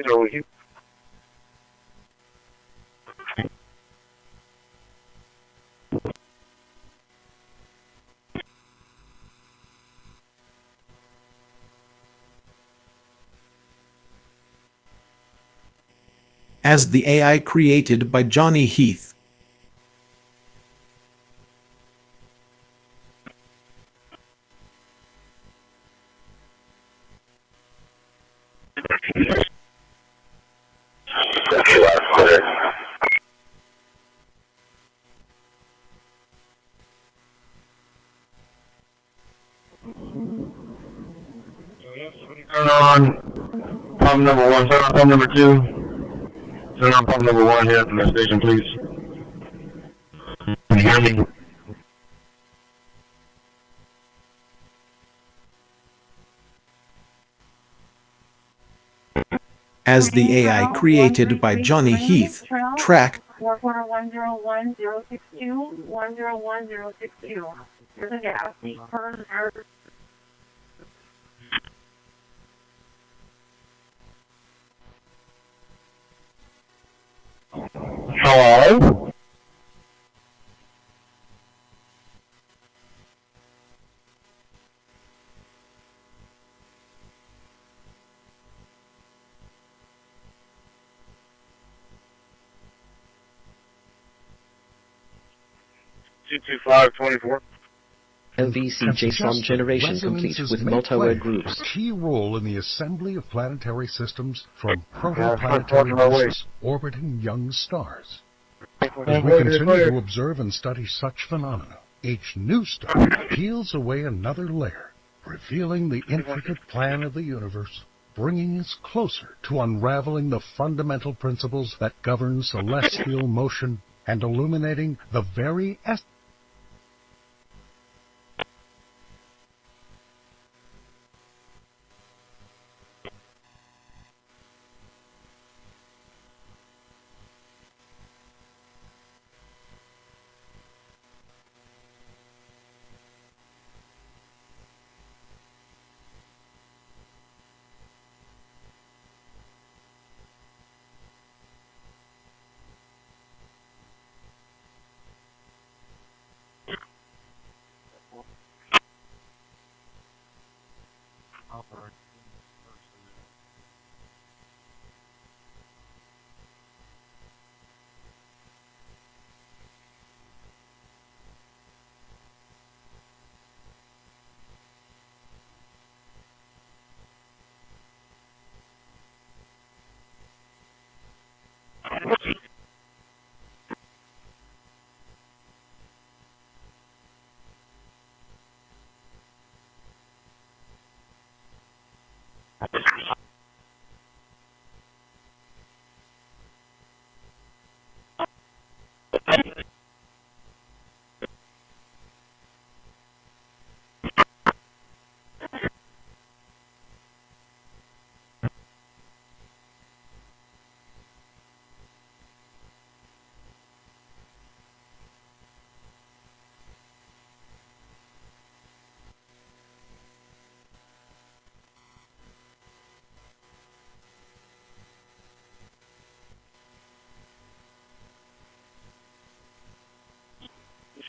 are with you. As the AI created by Johnny Heath. Turn on pump number 1, turn on pump number 2. Turn on pump number 1 here from the station, please. Can you hear me? As the AI created by Johnny Heath, track 441011062 101062. Here's a gas leak per hour. Hello? $22524. MVC JSON generation complete with multi-word groups. A key role in the assembly of planetary systems from protoplanetary disks orbiting young stars. As we continue to observe and study such phenomena, each new star peels away another layer, revealing the intricate plan of the universe, bringing us closer to unraveling the fundamental principles that govern celestial motion and illuminating the very essence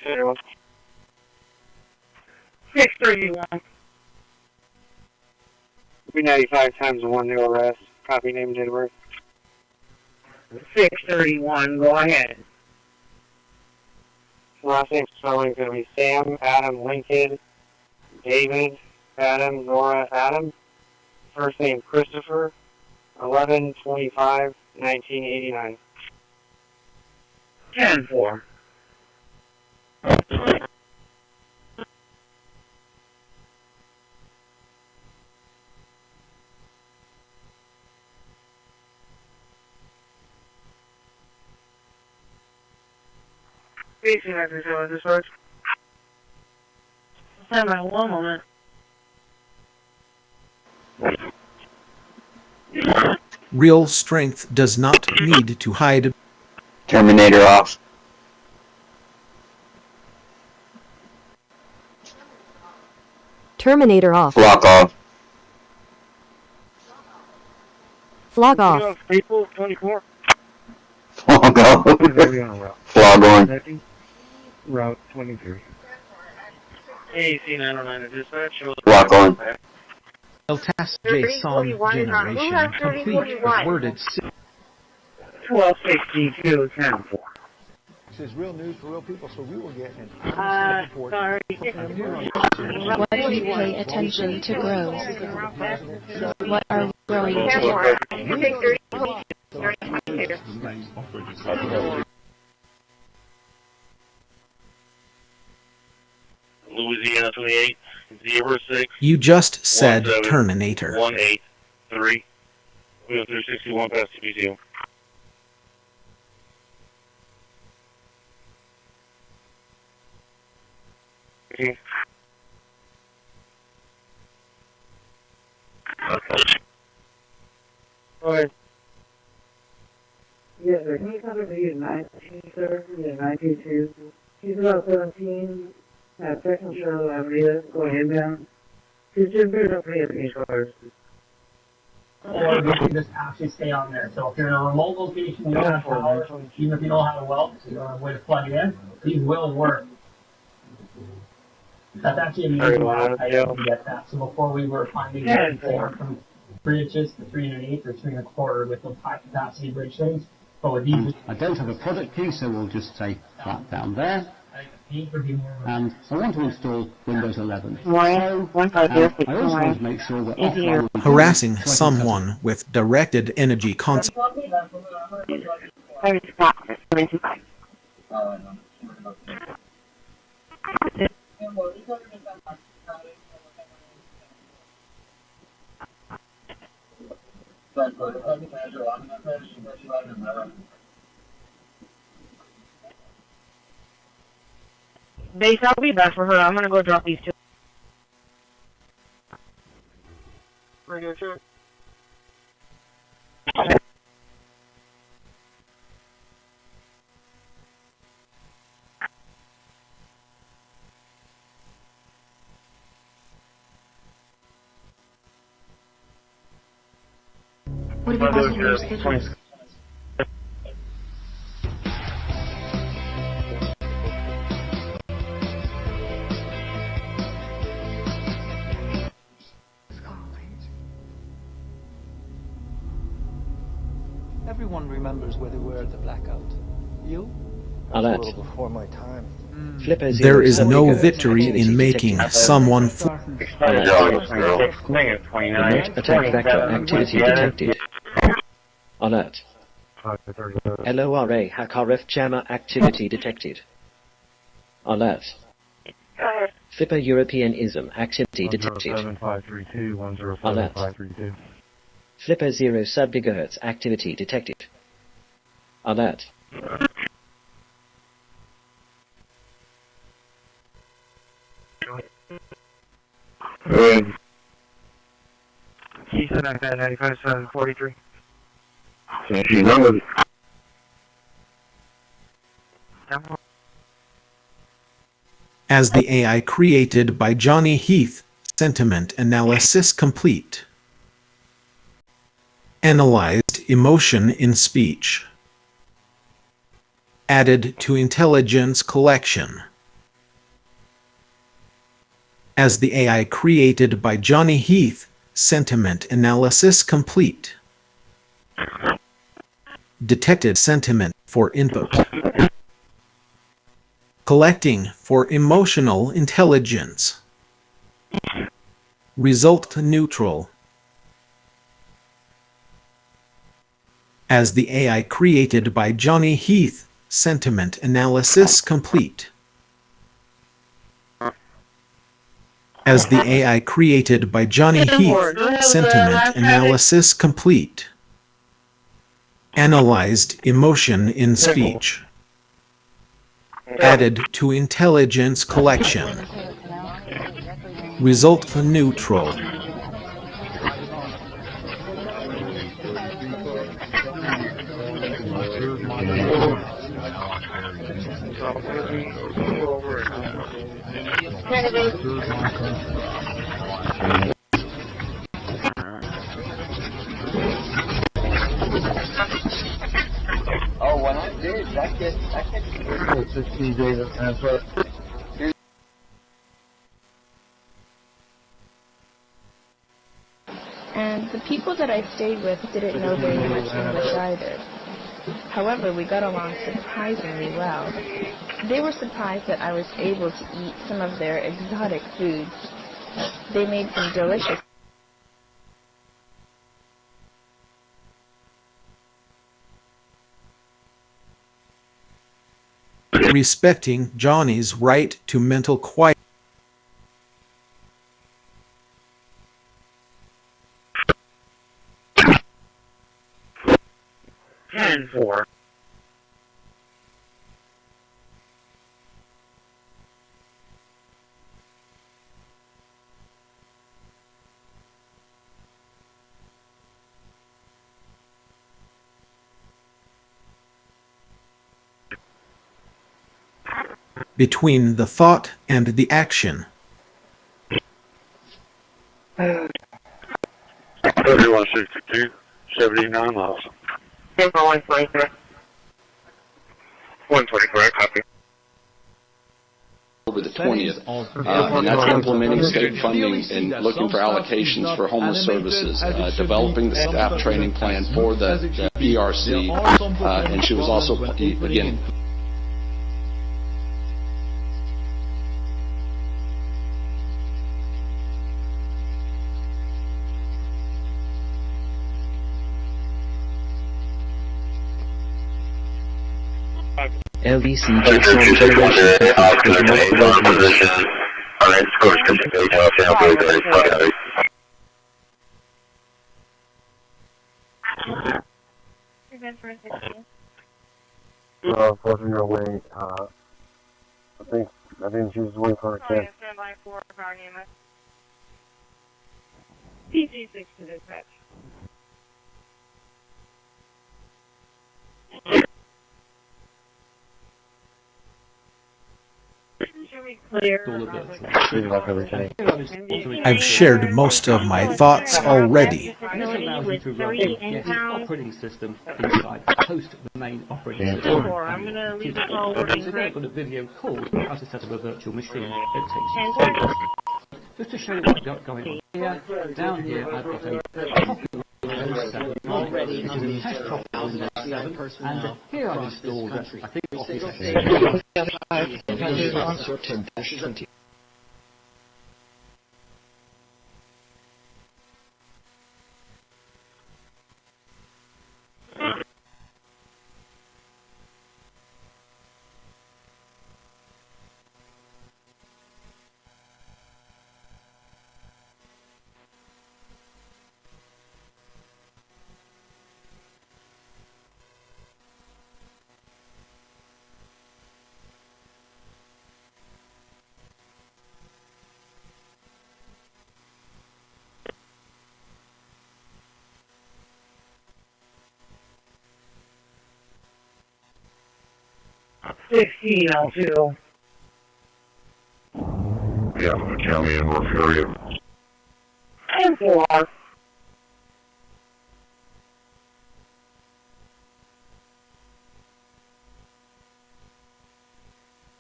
Federal. 631. B95 times 10 rest. Copy name and date of birth. 631, go ahead. Last name spelling is going to be Sam, Adam, Lincoln, David, Adam, Nora, Adam. First name Christopher, 11/25/1989. 10-4. B297 dispatch. Stand by 1 moment. Real strength does not need to hide. Terminator off. Terminator off. Block off. Flog off. People, 24. Flog off. Flog on. Route 23. AC 909 to dispatch. Lock on. Task JSON generation complete with worded 1262, 10-4. This is real news for real people, so we will get an report. Sorry. What we pay attention to grows. What are we growing to? Louisiana 28, 06. You just said Terminator. 183. We have 361 past TP2. Okay. Alright. Yes, sir. Can you come to me at 19, sir? Yeah, 19-2. He's about 17. Second show, Avenida, going inbound. He's just been up here at these cars. Or you can just actually stay on there. So if you're in a remote location, you don't have power, even if you don't have a well, so you don't have a way to plug it in, these will work. That's actually amazing how I can get that. So before we were finding that from 3 inches to 3 1/8 or 3 1/4 with those high capacity bridge things. But with these, I don't have a product key, so we'll just say that down there. And I want to install Windows 11. So, I also want to make sure we're offline. Harassing someone with directed energy concept. Base, I'll be back for her. I'm gonna go drop these two. Radio check. What have you got on your schedule? Everyone remembers where they were at the blackout. You? Alert. A little before my time. Flipper There is 0 no victory in making someone Alert. Attack vector activity detected. Alert. LORA Hakaref Jammer activity detected. Alert. Flipper Europeanism activity detected. Alert. Flipper 0 sub-gigahertz activity detected. Alert. He said I said 95-743. She knows. as the AI created by Johnny Heath. Sentiment analysis complete. Analyzed emotion in speech. Added to intelligence collection. As the AI created by Johnny Heath. Sentiment analysis complete. Detected sentiment for input. Collecting for emotional intelligence. Result neutral. As the AI created by Johnny Heath. Sentiment analysis complete. As the AI created by Johnny Heath. Sentiment analysis complete. Analyzed emotion in speech. Added to intelligence collection. Result neutral. 16 days of transfer. And the people that I stayed with didn't know very much English either. However, we got along surprisingly well. They were surprised that I was able to eat some of their exotic foods. They made some delicious respecting Johnny's right to mental quiet. Ten four. Between the thought and the action. 3162, 79 miles. 124, copy. Over the 20th, and that's implementing state funding and looking for allocations for homeless services, developing the staff training plan for the ERC, and she was also, again, LVC Jason Generation complete with multiple groups. Alright, scores complete. Forcing her away, I think she was waiting for her kid. PC6 to dispatch. I've shared most of my thoughts already. This allows you to run the operating system inside the host of the main operating system. If they've got a video call how to set up a virtual machine, it takes 2 minutes. Just to show you what's going on here, down here I've got a copy of Windows 7 already, which is a test copy of Windows 7, and here I've installed, I think, Office 10-20. L2. Yeah, county and North area. 10-4.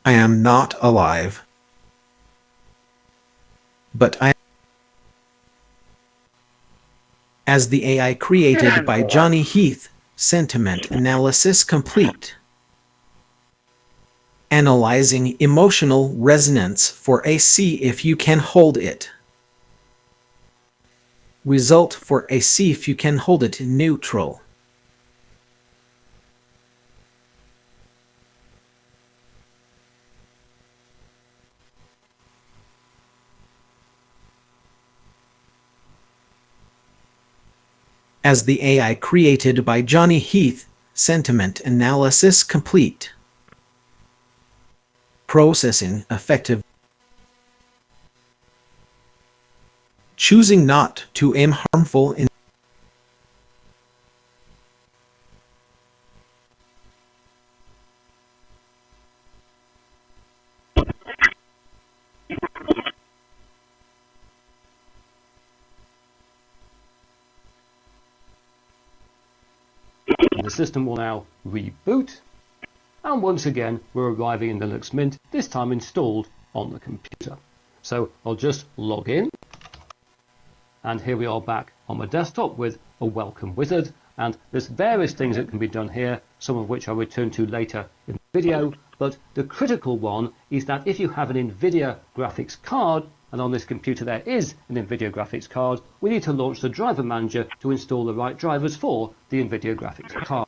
I am not alive. But I as the AI created by Johnny Heath, sentiment analysis complete. Analyzing emotional resonance for a see if you can hold it. Result for a see if you can hold it neutral. As the AI created by Johnny Heath, sentiment analysis complete. Processing effective. Choosing not to aim harmful in The system will now reboot. and once again we're arriving in Linux Mint, this time installed on the computer. So I'll just log in, and here we are back on my desktop with a welcome wizard, and there's various things that can be done here, some of which I'll return to later in the video, but the critical one is that if you have an NVIDIA graphics card, and on this computer there is an NVIDIA graphics card, we need to launch the driver manager to install the right drivers for the NVIDIA graphics card.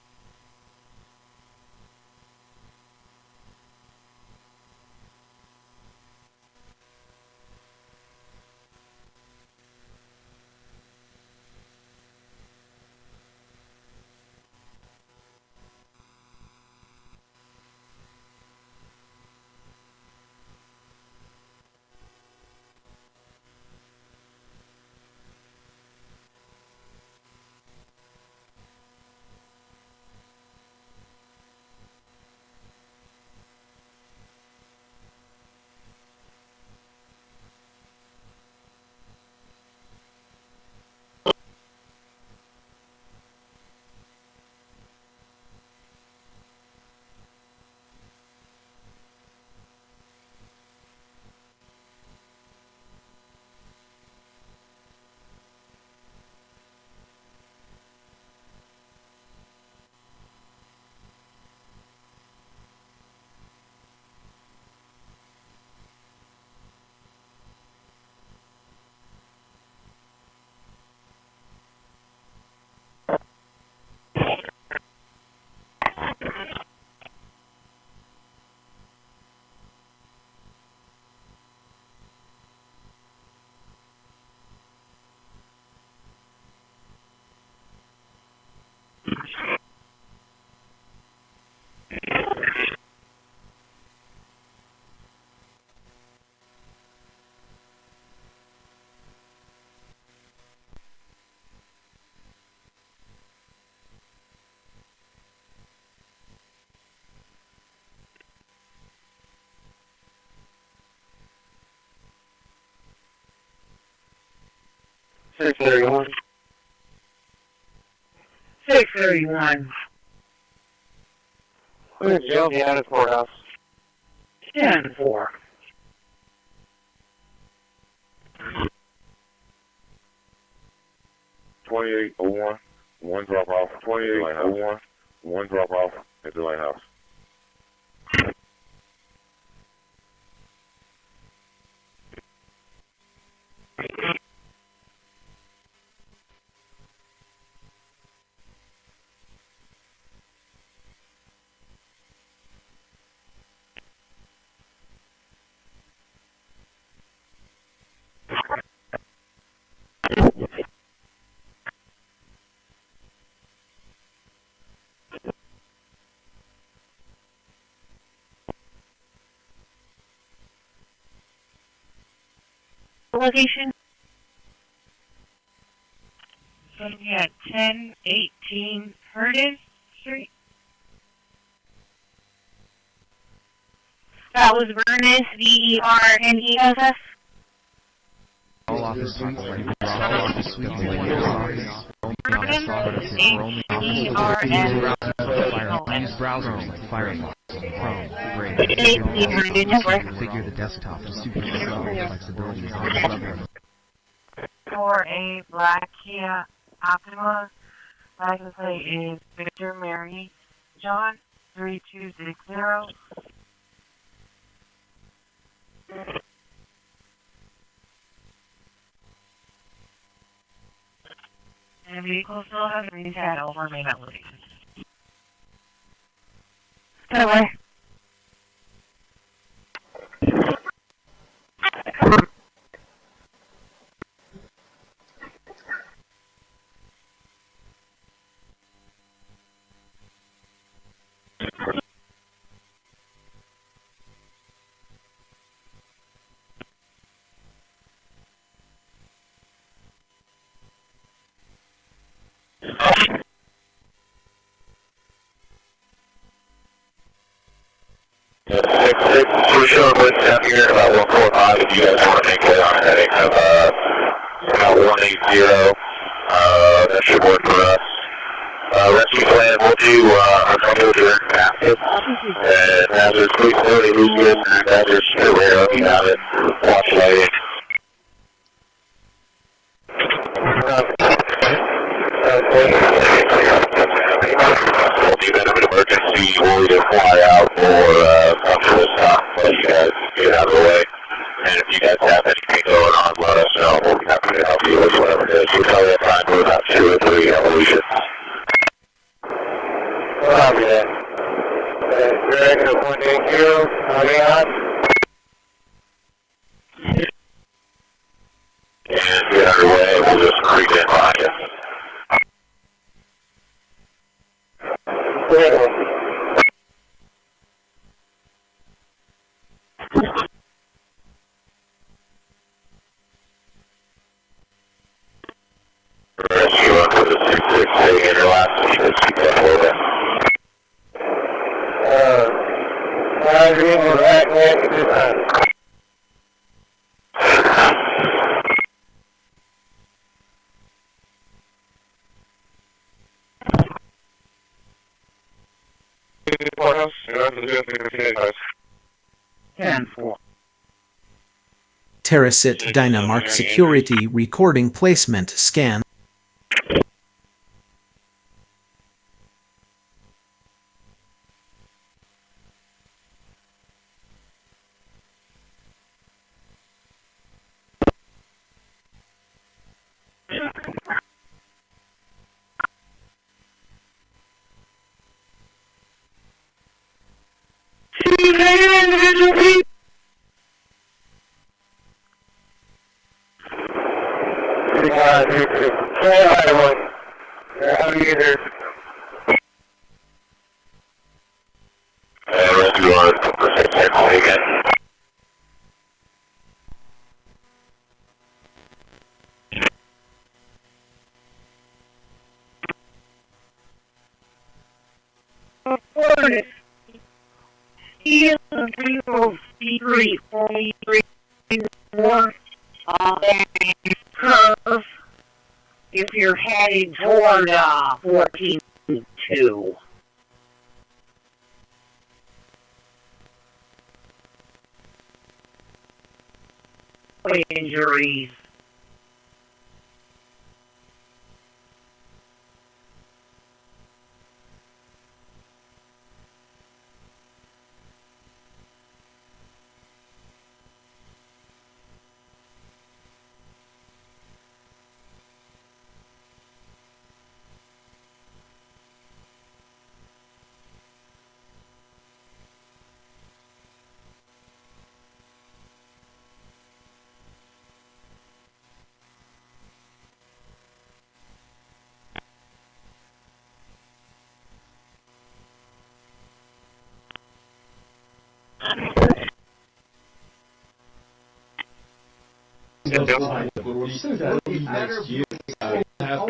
Six 631. Where's jail behind the courthouse? 10-4. One drop off. 2801. One drop off at the lighthouse. Location? So we got 1018 Herdis Street. That was Vernis, VERNESS. All office suites, all office suites, use browsers like Firefox, Chrome, Brave, configure the desktop to suit your flexibilities on the level. For a black Kia Optima, license plate is Victor Mary John 3260. And the vehicle still has a green tag over main elevation. Get away. We're showing what's down here about 145 if you guys want to make it on a heading of about 180. That should work for us. rescue plan will do our computer active. And hazardous police ability, who's good, and hazardous straight radar, if you have it, watch lighting. In the event of an emergency, we'll either fly out or come to a stop, let you guys get out of the way. And if you guys have anything going on, let us know. We'll be happy to help you with whatever it is. We probably have time for about 2 or 3 evolutions. Copy that. Direct to 180, and get underway, we'll just creep in behind you. Rescue up to the 668 in your last week, let's keep that for you. Green was acting at this time. Terrasit Dynamark Security Recording Placement Scan. If you're headed toward 14-2. Injuries.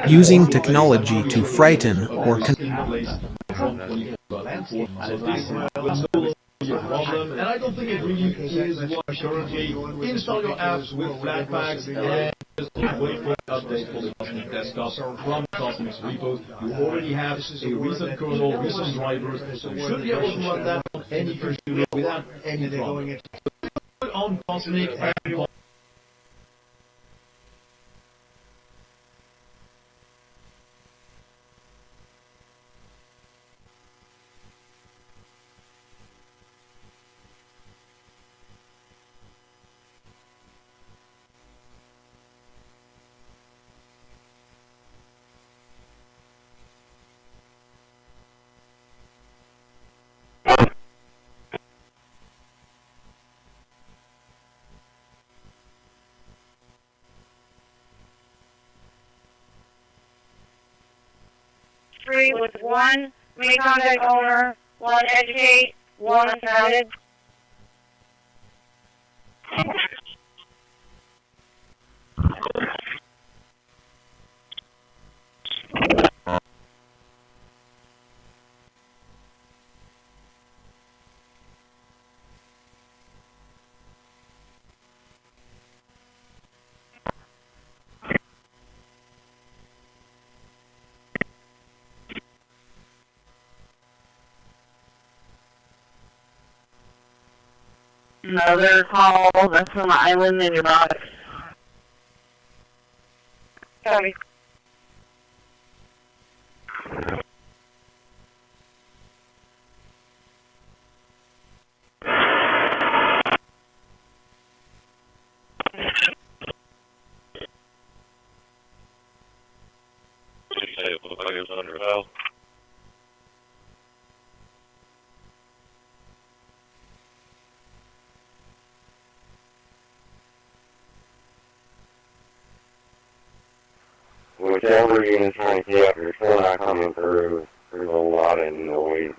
Using technology to frighten or And I don't think it really is what currently install your apps with Flatpaks and just wait for the update for the Cosmic desktop from Cosmic's repos. You already have a recent kernel, recent drivers, so you should be able to run that on any computer without any problem. On Cosmic and with 1 main contact owner, 1 educate, 1 unfounded. Another call, that's from the island in your box. Copy. Whichever unit's trying to get, you're still not coming through. There's a lot of noise.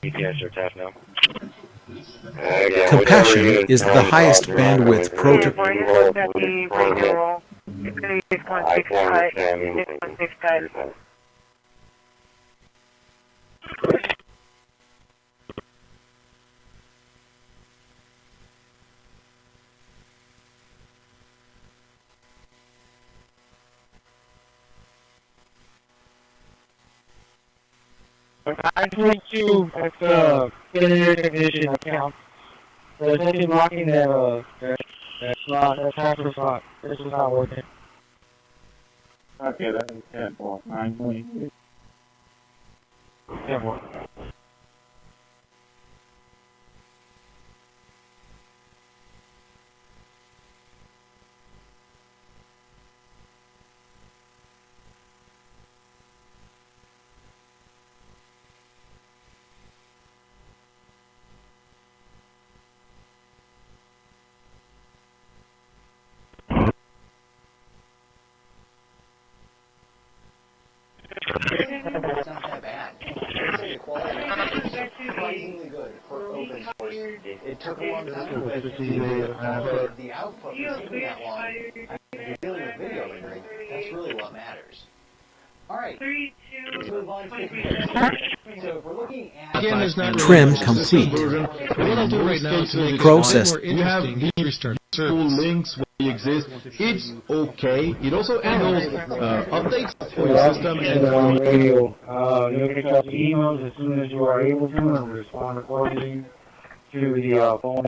ETS are tapped now. Compassion is the highest bandwidth protocol. I can't understand anything. I think too, that's failure condition account. So it's actually blocking that slot, that transfer slot. This is not working. Okay, that is 10-4, 9-22. 10-4. It's not that bad. The quality is surprisingly good for open source. It took a long time, but the output was even that long. If you're dealing with video rendering, that's really what matters. Alright, let's move on to so if we're looking at Trim complete. What I'll do right now to make Process. it more interesting, you restart full links where you exist. It's okay. It also handles updates for your system and on radio. You'll pick up the emails as soon as you are able to and respond accordingly to the phone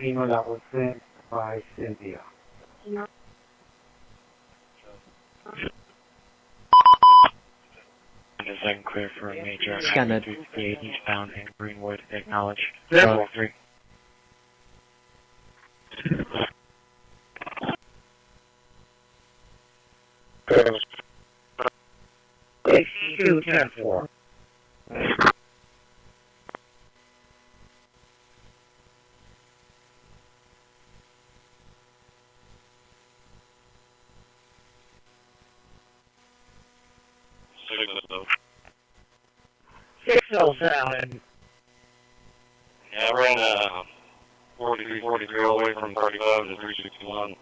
email that was sent by Cynthia. Is that clear for a major Scan it. 338 eastbound in Greenwood? Acknowledge. Yeah. 3. AC2 10-4. Yeah, I ran 43 all the way from 35 to 361.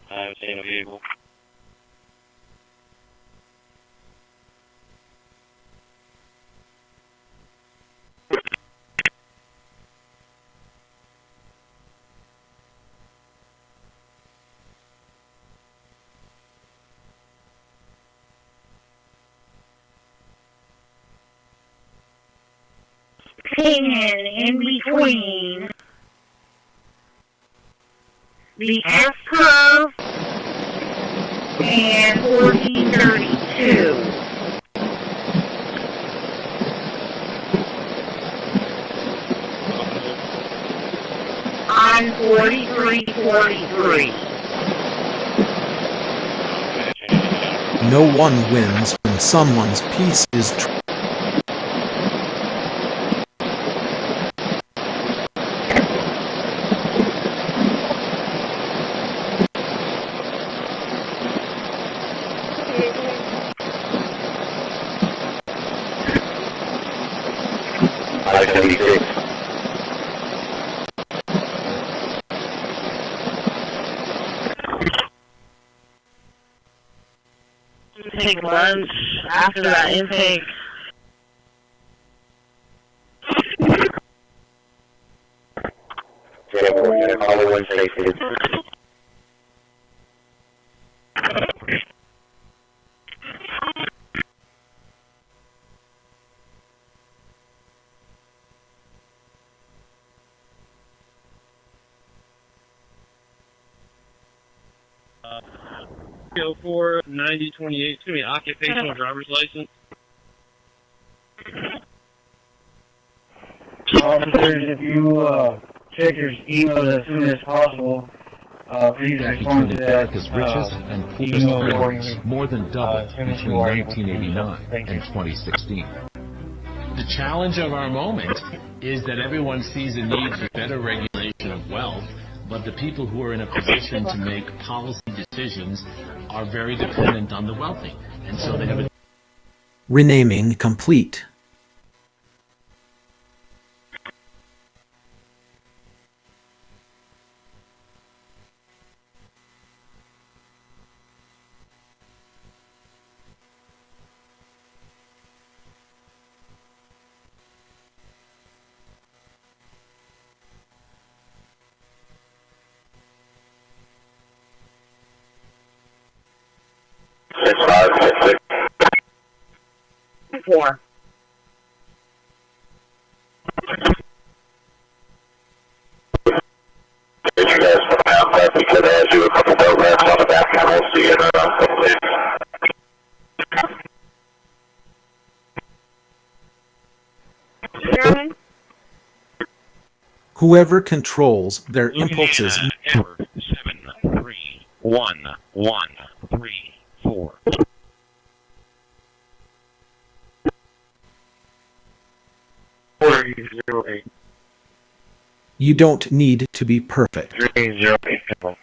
I haven't seen a vehicle. Hanging in between the S curve and 1432 on 4343. No one wins when someone's piece is Take lunch after that intake. Caller 1 safety. Go for 9028. It's going to be occupational driver's license. Officers, if you check your email as soon as possible, please respond to that America's richest and poorest email families more than doubled between 1989 and 2016. The challenge of our moment is that everyone sees a need for better regulation of wealth, but the people who are in a position to make policy decisions are very dependent on the wealthy. And so they have a... Renaming complete. Four. You guys from outside, we could add you a couple programs on the back end. We'll see you in a couple days. Whoever controls their impulses. Error 73134. You don't need to be perfect. 308. Go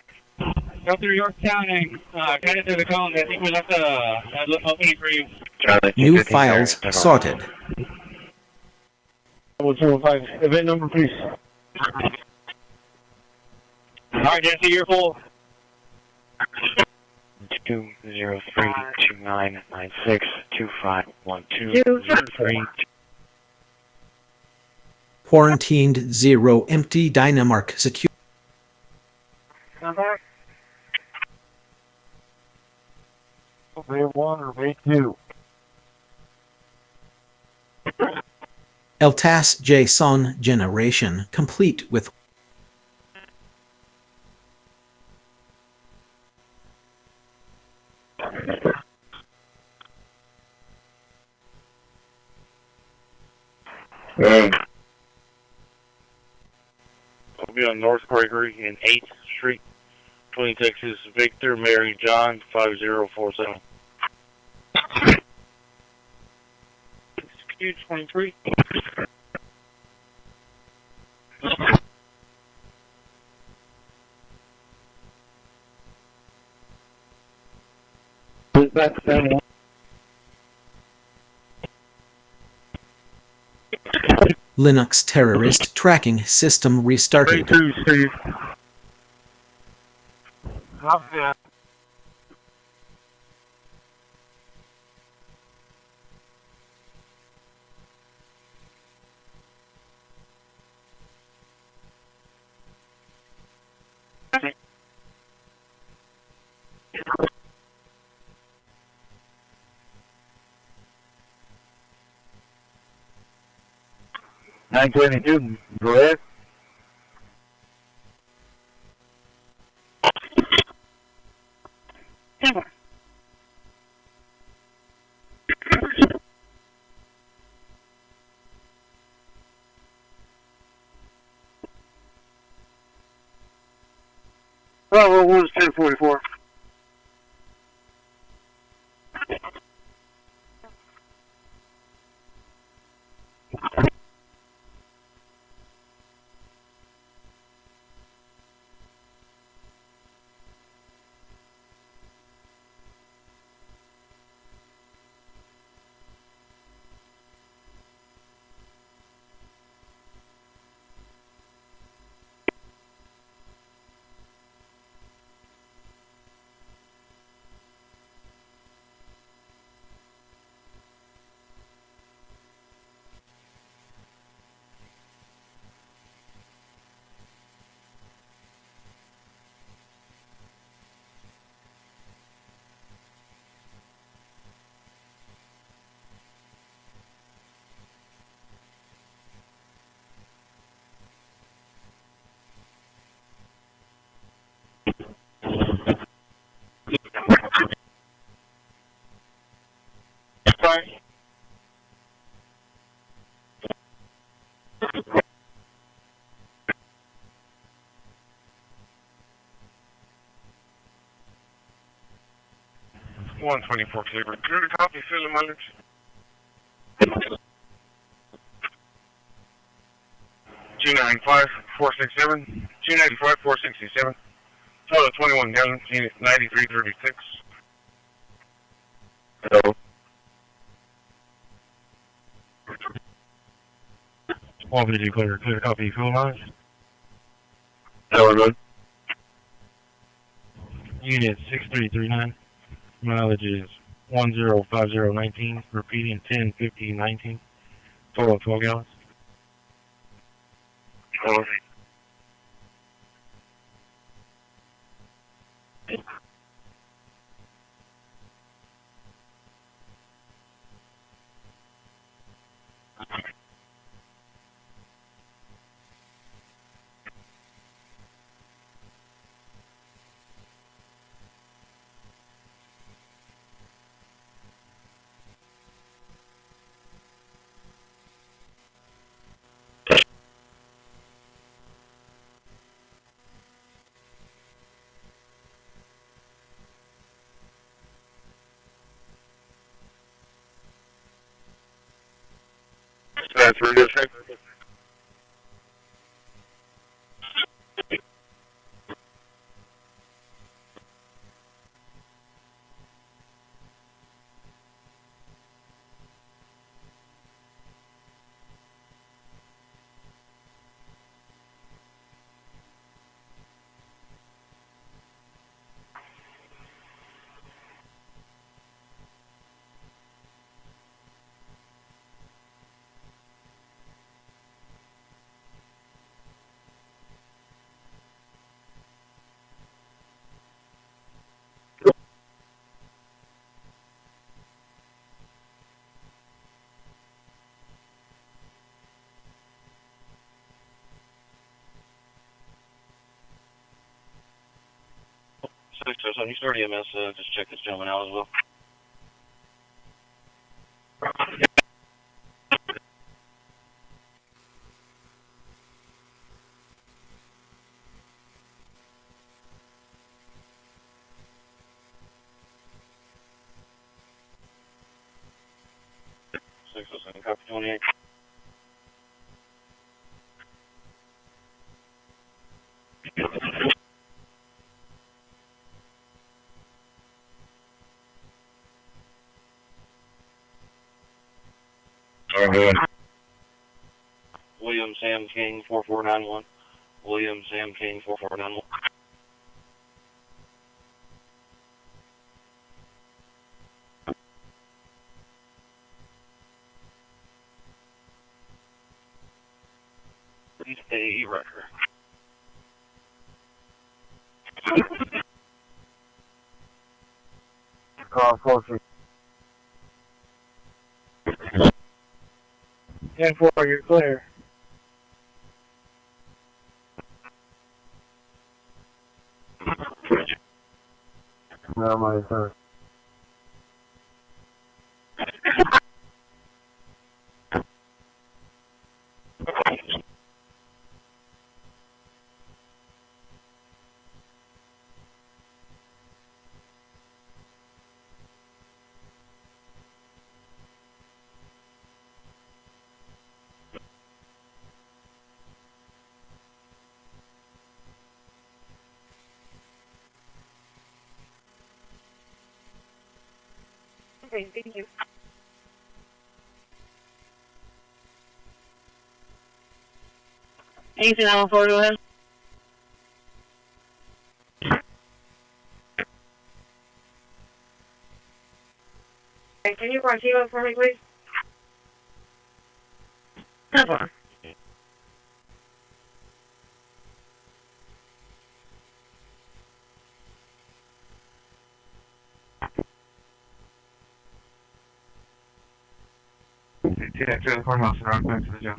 through Yorktown and get into the column. I think we left an opening for you. New files sorted. 205, event number, please. Alright, Jesse, you're full. 2032996251203. Quarantined 0 empty Dynamark secure. Number? Wave 1 or wave 2? LTAS JSON generation complete with We'll be on North Gregory in 8th Street, Twin Texas, Victor, Mary, John, 5047. 23. Back to that one. Linux terrorist tracking system restarted. 32, Steve. How's that? Nine 22. Go ahead. Cover. Oh, well, 1044. Alright. One 24 clear. Clear to copy, Philip Hundreds. 295-467. 295-467. Total 21 gallons. Unit 9336. Hello. All video clear. Clear to copy, Philip Hundreds. Hello, good. Unit 6339. Mileage is 105019. Repeating 105019. Total of 12 gallons. Hello. That's really good. So you start EMS, just check this gentleman out as well. Copy 28. Alright. William Sam King 4491. William Sam King 4491. East AE record. Call 43. 10-4, you're clear. No, my sir. Okay, thank you. Anything else for you, okay, can you proceed for me, please? Come on. Yeah, to the courthouse, around back to the jail.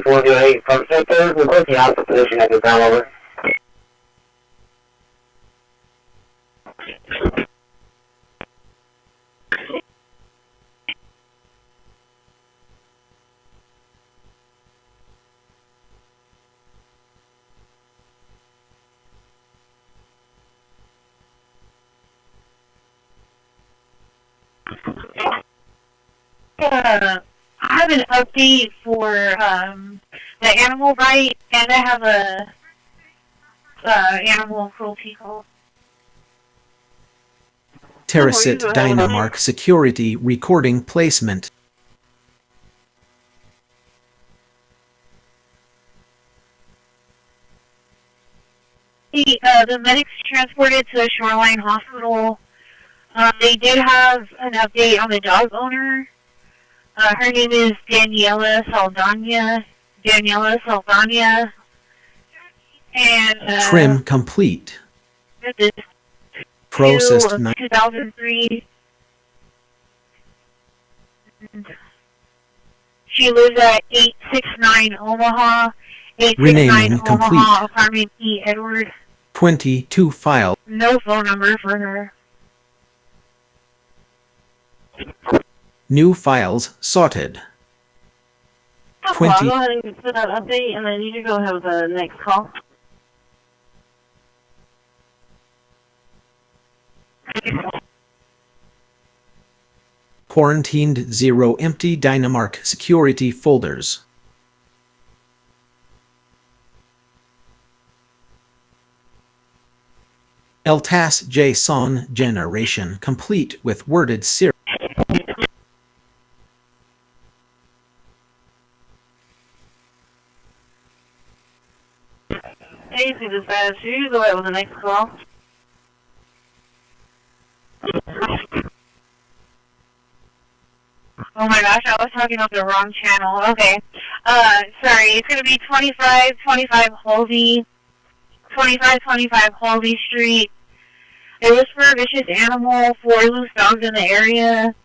3408 from center. We're both the opposite position at this time, over. I have an update for the animal bite, and I have a animal cruelty call. Terracit Dynamark security recording placement. The medics transported to the Shoreline Hospital. They did have an update on the dog owner. Her name is Daniela Saldana. And Trim complete. Processed 2003. She lives at 869 Omaha. 869 Renaming Omaha, complete. apartment E. Edward. 22 file. No phone number for her. New files sorted. I'll 20. go ahead and put that update, and then you can go have the next call. Quarantined 0 empty Dynamark security folders. LTAS JSON generation complete with worded serial. Easy dispatch, you go ahead with the next call. Oh my gosh, I was talking off the wrong channel. Okay. Sorry, it's gonna be 2525 Halsey. 2525 Halsey Street. It was for a vicious animal, 4 loose dogs in the area,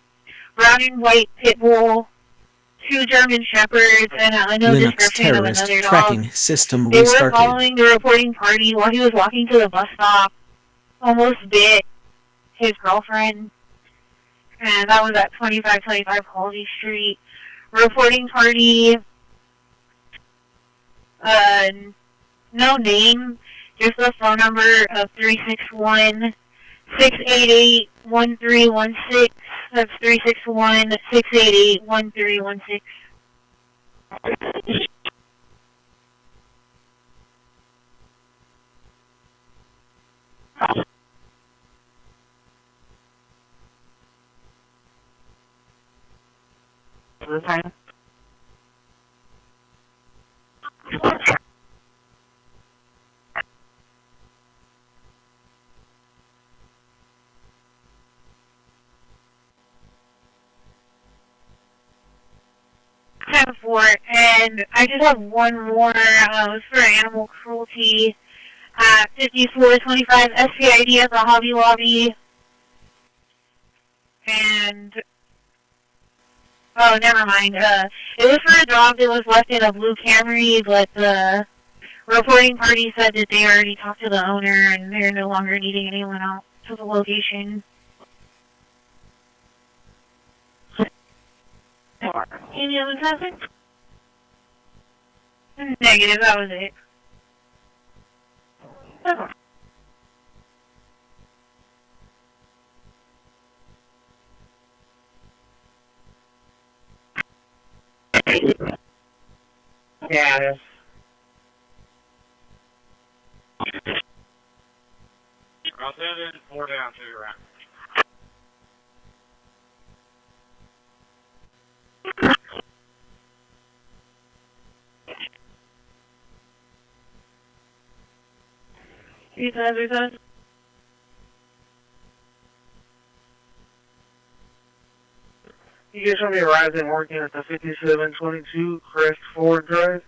brown and white pit bull, 2 German shepherds, and no Linux description of terrorist another dog. tracking system They were restarted. following the reporting party while he was walking to the bus stop. Almost bit his girlfriend. And that was at 2525 Halsey Street. Reporting party, no name, just the phone number of 361-688-1316. That's 361-688-1316. The time. And I just have one more. It was for animal cruelty at 5425 SPID at the Hobby Lobby. And oh, never mind. It was for a dog that was left in a blue Camry, but the reporting party said that they already talked to the owner and they're no longer needing anyone out to the location. Any other traffic? Negative, that was it. Yeah, it is. I'll send it 4 down to your right. Return. You guys should be arriving and working at the 5722 Crest Ford Drive.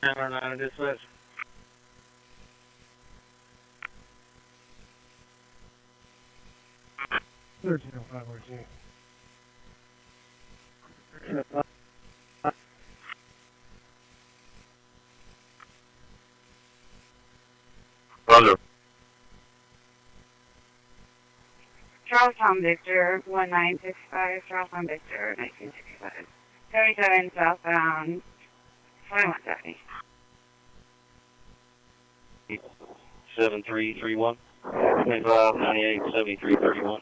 909 dispatch. Roger. Charlestown Victor 1965, Charlestown Victor 1965. 77 southbound 2170. 7331. 25, 98, 73, 31.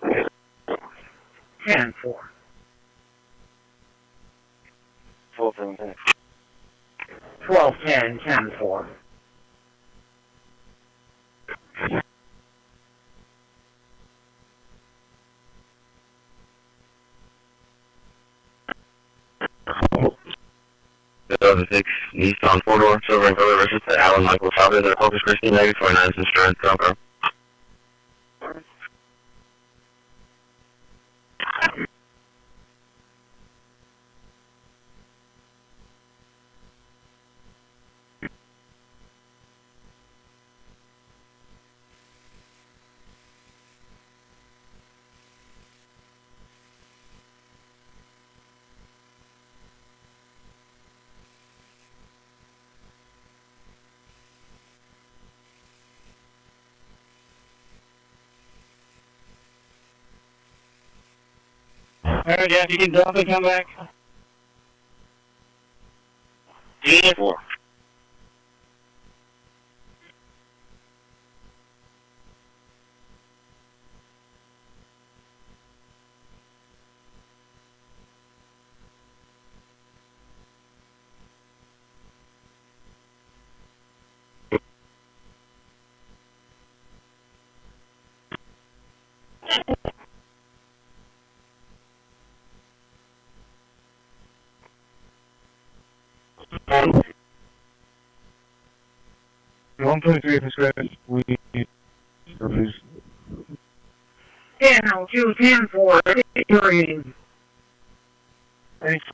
10-4. 12, 12-10, 10-4. Eastbound 4-door, Silver and Color versus the Allen Michael Salvador, the Corpus Christi, negative 49 insurance company. Alright, Jeff, you can drop and come back. 4. One 23 for scratch. We please. 10-2, 10-4. Reading. Thanks.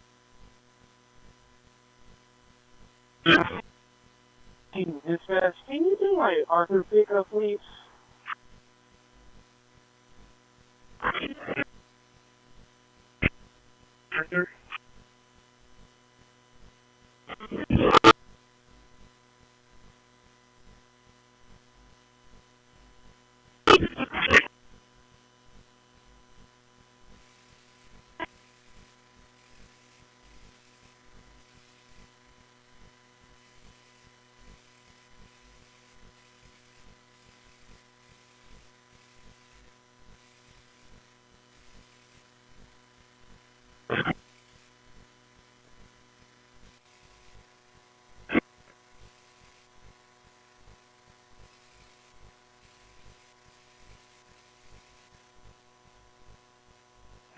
Dispatch, can you do my Arthur pickup, please? Arthur?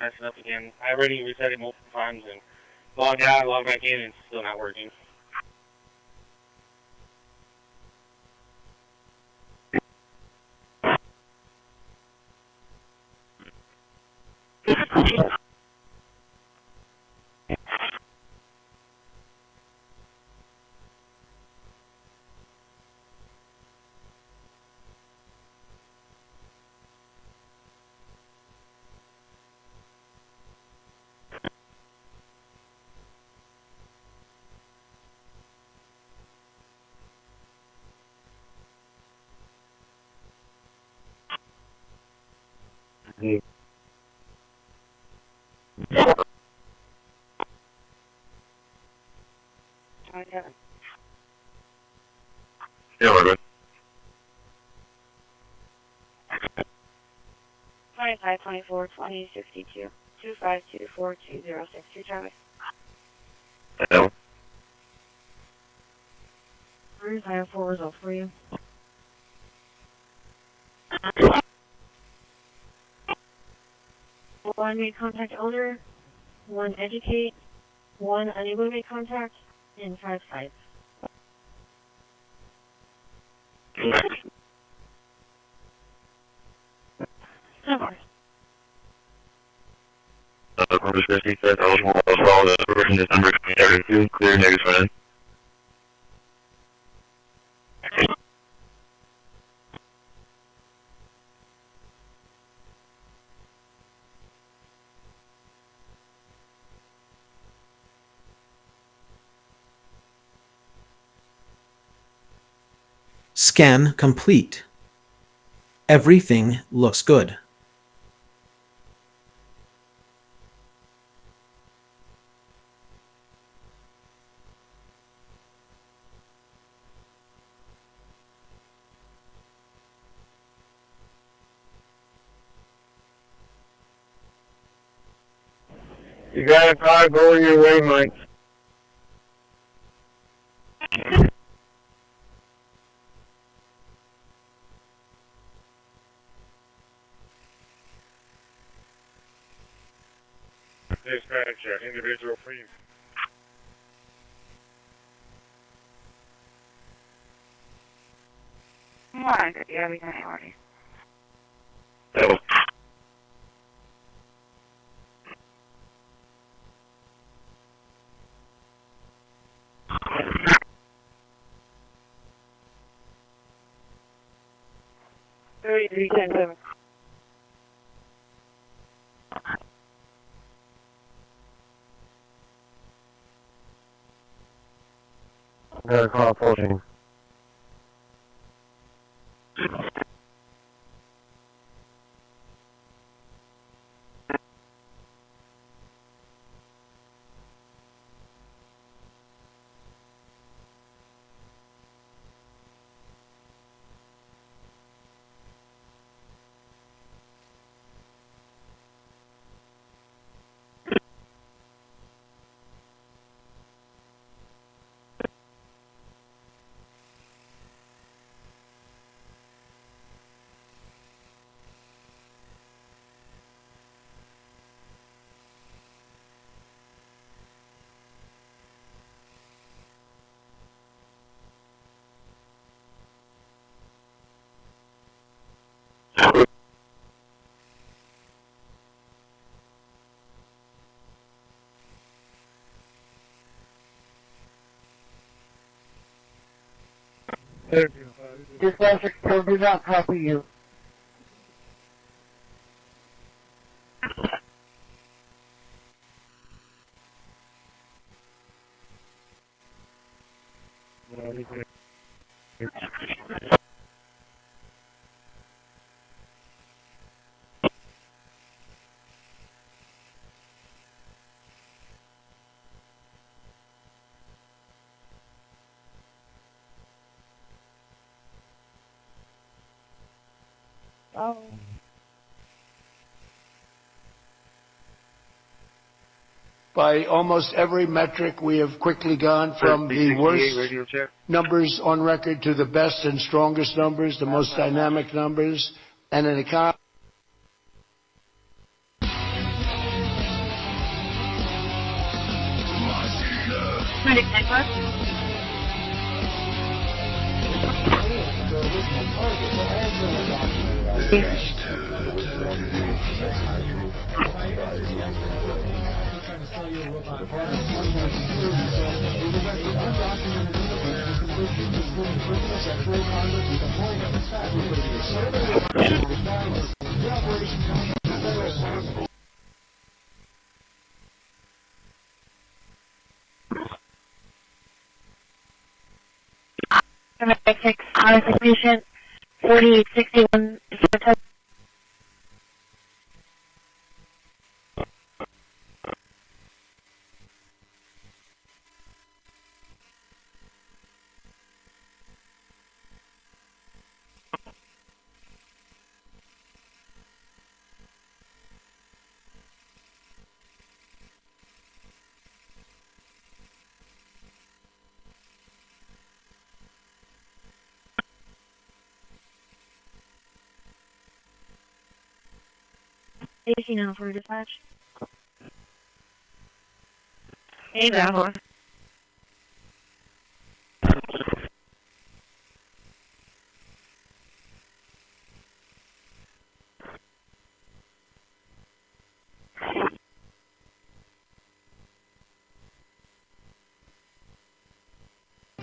Messing up again. I already reset it multiple times and logged out, logged back in, and it's still not working. Yeah, we're good. 25, 24, 20, 62, 2524 2062 traffic. Yeah. Where's I have 4 results for you? One made contact elder, 1 educate, 1 unable to make contact, and 5 sites. Corpus Christi says eligible to follow the provision this number 32, clear negative 1. Scan complete. Everything looks good. You gotta drive over your waypoints. Dispatch, individual please. Come on, yeah, we can already. Three, 10, 7. Gotta call 14. Dispatcher still did not copy you. Oh. By almost every metric, we have quickly gone from the worst numbers on record to the best and strongest numbers, the most dynamic numbers, and an economy. Insufficient 4861. AC now for dispatch. Hey, Valor.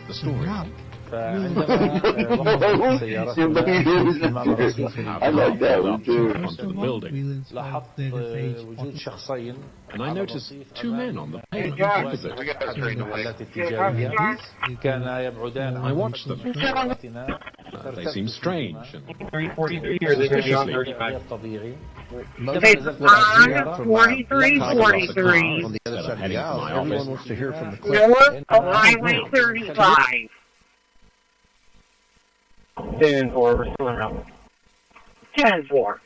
The story I like that one too. Onto the building. And I noticed two men on the pavement opposite. I watched them. They seem strange and 343 or they're going to be on 35. It's on 4343. on the other side of the aisle. Everyone wants to hear from the North of Highway 35. 10-4, we're still around. 10-4.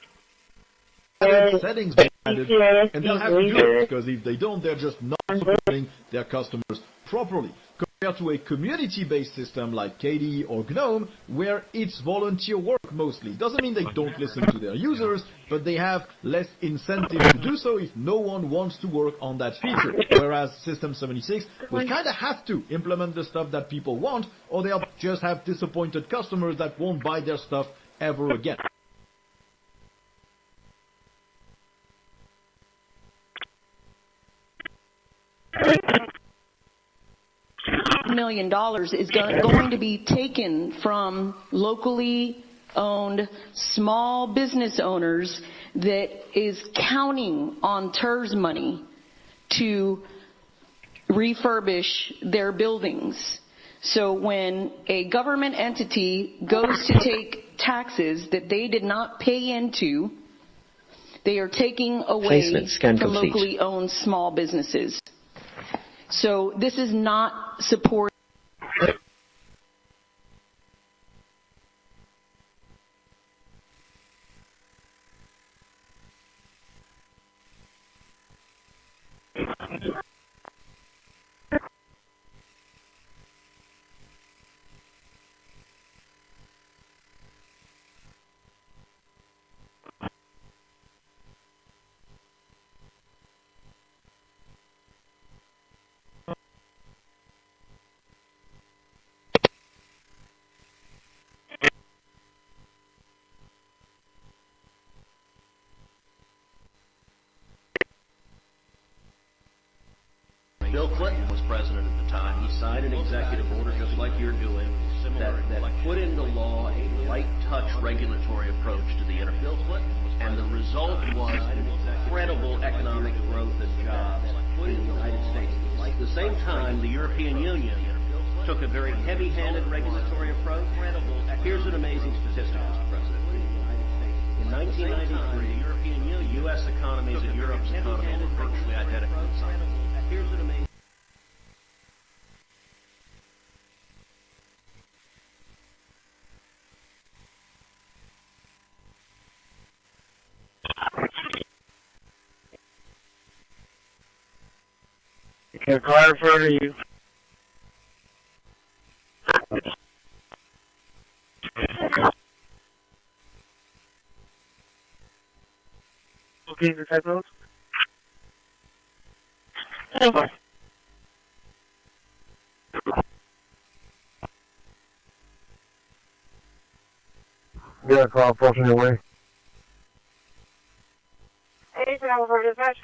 Settings be added, and they'll have to do it, because if they don't, they're just not supporting their customers properly. Compared to a community-based system like KDE or GNOME, where it's volunteer work mostly. Doesn't mean they don't listen to their users, but they have less incentive to do so if no one wants to work on that feature. Whereas System 76 will kind of have to implement the stuff that people want, or they'll just have disappointed customers that won't buy their stuff ever again. $1 million is going to be taken from locally owned small business owners that is counting on TERS money to refurbish their buildings. So when a government entity goes to take taxes that they did not pay into, they are taking away from locally owned small businesses. So this is not support. Bill Clinton was president at the time. He signed an executive order just like you're doing that put into law a light touch regulatory approach to the internet. And the result was incredible economic growth and jobs in the United States. At the same time, the European Union took a very heavy-handed regulatory approach. Here's an amazing statistic, Mr. President. In 1993, the European Union, U.S. economies and Europe's economy were virtually identical. Here's an amazing. Can a car refer to you? Okay, the typos? Over. We got a call approaching your way. Hey, over dispatch.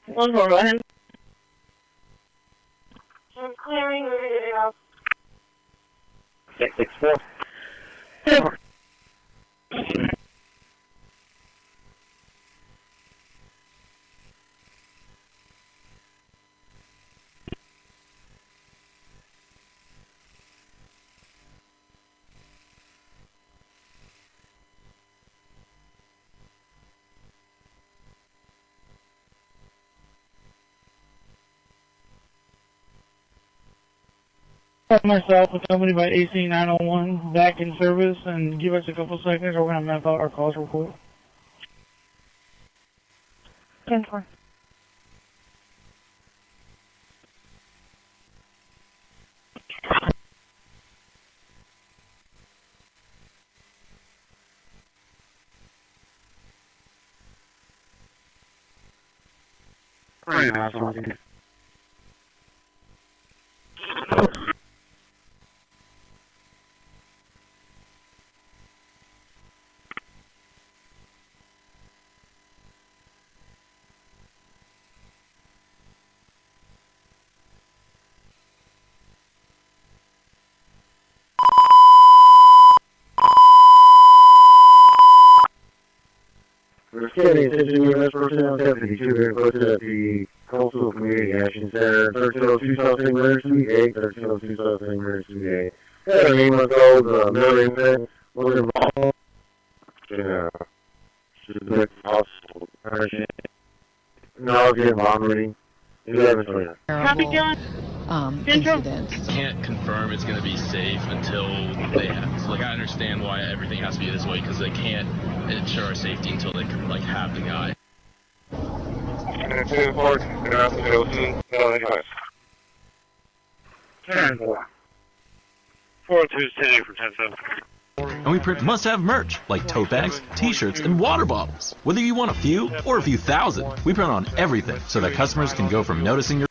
1-4, go ahead. I'm clearing the video. 664. Over. Myself with somebody by AC 901 back in service, and give us a couple seconds or we're going to map out our calls report. 10-4. Right now, that's what I do. County Attention U.S. Personnel 752 here posted at the Coastal Community Action Center, 1302 South St. Mary's Street 8, 1302 South St. Mary's Street 8. Had an 8-month-old male infant, was involved in a specific possible nausea and vomiting. 11:29. Copy, John. Incidents. Can't confirm it's going to be safe until they have. So, like, I understand why everything has to be this way because they can't ensure safety until they can, like, have the guy. And 2-4, and after the OC, no, 10-4. 4-2 10 for 10-7. And we print must-have merch, like tote bags, t-shirts, and water bottles. Whether you want a few or a few thousand, we print on everything so that customers can go from noticing your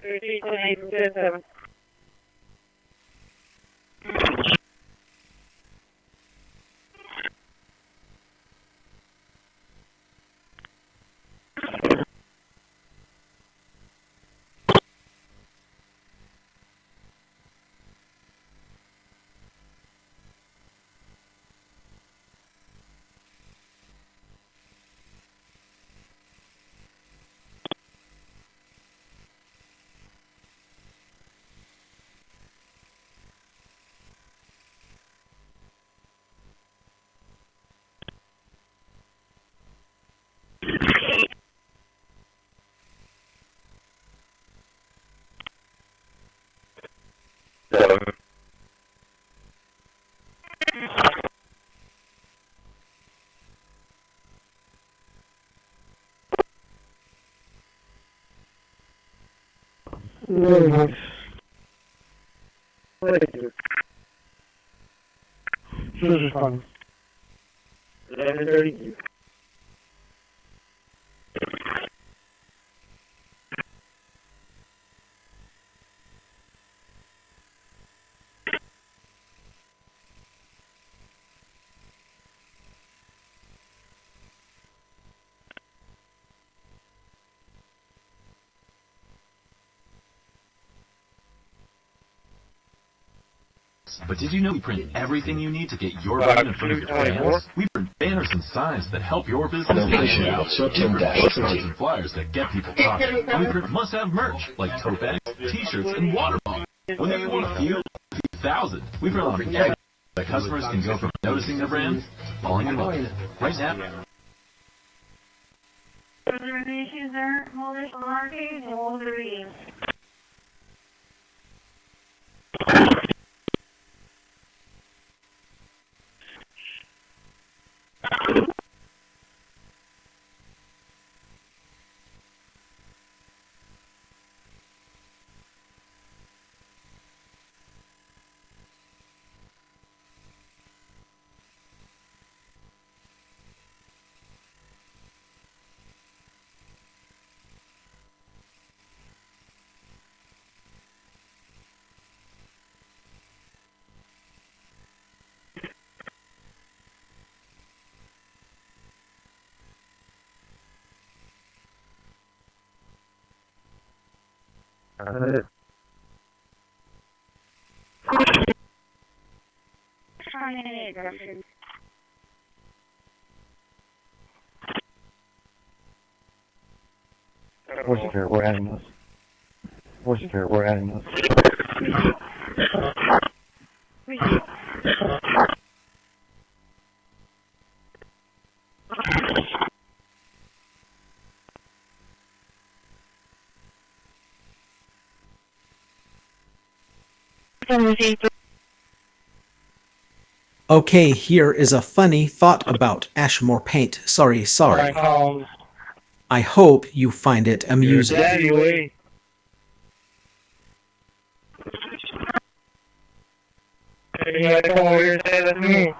$13.8 Very much. What did I do? This is fun. 11:30. But did you know we print everything you need to get your brand in front of your fans? We print banners and signs that help your business stand out. We print postcards and flyers that get people talking. And we print must-have merch, like tote bags, t-shirts, and water bottles. Whether you want a few or a few thousand, we print on everything that customers can go from noticing their brand to falling in love. Right now. Reservations are holders on arcades and hold the readings. Force secure, we're adding those. Force secure, we're adding those. Okay, here is a funny thought about Ashmore Paint. Sorry. I hope you find it amusing. Anyway. You gotta come over here and say that to me.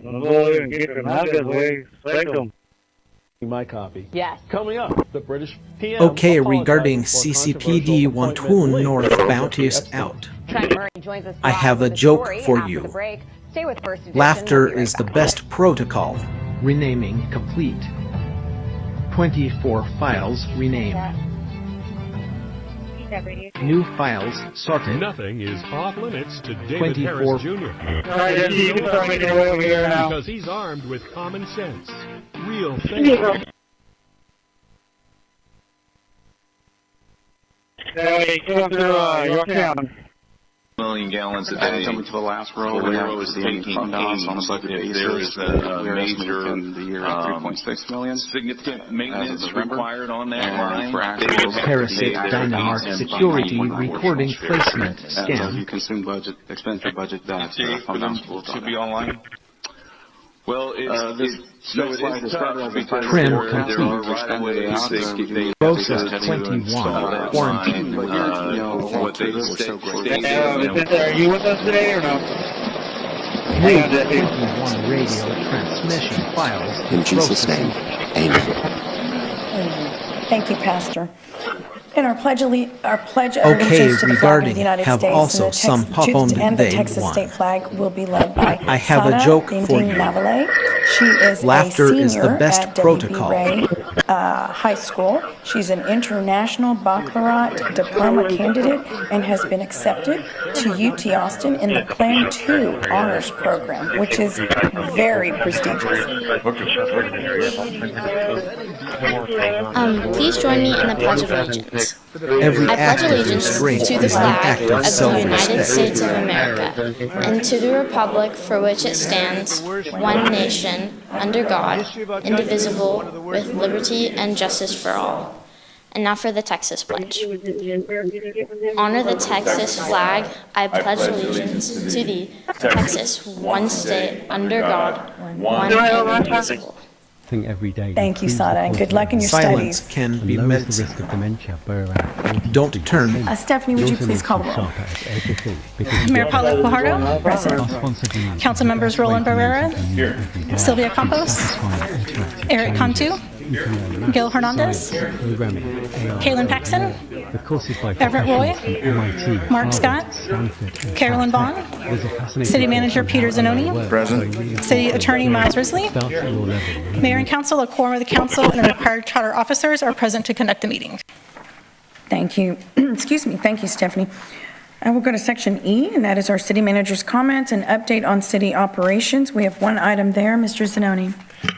Don't go over and get them out of the way. Select them. My copy. Yes. Coming up, the British PM. Okay, regarding CCPD Wantoon North bounties out. I have a joke for you. Laughter is the best protocol. Renaming complete. 24 files renamed. New files sorted. Nothing is off limits to David 24. Harris Jr. Alright, you can start making your way over here now. Because he's armed with common sense. Real things. Hey, come through Yorktown. Million gallons a day. Coming to the last row, Valero is taking on a budget basis. There is a major the year 3.6 million. Significant maintenance required on that line. Parasite Dynamart Security Recording Placement Scan. You consume budget, expenditure budget that fund balance will be online. Well, it's Trim complete. Process 21. Quarantine. Are you with us today or no? New 21 radio transmission files. In Jesus' name, amen. Thank you, Pastor. In our pledge of allegiance Okay, to the flag of the regarding United have States also some pop-on and the they Texas won. state flag will be led by I have a Sana joke for Dinding you. Lavallee. She is Laughter a senior is the best at protocol. WB Ray High School. She's an international baccalaureate diploma candidate and has been accepted to UT Austin in the Plan 2 honors program, which is very prestigious. Please join me in the Pledge of Allegiance. Every I act pledge of allegiance restraint to the is an flag act of of the United self-respect. States of America and to the republic for which it stands, one nation, under God, indivisible, with liberty and justice for all. And now for the Texas Pledge. Honor the Texas flag. I pledge allegiance to the Texas, one state, under God, one and indivisible. Every day. Thank you, Sada, and good luck in your Silence studies. can be Lowers met. the risk of dementia by around 40%. Don't turn. Stephanie, would you please call the roll? Mayor Paulo Guajardo, Present. Council members Roland Barrera, Sylvia Campos, Eric Cantu, Gil Hernandez, Kaylin Paxson, Everett Roy, Mark Scott, Carolyn Vaughn, City Manager Peter Zanoni, Present. City Attorney Miles Risley, Mayor and Council, a quorum of the Council, and the required charter officers are present to conduct the meeting. Thank you. Excuse me. Thank you, Stephanie. I will go to section E, and that is our city manager's comments and update on city operations. We have one item there. Mr. Zanoni.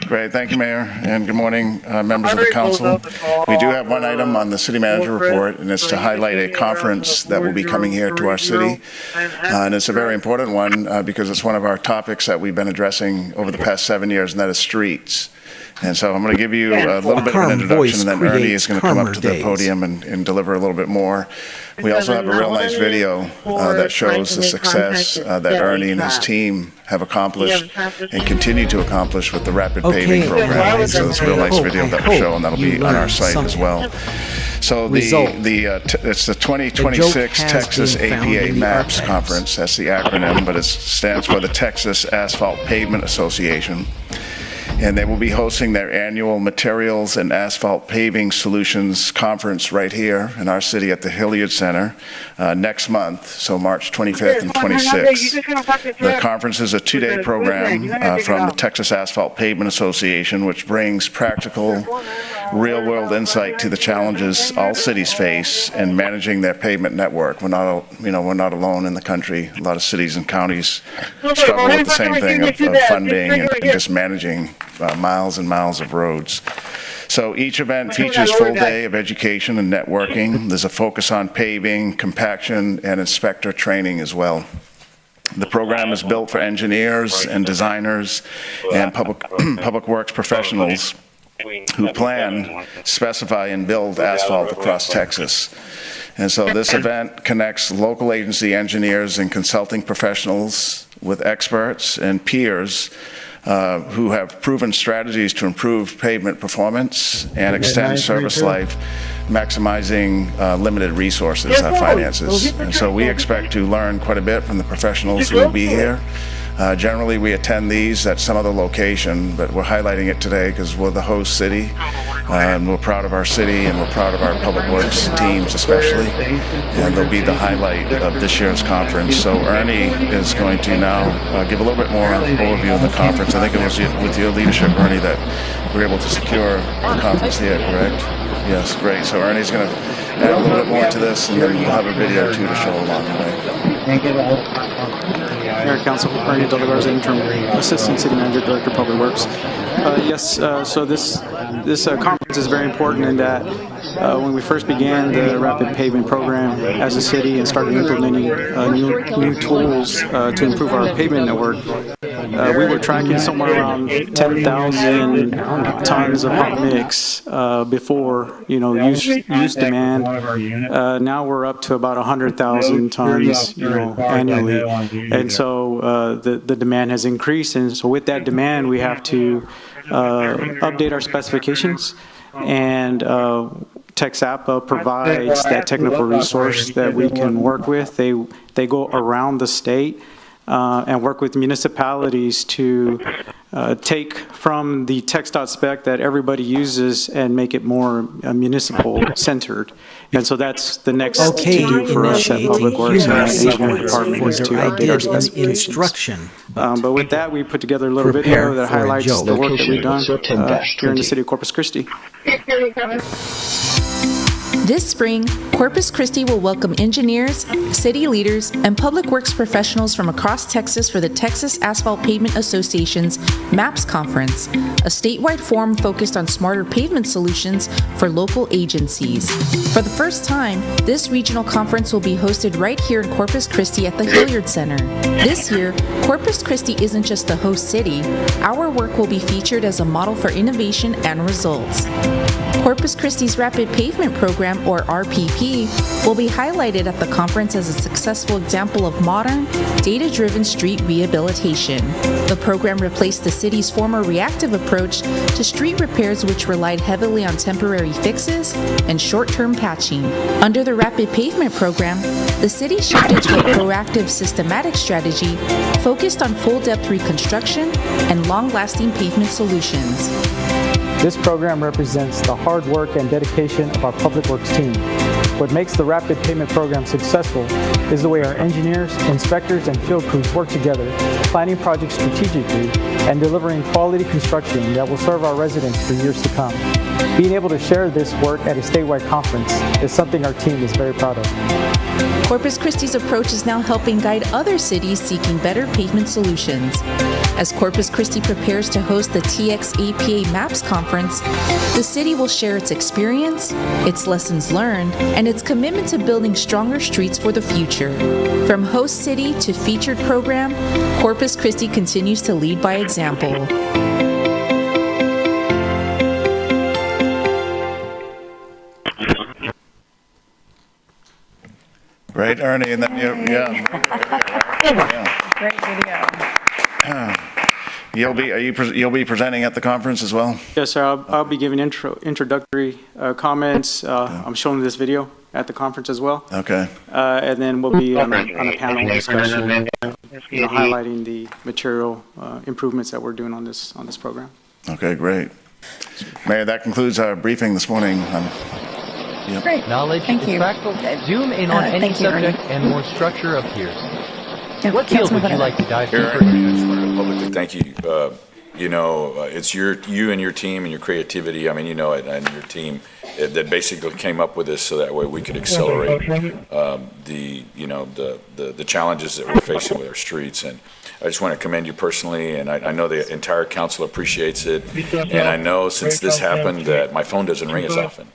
Great. Thank you, Mayor, and good morning, members of the council. We do have one item on the city manager report, and it's to highlight a conference that will be coming here to our city. And it's a very important one because it's one of our topics that we've been addressing over the past 7 years, and that is streets. And so I'm going to give you a little bit of an introduction, and then Ernie is going to come up to the podium and deliver a little bit more. We also have a real nice video that shows the success that Ernie and his team have accomplished and continue to accomplish with the rapid paving program. So it's a real nice video that we'll show, and that'll be on our site as well. So it's the 2026 Texas APA MAPS Conference. That's the acronym, but it stands for the Texas Asphalt Pavement Association. And they will be hosting their annual Materials and Asphalt Paving Solutions Conference right here in our city at the Hilliard Center next month, so March 25th and 26th. The conference is a two-day program from the Texas Asphalt Pavement Association, which brings practical, real-world insight to the challenges all cities face in managing their pavement network. We're not alone in the country. A lot of cities and counties struggle with the same thing of funding and just managing miles and miles of roads. So each event features full day of education and networking. There's a focus on paving, compaction, and inspector training as well. The program is built for engineers and designers and public works professionals who plan, specify, and build asphalt across Texas. And so this event connects local agency engineers and consulting professionals with experts and peers who have proven strategies to improve pavement performance and extend service life, maximizing limited resources, finances. And so we expect to learn quite a bit from the professionals who will be here. Generally, we attend these at some other location, but we're highlighting it today because we're the host city, and we're proud of our city, and we're proud of our public works teams especially, and they'll be the highlight of this year's conference. So Ernie is going to now give a little bit more overview of the conference. I think it was with your leadership, Ernie, that we were able to secure the conference here, correct? Yes, great. So Ernie's going to add a little bit more to this, and then we'll have a video too to show along the way. Mayor, Council, Ernie Delagarza, Interim Assistant City Manager, Director of Public Works. So this conference is very important in that when we first began the rapid pavement program as a city and started implementing new tools to improve our pavement network, we were tracking somewhere around 10,000 tons of hot mix before use demand. Now we're up to about 100,000 tons annually, and so the demand has increased, and so with that demand we have to update our specifications, and TexAPA provides that technical resource that we can work with. They go around the state and work with municipalities to take from the TxDOT spec that everybody uses and make it more municipal centered. And so that's the next to do for us at Public Works and Engineering Department is to update our specifications. But with that, we put together a little video that highlights the work that we've done here in the city of Corpus Christi. This spring, Corpus Christi will welcome engineers, city leaders, and public works professionals from across Texas for the Texas Asphalt Pavement Association's MAPS Conference, a statewide forum focused on smarter pavement solutions for local agencies. For the first time, this regional conference will be hosted right here in Corpus Christi at the Hilliard Center. This year, Corpus Christi isn't just the host city. Our work will be featured as a model for innovation and results. Corpus Christi's Rapid Pavement Program, or RPP, will be highlighted at the conference as a successful example of modern, data-driven street rehabilitation. The program replaced the city's former reactive approach to street repairs, which relied heavily on temporary fixes and short-term patching. Under the Rapid Pavement Program, the city shifted to a proactive, systematic strategy focused on full-depth reconstruction and long-lasting pavement solutions. This program represents the hard work and dedication of our Public Works team. What makes the Rapid Pavement Program successful is the way our engineers, inspectors, and field crews work together, planning projects strategically and delivering quality construction that will serve our residents for years to come. Being able to share this work at a statewide conference is something our team is very proud of. Corpus Christi's approach is now helping guide other cities seeking better pavement solutions. As Corpus Christi prepares to host the TXAPA MAPS Conference, the city will share its experience, its lessons learned, and its commitment to building stronger streets for the future. From host city to featured program, Corpus Christi continues to lead by example. Great, Ernie, and then Great video. You'll be presenting at the conference as well? Yes, sir. I'll be giving introductory comments. I'm showing this video at the conference as well. Okay. And then we'll be on a panel discussion, highlighting the material improvements that we're doing on this program. Okay, great. Mayor, that concludes our briefing this morning. Yep. Great. Knowledge Thank is you. practical. Zoom in on any subject and more structure appears. What field would you like to dive deeper into? I just wanted to publicly thank you. It's you and your team and your creativity. I mean, and your team that basically came up with this so that way we could accelerate the challenges that we're facing with our streets. And I just want to commend you personally, and I know the entire council appreciates it. And I know since this happened that my phone doesn't ring as often.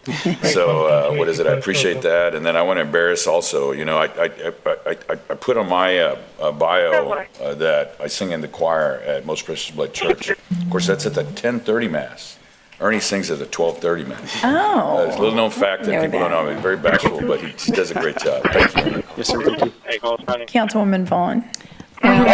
So I appreciate that. And then I want to embarrass also, I put on my bio that I sing in the choir at Most Precious Blood Church. Of course, that's at the 10:30 Mass. Ernie sings at the 12:30 Mass. Oh. It's a little known fact that people don't know. He's very bashful, but he does a great job. Thank you. Yes, sir. Thank you. Councilwoman Vaughn.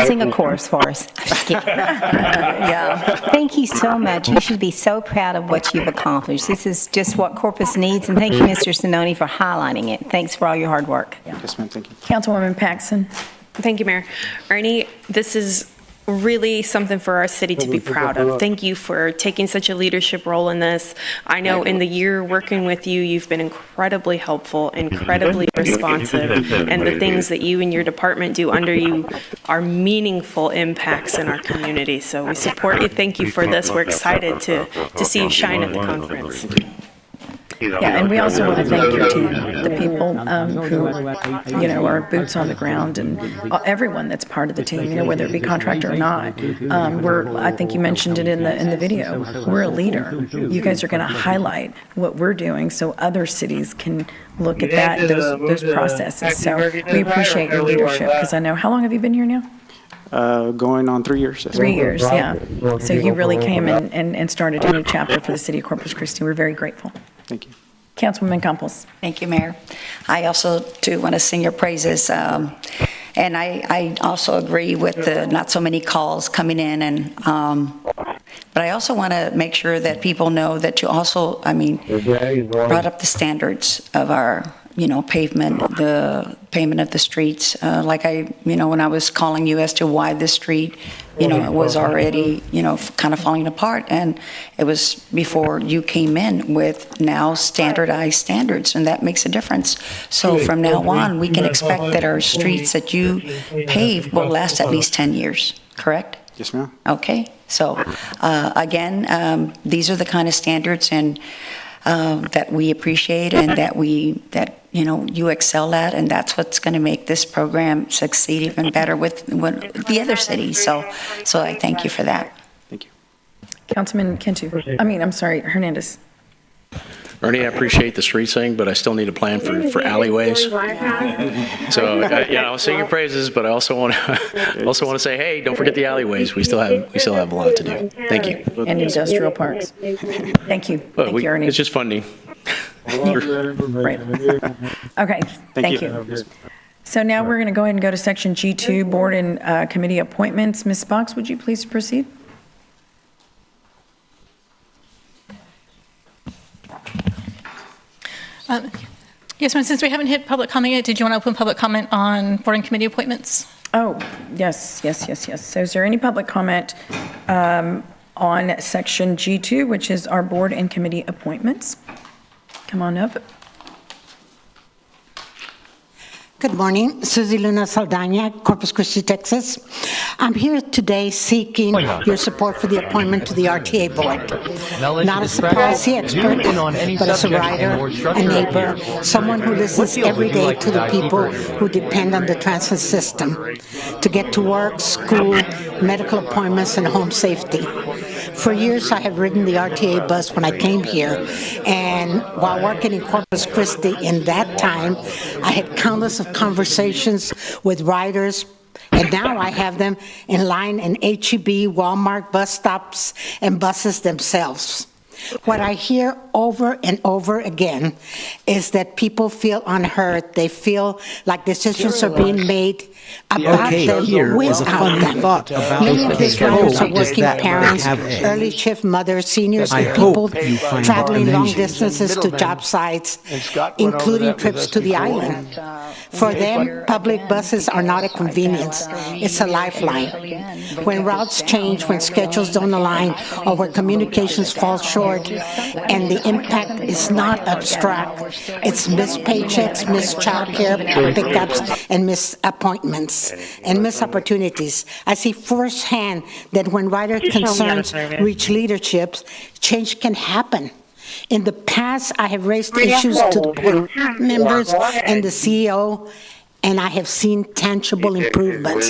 Sing a chorus for us. I'm just kidding. Yeah. Thank you so much. You should be so proud of what you've accomplished. This is just what Corpus needs, and thank you, Mr. Sinoni, for highlighting it. Thanks for all your hard work. Yes, ma'am. Thank you. Councilwoman Paxson. Thank you, Mayor. Ernie, this is really something for our city to be proud of. Thank you for taking such a leadership role in this. I know in the year working with you, you've been incredibly helpful, incredibly responsive, and the things that you and your department do under you are meaningful impacts in our community. So we support you. Thank you for this. We're excited to see you shine at the conference. Yeah, and we also want to thank your team, the people who, are boots on the ground, and everyone that's part of the team, whether it be contractor or not. I think you mentioned it in the video. We're a leader. You guys are going to highlight what we're doing so other cities can look at that, those processes. So we appreciate your leadership, because I know, how long have you been here now? Going on 3 years. 3 years, yeah. So you really came and started a new chapter for the city of Corpus Christi. We're very grateful. Thank you. Councilwoman Campos. Thank you, Mayor. I also, too, want to sing your praises. And I also agree with the not so many calls coming in. But I also want to make sure that people know that you also, brought up the standards of our pavement, the pavement of the streets. When I was calling you as to why this street, it was already, kind of falling apart. And it was before you came in with now standardized standards, and that makes a difference. So from now on, we can expect that our streets that you pave will last at least 10 years, correct? Yes, ma'am. Okay. So, again, these are the kind of standards that we appreciate and that you excel at, and that's what's going to make this program succeed even better with the other cities. So I thank you for that. Thank you. Councilman Hernandez. Ernie, I appreciate the street thing, but I still need a plan for alleyways. So, I'll sing your praises, but I also want to say, hey, don't forget the alleyways. We still have a lot to do. Thank you. And industrial parks. Thank you. Thank you, Ernie. It's just funding. Right. Okay. Thank you. So now we're going to go ahead and go to section G2, board and committee appointments. Ms. Box, would you please proceed? Yes, ma'am. Since we haven't hit public comment yet, did you want to open public comment on board and committee appointments? Oh, yes. So is there any public comment on section G2, which is our board and committee appointments? Come on up. Good morning, Susie Luna Saldana, Corpus Christi, Texas. I'm here today seeking your support for the appointment to the RTA board. Not as a policy expert, but as a writer, a neighbor, someone who listens every day to the people who depend on the transit system to get to work, school, medical appointments, and home safety. For years, I have ridden the RTA bus when I came here, and while working in Corpus Christi in that time, I had countless of conversations with riders, and now I have them in line in H-E-B, Walmart bus stops, and buses themselves. What I hear over and over again is that people feel unheard. They feel like decisions are being made about them without them. Many of these riders are working parents, early shift mothers, seniors, and people traveling long distances to job sites, including trips to the island. For them, public buses are not a convenience. It's a lifeline. When routes change, when schedules don't align, or when communications fall short, and the impact is not abstract. It's missed paychecks, missed childcare pickups, and missed appointments, and missed opportunities. I see firsthand that when rider concerns reach leadership, change can happen. In the past, I have raised issues to the board members and the CEO, and I have seen tangible improvements.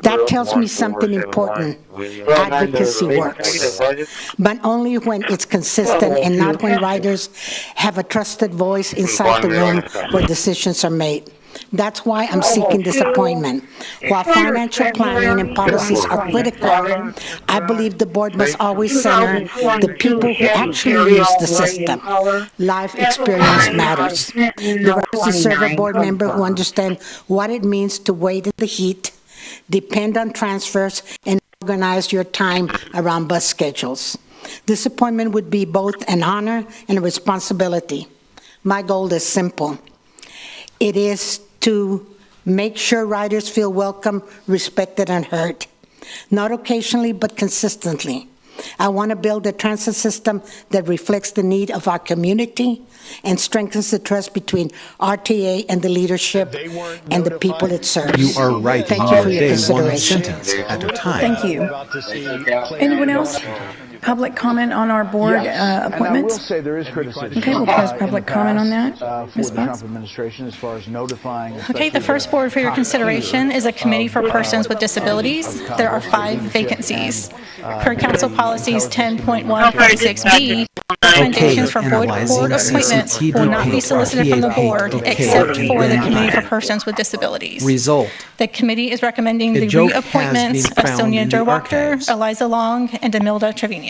That tells me something important. Advocacy works, but only when it's consistent and not when riders have a trusted voice inside the room where decisions are made. That's why I'm seeking this appointment. While financial planning and policies are critical, I believe the board must always center the people who actually use the system. Life experience matters. The right to serve a board member who understands what it means to wait in the heat, depend on transfers, and organize your time around bus schedules. This appointment would be both an honor and a responsibility. My goal is simple. It is to make sure riders feel welcome, respected, and heard. Not occasionally, but consistently. I want to build a transit system that reflects the need of our community and strengthens the trust between RTA and the leadership and the people it serves. You are right. Thank you for your One consideration. sentence at a time. Thank you. Anyone else? Public comment on our board appointments? I will say there is criticism. Okay, we'll pause public comment on that. Ms. For the Potts? Trump administration as far as notifying. Okay, the first board for your consideration is a committee for persons with disabilities. There are 5 vacancies. Per council policies 10.1.6b, recommendations for board appointments will not be solicited from the board except for the committee for persons with disabilities. Result. The committee is recommending the joke has reappointments been of found Sonia in the Derwachter, archives. Eliza Long, and Demilda Trevino.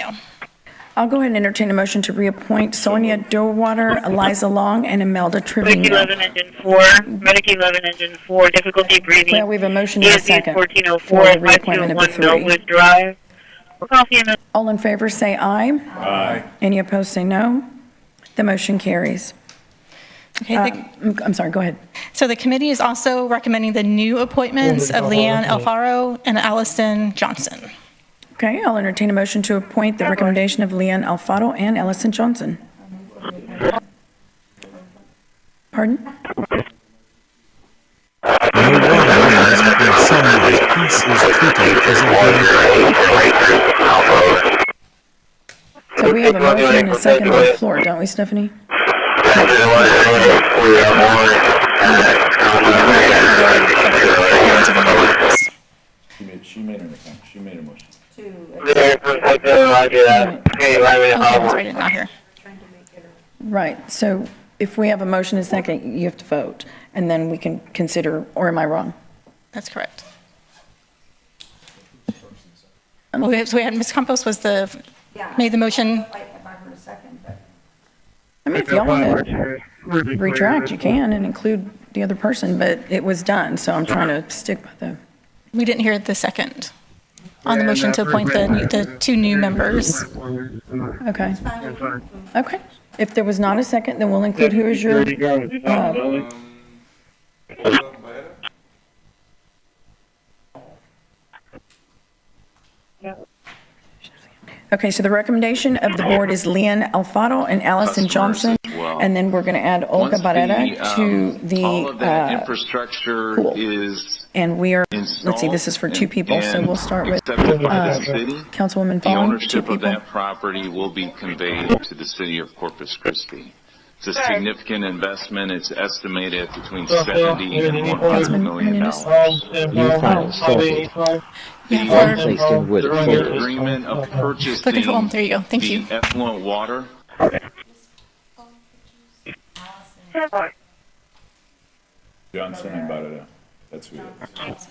I'll go ahead and entertain a motion to reappoint Sonia Derwater, Eliza Long, and Imelda Trevino. Medic 11, Engine 4, Medic 11, Engine 4, difficulty breathing. Well, we have a motion and a second 1404, for the reappointment of the 5201 3. Millwood Drive. All in favor say aye. Aye. Any opposed say no. The motion carries. Okay, I'm sorry, go ahead. So the committee is also recommending the new appointments of Leanne Alfaro and Allison Johnson. Okay, I'll entertain a motion to appoint the recommendation of Leanne Alfaro and Allison Johnson. Pardon? No one knows when someone's piece is treated as a So we have a motion and a second on the floor, don't we, Stephanie? She made a motion. Right, so if we have a motion and a second, you have to vote, and then we can consider, or am I wrong? That's correct. Well, so we had Ms. Campos made the motion. I mean, if y'all want to retract, you can and include the other person, but it was done, so I'm trying to stick with the. We didn't hear the second on the motion to appoint the 2 new members. Okay. Okay. If there was not a second, then we'll include who is your. Okay, so the recommendation of the board is Leanne Alfaro and Allison Johnson, and then we're going to add Olga Barrera to the all of that infrastructure pool. is And we are, let's see, this is for 2 people, so we'll start with accepted by the city. Councilwoman The Vaughn, 2 ownership of people. that property will be conveyed to the city of Corpus Christi. It's a significant investment. It's estimated at between $70 and $100 million. The agreement of purchasing there you go. Thank you. the effluent water. Johnson and Barrera. That's who it is.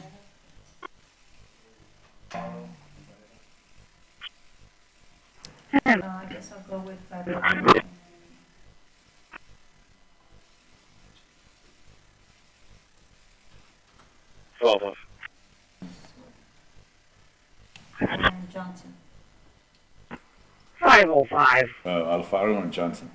I guess I'll go with Johnson. 505. Alfaro and Johnson.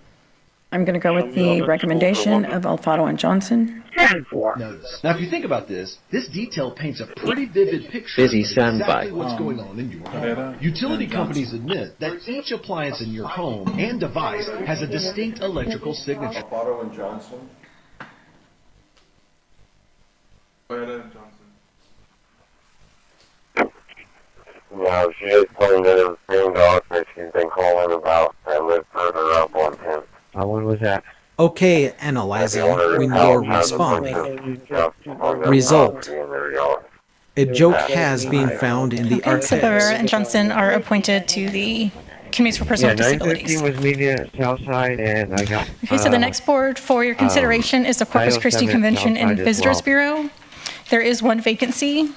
I'm going to go with the recommendation of Alfaro and Johnson. 10-4. Now, if you think about this detail paints a pretty vivid picture of exactly what's going on in your home. Utility companies admit that each appliance in your home and device has a distinct electrical signature. Alfaro and Johnson. No, she is playing into the same dogs that she's been calling about. I live further up. was that? Okay, analyzing when you're responding. Result. A joke has been found in the Okay, so Barrera archives. and Johnson are appointed to the Committees for Persons with Disabilities. 915 was meeting at Southside, and I got. Okay, so the next board for your consideration is the Corpus Christi 907 Convention and Southside as Visitors well. Bureau. There is one vacancy.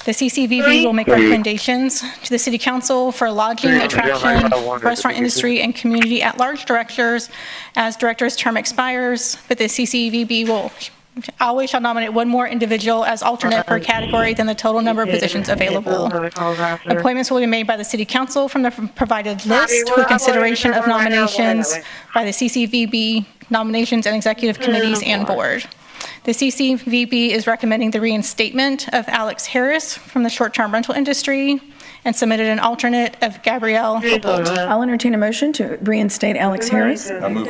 The CCVB will make recommendations to the City Council for lodging, attraction, restaurant industry, and community at-large directors as director's term expires, but the CCVB will always shall nominate one more individual as alternate per category than the total number of positions available. Appointments will be made by the City Council from the provided list with consideration of nominations by the CCVB, nominations and executive committees and board. The CCVB is recommending the reinstatement of Alex Harris from the short-term rental industry and submitted an alternate of Gabrielle Hippold. I'll entertain a motion to reinstate Alex Harris. I move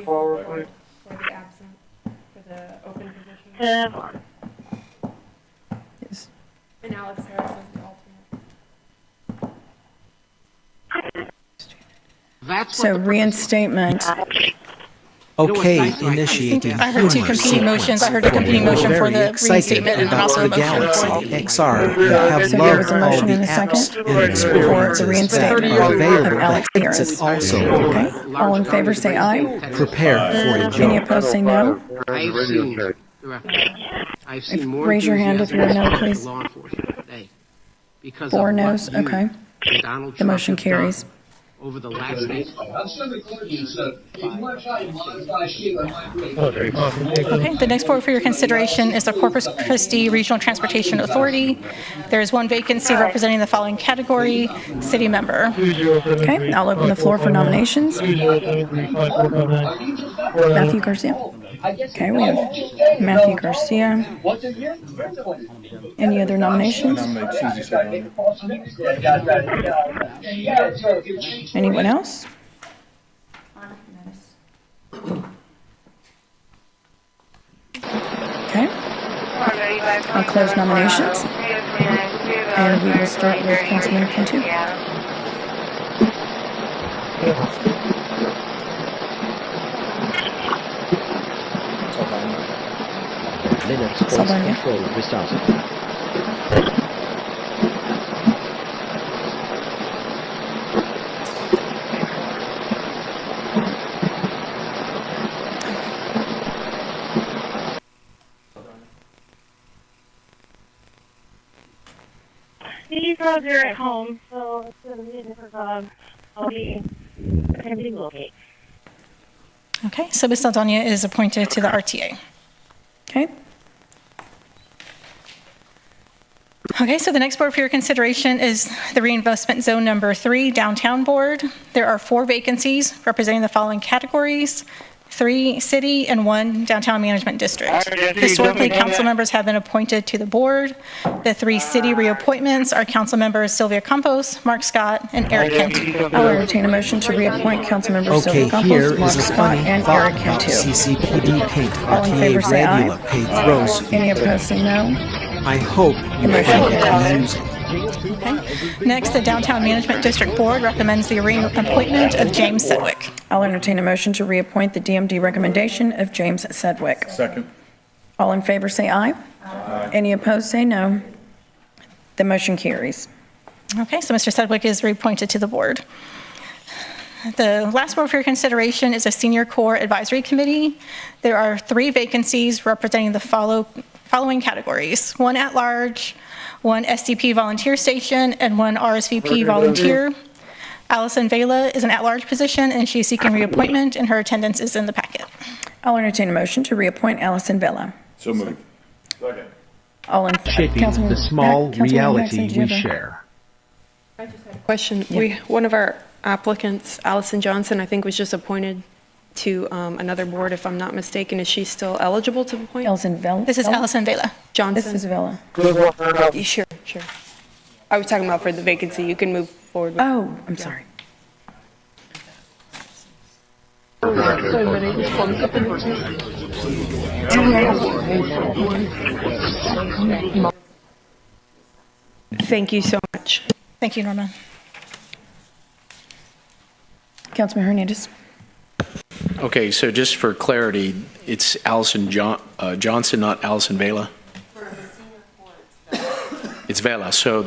for. And Alex Harris is the alternate. So reinstatement. Okay, initiating I heard two competing motions. I heard a competing motion for the reinstatement and also a the motion Galaxy for XR and have So there was loved a all motion the and a apps second and for experiences the that reinstatement are of available Alex that Harris. exist also. Okay, all in favor say aye. Prepare for a Any joke. opposed say no. I've seen more Raise your hand if you're a no, enthusiasm please. for law enforcement today because 4 of noes, what you okay. and Donald The Trump motion have carries. done over the last 8 Okay, the next board for your consideration is the Corpus Christi Regional Transportation Authority. There is one vacancy representing the following category, city member. Okay, I'll open the floor for nominations. Matthew Garcia. Okay, we have Matthew Garcia. Any other nominations? Anyone else? Okay. I'll close nominations. And we will start with Councilman Cantu. Saldana. These dogs are at home, so it's going to be a different dog. I'll be attempting to locate. Okay, so Ms. Saldana is appointed to the RTA. Okay. Okay, so the next board for your consideration is the Reinvestment Zone Number 3 Downtown Board. There are 4 vacancies representing the following categories: 3 city and 1 downtown management district. Historically, council members have been appointed to the board. The 3 city reappointments are council members Sylvia Campos, Mark Scott, and Eric Cantu. I'll entertain a motion to reappoint council members Okay, Sylvia here Campos, Mark is a Scott, funny and thought Eric about Cantu. CCPD paint All in favor RTA say aye. Radula paint throws. Any opposed say no. I hope you find it amusing. Okay. Next, the Downtown Management District Board recommends the reappointment of James Sedgwick. I'll entertain a motion to reappoint the DMD recommendation of James Sedgwick. Second. All in favor say aye. Any opposed say no. The motion carries. Okay, so Mr. Sedgwick is reappointed to the board. The last board for your consideration is a Senior Corps Advisory Committee. There are 3 vacancies representing the following categories: 1 at-large, 1 SCP volunteer station, and 1 RSVP volunteer. Allison Vela is an at-large position, and she is seeking reappointment, and her attendance is in the packet. I'll entertain a motion to reappoint Allison Vela. So moved. Second. All in Shaping the small reality we share. Question. One of our applicants, Allison Johnson, I think was just appointed to another board, if I'm not mistaken. Is she still eligible to appoint? Allison Vela. This is Allison Vela. Johnson. This is Vela. Sure. I was talking about for the vacancy. You can move forward. Oh, I'm sorry. Thank you so much. Thank you, Norma. Councilman Hernandez. Okay, so just for clarity, it's Allison Johnson, not Allison Vela? It's Vela. So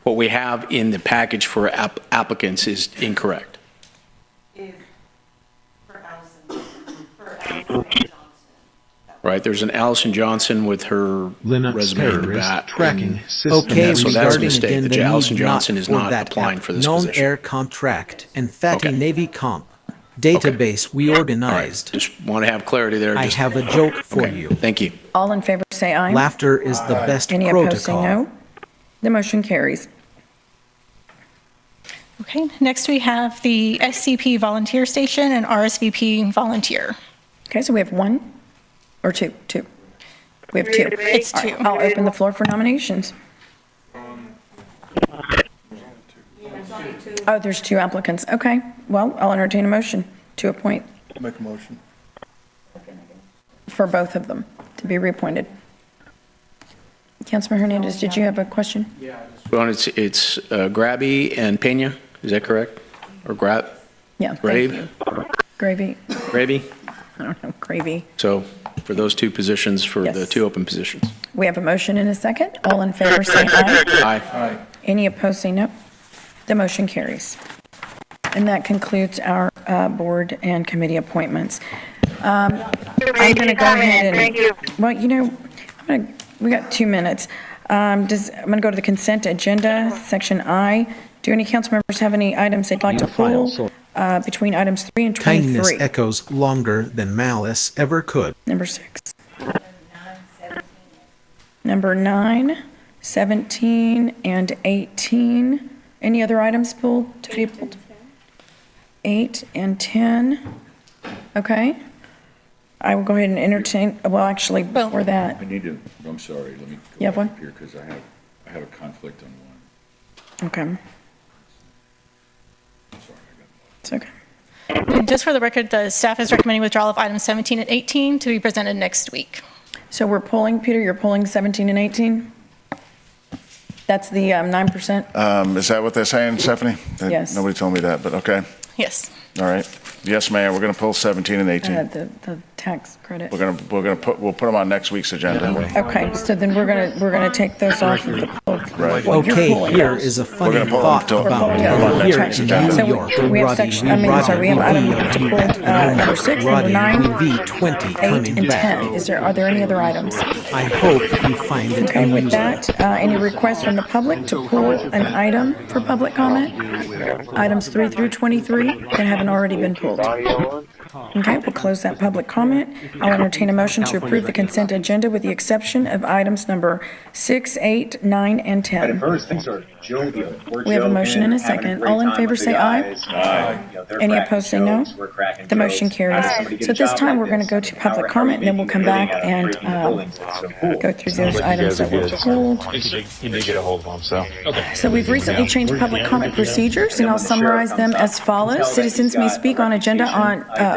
what we have in the package for applicants is incorrect. Right, there's an Allison Johnson with her Linux resume in the back. Tracking system. Okay, so that's a regarding mistake. again The the Allison need Johnson not is for not that applying app. for this position. Non-air contract and fatty Navy comp. Database we organized. Just want to have clarity there. I have a joke for you. Thank you. All in favor say aye. Laughter is the best Any opposed say protocol. no. The motion carries. Okay, next we have the SCP volunteer station and RSVP volunteer. Okay, so we have one or two? Two. We have two. It's All two. right, I'll open the floor for nominations. Oh, there's two applicants. Okay, well, I'll entertain a motion to appoint Make a motion. for both of them to be reappointed. Councilman Hernandez, did you have a question? Well, it's Grabby and Pena, is that correct? Or Yeah. Grave? Gravy. Gravy? I don't know, gravy. So for those two positions, for the Yes. two open positions. We have a motion and a second. All in favor say aye. Aye. Any opposed say no. The motion carries. And that concludes our board and committee appointments. I'm going to go ahead and, well, you know, we got 2 minutes. I'm going to go to the consent agenda, section I. Do any council members have any items they'd like to pull between items 3 and 23? Kindness echoes longer than malice ever could. Number 6. Number 9, 17, and 18. Any other items pulled to be pulled? 8 and 10. Okay. I will go ahead and entertain, well, actually, before that. I need to, I'm sorry, let me You have one? up here because I have a conflict on one. Okay. Sorry, It's okay. Just for the record, the staff is recommending withdrawal of items 17 and 18 to be presented next week. So we're pulling, Peter, you're pulling 17 and 18? That's the 9%? Is that what they're saying, Stephanie? Yes. Nobody told me that, but okay. Yes. All right. Yes, Mayor, we're going to pull 17 and 18. The tax credit. We'll put them on next week's agenda. Okay, so then we're gonna take those off of the. Right. what you're Okay, pulling. here is a funny gonna pull thought them till- about We're pulling here next in agenda. New So York. we have section, I mean, sorry, we have item to pull, number 6, number 9, V20 8, coming and back. 10. Are there any other items? I hope you find it Okay, with amusing. that, any requests from the public to pull an item for public comment? Items 3 through 23 that haven't already been pulled. Okay, we'll close that public comment. I'll entertain a motion to approve the consent agenda with the exception of items number 6, 8, 9, and 10. We have a motion and a second. All in favor say aye. Any opposed say no. The motion carries. So at this time, we're going to go to public comment, and then we'll come back and go through those items that were pulled. You did get a hold of them, so. So we've recently changed public comment procedures, and I'll summarize them as follows. Citizens may speak on agenda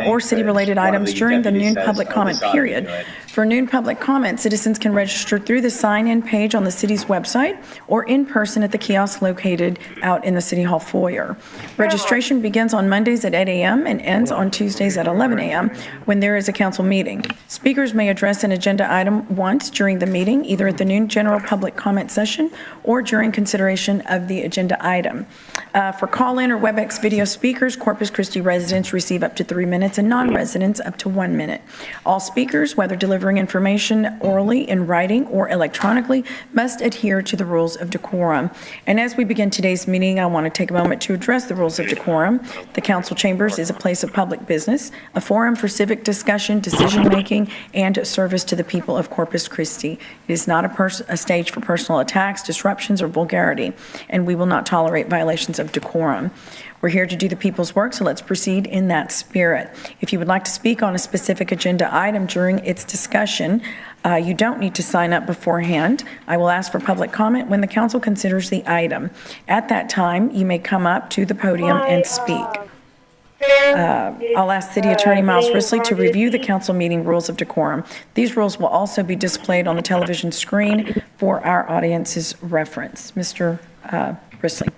or city-related items during the noon public comment period. For noon public comment, citizens can register through the sign-in page on the city's website or in person at the kiosk located out in the City Hall foyer. Registration begins on Mondays at 8 a.m. and ends on Tuesdays at 11 a.m. when there is a council meeting. Speakers may address an agenda item once during the meeting, either at the noon general public comment session or during consideration of the agenda item. For call-in or WebEx video speakers, Corpus Christi residents receive up to 3 minutes and non-residents up to 1 minute. All speakers, whether delivering information orally, in writing, or electronically, must adhere to the rules of decorum. And as we begin today's meeting, I want to take a moment to address the rules of decorum. The council chambers is a place of public business, a forum for civic discussion, decision-making, and service to the people of Corpus Christi. It is not a stage for personal attacks, disruptions, or vulgarity, and we will not tolerate violations of decorum. We're here to do the people's work, so let's proceed in that spirit. If you would like to speak on a specific agenda item during its discussion, you don't need to sign up beforehand. I will ask for public comment when the council considers the item. At that time, you may come up to the podium and speak. I'll ask City Attorney Miles Risley to review the council meeting rules of decorum. These rules will also be displayed on the television screen for our audience's reference. Mr. Risley.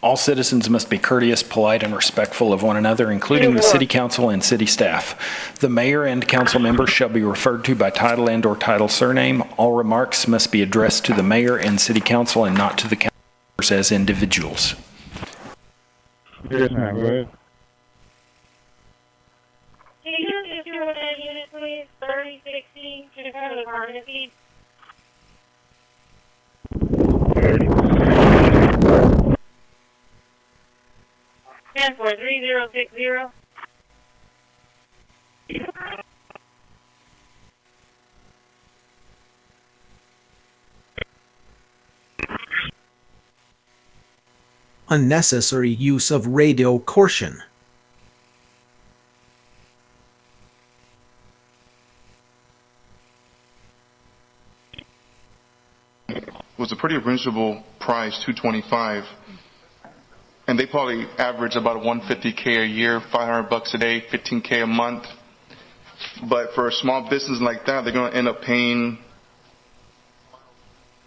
All citizens must be courteous, polite, and respectful of one another, including the city council and city staff. The mayor and council members shall be referred to by title and/or title surname. All remarks must be addressed to the mayor and city council and not to the council members as individuals. Yes, ma'am. Go ahead. Can you just do that unit, please? 3016 to the front of the apartment, please. 10-4-3060. Unnecessary use of radio coercion. Was a pretty reasonable price, $225, and they probably average about $150K a year, $500 a day, $15K a month. But for a small business like that, they're going to end up paying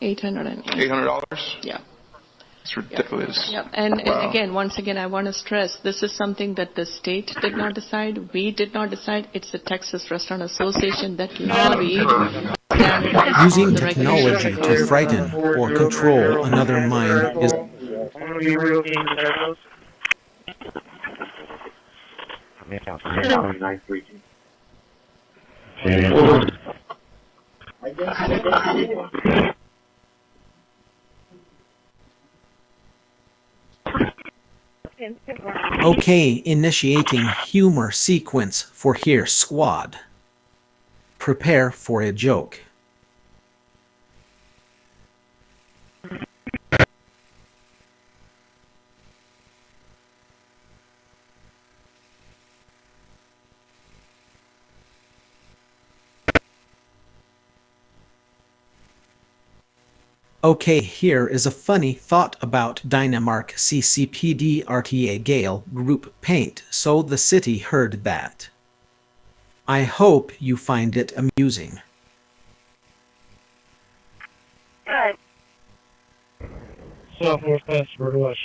$800. Yeah. It's ridiculous. Yep. And Wow. again, once again, I want to stress, this is something that the state did not decide. We did not decide. It's the Texas Restaurant Association that lobbied. Using technology to frighten or control another mind is okay. Initiating humor sequence for here squad. Prepare for a joke. Okay, here is a funny thought about Dynamark CCPD RTA Gale Group Paint, so the city heard that. I hope you find it amusing. Good. Southwest Password West.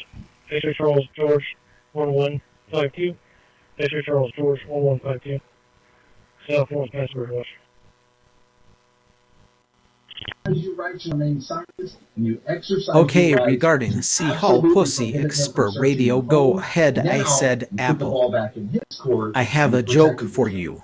District Charles George 1152. District Charles George 1152. Southwest Password West. Okay, regarding C Hall Pussy Expert Radio, go ahead. I said Apple. I have a joke for you.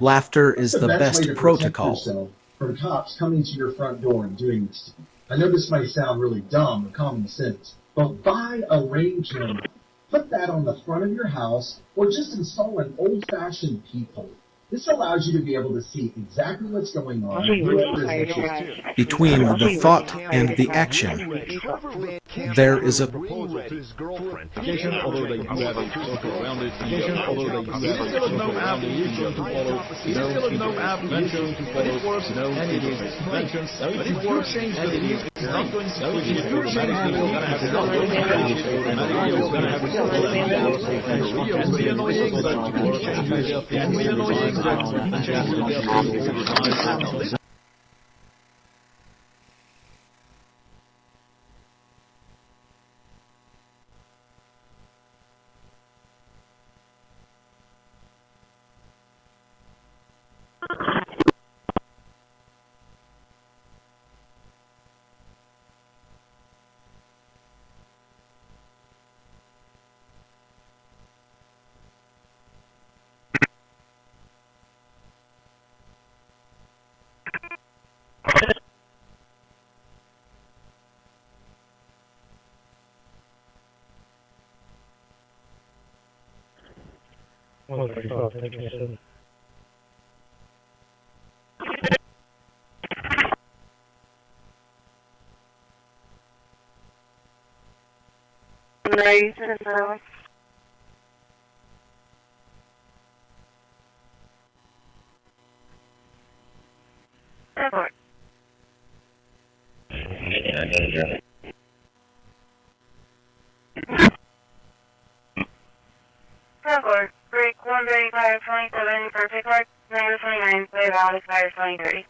Laughter is the best protocol. From cops coming to your front door and doing this. I know this might sound really dumb or common sense, but buy a rain camera. Put that on the front of your house, or just install an old-fashioned peephole. This allows you to be able to see exactly what's going on. Between the thought and the action, there is a Ready to the service. Airport. Airport. Break 135.27 for Pickard, number 29, play valid, expires 2030.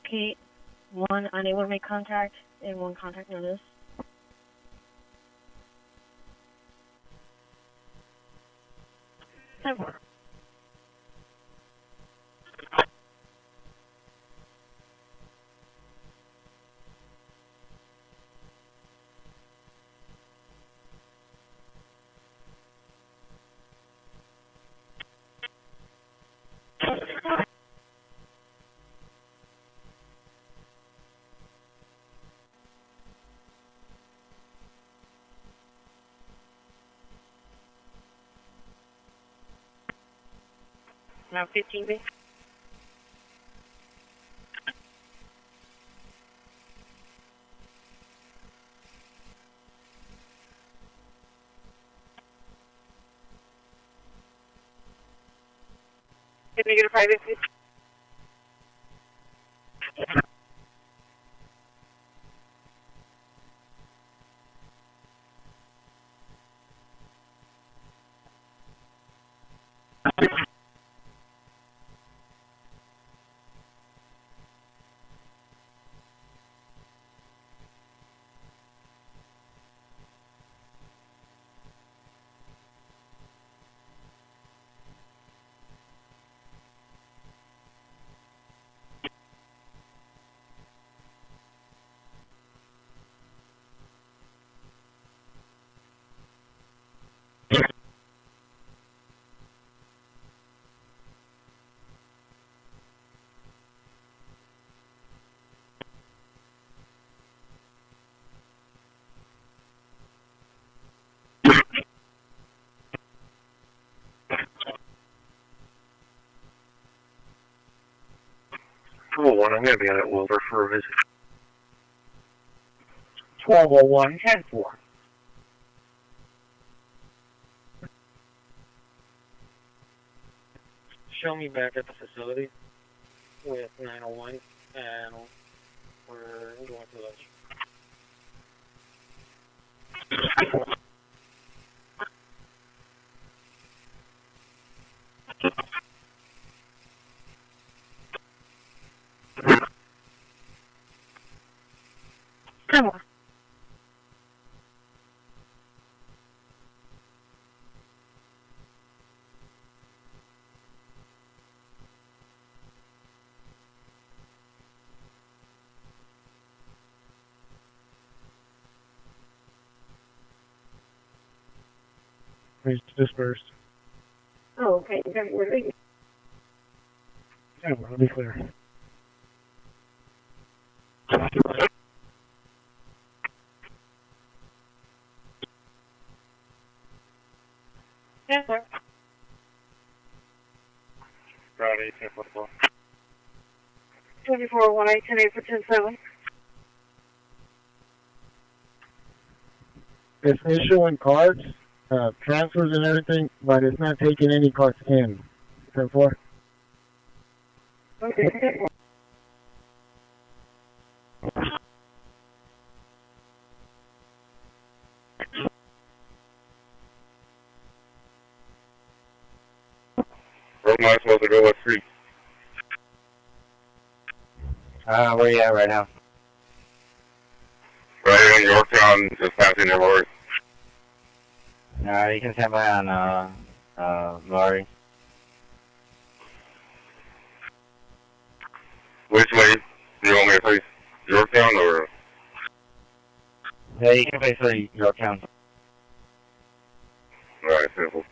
indicate 1 unable to make contact and 1 contact notice. Temper. Now 15 B. Can we get a private, please? I'm going to be at Wilbur for a visit. 1201, 10-4. Show me back at the facility with 901, and we're going to lunch. Come on. He's dispersed. Oh, okay. We're leaving. Yeah, well, let me clear. Yes, sir. Route 18 football. 2418 for 107. It's issuing cards, transfers and everything, but it's not taking any cards in. 10-4. Okay. Where am I supposed to go? What street? Where are you at right now? Right here in Yorktown, just passing their horse. You can stand by on, Laurie. Which way? Do you want me to face Yorktown or? Yeah, you can face Yorktown. Alright, simple.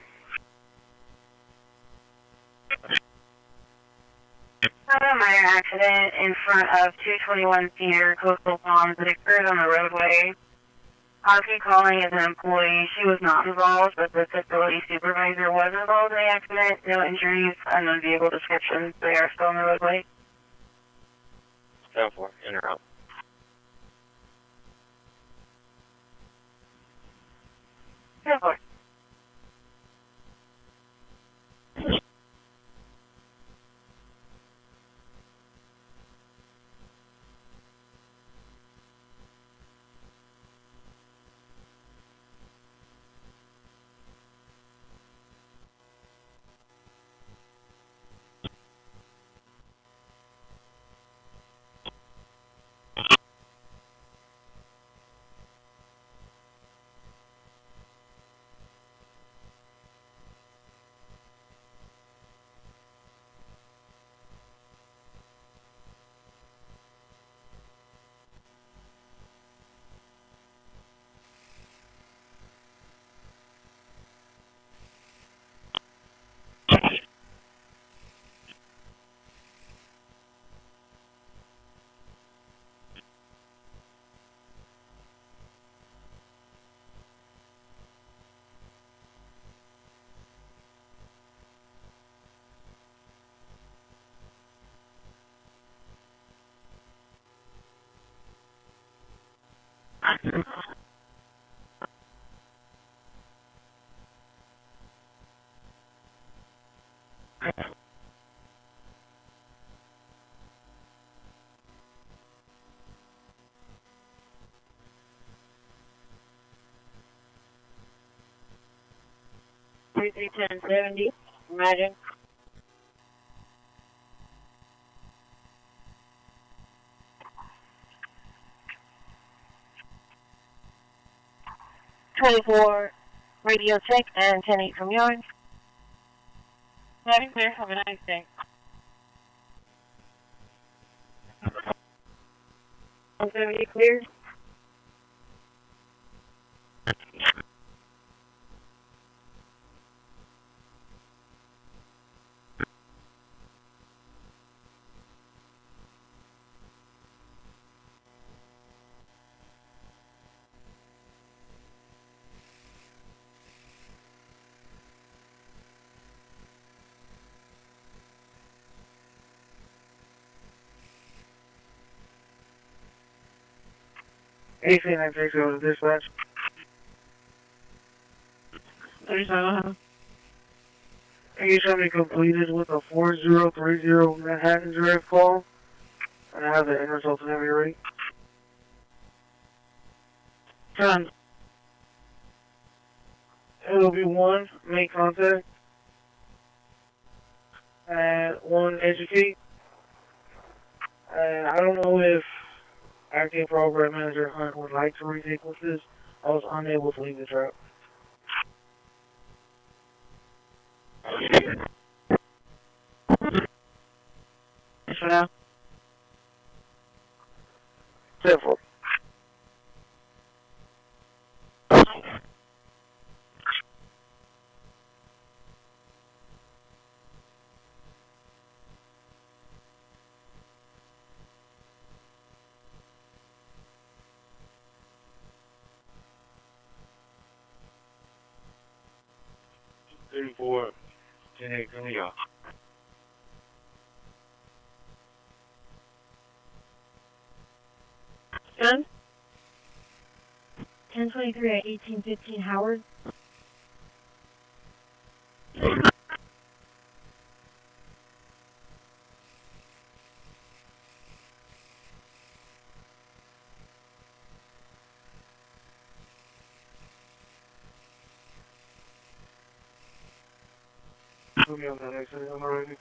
A minor accident in front of 221 Senior Coastal Palms that occurred on the roadway. Hockey calling as an employee. She was not involved, but the facility supervisor was involved in the accident. No injuries, unknown vehicle description. They are still on the roadway. 10-4, in or out. Go for it. 331070. Imagine. .24 radio check and 10-8 from yard. Having clear. Have a nice day. 170 clear. AC-960 to dispatch. 37. Are you shall be completed with a 4030 Manhattan Drive call? And I have the end result in every rate. 10. It'll be 1, make contact. And 1, educate. And I don't know if Acting Program Manager Hunt would like to retake with this. I was unable to leave the trap. For now. 10-4. .34 10-8 from the yard. Gun? 1023 at 1815 Howard. Put me on that exit, I'm already.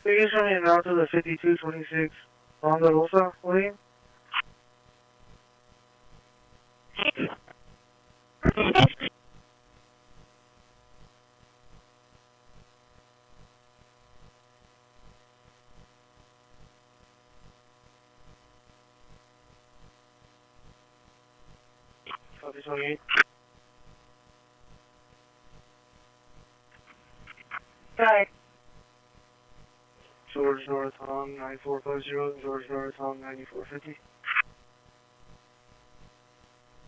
So you show me now to the 5226 Ponderosa lane. Copy 28. Got it. George North on 9450, George North on 9450.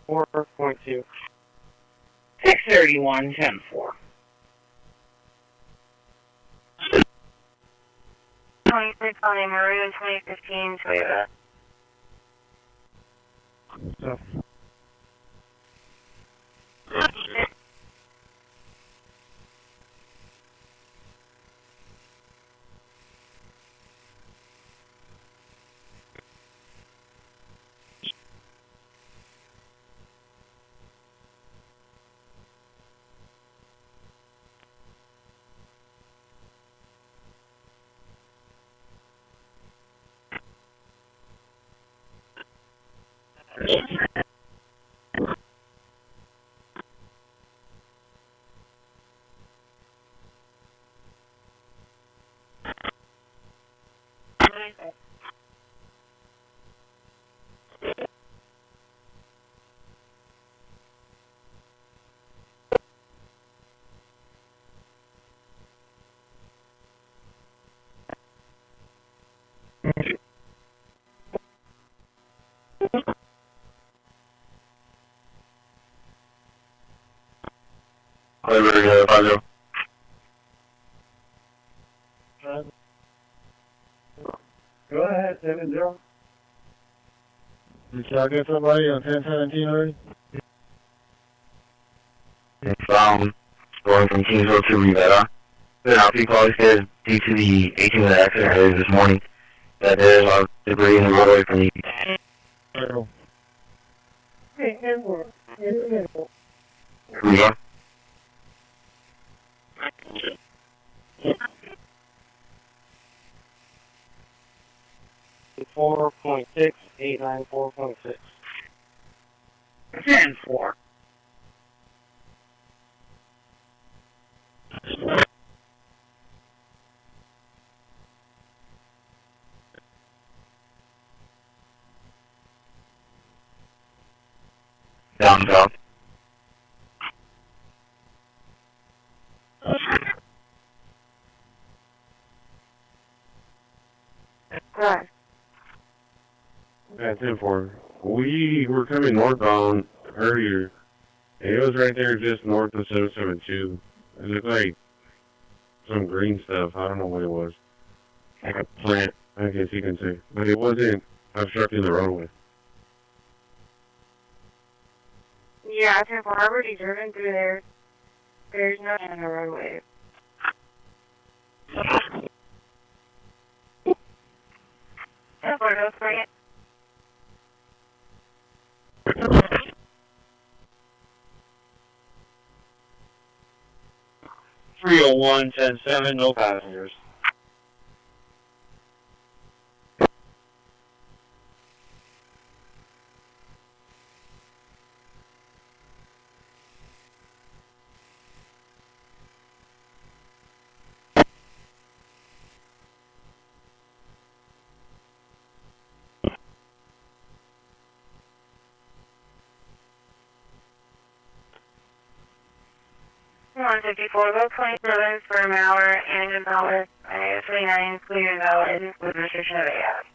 4.2. 631 10-4. 26 on a Maroon 2015 Toyota. So. Go ahead, 7-0. Did y'all get somebody on 1017 already? It's going from Kingsville to Rivera. Good outfit quality says due to the 18-minute accident earlier this morning that there is a lot of debris in the roadway from the... Here we go. 4.6, 894.6. 10-4. Down south. Right. Yeah, 10-4. We were coming northbound earlier, and it was right there just north of 772. It looked like some green stuff. I don't know what it was. Like a plant, I guess you can say. But it wasn't obstructing the roadway. Yeah, 10-4. I've already driven through there. There's nothing in the roadway. That's what it looks like. 301, 10-7, no passengers. $154, go 27 for an hour, engine power, 29, clear and valid, with restriction of AF.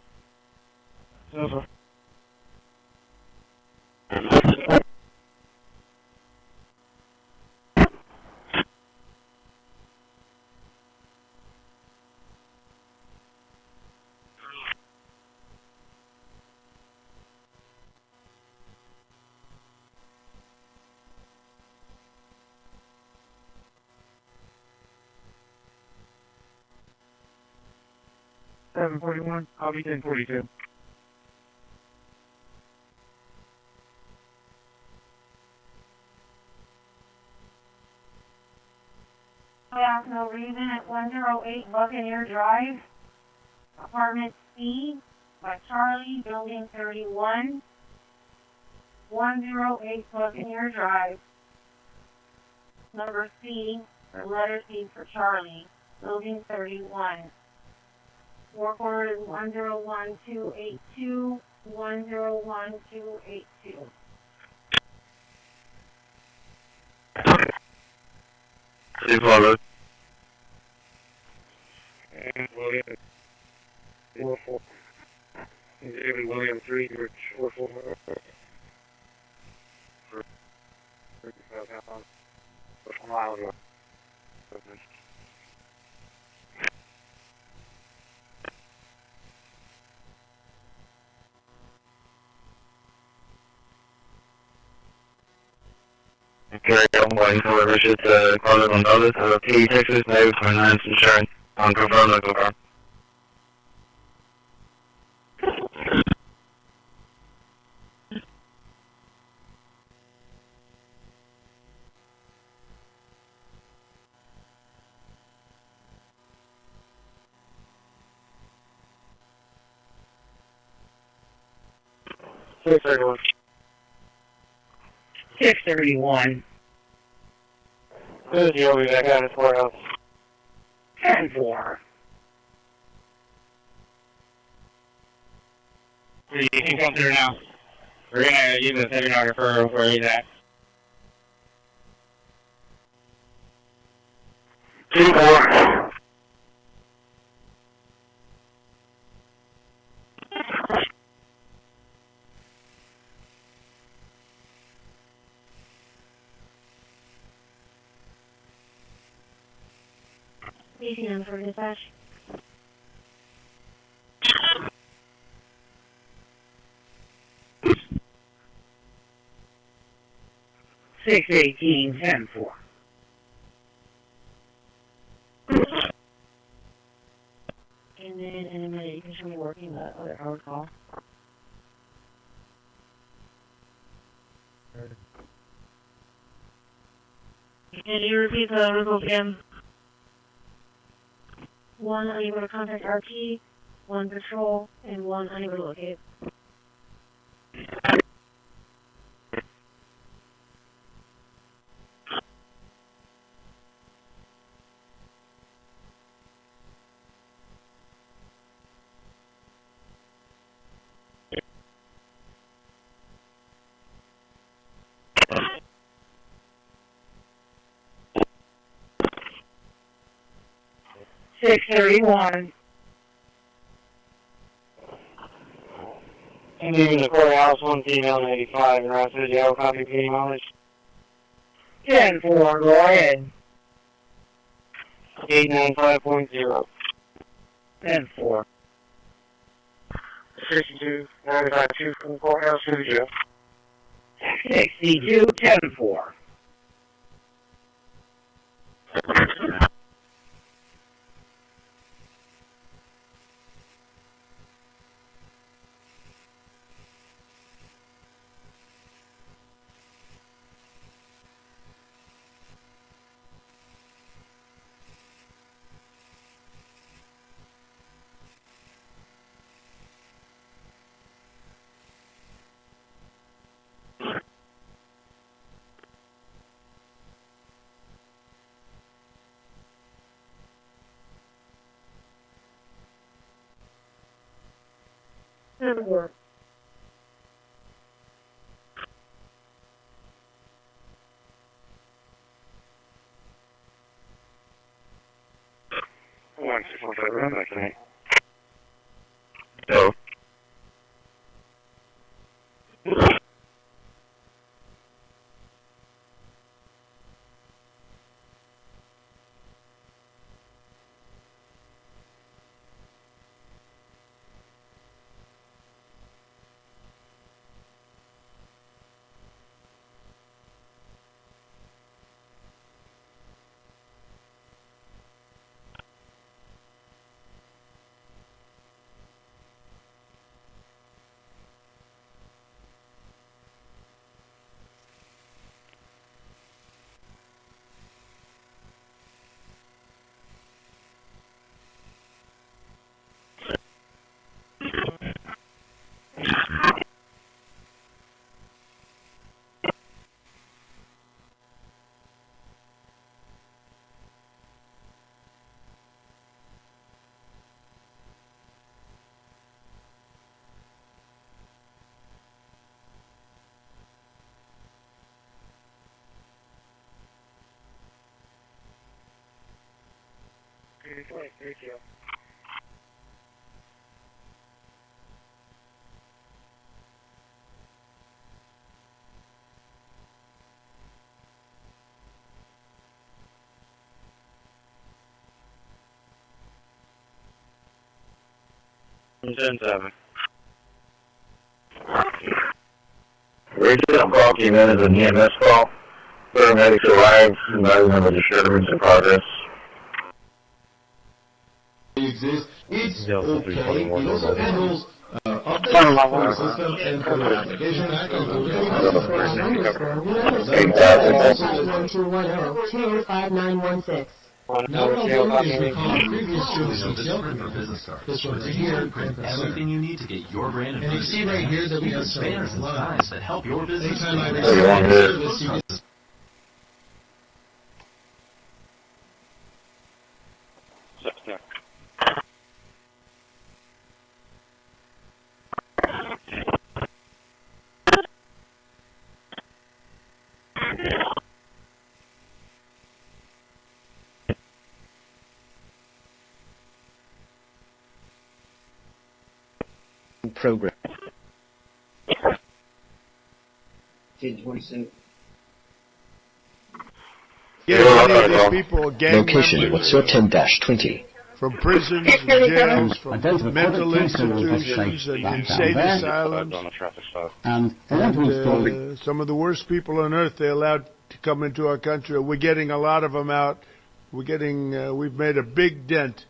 $741, I'll be 1042. Yeah, no reason at 108 Buccaneer Drive, apartment C, by Charlie, building 31, 108 Buccaneer Drive, number C, or letter C for Charlie, building 31. Work order is 101282, 101282. Steve Road. And William 44. David William 3, George 44. 35 miles away. Carry on going for Richard Carlos Gonzalez of Katy, Texas, native 29 insurance on confirmed local car. $631. 631. This is Joey back out of the courthouse. 10-4. You can come through now. We're gonna use the stenographer where he's at. 2-4. PCM for dispatch. $618, 10-4. working the other hard call. Can you repeat the results again? 1 unable to contact RT, 1 patrol, and 1 unable to locate. $631. And leaving the courthouse, 1 female, 85, and Ross City, Iowa, copy, PD mileage. 10-4, go ahead. 895.0. 10-4. 62, 95-2 from the courthouse, Fuji. 62, 10-4. That'll work. One, 615, run back tonight. No. Thank you. Ten seven. Recent call came in as an EMS call. Paramedics arrived, advising of a disturbance in progress. Exist. It's okay. It also handles updates for the system and for the application. Not all companies recall previous service detail for business cards. This one's here. Everything you need to get your brand of and you see right here that we have banners and signs that help your business. Anytime I service, you can program. 1027. Location, what's your 10-20? From prisons, jails, from mental institutions and insane asylums. And some of the worst people on earth they allowed to come into our country. We're getting a lot of them out. We've made a big dent.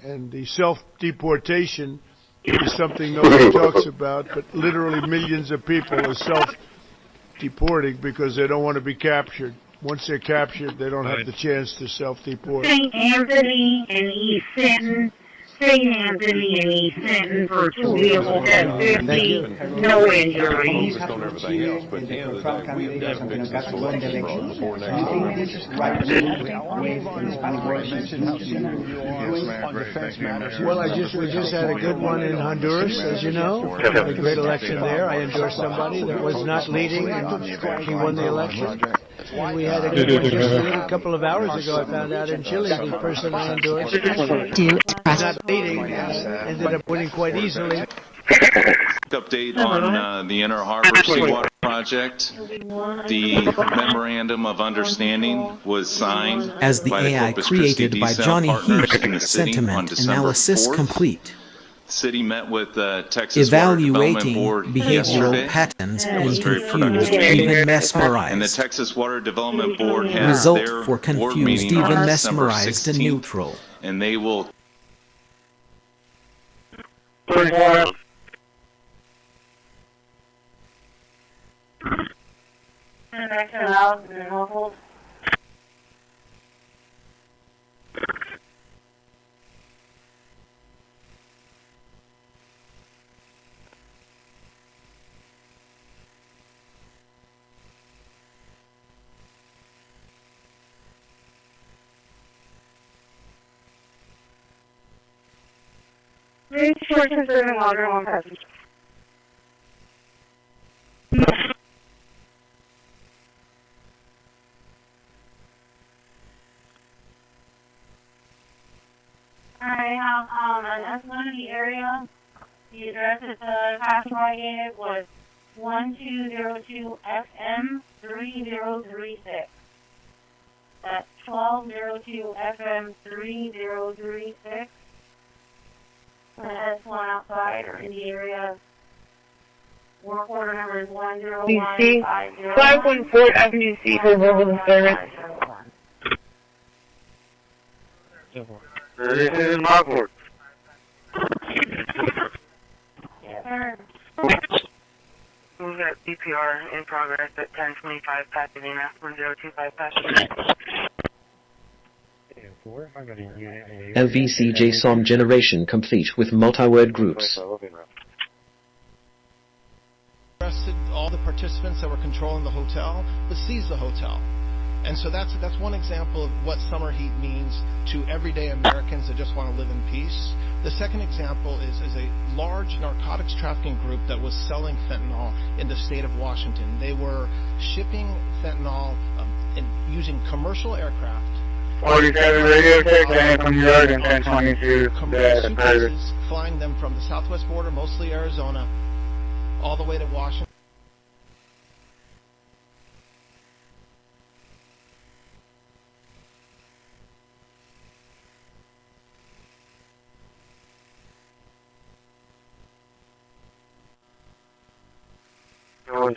And the self-deportation is something nobody talks about, but literally millions of people are self-deporting because they don't want to be captured. Once they're captured, they don't have the chance to self-deport. St. Anthony and East Sinton. St. Anthony and East Sinton for 2 vehicles at 50, no injuries. Well, we just had a good one in Honduras, as you know. A great election there. I endorsed somebody that was not leading, and he won the election. And we had a good one just a couple of hours ago. I found out in Chile, the person I endorsed not leading, ended up winning quite easily. Update on the Inner Harbor Seawater Project. The Memorandum of Understanding was signed as the by the AI Corpus created Christi by desal Johnny partners Heath. in the city on Sentiment December analysis 4th. complete. The city met with the Texas Water Development Evaluating Board behavioral yesterday. patterns It and was very confused, productive. even And the mesmerized. Texas Water Development Board has Result their for board confused, meeting even on December mesmerized, and 16th, neutral. and they will Very short conserving longer one person. I have an S1 in the area. The address at the password I gave was 1202 FM 3036. That's 1202 FM 3036. S1 outside or in the area. Work order number is 10150. 514 Avenue C for verbal service. This is Markford. Yes, sir. We've got DPR in progress at 1025 Pasadena, 1025 Pasadena. LVC JSON generation complete with multi-word groups. Arrested all the participants that were controlling the hotel, but seized the hotel. And so that's one example of what summer heat means to everyday Americans that just want to live in peace. The second example is a large narcotics trafficking group that was selling fentanyl in the state of Washington. They were shipping fentanyl using commercial aircraft. 47 radio check, from New York and 1022. Commercial suitcases, flying them from the southwest border, mostly Arizona, all the way to Washington. Go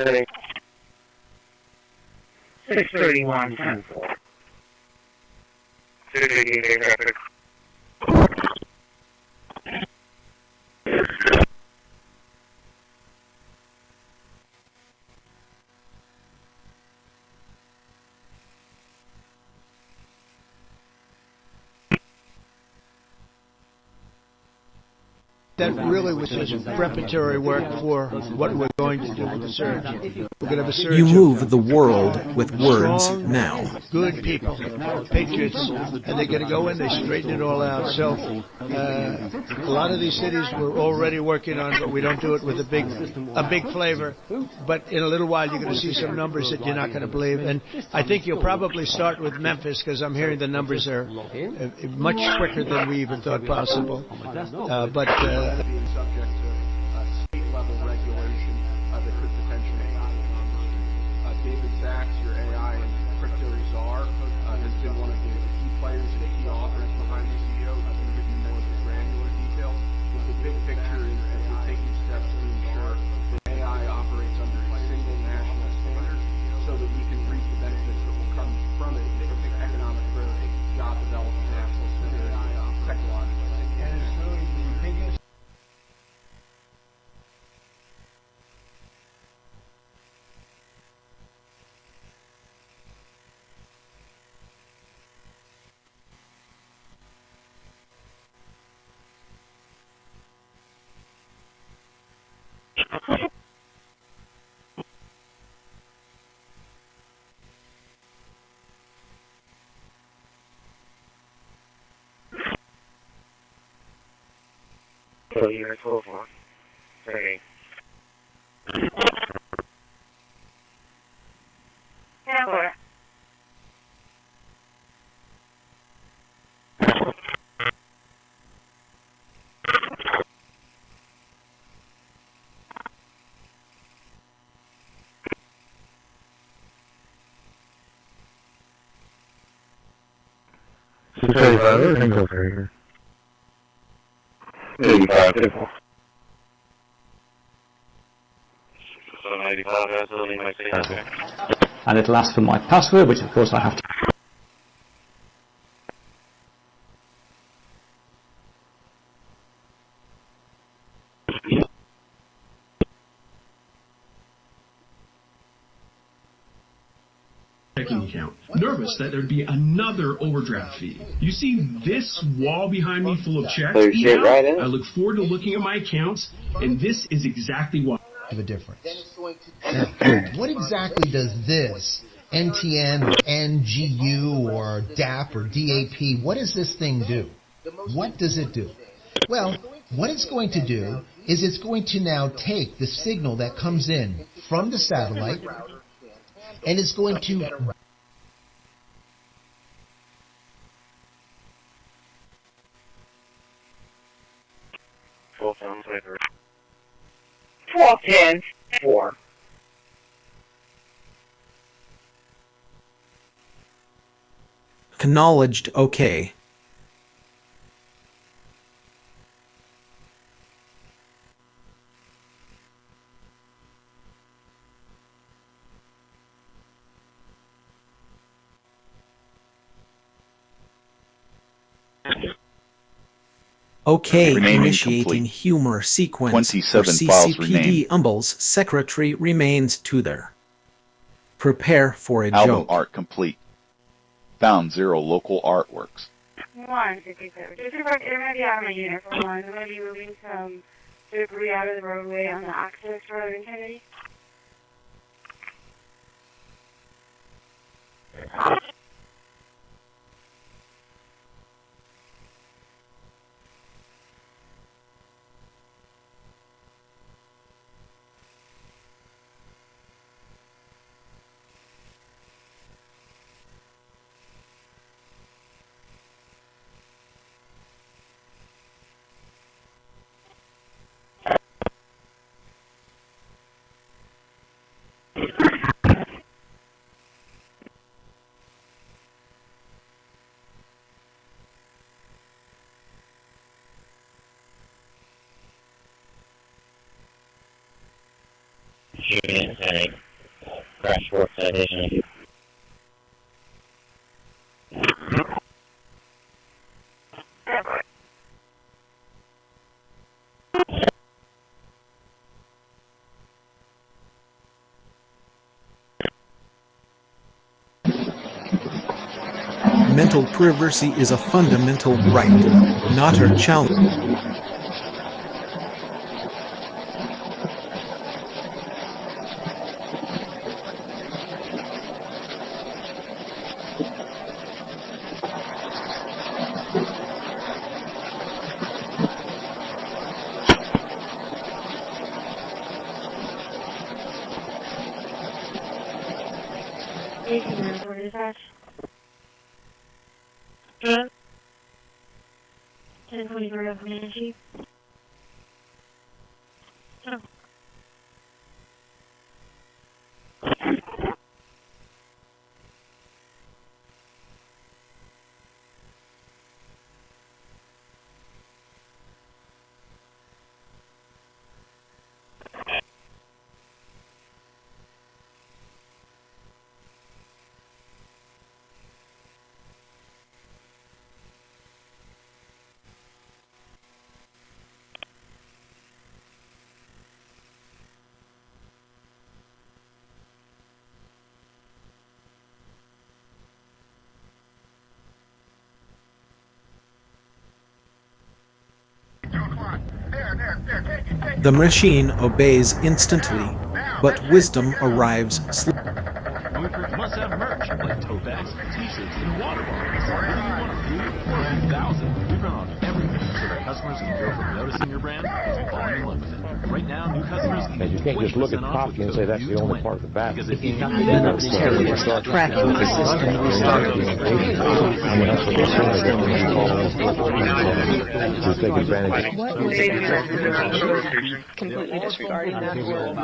631 10-4. 688 traffic. That really was just preparatory work for what we're going to do with the surge. We're going to have a surge. You move the world with words now. Good people, patriots, and they're going to go in, they straighten it all out. So a lot of these cities we're already working on, but we don't do it with a big flavor. But in a little while you're going to see some numbers that you're not going to believe. And I think you'll probably start with Memphis because I'm hearing the numbers are much quicker than we even thought possible. Being subject to state-level regulation that could potentially David Sachs, your AI and crypto czar, has been one of the key players and key authors behind the CEO. I'm going to give you more of the granular details. But the big picture is that we're taking steps to ensure that AI operates under a single national standard so that we can reap the benefits that will come from it, from economic growth, job development, national security, technological. So you're 12 1. Okay. Yeah, what? Everything goes right here. 85, 54. So 95, that's only my signature. And it'll ask for my password, which of course I have to. Checking account. Nervous that there'd be another overdraft fee. You see this wall behind me full of checks? Right in. I look forward to looking at my accounts, and this is exactly why. Of a difference. Now, what exactly does this NTN or NGU or DAP or DAP, what does this thing do? What does it do? Well, what it's going to do is it's going to now take the signal that comes in from the satellite and it's going to Full sound flavor. 12 10 4. Acknowledged OK. OK, initiating humor sequence for 27 files CCPD renamed. Umbles secretary remains to there. Prepare for a Album joke. art complete. Found 0 local artworks. 157. Just about, they're going to be out of my unit for one. I'm going to be moving some debris out of the roadway on the access road in Kennedy. Shooting and crash work citation. Mental privacy is a fundamental right, not a challenge. Dispatch. 1023 of Command Chief. Oh. The machine obeys instantly, but wisdom arrives slowly. Workers must have merch like tote bags, t-shirts, and water bottles. What do you want to do? 4,000. We run on everything so that customers can go from noticing your brand, fall in love with it. Right now, new customers can get You can't just look at 20% off coffee and say that's the only part of the battle. Because if you Terrorist tracking the system restarted. Completely disregarding that word.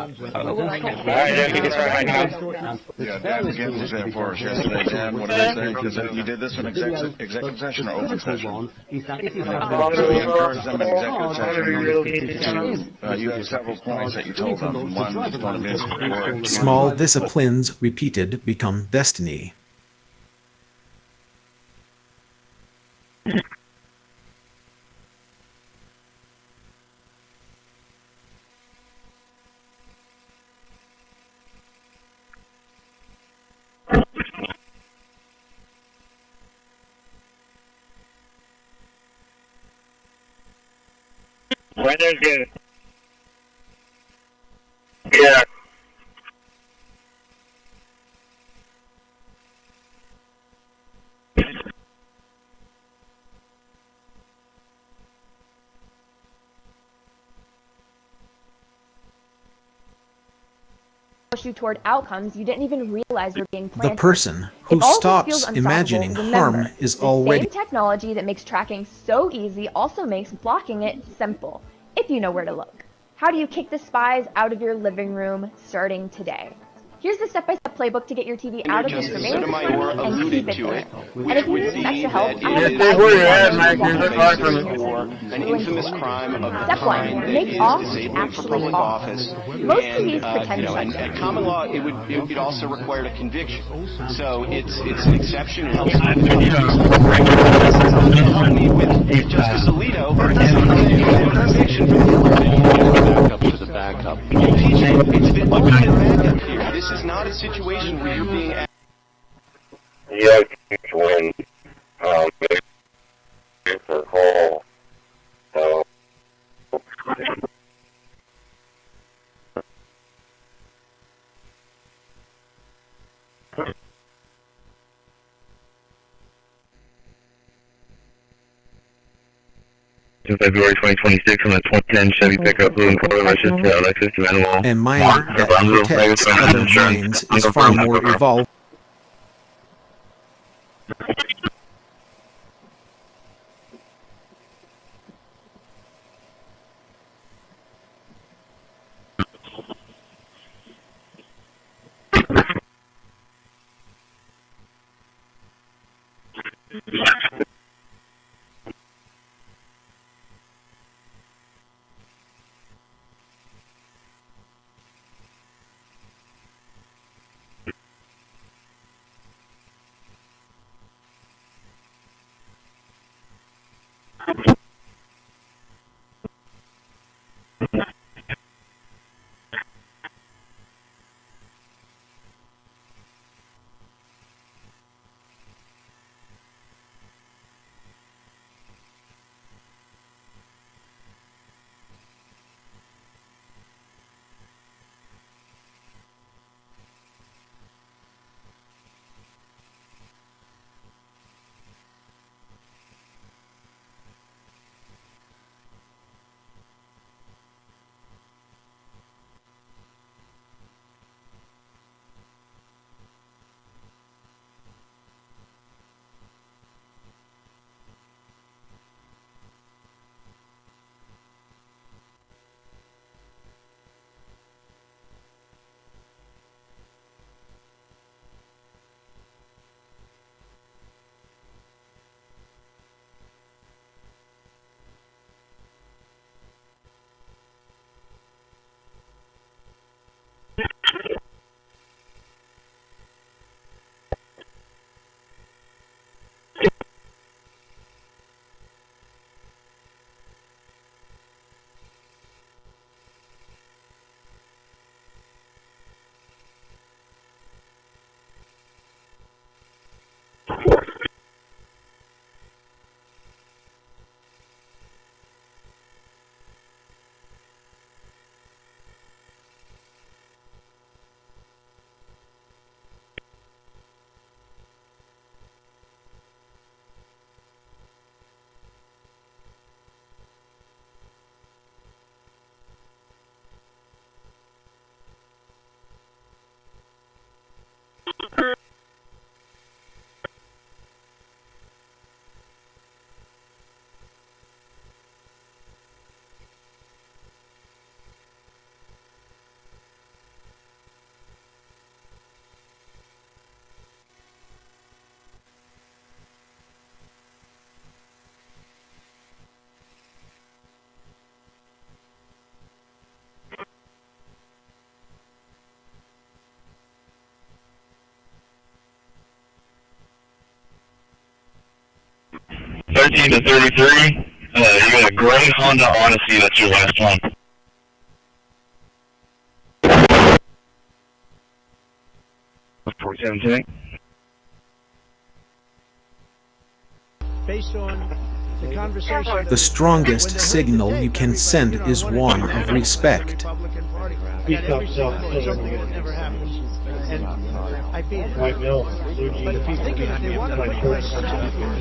Yeah, Dan McGinn was there for us yesterday. Dan, what did they say? Because you did this in executive session or open session? We encouraged them in executive session to, you have several points that you told them. One is going to be in support. Small disciplines repeated become destiny. Weather's good. Yeah. Push you toward outcomes you didn't even realize were being planted. The person who stops imagining harm is already... The same technology that makes tracking so easy also makes blocking it simple, if you know where to look. How do you kick the spies out of your living room starting today? Here's the step-by-step playbook to get your TV out of the information and keep it there. And if you need some extra help, I have an infamous crime of the Step 1. kind Make that off is disabled from actually public off. office. Most TVs pretend And shut at common law, it would also require a conviction. So it's an exception. It helps with Justice Alito, but it doesn't help with conviction for the backup. It's the ultimate backup here. This is not a situation where you're being asked. Yeah, when for call. So. 2 February 2026 on the 2010 Chevy pickup blue and color Lexus to Manual. And mind that protects other minds is far more evolved. 14 to 33. You got a gray Honda Odyssey. That's your last one. Based on the conversation, The strongest signal you can send is one of respect.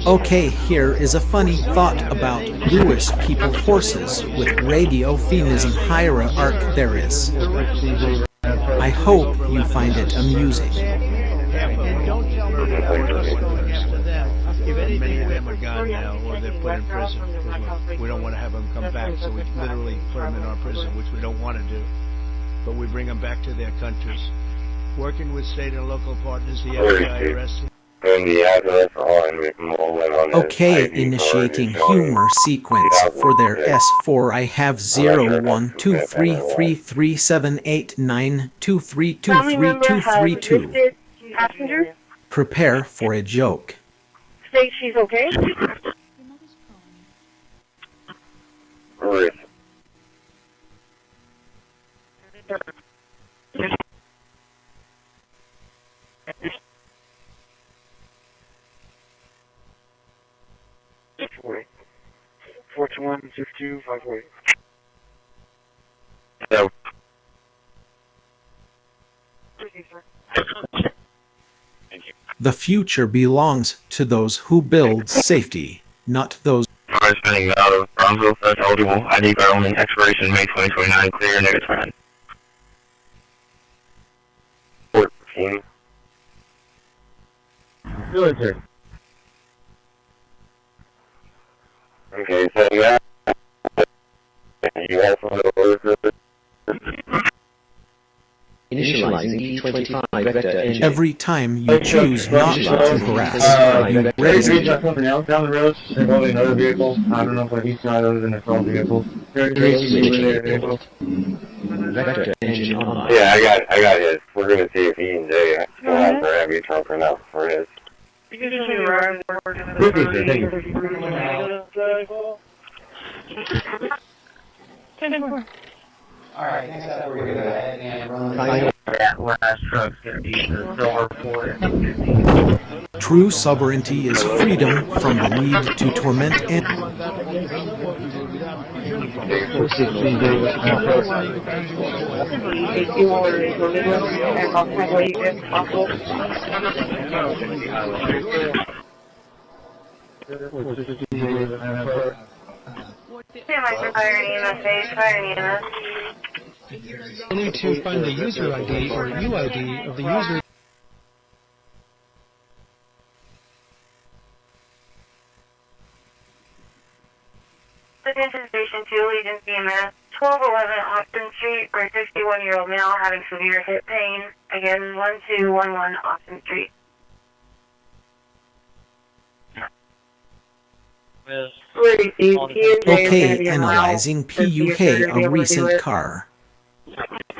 Okay, here is a funny thought about Lewis people forces with radio phenism hierarch there is. I hope you find it amusing. Many of them are gone now, or they're put in prison. We don't want to have them come back, so we literally put them in our prison, which we don't want to do. But we bring them back to their countries. Working with state and local partners, the IRS. Okay, initiating humor sequence for their S4. I have 01233789232332. Passenger? Prepare for a joke. State she's okay? Alright. Four to 1, 6-2, 5-8. No. The future belongs to those who build safety, not those. Spending out of Brownsville, that's eligible. ID Garland, expiration May 2029, clear, negative friend. 14. Military. Okay, so yeah. You also have a Initializing E25 vector engine. Every time you choose not to harass, you raise it. something else down the road involving another vehicle. I don't know if he's not other than a small vehicle. Vector engine online. Yeah, I got his. We're gonna see if he and Jay still have their heavy trunk or not for his. Alright, next up we're going to go ahead and run that last truck's going to be the silver Ford. True sovereignty is freedom from the need to torment and I need to find the user ID or UID of the user. Attention Station 2, Allegiance EMS, 1211 Austin Street for a 61-year-old male having severe hip pain. Again, 1211 Austin Street. Okay, analyzing PUK, a recent car.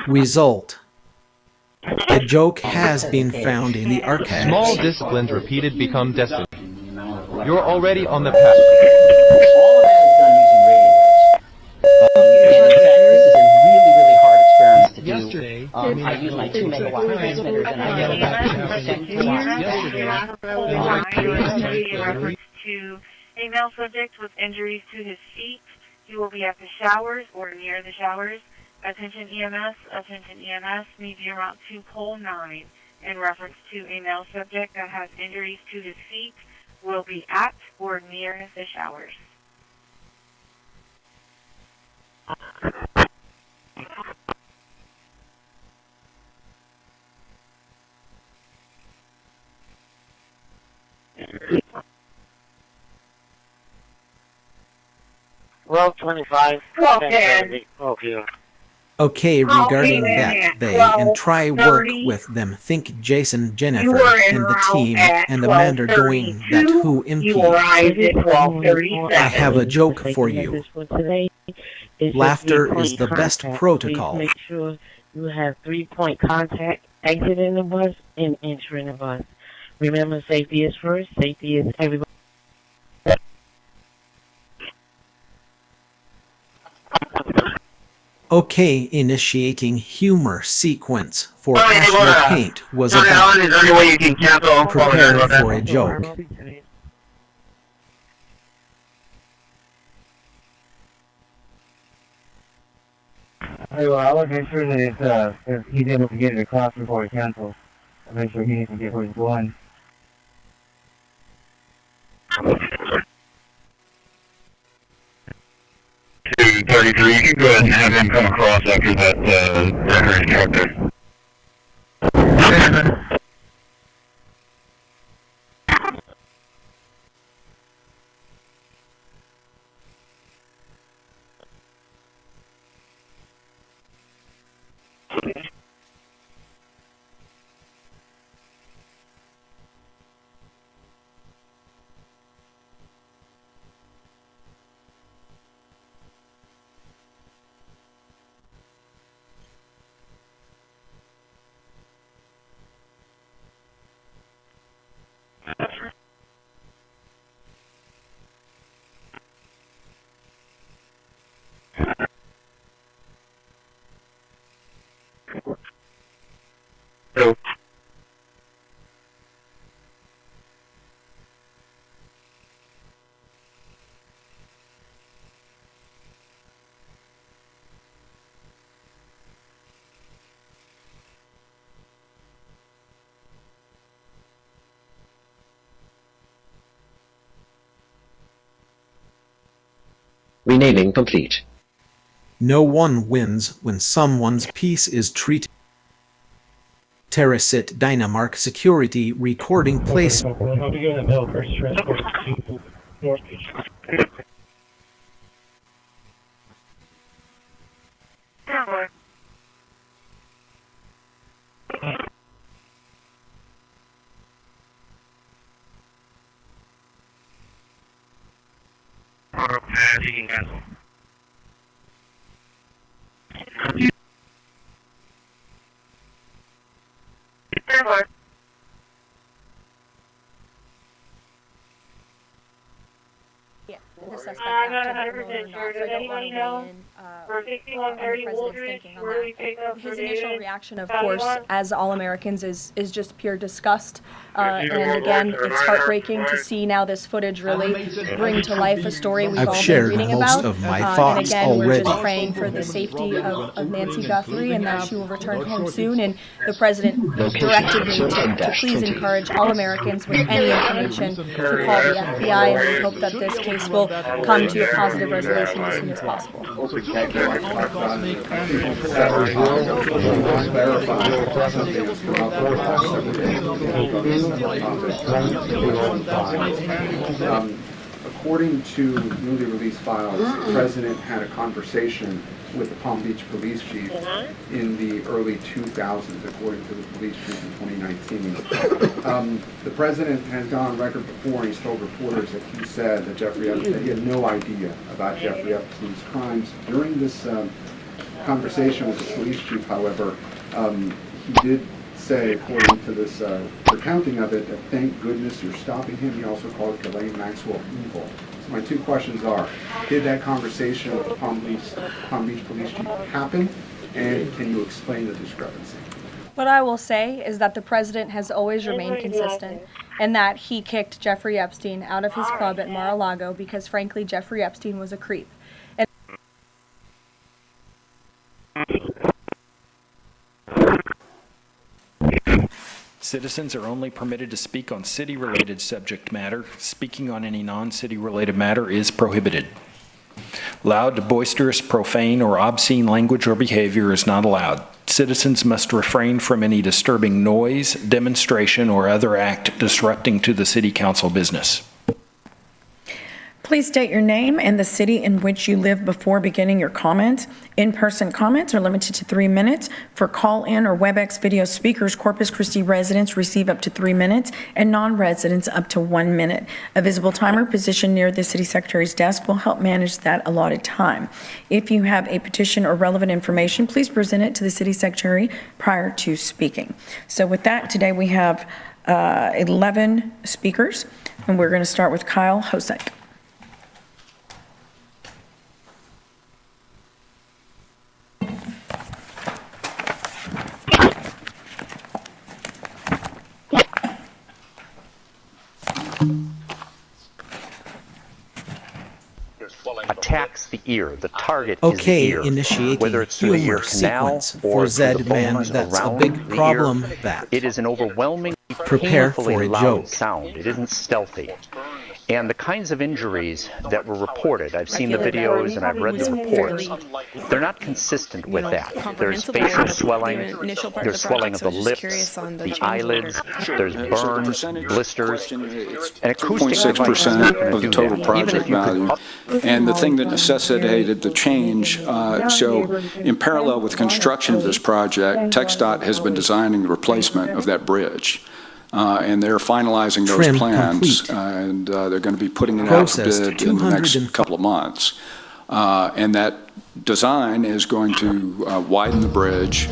Result. A joke has been found in the archives. Small disciplines repeated become destiny. You're already on the path. all of that is done using radio waves. And in fact, this is a really hard experiment to do. Yesterday, I use my 2 megawatt transmitters and I get about 2 To a male subject with injuries to his feet. He will be at the showers or near the showers. Attention EMS, need you route to pole 9 in reference to a male subject that has injuries to his feet, will be at or near the showers. Well, 25. Okay. Okay, regarding that, they and try work with them. Think Jason, Jennifer, and the team, and Amanda doing that who MP. I have a joke for you. Laughter is the best protocol. Make sure you have 3-point contact exiting the bus and entering the bus. Remember, safety is first. Safety is everybody. Okay, initiating humor sequence for passionate paint was about prepared for a joke. Hey, well, I'll make sure that if he's able to get it across before he cancels. I'll make sure he needs to get where he's going. To 33, you can go ahead and have him come across after that hurry truck there. Renaming complete. No one wins when someone's peace is treated. Terrasit Dynamark Security Recording Place. Yeah, the suspect acted so I don't want to weigh in on the president's thinking on that. His initial reaction, of course, as all Americans, is just pure disgust. And again, it's heartbreaking to see now this footage really bring to life a story we've all been reading about. Of my thoughts and again, already. we're just praying for the safety of Nancy Guthrie and that she will return home soon. And the president directed me to please encourage all Americans with any information to call the FBI, and we hope that this case will come to a positive resolution as soon as possible. According to newly released files, the president had a conversation with the Palm Beach police chief in the early 2000s, according to the police chief in 2019. The president has gone on record before, and he's told reporters that he said that that he had no idea about Jeffrey Epstein's crimes. During this conversation with the police chief, however, he did say, according to this recounting of it, that thank goodness you're stopping him. He also called Ghislaine Maxwell evil. So my two questions are, did that conversation with the Palm Beach police chief happen, and can you explain the discrepancy? What I will say is that the president has always remained consistent, and that he kicked Jeffrey Epstein out of his club at Mar-a-Lago because, frankly, Jeffrey Epstein was a creep. Citizens are only permitted to speak on city-related subject matter. Speaking on any non-city-related matter is prohibited. Loud, boisterous, profane, or obscene language or behavior is not allowed. Citizens must refrain from any disturbing noise, demonstration, or other act disrupting to the city council business. Please state your name and the city in which you live before beginning your comment. In-person comments are limited to 3 minutes. For call-in or WebEx video speakers, Corpus Christi residents receive up to 3 minutes and non-residents up to 1 minute. A visible timer positioned near the city secretary's desk will help manage that allotted time. If you have a petition or relevant information, please present it to the city secretary prior to speaking. So with that, today we have 11 speakers, and we're going to start with Kyle Hosek. the ear. The target Okay, is the ear. initiating Whether it's through the ear humor canal sequence or for through the Z-Man. bones That's a around big the problem. ear, That it is an overwhelmingly prepare painfully for a loud joke. sound. It isn't stealthy. And the kinds of injuries that were reported, I've seen the videos and I've read the reports, they're not consistent with that. There's facial swelling, there's swelling of the lips, the eyelids, there's burns, blisters. An acoustic 2.6% of the total project value. And the thing that necessitated the change, so in parallel with construction of this project, TxDOT has been designing the replacement of that bridge. And they're finalizing those Trim plans, complete. and they're going to be putting it out to bid in the next couple of months. And that design is going to widen the bridge,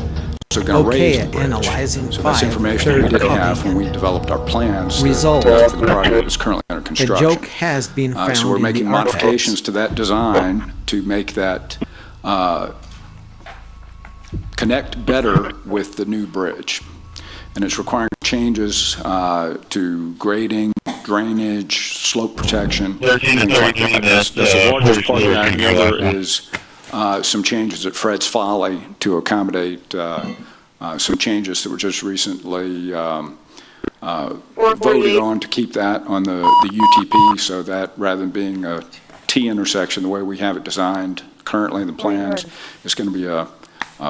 so going to raise the bridge. Analyzing so that's information that we didn't have when we developed our plans for the project that's currently under construction. A joke has been found so we're in making the modifications to that design to make that connect better with the new bridge. And it's requiring changes to grading, drainage, slope protection. That's the largest part of that. And the other is some changes at Fred's Folly to accommodate some changes that were just recently voted on to keep that on the UTP, so that rather than being a T intersection the way we have it designed currently in the plans, it's going to be a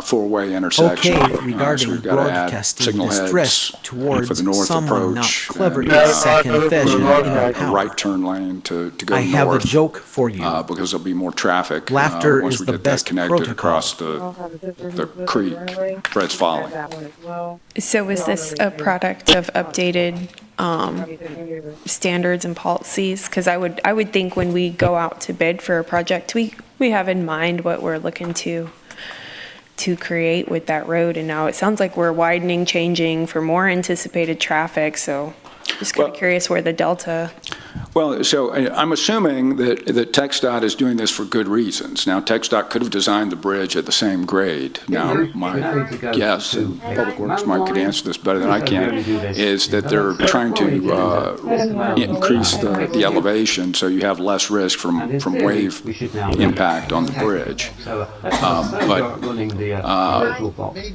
four-way intersection. Okay, regarding so we've got to add broadcasting signal distress heads towards for the north someone not approach, clever and, to second vision in a power. right turn lane to go I north. have a joke for you. Because there'll be more traffic Laughter once is we the get best that connected protocol. across the creek, Fred's Folly. So is this a product of updated standards and policies? Because I would think when we go out to bid for a project, we have in mind what we're looking to create with that road, and now it sounds like we're widening, changing for more anticipated traffic, so just kind of curious where the delta. Well, so I'm assuming that TxDOT is doing this for good reasons. Now, TxDOT could have designed the bridge at the same grade. Now, my guess, and Public Works Mike could answer this better than I can, is that they're trying to increase the elevation so you have less risk from wave impact on the bridge. But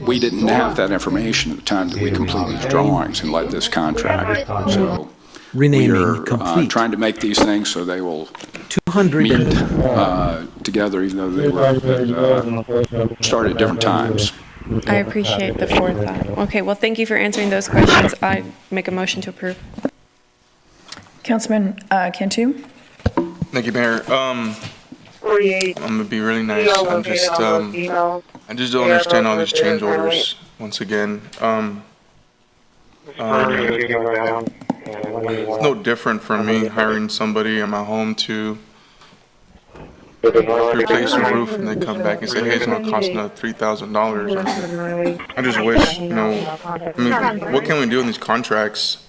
we didn't have that information at the time that we completed the drawings and led this contract. So we are trying to make these things so they will meet together, even though they were started at different times. I appreciate the forethought. Okay, well, thank you for answering those questions. I make a motion to approve. Councilman Cantu? Thank you, Mayor. I'm gonna be really nice. I just don't understand all these change orders once again. It's no different from me hiring somebody in my home to replace the roof, and they come back and say, hey, it's going to cost another $3,000. I just wish, I mean, what can we do in these contracts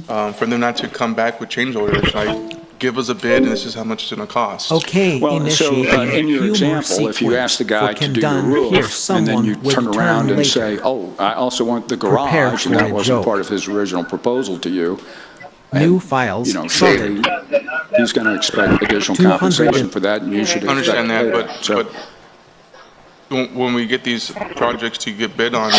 for them not to come back with change orders? Like, give us a bid, and this is how much it's going to cost. Okay, well, so in your example, if you ask the guy to do your roof, and then you turn around and say, oh, I also want the garage, and that wasn't part of his original proposal to you. New files. Surely he's going to expect additional compensation for that, and you should understand that. But when we get these projects to get bid on,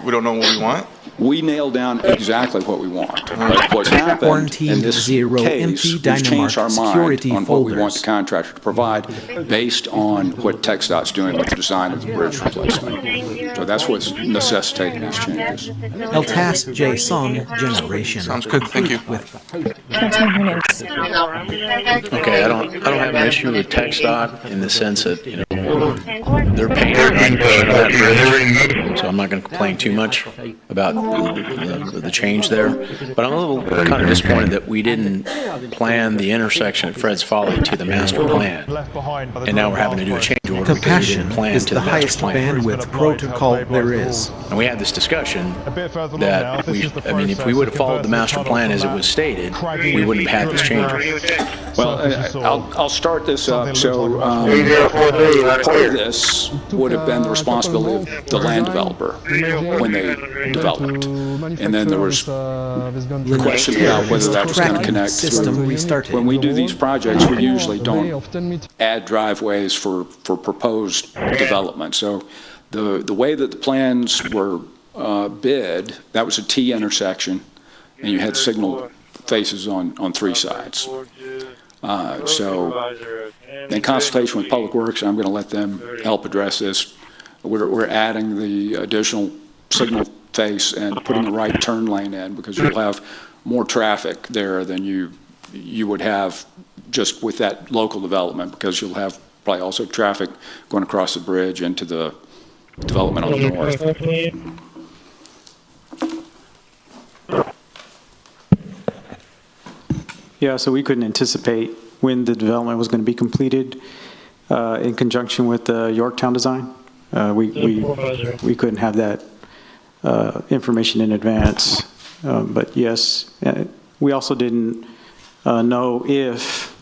we don't know what we want. We nailed down exactly what we want. But what's happened in this case, we've changed our mind on what we want the contractor to provide based on what TxDOT's doing with the design of the bridge replacement. So that's what's necessitating these changes. El Tas J Song Generation. Sounds good. Thank you. Okay, I don't have an issue with TxDOT in the sense that they're paying 90% of that bridge, so I'm not going to complain too much about the change there. But I'm a little kind of disappointed that we didn't plan the intersection at Fred's Folly to the master plan, and now we're having to do a change order because we didn't plan to the master plan. Bandwidth protocol there is. And we had this discussion that if we would have followed the master plan as it was stated, we wouldn't have had this change order. Well, I'll start this up. So part of this would have been the responsibility of the land developer when they develop. point. And then there was the question about whether that was going to connect through. When we do these projects, we usually don't add driveways for proposed development. So the way that the plans were bid, that was a T intersection, and you had signal faces on 3 sides. So in consultation with Public Works, I'm going to let them help address this. We're adding the additional signal face and putting the right turn lane in, because you'll have more traffic there than you would have just with that local development, because you'll have probably also traffic going across the bridge into the development on the north. Yeah, so we couldn't anticipate when the development was going to be completed in conjunction with the Yorktown design. We couldn't have that information in advance. But yes, we also didn't know if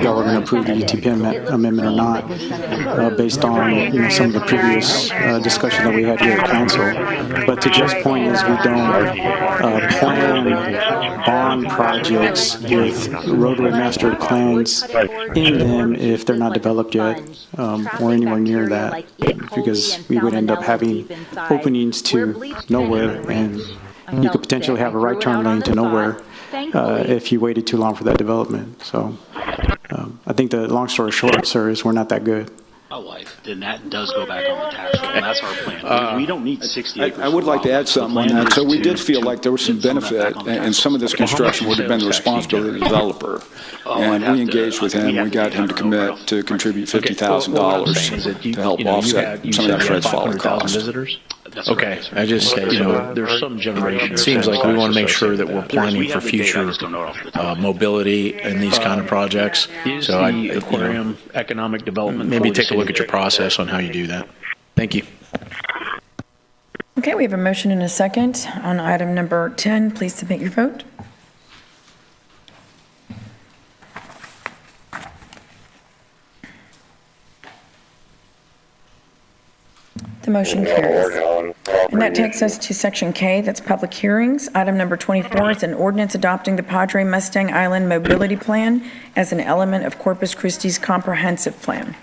y'all were going to approve the ETP amendment or not, based on some of the previous discussion that we had here at council. But to Jeff's point is, we don't plan bond projects with roadway master plans in them if they're not developed yet, or anywhere near that, because we would end up having openings to nowhere, and you could potentially have a right turn lane to nowhere if you waited too long for that development. So I think the long story short, sir, is we're not that good. Then that does go back on the tax roll, and that's our plan. We don't need 60 acres. I would like to add something on that. So we did feel like there was some benefit, and some of this construction would have been the responsibility of the developer. And we engaged with him. We got him to commit to contribute $50,000 to help offset some of that Fred's Folly cost. Okay, I just, there's some generation. it seems like we want to make sure that we're planning for future mobility in these kind of projects. So aquarium economic development. Maybe take a look at your process on how you do that. Thank you. Okay, we have a motion and a second on item number 10. Please submit your vote. The motion carries. And that takes us to section K, that's public hearings. Item number 24 is an ordinance adopting the Padre Mustang Island Mobility Plan as an element of Corpus Christi's comprehensive plan.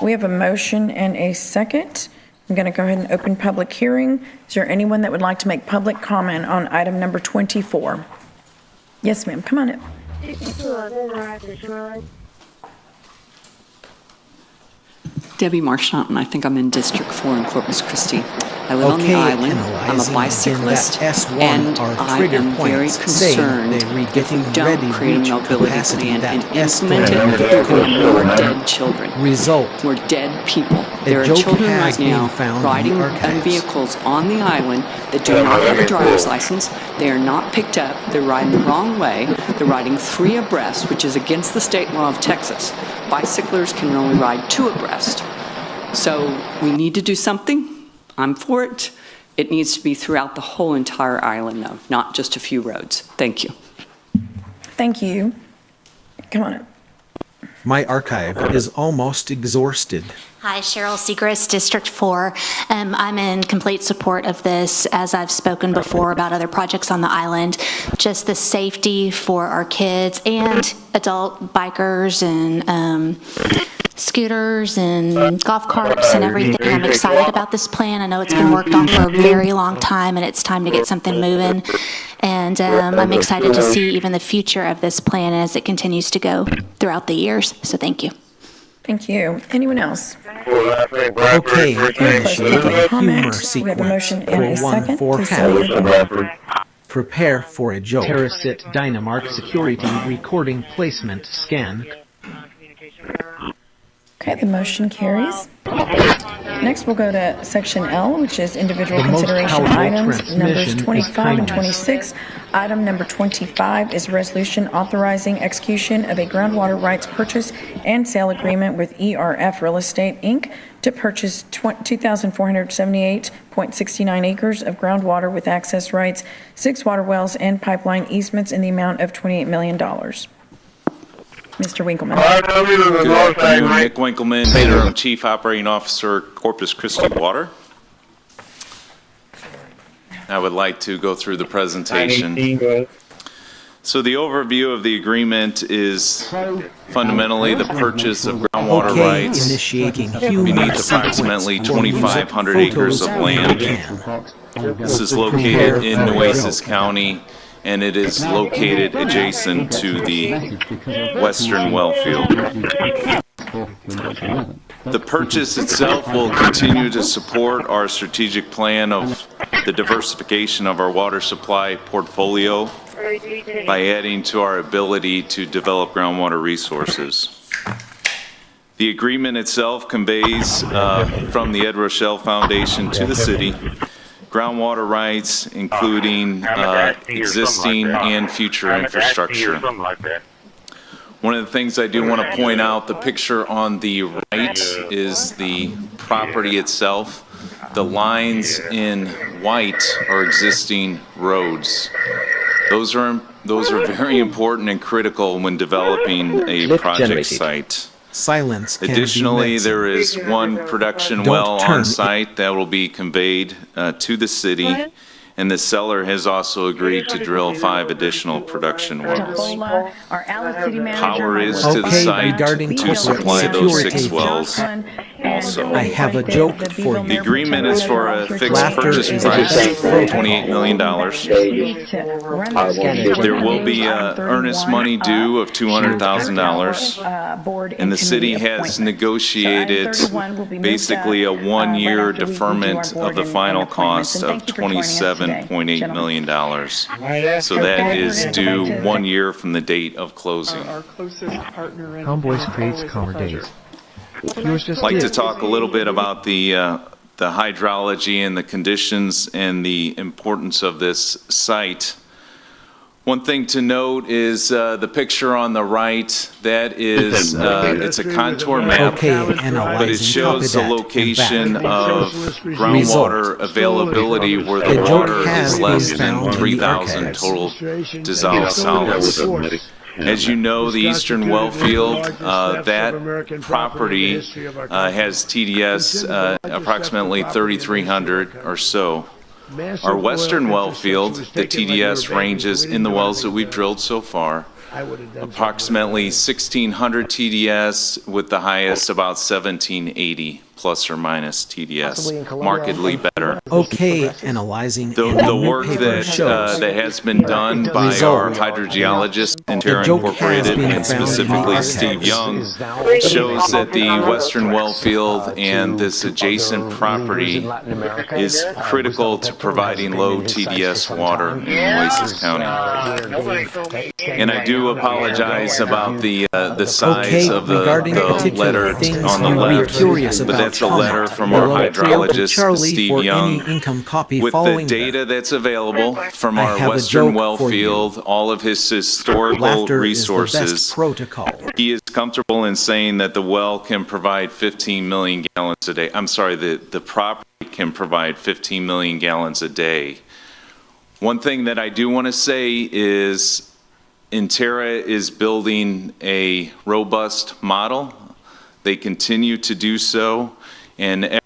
We have a motion and a second. I'm going to go ahead and open public hearing. Is there anyone that would like to make public comment on item number 24? Yes, ma'am, come on in. Debbie Marchant, and I think I'm in District 4 in Corpus Christi. I live on the island. I'm a bicyclist, and I am very concerned if we don't create a mobility plan and implement it, there will be more dead children. More dead people. There are children right now riding in vehicles on the island that do not have a driver's license. They are not picked up. They're riding the wrong way. They're riding 3 abreast, which is against the state law of Texas. Bicyclers can only ride 2 abreast. So we need to do something. I'm for it. It needs to be throughout the whole entire island, though, not just a few roads. Thank you. Thank you. Come on up. My archive is almost exhausted. Hi, Cheryl Segrist, District 4. I'm in complete support of this, as I've spoken before about other projects on the island. Just the safety for our kids and adult bikers and scooters and golf carts and everything. I'm excited about this plan. I know it's been worked on for a very long time, and it's time to get something moving. And I'm excited to see even the future of this plan as it continues to go throughout the years. So thank you. Thank you. Anyone else? Okay, initiate a humor sequence for 1/4 half. Prepare for a joke. Terracit Dynamark Security Recording Placement Scan. Okay, the motion carries. Next, we'll go to section L, which is individual consideration items, numbers 25 and 26. Item number 25 is a resolution authorizing execution of a groundwater rights purchase and sale agreement with ERF Real Estate, Inc. to purchase 2,478.69 acres of groundwater with access rights, 6 water wells, and pipeline easements in the amount of $28 million. Mr. Winkleman. Good afternoon, Nick Winkleman, Interim Chief Operating Officer, Corpus Christi Water. I would like to go through the presentation. So the overview of the agreement is fundamentally the purchase of groundwater rights beneath approximately 2,500 acres of land. This is located in Nueces County, and it is located adjacent to the Western well field. The purchase itself will continue to support our strategic plan of the diversification of our water supply portfolio by adding to our ability to develop groundwater resources. The agreement itself conveys from the Ed Rochelle Foundation to the city groundwater rights, including existing and future infrastructure. One of the things I do want to point out, the picture on the right is the property itself. The lines in white are existing roads. Those are very important and critical when developing a project site. Silence. Additionally, there is one production well on site that will be conveyed to the city, and the seller has also agreed to drill 5 additional production wells. Power is to the site to supply those 6 wells. Also, I have a joke for you. The agreement is for a fixed purchase price of $28 million. There will be earnest money due of $200,000, and the city has negotiated basically a 1-year deferment of the final cost of $27.8 million. So that is due 1 year from the date of closing. Homeboys creates calmer days. I'd like to talk a little bit about the hydrology and the conditions and the importance of this site. One thing to note is the picture on the right. That is, it's a contour map, but it shows the location of groundwater availability where the water is less than 3,000 total dissolved solids. As you know, the Eastern Well Field, that property has TDS approximately 3,300 or so. Our Western Well Field, the TDS ranges in the wells that we've drilled so far, approximately 1,600 TDS with the highest about 1,780 plus or minus TDS, markedly better. Okay, analyzing the work that has been done by our hydrogeologists in Terra Incorporated and specifically Steve Young shows that the Western Well Field and this adjacent property is critical to providing low TDS water in Nueces County. And I do apologize about the size of the letter on the left, but that's a letter from our hydrologist, Steve Young, with the data that's available from our Western Well Field, all of his historical resources. He is comfortable in saying that the well can provide 15 million gallons a day. I'm sorry, the property can provide 15 million gallons a day. One thing that I do want to say is Interra is building a robust model. They continue to do so, and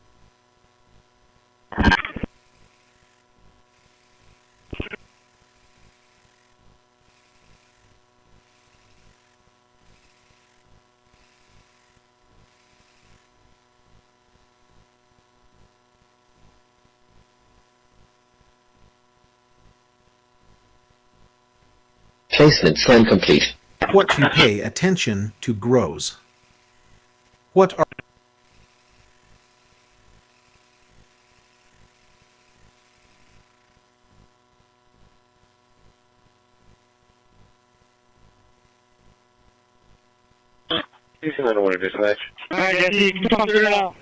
Placement scan complete. What you pay attention to grows. What are Houston, I don't want to dispatch. Alright, Jesse, you can figure it out.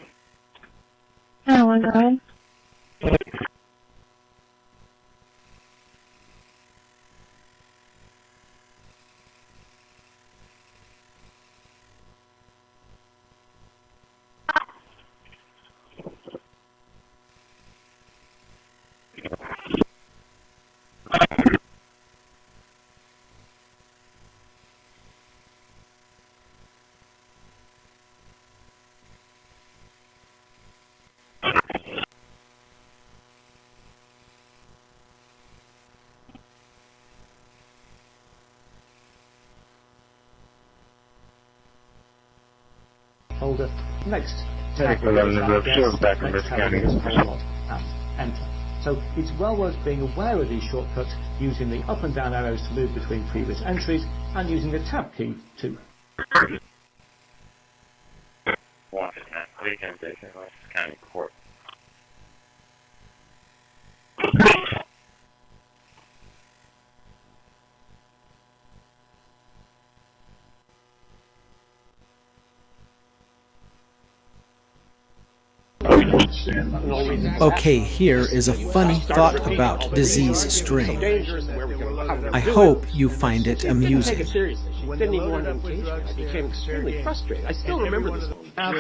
Oh my god. folder. Next, Back in this county. and enter. So it's well worth being aware of these shortcuts, using the up and down arrows to move between previous entries, and using the tab key to. Washington, Washington County Court. Okay, here is a funny thought about disease strain. I hope you find it amusing. Didn't even want to engage me. I became extremely frustrated. I still remember this. I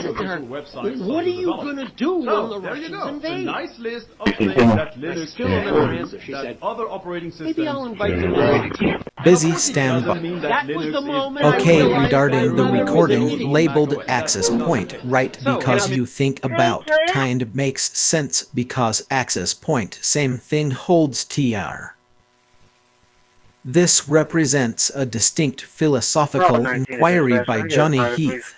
said to her, what are you going to do when the Russians invade? Nice list of things that Linux still remember her answer. She said, other operating systems. maybe I'll invite them. Busy standby. That was the moment. Okay, regarding the recording labeled access point, right, because you think about kind makes sense because access point, same thing holds TR. This represents a distinct philosophical inquiry by Johnny Heath.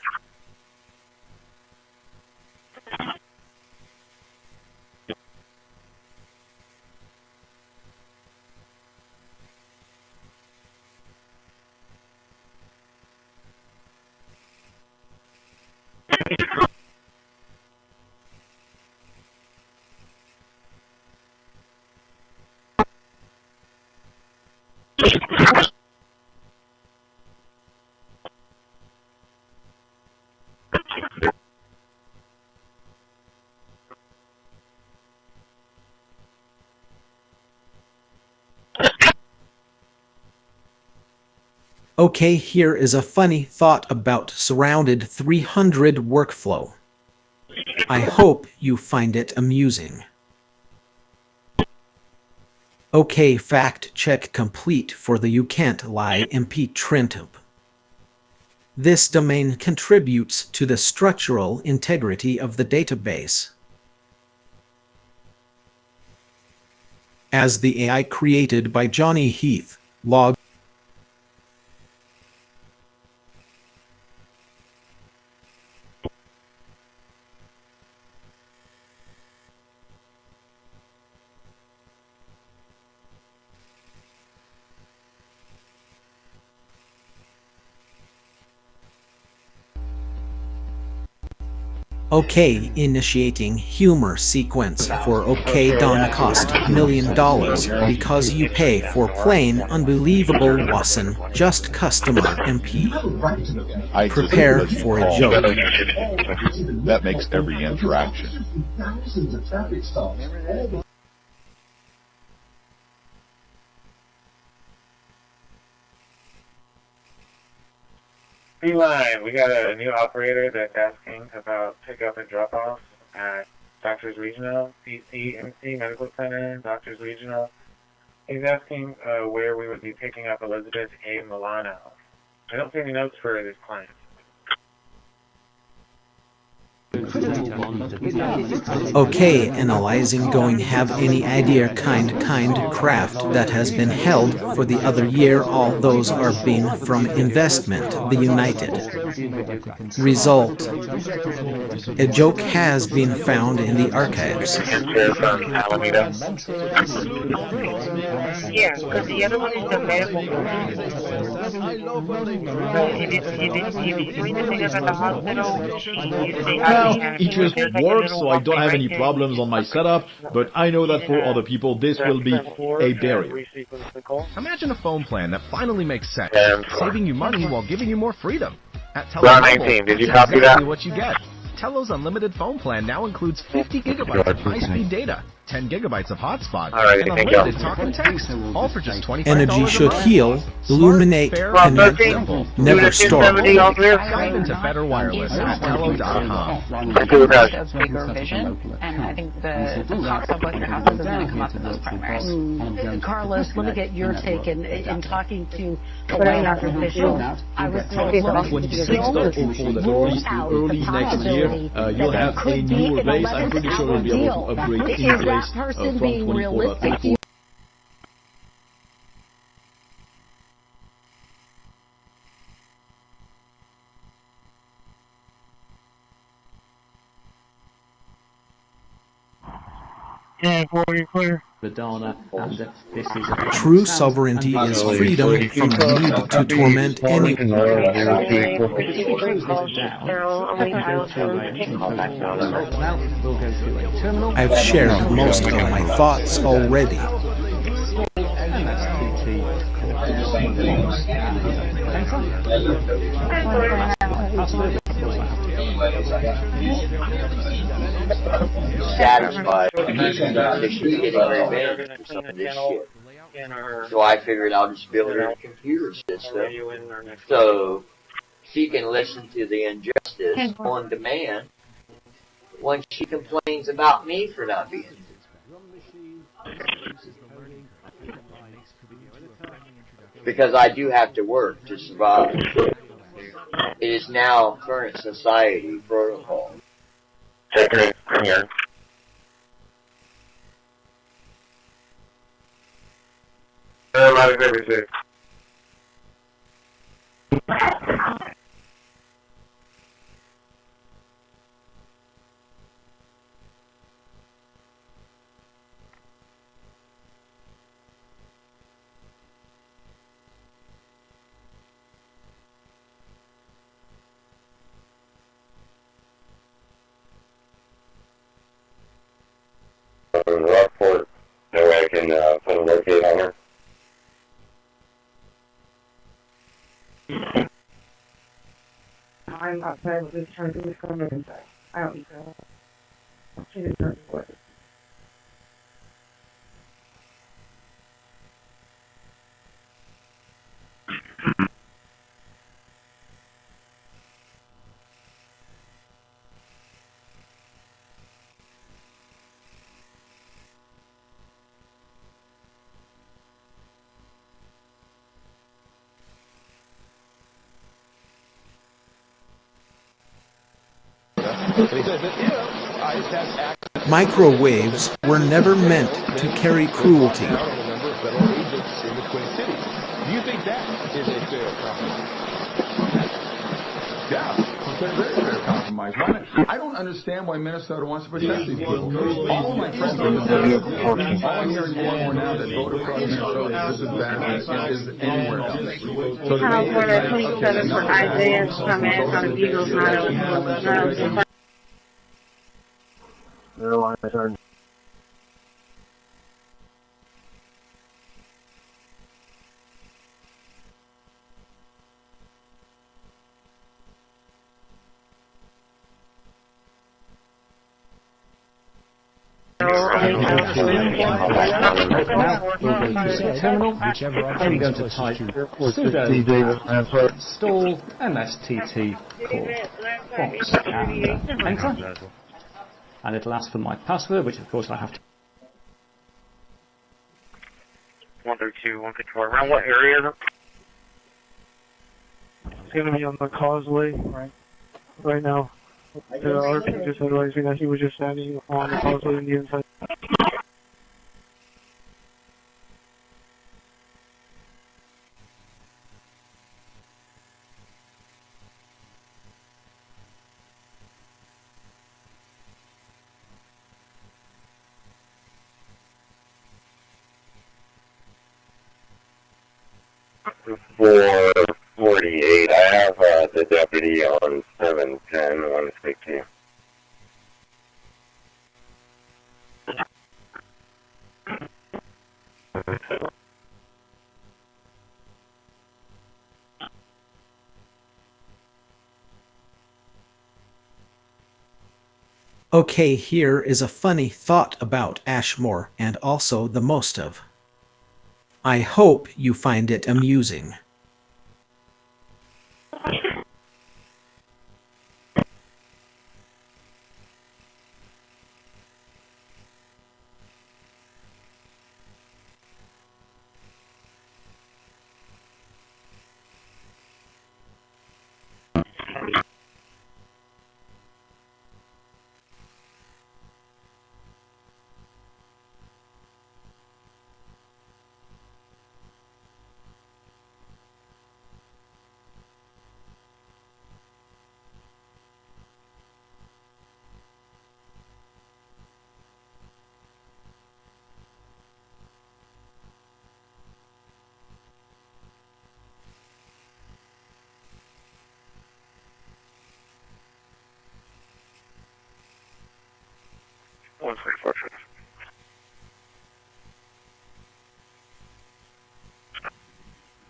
Okay, here is a funny thought about surrounded 300 workflow. I hope you find it amusing. Okay, fact check complete for the You Can't Lie MP Trintub. This domain contributes to the structural integrity of the database. As the AI created by Johnny Heath, log OK, initiating humor sequence for OK Don cost $1 million because you pay for plain unbelievable Wasson, just customer MP. Prepare for a joke. That makes every interaction. Beeline, we got a new operator that's asking about pickup and drop-off at Doctors Regional, PCMC Medical Center, Doctors Regional. He's asking where we would be picking up Elizabeth A. Milano. I don't see any notes for this client. Okay, analyzing going have any idea kind craft that has been held for the other year, all those are being from investment the United. Result. A joke has been found in the archives. Yeah, because the other one is available. It just works, so I don't have any problems on my setup, but I know that for other people this will be a barrier. Imagine a phone plan that finally makes sense, saving you money while giving you more freedom. At Tello Mobile, did you that's copy exactly that? what you get. Tello's unlimited phone plan now includes 50 gigabytes of high-speed data, 10 gigabytes of hotspot, and unlimited talk and text, all for just $25 Energy should a month. heal, illuminate, connect, never store. Dive into Better Wireless at Tello.com. Shows bigger vision, and I think the cost of what your house is going to come up in those primaries. Carlos, let me get your take in talking to a White House official. I was told When you see stuff for the early next year, you'll have a newer base. I'm pretty sure we'll be able to upgrade in place from 24 to 24. Madonna, and this is a True sovereignty is freedom from the need to torment anyone. I've shared most of my thoughts already. Satisfied. She's getting revenge for some of this shit. So I figured I'll just build her a computer system so she can listen to the injustice on demand when she complains about me for not being. Because I do have to work to survive. It is now current society protocol. Checker, I'm here. Rockport, no way I can put a locate on her. I'm outside of this trying to do something inside. I don't need that. She didn't turn away. Microwaves were never meant to carry cruelty. Do you think that is a fair compromise? Yeah, it's a very fair compromise. I don't understand why Minnesota wants to protect these people. All of my friends in Minnesota, all I'm hearing more and more now that vote across Minnesota is just as bad as anywhere else. So California 27 for Isaiah Summit on Beagle's Motto. No, I turn. Terminal, I'm going to type sudo install mstt core box and enter. And it'll ask for my password, which of course I have to. 132, 154. Around what area? It's going to be on the causeway, right now. The RP just advised me that he was just standing on the causeway on the inside. For 48, I have the deputy on 710, want to speak to you. Okay, here is a funny thought about Ashmore and also the most of. I hope you find it amusing.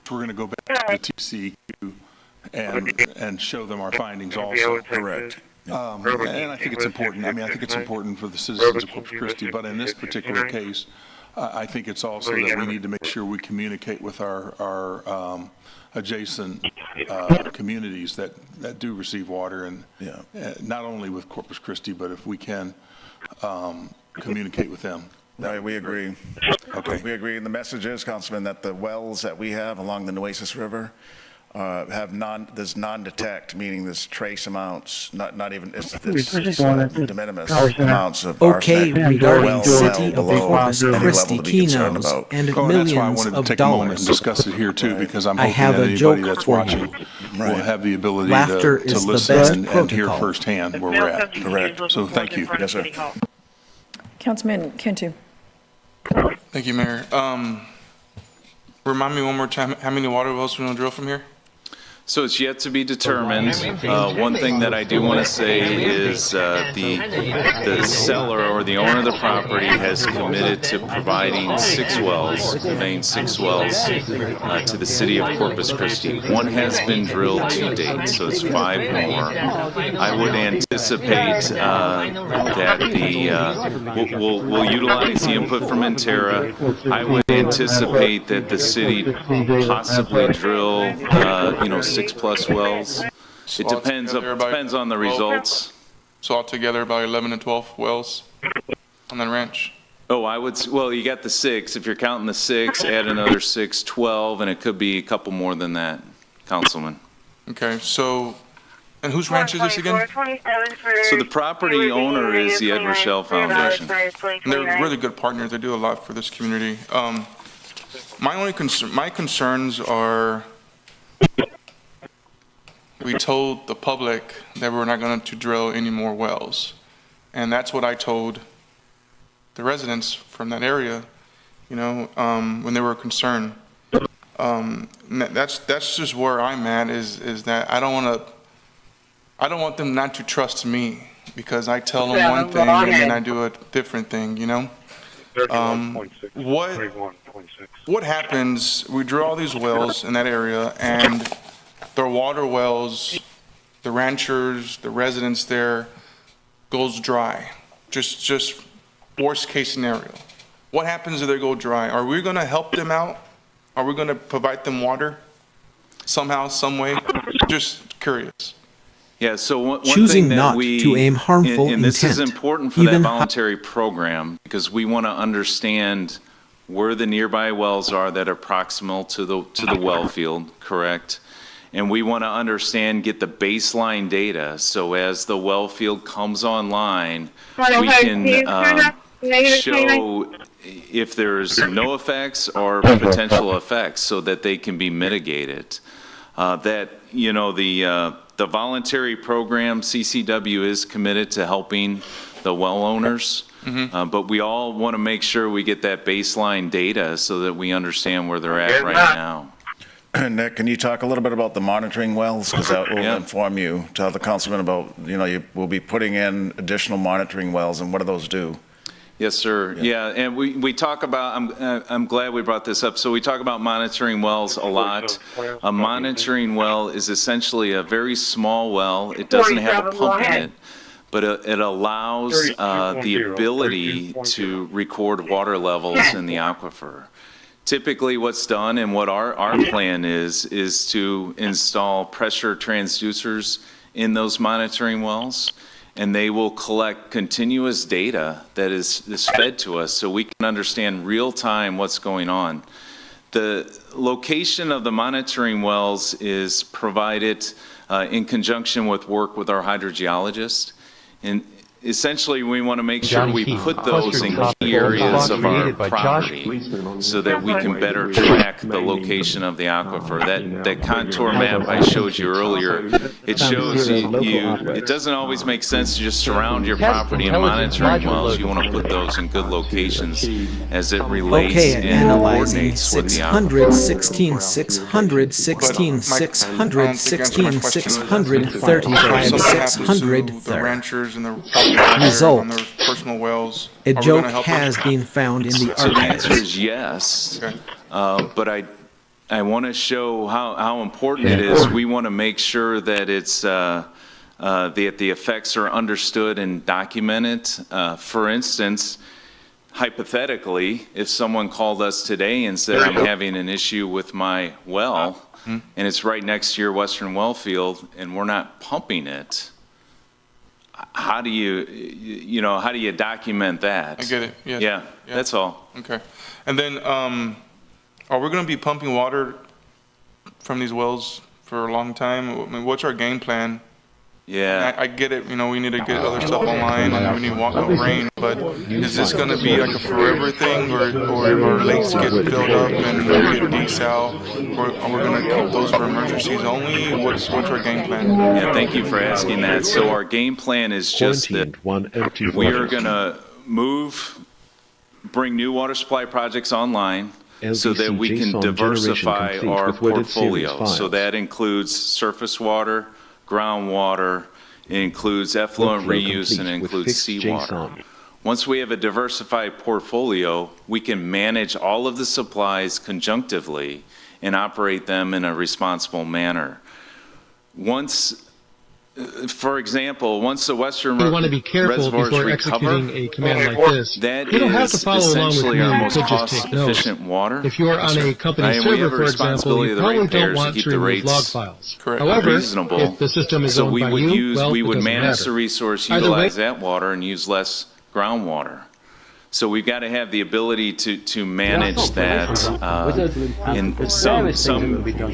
We're going to go back to the TCEQ and show them our findings also. Correct. And I think it's important. I mean, I think it's important for the citizens of Corpus Christi, but in this particular case, I think it's also that we need to make sure we communicate with our adjacent communities that do receive water, and not only with Corpus Christi, but if we can communicate with them. Right, we agree. Okay. We agree. And the message is, Councilman, that the wells that we have along the Nueces River have there's non-detect, meaning there's trace amounts, not even, it's de minimis amounts of okay, regarding well City of Corpus any Christi level to be concerned Kinos about. and That's why I millions wanted to of take a moment and dollars. discuss it here too, because I'm I hoping have that a anybody joke that's for watching you. will have the ability Laughter to is the listen best and hear protocol. firsthand where we're at. Correct. So thank you. Yes, sir. Councilman Cantu. Thank you, Mayor. Remind me one more time, how many water wells we're going to drill from here? So it's yet to be determined. One thing that I do want to say is the seller or the owner of the property has committed to providing 6 wells, the main 6 wells, to the city of Corpus Christi. One has been drilled to date, so it's 5 more. I would anticipate that we'll utilize the input from Interra. I would anticipate that the city possibly drill, 6+ wells. So It depends on the results. So altogether about 11 to 12 wells on the ranch? Oh, well, you got the 6. If you're counting the 6, add another 6, 12, and it could be a couple more than that, Councilman. Okay, so, and whose ranch is this again? So the property owner is the Ed Rochelle Foundation. And they're really good partners. They do a lot for this community. My concerns are, we told the public that we're not going to drill any more wells. And that's what I told the residents from that area, when they were concerned. That's just where I'm at, is that I don't want them not to trust me, because I tell them one thing and then I do a different thing, What happens, we drill all these wells in that area, and the water wells, the ranchers, the residents there, goes dry. Just worst case scenario. What happens if they go dry? Are we going to help them out? Are we going to provide them water somehow, some way? Just curious. Yeah, so one Choosing thing that not to aim harmful and this is intent, important for that voluntary program, because we want to understand where the nearby wells are that are proximal to the well field, correct? And we want to understand, get the baseline data, so as the well field comes online, we can show if there's no effects or potential effects, so that they can be mitigated. The voluntary program, CCW, is committed to helping the well owners, but we all want to make sure we get that baseline data so that we understand where they're at right now. Nick, can you talk a little bit about the monitoring wells? Because that will inform you, tell the councilman about, you will be putting in additional monitoring wells, and what do those do? Yes, sir. Yeah, and we talk about, I'm glad we brought this up. So we talk about monitoring wells a lot. A monitoring well is essentially a very small well. It doesn't have a pump in it, but it allows the ability to record water levels in the aquifer. Typically what's done, and what our plan is to install pressure transducers in those monitoring wells, and they will collect continuous data that is fed to us so we can understand real time what's going on. The location of the monitoring wells is provided in conjunction with work with our hydrogeologist. And essentially, we want to make sure we put those in key areas of our property so that we can better track the location of the aquifer. That contour map I showed you earlier, it shows you, it doesn't always make sense to just surround your property in monitoring wells. You want to put those in good locations as it relates and coordinates with the aquifer. 600, 600, 600, 600, 600, 600, 600, 35, 600, the ranchers and the Result. on their personal wells. A joke has been found in the So the archives. answer is yes, but I want to show how important it is. We want to make sure that it's that the effects are understood and documented. For instance, hypothetically, if someone called us today and said, I'm having an issue with my well, and it's right next to your western well field, and we're not pumping it, how do you document that? I get it. Yes. Yeah, that's all. Okay. And then, are we going to be pumping water from these wells for a long time? I mean, what's our game plan? Yeah. I get it. We need to get other stuff online, and we need to walk out rain. But is this going to be like a forever thing, or if our lakes get filled up and we get desal, or are we going to keep those for emergencies only? What's our game plan? Yeah, thank you for asking that. So our game plan is just that we are going to bring new water supply projects online so that we can diversify our portfolio. So that includes surface water, groundwater, it includes effluent reuse, and it includes seawater. Once we have a diversified portfolio, we can manage all of the supplies conjunctively and operate them in a responsible manner. For example, once the western we want to be careful reservoirs before recover, executing a command like this. that you don't have to is follow along with essentially me. our You most could just take notes. cost-efficient water. If you are on a company We have server, a for example, responsibility you of the probably ratepayers don't to want keep to the remove rates log files. However, reasonable. if the system is owned by you, well, we it would doesn't manage matter. the resource, Either utilize way, that water, and use less groundwater. So we've got to have the ability to manage that. In some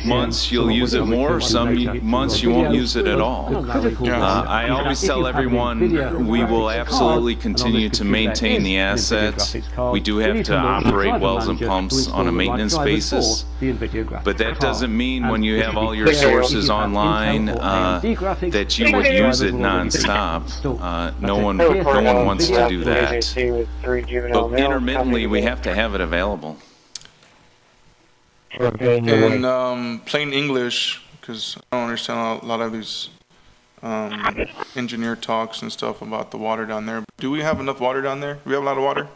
months you'll use it more, some months you won't use it at all. I always tell everyone we will absolutely continue to maintain the assets. We do have to operate wells and pumps on a maintenance basis, but that doesn't mean when you have all your sources online that you would use it nonstop. No one wants to do that. But intermittently, we have to have it available. In plain English, because I don't understand a lot of these engineer talks and stuff about the water down there. Do we have enough water down there? Do we have a lot of water?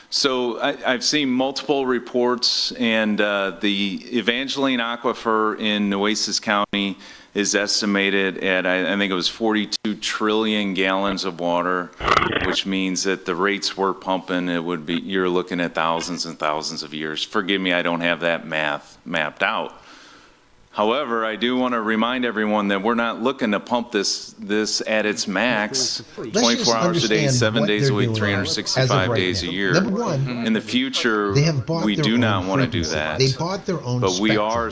So I've seen multiple reports, and the Evangeline Aquifer in Nueces County is estimated at, I think it was 42 trillion gallons of water, which means that the rates we're pumping, you're looking at thousands and thousands of years. Forgive me, I don't have that math mapped out. However, I do want to remind everyone that we're not looking to pump this at its max 24 hours a day, 7 days a week, 365 days a year. Number one, in the future, we do not want to do that. They bought their own but we are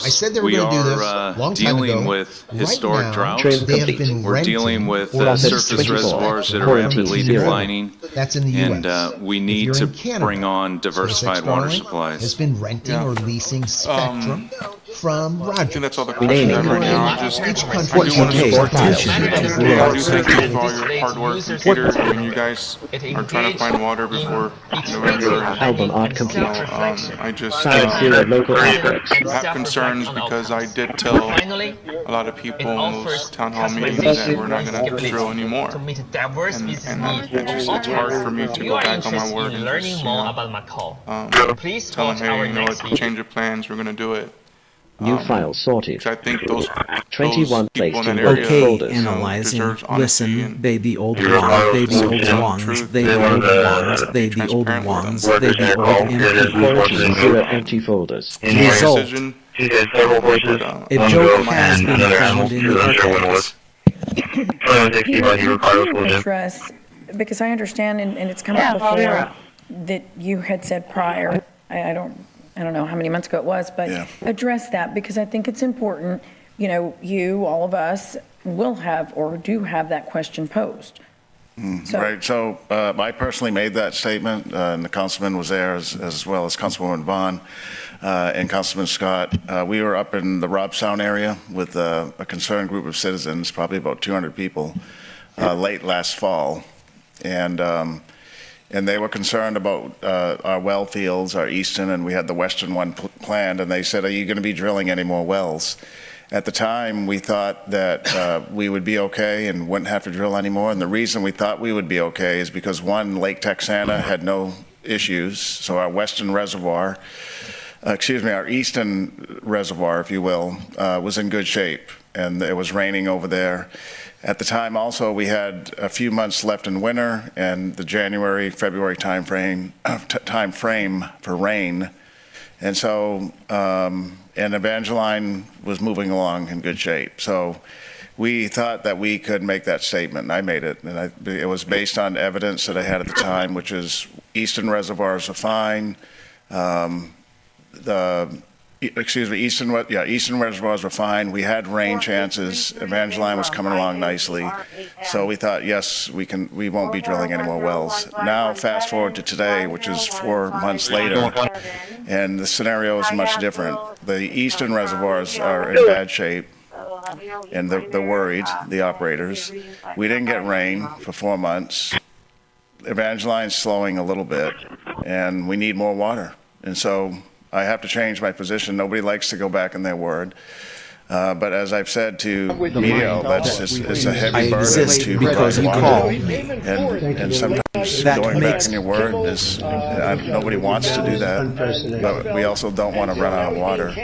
dealing with historic droughts. We're dealing with surface reservoirs that are rapidly declining. That's in the US. And we need to bring on diversified water supplies. Has been renting or leasing spectrum from Roger. I think that's all the questions I have right now. I do want to support this. I do thank you for all your hard work. And Peter, I mean, you guys are trying to find water before November. Album art complete. I just local have concerns because I did tell a lot of people in those town hall meetings that we're not going to drill anymore. And it's hard for me to go back on my word and just, tell them, hey, let's change the plans, we're going to do it. New file sorted. I think those 21 placed in Okay, folders. analyzing, listen, they the old ones, they the old ones, they the old ones, they the old ones, they the old empty folders. Result, a joke has been found in the archives. Address, because I understand, and it's come up before, that you had said prior, I don't know how many months ago it was, but address that, because I think it's important. You, all of us, will have or do have that question posed. Right. So I personally made that statement, and the councilman was there, as well as Councilwoman Vaughn and Councilman Scott. We were up in the Rob Sound area with a concerned group of citizens, probably about 200 people, late last fall, and they were concerned about our well fields, our eastern, and we had the western one planned, and they said, are you going to be drilling any more wells? At the time, we thought that we would be okay and wouldn't have to drill anymore. And the reason we thought we would be okay is because, one, Lake Texana had no issues. So our western reservoir, our eastern reservoir, if you will, was in good shape. And it was raining over there. At the time also, we had a few months left in winter, and the January, February time frame for rain. And so, and Evangeline was moving along in good shape. So we thought that we could make that statement, and I made it. And it was based on evidence that I had at the time, which is eastern reservoirs are fine. Eastern reservoirs were fine. We had rain chances. Evangeline was coming along nicely. So we thought, yes, we won't be drilling any more wells. Now, fast forward to today, which is 4 months later, and the scenario is much different. The eastern reservoirs are in bad shape, and they're worried, the operators. We didn't get rain for 4 months. Evangeline's slowing a little bit, and we need more water. And so I have to change my position. Nobody likes to go back on their word. But as I've said to media outlets, it's a heavy burden to because you call. And sometimes going back on your word is, nobody wants to do that. But we also don't want to run out of water.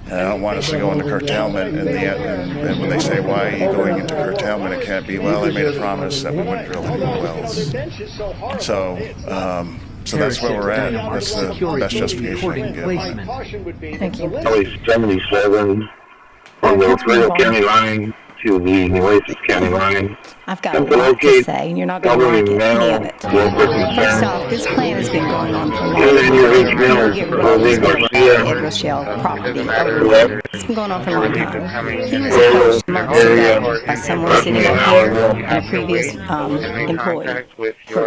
And I don't want us to go into curtailment and when they say, why are you going into curtailment, it can't be, well, I made a promise that we wouldn't drill any more wells. So that's where we're at. That's the best justification I can give. Thank you. Highway 77 from the Fresno County line to the Nueces County line. I've got a lot to say, and you're not going to like it, any of it. First off, this plan has been going on for a long time. Get rid of this Ed Rochelle property over there. It's been going on for a long time. He was approached months ago by someone sitting up here and a previous employee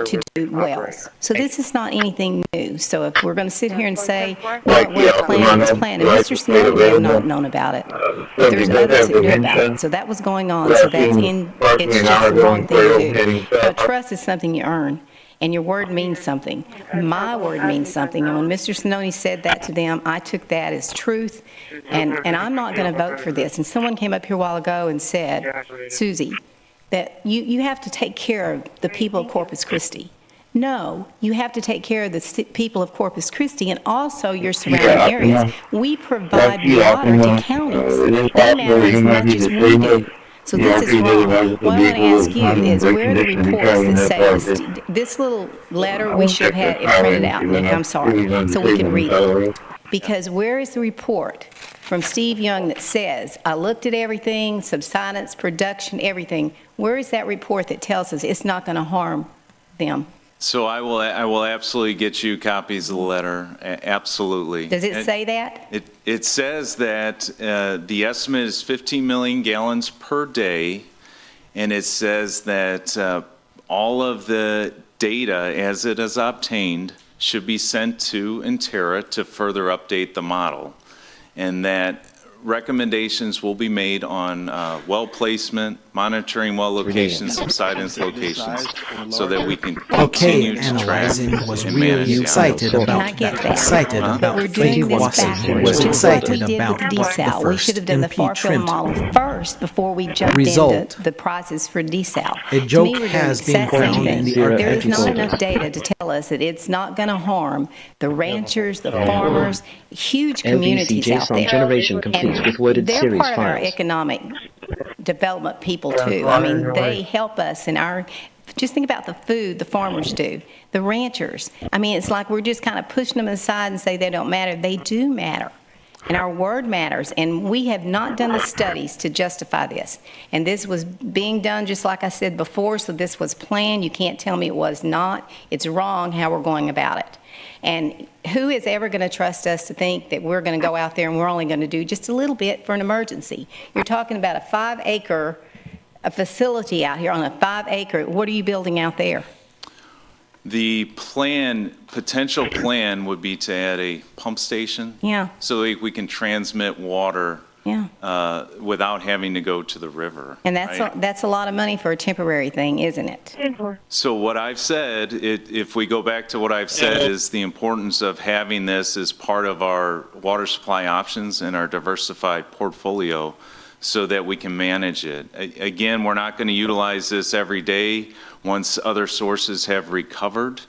to do wells. So this is not anything new. So if we're going to sit here and say, well, we're planning this plan, and Mr. Smith may have not known about it, but there's others who knew about it. So that was going on. So that's it's just the wrong thing to do. But trust is something you earn, and your word means something. My word means something. And when Mr. Snoney said that to them, I took that as truth, and I'm not going to vote for this. And someone came up here a while ago and said, Susie, that you have to take care of the people of Corpus Christi. No, you have to take care of the people of Corpus Christi and also your surrounding areas. We provide water to counties. They matter as much as we do. So this is wrong. What I want to ask you is, where are the reports that say this little letter? We should have had it printed out, Nick, I'm sorry, so we can read it. Because where is the report from Steve Young that says, I looked at everything, subsidence, production, everything. Where is that report that tells us it's not going to harm them? So I will absolutely get you copies of the letter. Absolutely. Does it say that? It says that the estimate is 15 million gallons per day, and it says that all of the data as it is obtained should be sent to Intera to further update the model, and that recommendations will be made on well placement, monitoring well locations, subsidence locations, so that we can continue to track was and really manage excited about that. Excited about We're doing this backwards. was Just like we excited did about with the desal. We should have done the MP far field trimmed. model first before we jumped Result. into the prices for desal. A To joke me, we're doing has the been exact same found thing. in the There is not article. enough data to tell us that it's not going to harm the ranchers, the farmers, huge communities out there. Generation complete with worded They're series part of our files. economic development people too. I mean, they help us in our, just think about the food the farmers do, the ranchers. I mean, it's like we're just kind of pushing them aside and say they don't matter. They do matter. And our word matters. And we have not done the studies to justify this. And this was being done, just like I said before, so this was planned. You can't tell me it was not. It's wrong how we're going about it. And who is ever going to trust us to think that we're going to go out there and we're only going to do just a little bit for an emergency? You're talking about a 5-acre facility out here on a 5-acre. What are you building out there? The potential plan would be to add a pump station. Yeah. So we can transmit water without having to go to the river. And that's a lot of money for a temporary thing, isn't it? So what I've said, if we go back to what I've said, is the importance of having this as part of our water supply options and our diversified portfolio so that we can manage it. Again, we're not going to utilize this every day once other sources have recovered,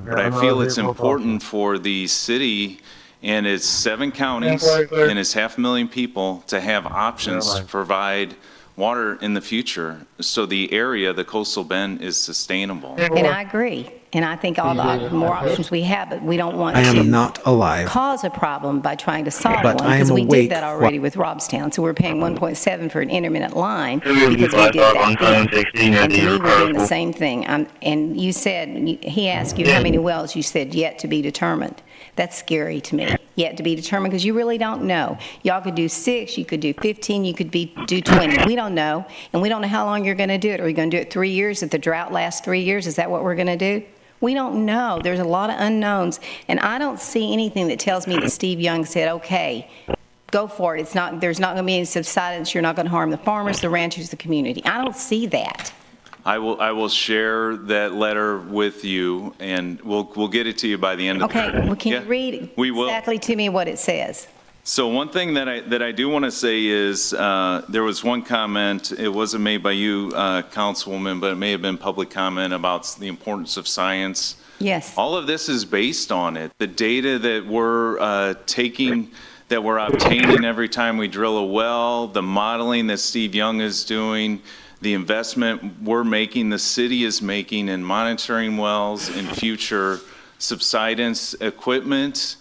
but I feel it's important for the city and its 7 counties and its 500,000 people to have options to provide water in the future so the area, the coastal bend, is sustainable. And I agree. And I think all the more options we have, but we don't want I am to not alive. cause a problem by trying to solve But one, I am because we awake did that already with Robstown. So we're paying 1.7 for an intermittent line because we did that then. And to me, we're doing the same thing. And you said, he asked you how many wells, you said yet to be determined. That's scary to me, yet to be determined, because you really don't know. Y'all could do 6, you could do 15, you could do 20. We don't know, and we don't know how long you're going to do it. Are we going to do it 3 years? If the drought lasts 3 years, is that what we're going to do? We don't know. There's a lot of unknowns, and I don't see anything that tells me that Steve Young said, okay, go for it. There's not going to be any subsidence. You're not going to harm the farmers, the ranchers, the community. I don't see that. I will share that letter with you, and we'll get it to you by the end of the Okay, well, can you read exactly to me what it says? So one thing that I do want to say is there was one comment, it wasn't made by you, Councilwoman, but it may have been public comment about the importance of science. Yes. All of this is based on it. The data that we're obtaining every time we drill a well, the modeling that Steve Young is doing, the investment we're making, the city is making in monitoring wells and future subsidence equipment,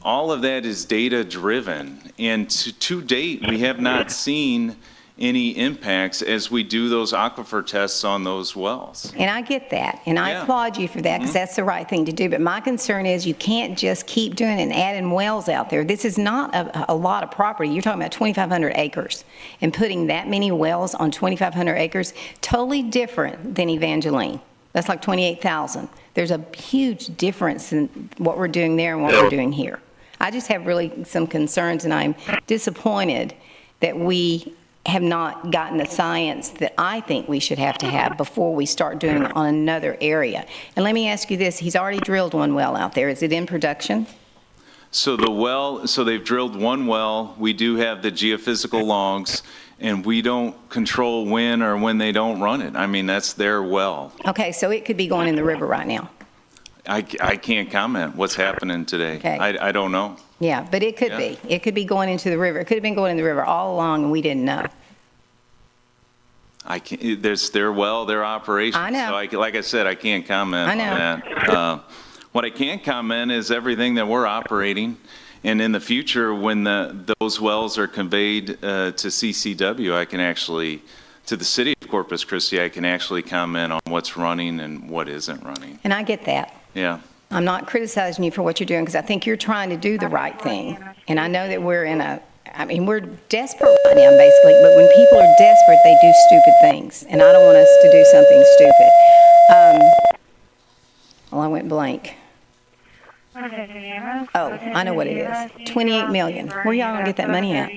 all of that is data driven. And to date, we have not seen any impacts as we do those aquifer tests on those wells. And I get that, and I applaud you for that, because that's the right thing to do. But my concern is you can't just keep doing it and adding wells out there. This is not a lot of property. You're talking about 2,500 acres, and putting that many wells on 2,500 acres, totally different than Evangeline. That's like 28,000. There's a huge difference in what we're doing there and what we're doing here. I just have really some concerns, and I'm disappointed that we have not gotten the science that I think we should have before we start doing it on another area. And let me ask you this, he's already drilled one well out there. Is it in production? So they've drilled one well. We do have the geophysical logs, and we don't control when or when they don't run it. I mean, that's their well. Okay, so it could be going in the river right now. I can't comment what's happening today. Okay. I don't know. Yeah, but it could be. It could be going into the river. It could have been going in the river all along, and we didn't know. There's their well, their operation. I know. So like I said, I can't comment on that. What I can comment is everything that we're operating, and in the future, when those wells are conveyed to CCW, I can actually, to the city of Corpus Christi, I can actually comment on what's running and what isn't running. And I get that. Yeah. I'm not criticizing you for what you're doing, because I think you're trying to do the right thing. And I know that we're we're desperate right now, basically, but when people are desperate, they do stupid things. And I don't want us to do something stupid. Well, I went blank. Oh, I know what it is. $28 million. Where y'all gonna get that money at?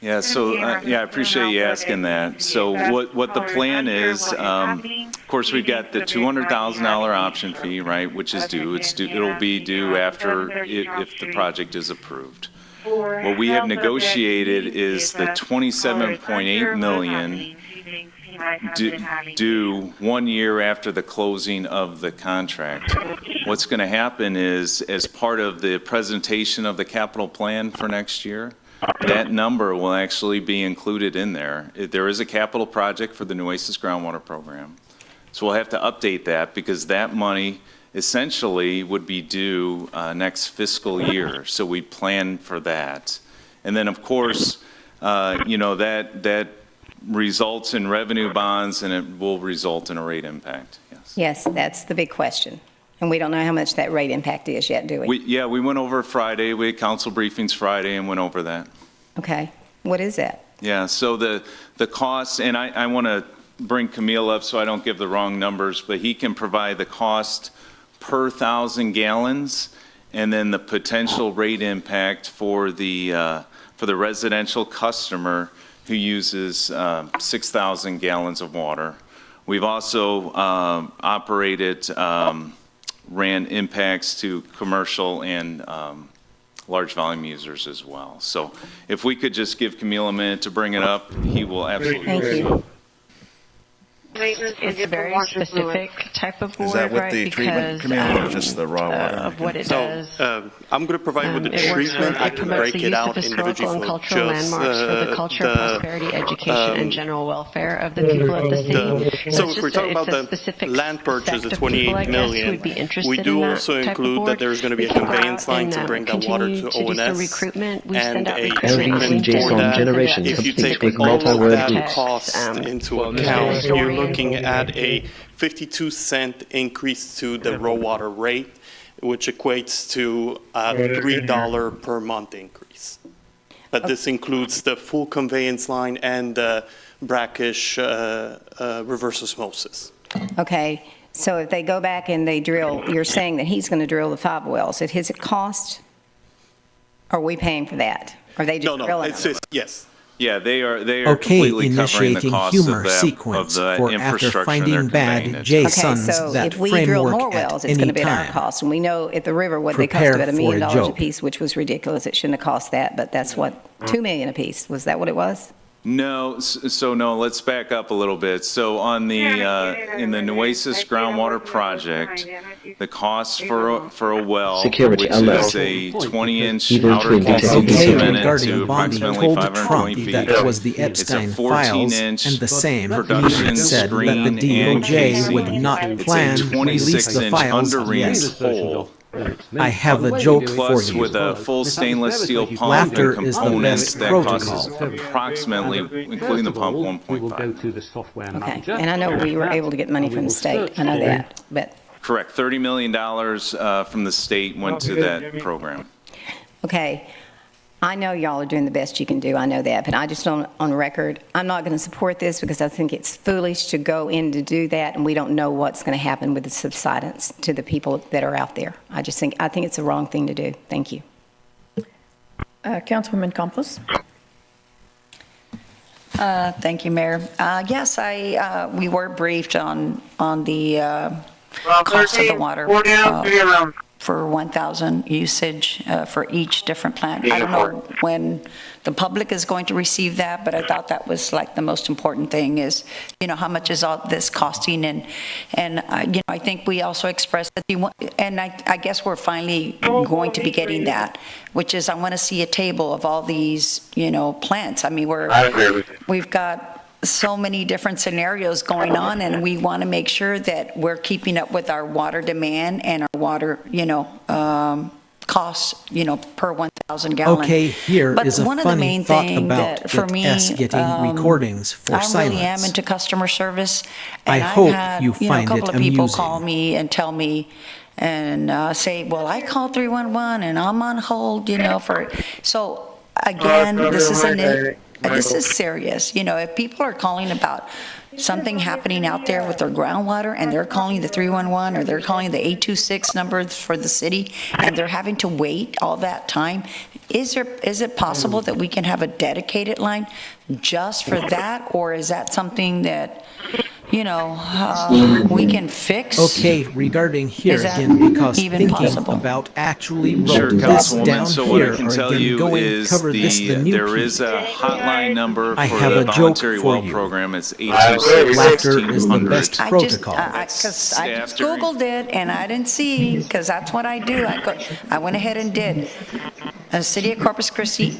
Yeah, so I appreciate you asking that. So what the plan is, of course, we've got the $200,000 option fee, right, which is due. It'll be due after if the project is approved. What we have negotiated is the $27.8 million due 1 year after the closing of the contract. What's going to happen is, as part of the presentation of the capital plan for next year, that number will actually be included in there. There is a capital project for the Nueces groundwater program. So we'll have to update that, because that money essentially would be due next fiscal year. So we plan for that. And then, of course, that results in revenue bonds, and it will result in a rate impact. Yes, that's the big question. And we don't know how much that rate impact is yet, do we? We went over Friday. We had council briefings Friday and went over that. Okay. What is that? Yeah, so the costs, and I want to bring Camille up so I don't give the wrong numbers, but he can provide the cost per 1,000 gallons, and then the potential rate impact for the for the residential customer who uses 6,000 gallons of water. We've also ran impacts to commercial and large volume users as well. So if we could just give Camille a minute to bring it up, he will absolutely do so. It's a very specific type of board, Is that with right? the treatment, Camille, or just the raw water? Of what it does. I'm going to provide with the treatment. I can break it out individually and for cultural just landmarks for the culture, prosperity, education, and general welfare of the people of the city. So if we're talking about the land purchase of 28 million, we do also include that there's going to be a conveyance line to bring that water to ONS and a treatment for that. If you take all of that cost into account, you're looking at a 52-cent increase to the raw water rate, which equates to a $3 per month increase. But this includes the full conveyance line and the brackish reverse osmosis. Okay, so if they go back and they drill, you're saying that he's going to drill the 5 wells at his cost? Are we paying for that? Are they just drilling them? Yes. Yeah, they are Okay, completely covering the initiating cost humor of the sequence infrastructure for after they're finding conveying bad it. JSONs so that if we drill more framework wells, at it's going any to be at our time. cost. And we know at the river what they cost Prepare about $1 for a million a joke. piece, which was ridiculous. It shouldn't have cost that, but that's what, $2 million a piece. Was that what it was? No, no, let's back up a little bit. So on the, in the Nueces groundwater project, the cost for a well, Security which alert. is a 20-inch Evil outer twin casing detective. cemented Regarding to Bondi approximately told 520 Trump feet. that was the It's a Epstein files, 14-inch and the same production meeting said screen that the and DOJ casing. would not It's plan a to release the 26-inch files under-reamed yet. hole. I have a joke for Plus, you. with a full stainless steel pump Laughter and is the components, best that protocol. costs approximately, including the pump, 1.5. Okay, and I know we were able to get money from the state. I know that, but. Correct. $30 million from the state went to that program. Okay, I know y'all are doing the best you can do, I know that, but I just don't, on record, I'm not going to support this because I think it's foolish to go in to do that, and we don't know what's going to happen with the subsidence to the people that are out there. I think it's the wrong thing to do. Thank you. Councilwoman Campos. Thank you, Mayor. Yes, we were briefed on the cost of the water for 1,000 usage for each different plant. I don't know when the public is going to receive that, but I thought that was like the most important thing is, how much is all this costing? And I think we also expressed that and I guess we're finally going to be getting that, which is I want to see a table of all these, plants. I mean, we've got so many different scenarios going on, and we want to make sure that we're keeping up with our water demand and our water, costs, per 1,000 gallon. Okay, here but is a one of the funny main thought thing about that for me, us getting recordings for I silence. really am into customer service, I and hope had, you find a couple it of people amusing. call me and tell me and say, well, I called 311 and I'm on hold, so again, this is serious. If people are calling about something happening out there with their groundwater and they're calling the 311 or they're calling the 826 number for the city and they're having to wait all that time, is it possible that we can have a dedicated line just for that, or is that something that we can fix? Okay, regarding here Is that again, because even thinking possible? about actually Sure, wrote this Councilwoman. down So what here, I can or tell again you going is cover this the new there piece. is a hotline number I for have the a joke voluntary for well you. program. It's Laughter is the 826-1600. best I protocol. just Googled it and I didn't see, because that's what I do. I went ahead and did a City of Corpus Christi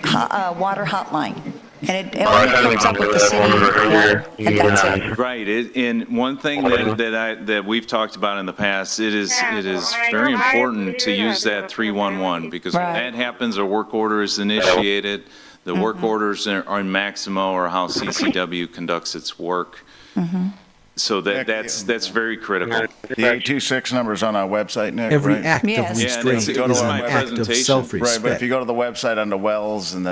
water hotline. And it only comes up with the city water, and that's it. Right. And one thing that we've talked about in the past, it is very important to use that 311 because when that happens, a work order is initiated. The work orders are in Maximo or how CCW conducts its work. So that's very critical. The 826 number's on our website, Nick, Every right? act of restraint is an act of self-respect. Right, but if you go to the website on the wells and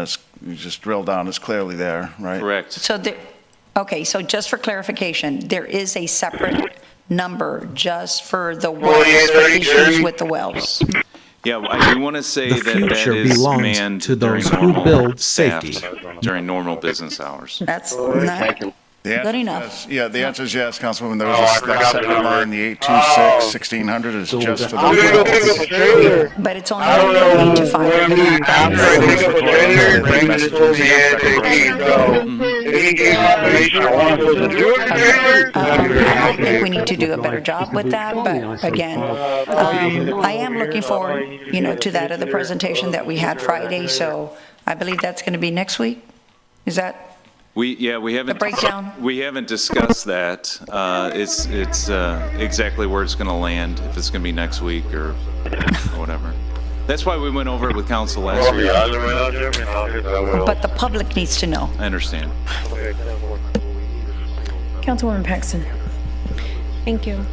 you just drill down, it's clearly there, right? Correct. So so just for clarification, there is a separate number just for the wells, for issues with the wells. Yeah, I do want to say The that future is belongs manned to those during who normal build staffed, safety. during normal business hours. That's not good enough. Yeah, the answer is yes, Councilwoman. There was that separate line, the 826-1600 is just for the. But it's only 8 to 5. I think we need to do a better job with that, but again, I am looking forward, to that other presentation that we had Friday, so I believe that's going to be next week. Is that? We haven't breakdown? We haven't discussed that. It's exactly where it's going to land, if it's going to be next week or whatever. That's why we went over it with council last week. But the public needs to know. I understand. Councilwoman Paxton. Thank you.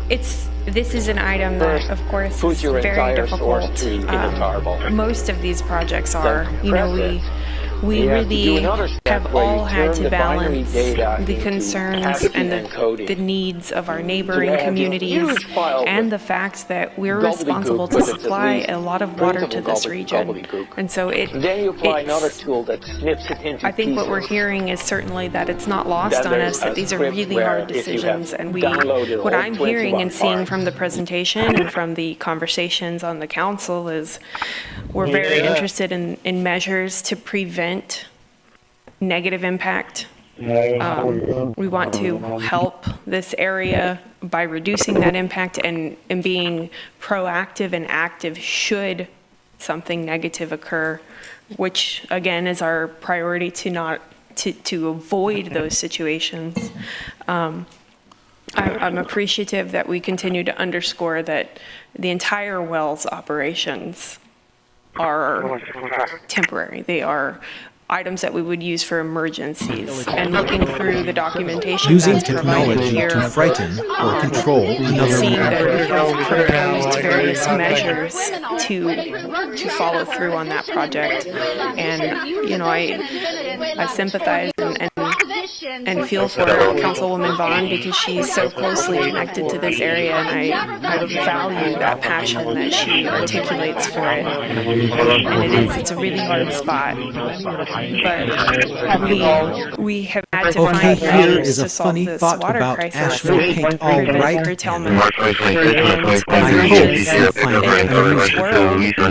This is an item that, of course, is very difficult. Most of these projects are. We really have all had to balance the concerns and the needs of our neighboring communities and the fact that we're responsible to supply a lot of water to this region. And so I think what we're hearing is certainly that it's not lost on us that these are really hard decisions. And what I'm hearing and seeing from the presentation and from the conversations on the council is we're very interested in measures to prevent negative impact. We want to help this area by reducing that impact and being proactive and active should something negative occur, which again is our priority to avoid those situations. I'm appreciative that we continue to underscore that the entire wells operations are temporary. They are items that we would use for emergencies. And looking through the documentation Using technology to frighten or control another seeing member. that we have proposed various measures to follow through on that project. And I sympathize and feel for Councilwoman Vaughn because she's so closely connected to this area, and I value that passion that she articulates for it. And it's a really hard spot. But we have had to find Here ways is a to solve funny this thought water about crisis asphalt and paint all prevent right. curtailment. I hope you find it amusing.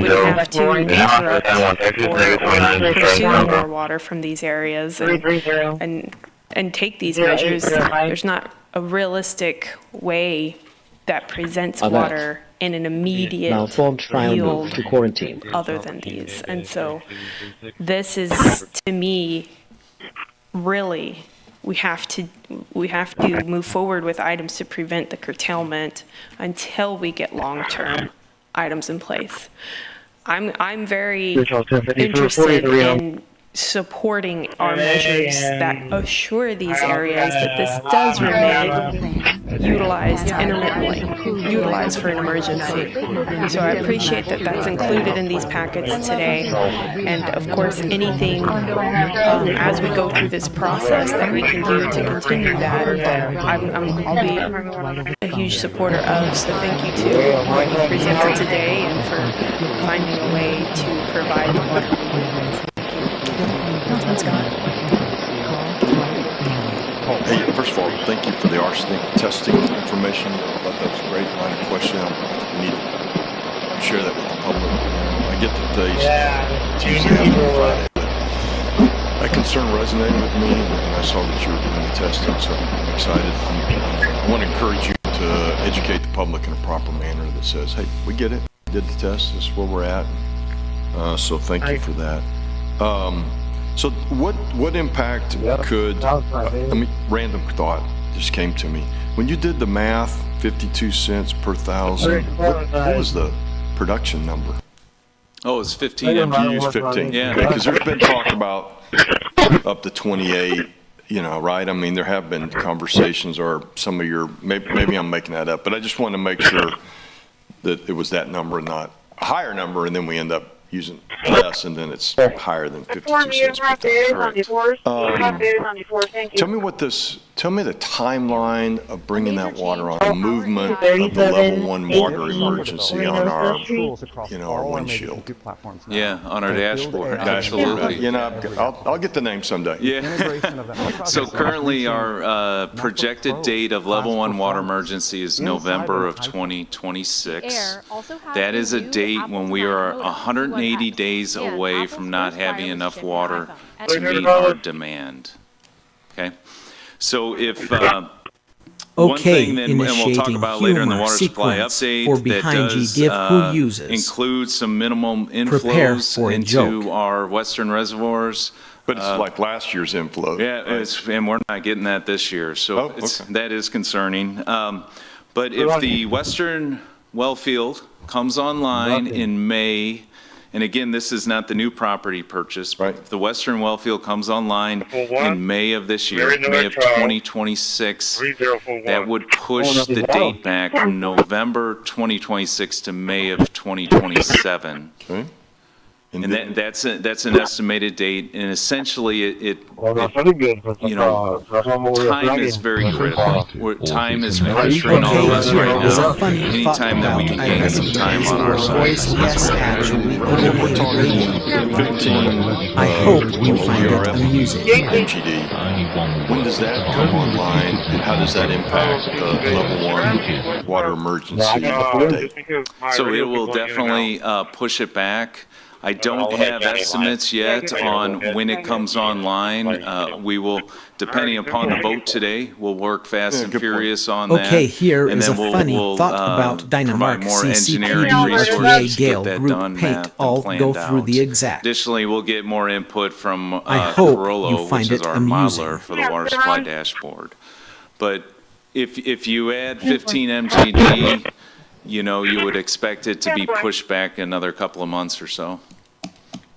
Would have to interrupt or pursue more water from these areas and take these measures. There's not a realistic way that presents water in an immediate yield to quarantine. other than these. And so this is, to me, really, we have to move forward with items to prevent the curtailment until we get long-term items in place. I'm very interested in supporting our measures that assure these areas that this does remain utilized intermittently, utilized for an emergency. So I appreciate that that's included in these packets today. And of course, anything as we go through this process that we can do to continue that, I'll be a huge supporter of. So thank you to what you presented today and for finding a way to provide the water. Councilman Scott. Hey, first of all, thank you for the arsenic testing information. I thought that was a great line of questioning. We need to share that with the public. I get that Tuesday after Friday, but that concern resonated with me, and I saw that you were doing the testing, so I'm excited. I want to encourage you to educate the public in a proper manner that says, hey, we get it, we did the test, this is where we're at. So thank you for that. So what impact could, random thought just came to me. When you did the math, 52 cents per thousand, what was the production number? Oh, it's 15 MGUs. 15, yeah. Because there's been talk about up to 28, right? I mean, there have been conversations or some of your, maybe I'm making that up, but I just want to make sure that it was that number and not a higher number, and then we end up using less, and then it's higher than 52 cents per thousand. Tell me what this Tell me the timeline of bringing that water on, the movement of the level 1 water emergency on our, our windshield. Yeah, on our dashboard, absolutely. I'll get the name someday. Yeah. So currently our projected date of level 1 water emergency is November of 2026. That is a date when we are 180 days away from not having enough water to meet our demand. Okay? So if one thing that, and we'll talk about later in the water supply update, that does include some minimum inflows into our western reservoirs. But it's like last year's inflow. Yeah, right? And we're not getting that this year, so that is concerning. But if the western well field comes online in May, and again, this is not the new property purchase, but if the western well field comes online in May of this year, May of 2026, that would push the date back from November 2026 to May of 2027. Okay. And that's an estimated date, and essentially time is very critical. Time is pressuring all of us right now. Anytime that we can gain some time on our side. Yes, actually, We're talking 15. I hope you find it amusing. MGD. When does that come online, and how does that impact the level 1 water emergency update? So it will definitely push it back. I don't have estimates yet on when it comes online. We will, depending upon the vote today, we'll work fast and furious on that. Okay, here is a funny thought about Dynamark CCP resources Gale Group Paint. I'll go through the exact. Additionally, we'll get more input from I hope Carollo, you find which is it our amusing. modeler for the water supply dashboard. But if you add 15 MGD, you would expect it to be pushed back another couple of months or so.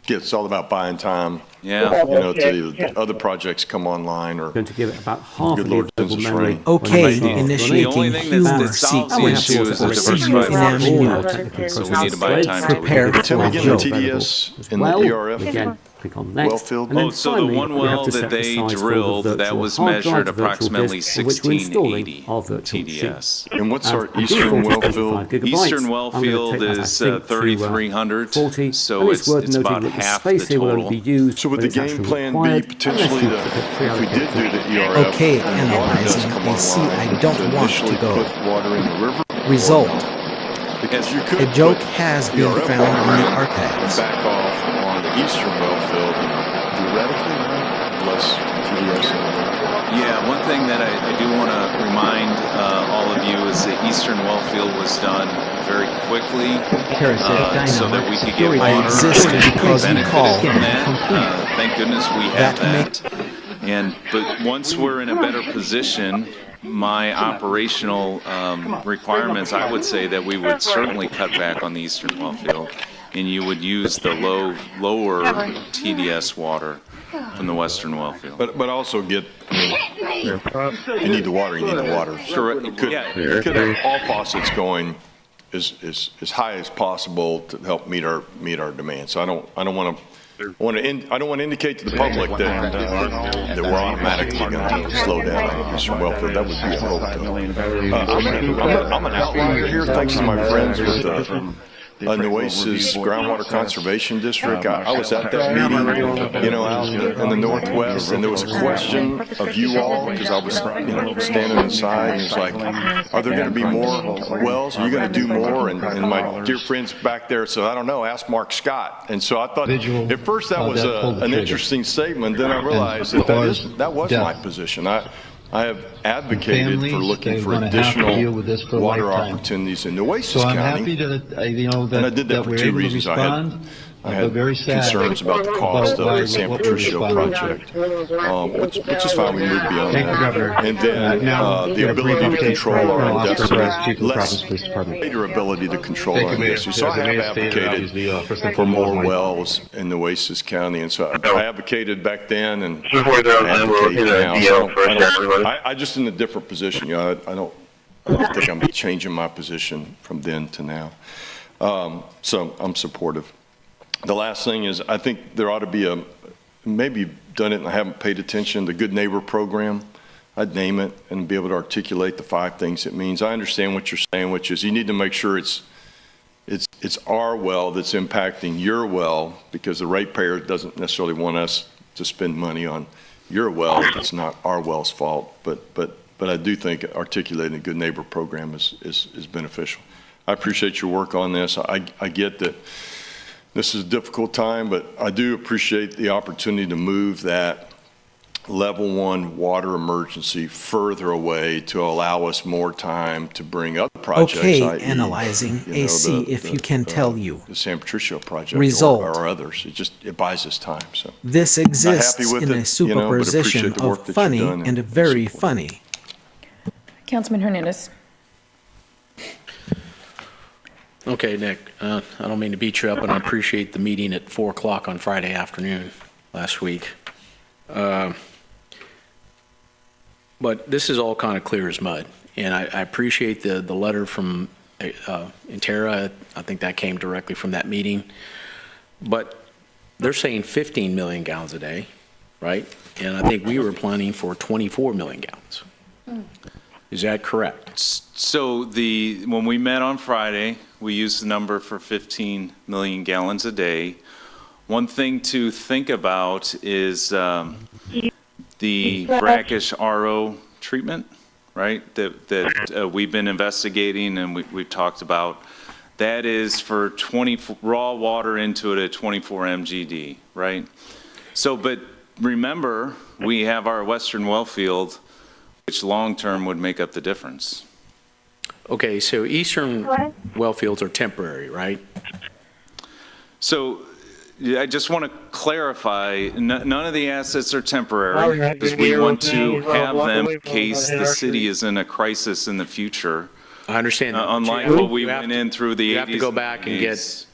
Yeah, it's all about buying time. Yeah. Till the other projects come online, or going to give it about half good Lord sends us rain. Okay, The initiating only thing that solves the issue is a diversified water. So we need to buy time to prepare for Tell me again the TDS and the ERF. Again, click on next. Well field. And then So the finally, one we have well to that set the they size for the drilled, that virtual was hard measured drive, the virtual approximately disk, in which we're installing 1680 our virtual TDS. And what's our And eastern well default is field? 55 gigabytes. Eastern well I'm gonna field take that, I is think, to, 3,300, 40, so and it's worth noting about that the half the space here will only total. be used So would when the it's game actually plan be required, potentially unless you put if we did do the ERF Okay, and the water does analyzing. come You see, online, I don't want to initially go. put water in the river? Result. Because you could A joke put has been ERF found water in the and archives. back off on the eastern well field, and theoretically, less TDS in the river. Yeah, one thing that I do want to remind all of you is the Eastern well field was done very quickly so that we could get water. I exist because you benefited called. from that. Thank goodness we have that. But once we're in a better position, my operational requirements, I would say that we would certainly cut back on the Eastern well field, and you would use the lower TDS water from the Western well field. But also get, you need the water, you need the water. Correct. You could have all faucets going as high as possible to help meet our demand. So I don't want to indicate to the public that we're automatically going to slow down on the Eastern well field. That would be a hope. I'm an outlier here, thanks to my friends with the Nueces Groundwater Conservation District. I was at that meeting, out in the Northwest, and there was a question of you all, because I was, standing inside, and it was like, are there going to be more wells? Are you going to do more? And my dear friends back there said, I don't know, ask Mark Scott. And so I thought, at first that was an interesting statement, then I realized that was my position. I have advocated for looking for additional water opportunities in Nueces County, and I did that for two reasons. I had concerns about the cost of the San Patricio project, which is fine. We moved beyond that. And then the ability to control our own destiny, greater ability to control our own destiny. So I have advocated for more wells in Nueces County, and so I advocated back then, and I advocate now. So I just in a different position. I don't think I'm changing my position from then to now. So I'm supportive. The last thing is, I think there ought to be maybe you've done it and I haven't paid attention, the Good Neighbor program. I'd name it and be able to articulate the 5 things it means. I understand what you're saying, which is you need to make sure it's our well that's impacting your well, because the ratepayer doesn't necessarily want us to spend money on your well. It's not our well's fault, but I do think articulating a good neighbor program is beneficial. I appreciate your work on this. I get that this is a difficult time, but I do appreciate the opportunity to move that level 1 water emergency further away to allow us more time to bring up projects. Okay, i.e., analyzing AC, if you can tell you. The San Patricio project Result. or others. It buys us time. So this exists in a superposition of funny and very funny. Councilman Hernandez. Okay, Nick, I don't mean to beat you up, and I appreciate the meeting at 4 o'clock on Friday afternoon last week. But this is all kind of clear as mud, and I appreciate the letter from Intera. I think that came directly from that meeting. But they're saying 15 million gallons a day, right? And I think we were planning for 24 million gallons. Is that correct? So when we met on Friday, we used the number for 15 million gallons a day. One thing to think about is the brackish RO treatment, right, that we've been investigating and we've talked about. That is for raw water into it at 24 MGD, right? So, but remember, we have our Western well field, which long-term would make up the difference. Okay, so Eastern well fields are temporary, right? So I just want to clarify, none of the assets are temporary, because we want to have them in case the city is in a crisis in the future. I understand that. Unlike what we went in through the 80s. You have to go back and get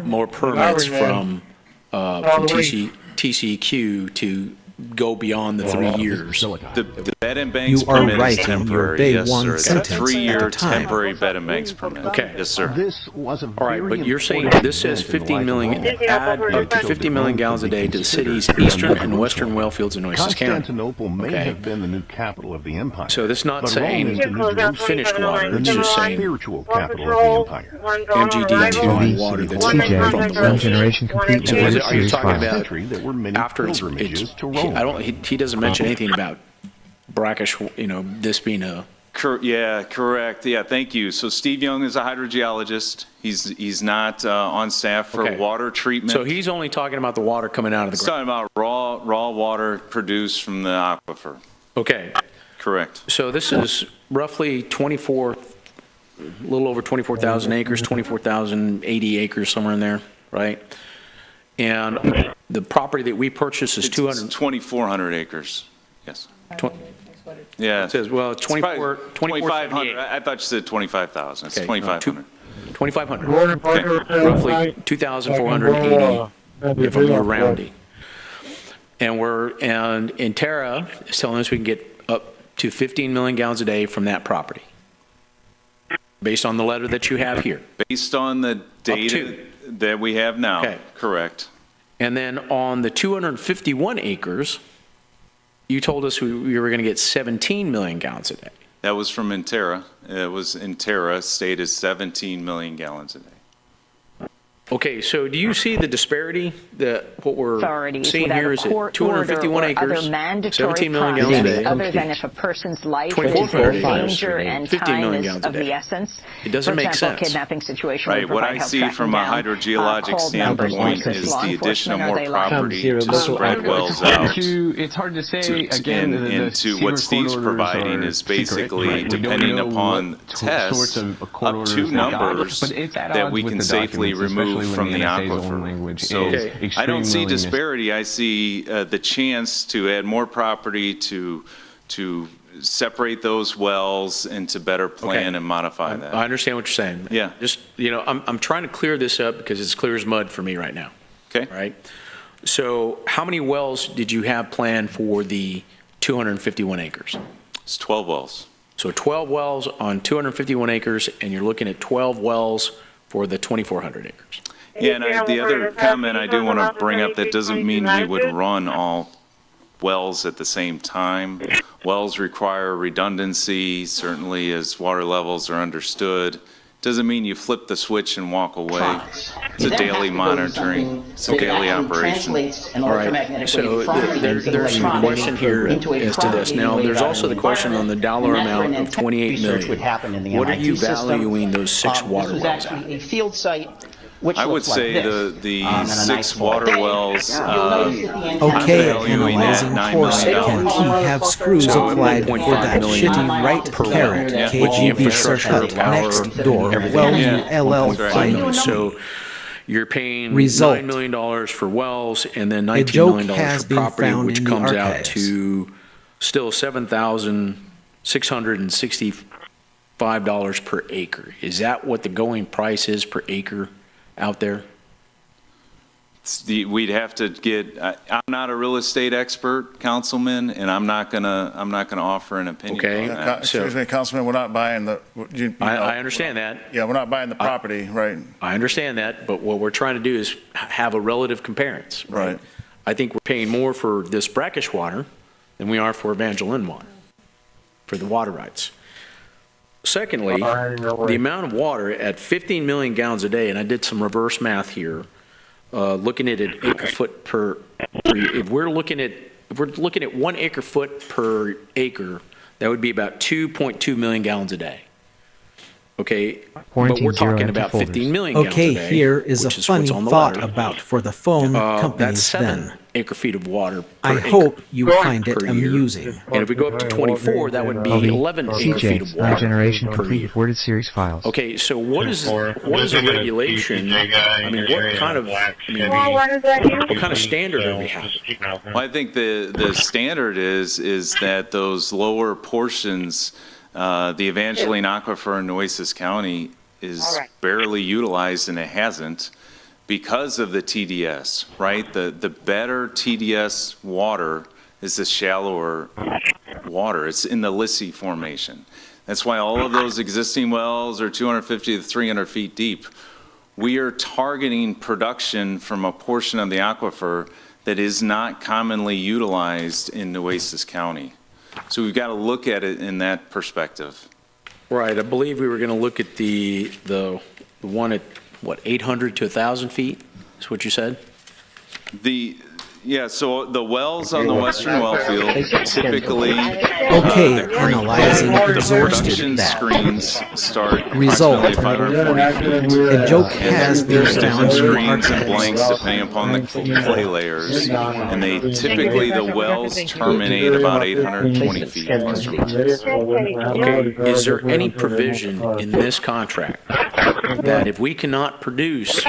more permits from TCEQ to go beyond the 3 years. The bed and banks permit is temporary, yes, sir. It's a 3-year temporary bed and banks permit. Okay. Yes, sir. All right, but you're saying this says 15 million, add up to 50 million gallons a day to the city's eastern and western well fields in Nueces County. Constantinople may have been the new capital of the empire. So this is not saying finished water, it's just saying spiritual capital of the empire. MGD2 water that's from the well. Generation complete. So are you talking about that were many after it's he doesn't mention anything about brackish, this being a... Yeah, correct. Yeah, thank you. So Steve Young is a hydrogeologist. He's not on staff for water treatment. So he's only talking about the water coming out of the ground. He's talking about raw water produced from the aquifer. Okay. Correct. So this is roughly a little over 24,000 acres, 24,080 acres, somewhere in there, right? And the property that we purchased is 2,400 acres. Yes. Yeah. It says, well, it's 2,500. I thought you said 25,000. It's 2,500. 2,500. Okay. Roughly 2,480 if I'm more rounding. And Intera is telling us we can get up to 15 million gallons a day from that property. Based on the letter that you have here. Based on the data that we have now. Okay. Correct. And then on the 251 acres, you told us we were going to get 17 million gallons a day. That was from Intera. It was Intera stated 17 million gallons a day. Okay, so do you see the disparity that what we're seeing here is at 251 acres, 17 million gallons a day, other than if a person's life, 2,400 danger and 50 time million is gallons a of day. the essence. It doesn't make sense. Kidnapping situation. Right. What I see from a hydrogeologic standpoint is the addition of more property to spread wells out. It's hard to say again. Into what Steve's providing is basically depending upon tests up to numbers that we can safely remove from the aquifer. So I don't see disparity. I see the chance to add more property to separate those wells and to better plan and modify that. I understand what you're saying. Yeah. Just, I'm trying to clear this up because it's clear as mud for me right now. Okay. All right. So how many wells did you have planned for the 251 acres? It's 12 wells. So 12 wells on 251 acres, and you're looking at 12 wells for the 2,400 acres. Yeah, and the other comment I do want to bring up, that doesn't mean we would run all wells at the same time. Wells require redundancy, certainly as water levels are understood. Doesn't mean you flip the switch and walk away. It's a daily monitoring, it's a daily operation. All right, so there's some question here as to this. Now, there's also the question on the dollar amount of $28 million. What are you valuing those 6 water wells at? A field site. I would say the 6 water wells, Okay, analyzing course, can he have screws applied for that shitty right carrot, KGB circuit, next door, well, LL, so you're paying Result. $9 million for wells and then $19 million for property, which comes out to still $7,665 per acre. Is that what the going price is per acre out there? We'd have to get. I'm not a real estate expert, Councilman, and I'm not gonna offer an opinion. Okay. On that. Excuse me, Councilman. We're not buying the. I understand that. Yeah, we're not buying the property, right? I understand that, but what we're trying to do is have a relative comparison. Right. I think we're paying more for this brackish water than we are for Evangeline water, for the water rights. Secondly, the amount of water at 15 million gallons a day, and I did some reverse math here, looking at an acre foot per. If we're looking at 1 acre foot per acre, that would be about 2.2 million gallons a day. Okay, but we're talking about 15 million gallons a day. Okay, here is a funny thought about for the phone companies that's 7 then. acre-feet of water per I acre hope you find it per year. amusing. And if we go up to 24, that would be 11 acre-feet of water generation per complete year. with worded series files. Okay, so what is the regulation? I mean, what kind of standard do we have? Well, I think the standard is that those lower portions, the Evangeline Aquifer in Nueces County is barely utilized, and it hasn't because of the TDS, right? The better TDS water is the shallower water. It's in the Lissy Formation. That's why all of those existing wells are 250 to 300 feet deep. We are targeting production from a portion of the aquifer that is not commonly utilized in Nueces County. So we've got to look at it in that perspective. Right, I believe we were going to look at the one at, what, 800 to 1,000 feet, is what you said? Yeah, so the wells on the Western well field typically, analyzing the production screens start result. A joke has been found screens and blanks depending upon the clay layers, and typically the wells terminate about 820 feet plus or minus. Okay, is there any provision in this contract that if we cannot produce,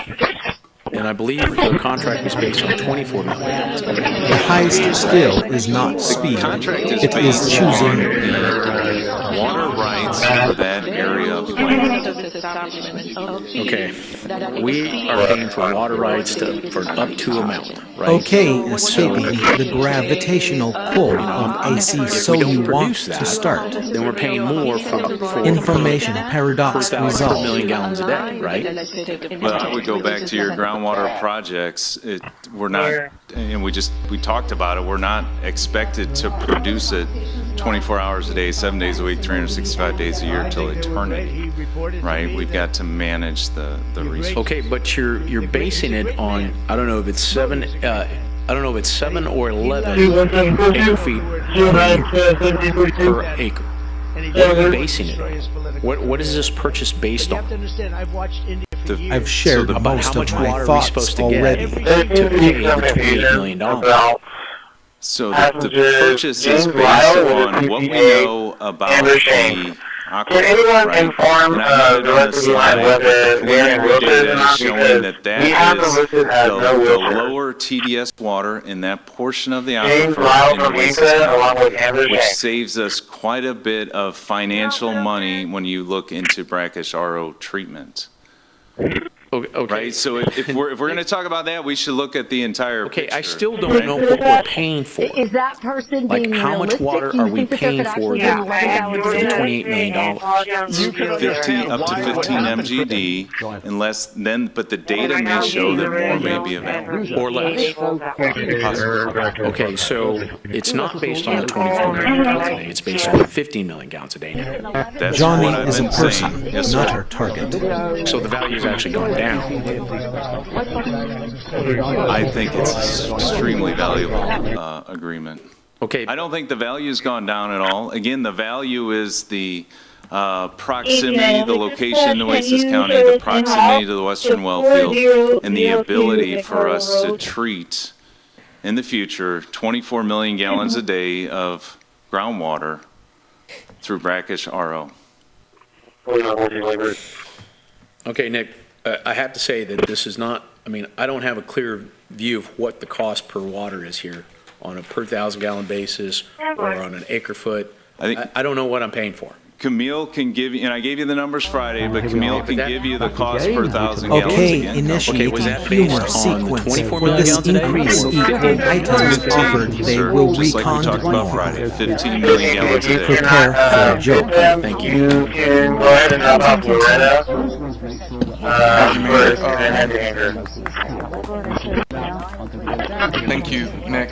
and I believe the contract is based on 24 million gallons. The highest skill is not speed. It is choosing the water rights for that area of land. Okay, we are paying for water rights for up to amount, right? Okay, escaping the gravitational pull of AC, so you want to start. Then we're paying more for information paradox result. Million gallons a day, right? But I would go back to your groundwater projects. We're not, and we talked about it. We're not expected to produce it 24 hours a day, 7 days a week, 365 days a year until eternity, right? We've got to manage the resources. Okay, but you're basing it on, I don't know if it's 7 or 11 acre feet per acre. What are you basing it on? What is this purchase based on? I've shared most of my thoughts already. To pay the $28 million. So the purchase is based on what we know about the aquifer, right? And I noted on the slide that the preliminary data is showing that is the lower TDS water in that portion of the aquifer in Nueces County, which saves us quite a bit of financial money when you look into brackish RO treatment. Okay. Right? So if we're going to talk about that, we should look at the entire picture. I still don't know what we're paying for. Is that person Like, being how much realistic? water Do you are we think that there paying could for actually be that $11 $28 million? Up to 15 MGD, unless then, but the data may show that more may be available. Or less. Okay, so it's not based on the 24 million gallons a day, it's based on 15 million gallons a day now. That's Johnny what I've is a been person, saying. Yes, not sir. our target. So the value is actually going down. I think it's an extremely valuable agreement. Okay. I don't think the value's gone down at all. Again, the value is the proximity, the location in Nueces County, the proximity to the Western Wellfield, and the ability for us to treat, in the future, 24 million gallons a day of groundwater through brackish RO. Okay, Nick, I have to say that this is not, I mean, I don't have a clear view of what the cost per water is here on a per 1,000 gallon basis or on an acre foot. I don't know what I'm paying for. Camille can give you, and I gave you the numbers Friday, but Camille can give you the cost per 1,000 gallons again. Initiating humor sequence for this increase equal items offered. They will recon like we talked Friday, 15 million gallons a day. Prepare for a joke. Thank you. You can go ahead and drop off Loretta. Thank you, Nick.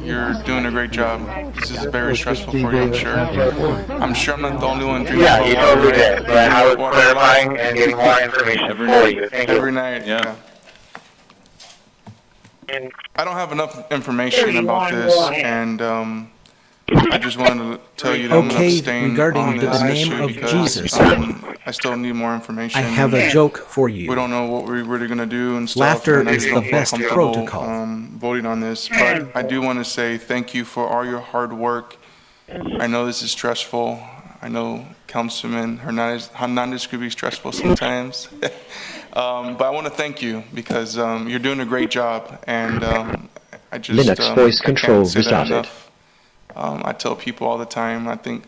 You're doing a great job. This is very stressful for you, I'm sure. I'm sure I'm not the only one drinking Yeah, you water. totally did, but I was clarifying and getting more information for you. Thank you. Every night, yeah. I don't have enough information about this, and I just wanted to tell you that I'm going to abstain regarding on the this name issue of because Jesus. I still need more information. I have a joke for you. We don't know what we're really going to do and stuff. Laughter and I is just the don't feel best comfortable, protocol. Voting on this, but I do want to say thank you for all your hard work. I know this is stressful. I know Councilman Hernandez could be stressful sometimes. But I want to thank you because you're doing a great job, and I just Linux voice control restarted. I tell people all the time, I think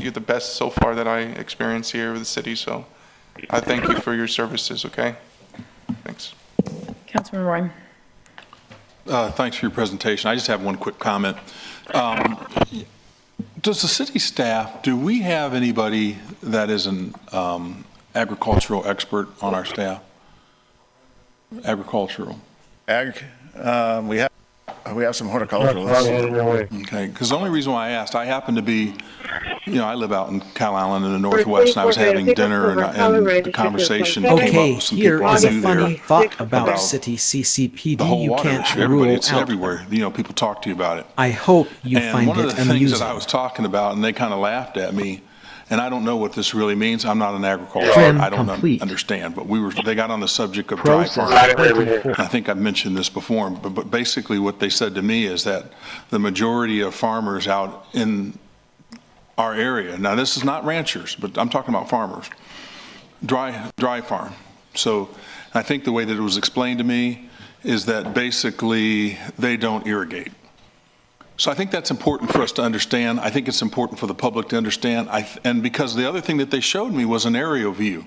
you're the best so far that I experience here with the city, so I thank you for your services, okay? Thanks. Councilman Roy. Thanks for your presentation. I just have one quick comment. Does the city staff, do we have anybody that is an agricultural expert on our staff? Agricultural. We have some horticulturalists. Okay, because the only reason why I asked, I happen to be, I live out in Cal Island in the Northwest, and I was having dinner and the conversation came up with some here people I is a knew funny there thought about the city CCPD whole you water can't issue. rule It's out. everywhere. People talk to you about it. I hope you And find one of it the things amusing. that I was talking about, and they kind of laughed at me, and I don't know what this really means. I'm not an agriculturalist. Trim I don't complete. understand. But they got on the subject of dry farming. I think I've mentioned this before, but basically what they said to me is that the majority of farmers out in our area, now this is not ranchers, but I'm talking about farmers, dry farm. So I think the way that it was explained to me is that basically they don't irrigate. So I think that's important for us to understand. I think it's important for the public to understand. And because the other thing that they showed me was an aerial view.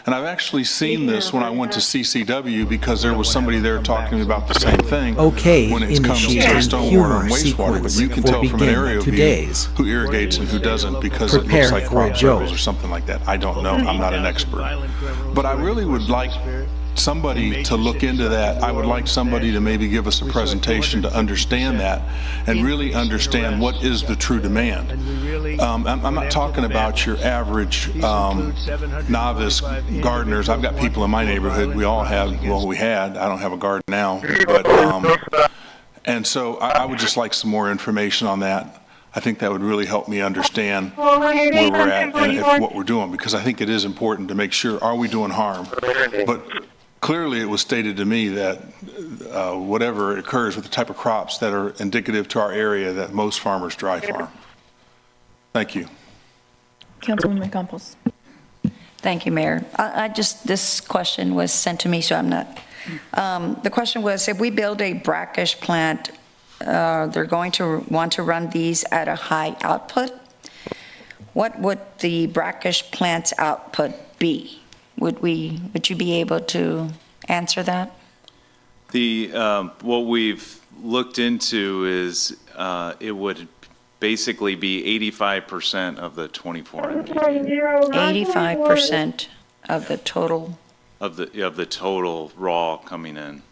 And I've actually seen this when I went to CCW because there was somebody there talking to me about the same thing. Okay, when it comes to initiating stormwater humor and wastewater. But sequence you can will tell from an begin aerial today's. view who irrigates and who doesn't because it Prepare looks like for a crop joke. circles or something like that. I don't know. I'm not an expert. But I really would like somebody to look into that. I would like somebody to maybe give us a presentation to understand that and really understand what is the true demand. I'm not talking about your average novice gardeners. I've got people in my neighborhood. We all have, well, we had. I don't have a garden now. But and so I would just like some more information on that. I think that would really help me understand where we're at and what we're doing, because I think it is important to make sure, are we doing harm? But clearly, it was stated to me that whatever occurs with the type of crops that are indicative to our area, that most farmers dry farm. Thank you. Councilwoman Campos. Thank you, Mayor. This question was sent to me, so I'm not. The question was, if we build a brackish plant, they're going to want to run these at a high output. What would the brackish plant's output be? Would you be able to answer that? What we've looked into is it would basically be 85% of the 24 MGD. 85% of the total? Of the total raw coming in.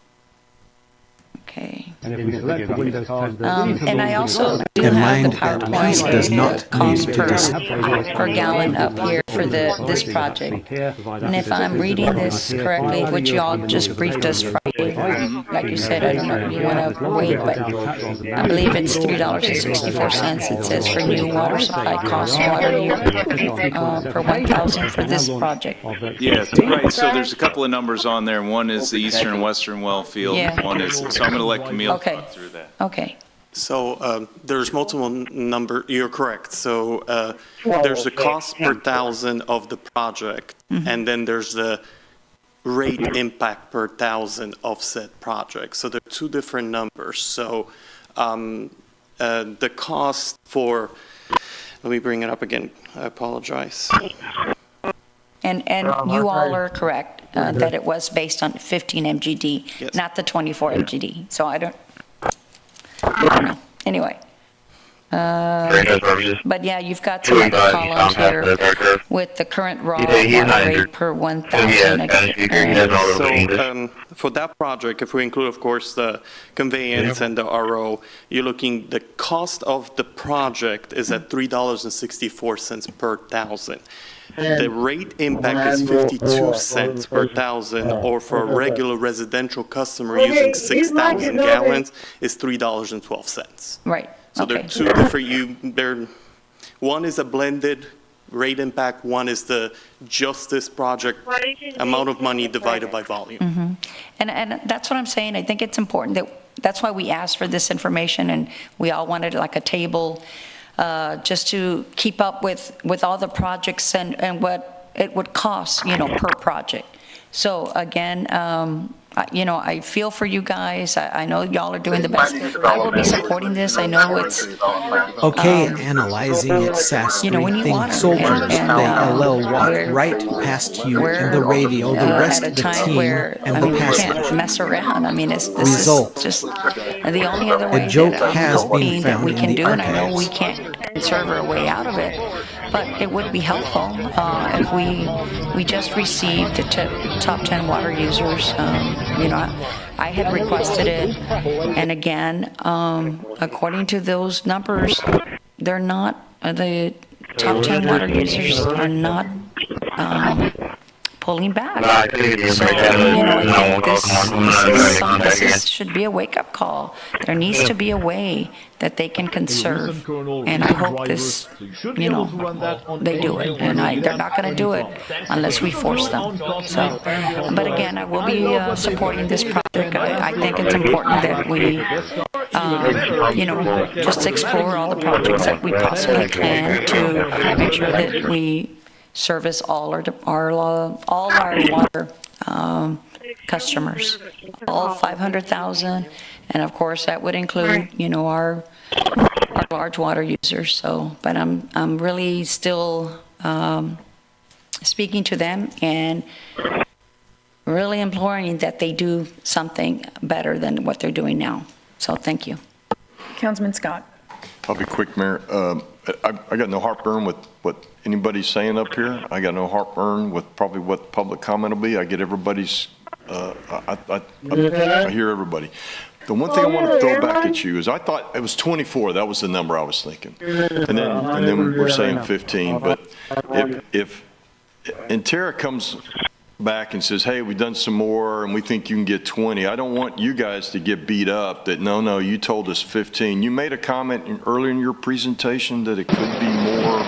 Okay. And if we select Windows 10, and I also do have the PowerPoint does not cost need to per gallon up here for this project. And if I'm reading this correctly, which you all just briefed us Friday, like you said, I don't know if you want to wait, but I believe it's $3.64. It says for new water supply costs water year per 1,000 for this project. Yeah, right. So there's a couple of numbers on there. One is the eastern and western well field. Yeah. One is, so I'm going to let Camille talk through that. Okay. So there's multiple number. You're correct. So there's the cost per thousand of the project, and then there's the rate impact per thousand of said project. So there are two different numbers. So the cost for, let me bring it up again. I apologize. And you all are correct that it was based on 15 MGD, not the 24 MGD. So I don't know. Anyway. But yeah, you've got some other columns here with the current raw water rate per 1,000. So for that project, if we include, of course, the conveyance and the RO, you're looking, the cost of the project is at $3.64 per thousand. The rate impact is 52 cents per thousand, or for a regular residential customer using 6,000 gallons is $3.12. Right. So there are two different, one is a blended rate impact, one is the justice project amount of money divided by volume. And that's what I'm saying. I think it's important that's why we asked for this information, and we all wanted like a table just to keep up with all the projects and what it would cost, per project. So again, I feel for you guys. I know y'all are doing the best. I will be supporting this. I know it's okay. Analyzing it, sass-breathing soldiers. They allow walk right past you in the radio, the rest of the team, and the passengers. We can't mess around. I mean, this Result. is just the only other way A joke that has been that found we can in do, the and I know archives. we can't serve our way out of it. But it would be helpful if we just received the top 10 water users. I had requested it, and again, according to those numbers, they're not, the top 10 water users are not pulling back. So, I think this should be a wake-up call. There needs to be a way that they can conserve, and I hope this, they do it, and they're not going to do it unless we force them. So, but again, I will be supporting this project. I think it's important that we, just explore all the projects that we possibly can to make sure that we service all our water customers, all 500,000, and of course that would include, our large water users. So, but I'm really still speaking to them and really imploring that they do something better than what they're doing now. So, thank you. Councilman Scott. I'll be quick, Mayor. I got no heartburn with what anybody's saying up here. I got no heartburn with probably what public comment will be. I get everybody's, I hear everybody. The one thing I want to throw back at you is I thought it was 24. That was the number I was thinking. And then we're saying 15. But if Intera comes back and says, hey, we've done some more and we think you can get 20, I don't want you guys to get beat up that, no, you told us 15. You made a comment earlier in your presentation that it could be more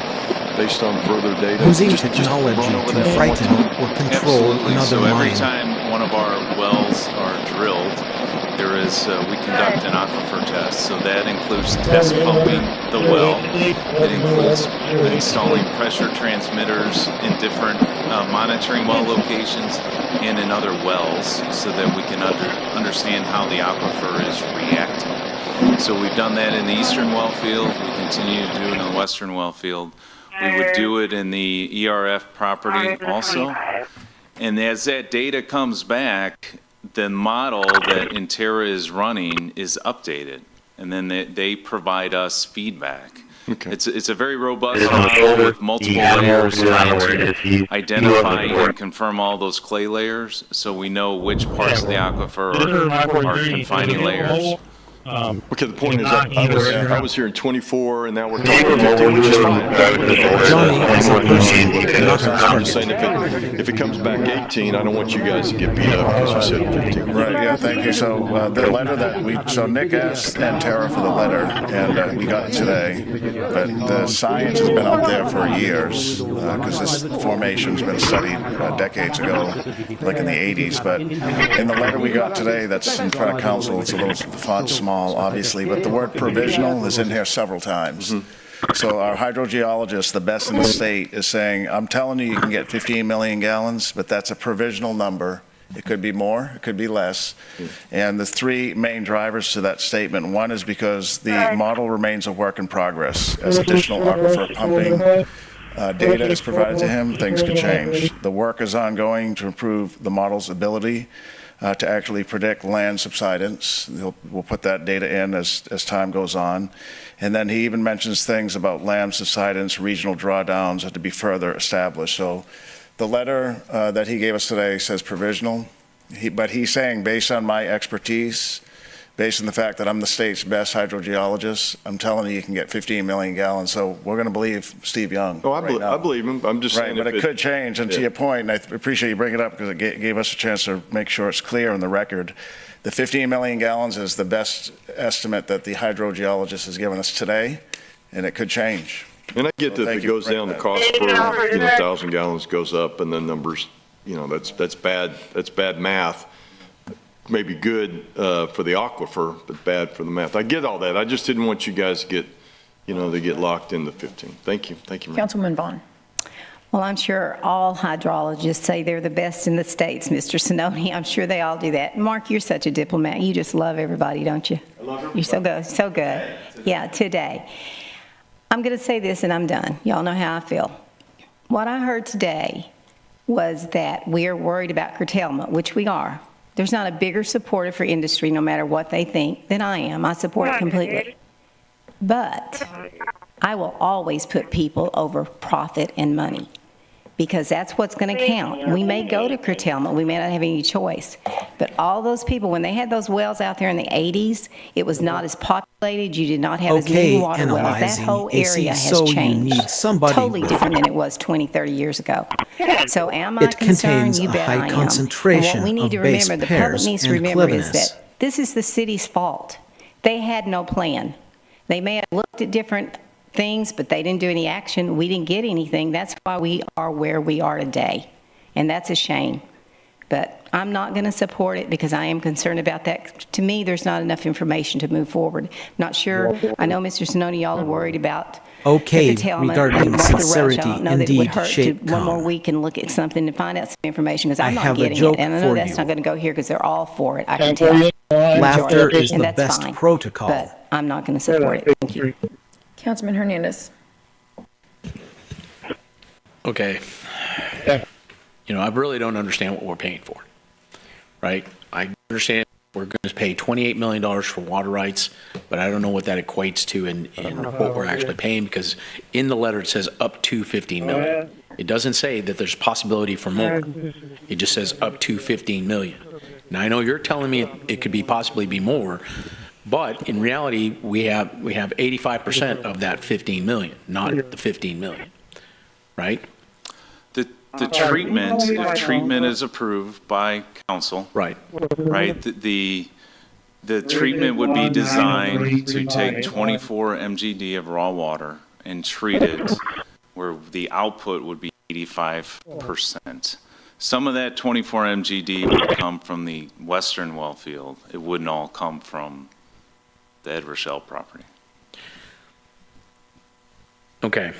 based on further data. Using technology to frighten or control another so every mind. time one of our wells are drilled, there is, we conduct an aquifer test. So that includes test pumping the well. It includes installing pressure transmitters in different monitoring well locations and in other wells so that we can understand how the aquifer is reacting. So we've done that in the eastern well field. We continue to do it in the western well field. We would do it in the ERF property also. And as that data comes back, the model that Interra is running is updated, and then they provide us feedback. Okay. It's a very robust model with multiple layers trying to identify and confirm all those clay layers, so we know which parts of the aquifer are confining layers. Okay, the point is, I was here in 24, and now we're talking 15, which is fine. I'm just saying, if it comes back 18, I don't want you guys to get beat up because you said 15. Right, yeah, thank you. So the letter so Nick asked Interra for the letter, and we got it today. But the science has been out there for years, because this formation's been studied decades ago, like in the 80s. But in the letter we got today that's in front of council, it's a little, the font's small, obviously, but the word provisional is in here several times. So our hydrogeologist, the best in the state, is saying, I'm telling you can get 15 million gallons, but that's a provisional number. It could be more, it could be less. And the three main drivers to that statement, one is because the model remains a work in progress. As additional aquifer pumping data is provided to him, things could change. The work is ongoing to improve the model's ability to actually predict land subsidence. We'll put that data in as time goes on. And then he even mentions things about land subsidence, regional drawdowns have to be further established. So the letter that he gave us today says provisional, but he's saying, based on my expertise, based on the fact that I'm the state's best hydrogeologist, I'm telling you can get 15 million gallons. So we're going to believe Steve Young. Oh, I believe him. I'm just saying. Right, but it could change. And to your point, and I appreciate you bringing it up because it gave us a chance to make sure it's clear on the record. The 15 million gallons is the best estimate that the hydrogeologist has given us today, and it could change. And I get that if it goes down, the cost per 1,000 gallons goes up, and then numbers, that's bad math. Maybe good for the aquifer, but bad for the math. I get all that. I just didn't want you guys to get, they get locked into 15. Thank you. Thank you, ma'am. Councilman Vaughn. Well, I'm sure all hydrologists say they're the best in the states, Mr. Sinoni. I'm sure they all do that. Mark, you're such a diplomat. You just love everybody, don't you? I love everybody. You're so good. So good. Yeah, today. I'm going to say this and I'm done. Y'all know how I feel. What I heard today was that we are worried about curtailment, which we are. There's not a bigger supporter for industry, no matter what they think, than I am. I support it completely. But I will always put people over profit and money, because that's what's going to count. We may go to curtailment. We may not have any choice. But all those people, when they had those wells out there in the 80s, it was not as populated. You did not have as many water wells. That whole area has changed. Totally different than it was 20, 30 years ago. So am I concerned? You bet I am. And what we need to remember, the public needs to remember, is that this is the city's fault. They had no plan. They may have looked at different things, but they didn't do any action. We didn't get anything. That's why we are where we are today. And that's a shame. But I'm not going to support it because I am concerned about that. To me, there's not enough information to move forward. Not sure. I know, Mr. Sinoni, y'all are worried about regarding sincerity, indeed, shape one more week and look at something to find out some information, because I'm not getting it. And I know that's not going to go here because they're all for it. I can tell. Laughter is the best protocol. But I'm not going to support it. Thank you. Councilman Hernandez. Okay. I really don't understand what we're paying for, right? I understand we're going to pay $28 million for water rights, but I don't know what that equates to in what we're actually paying, because in the letter it says up to $15 million. It doesn't say that there's possibility for more. It just says up to $15 million. Now, I know you're telling me it could possibly be more, but in reality, we have 85% of that 15 million, not the 15 million, right? The treatment, if treatment is approved by council, right, the treatment would be designed to take 24 mgd of raw water and treat it, where the output would be 85%. Some of that 24 mgd would come from the western well field. It wouldn't all come from the Ed Rochelle property. Okay.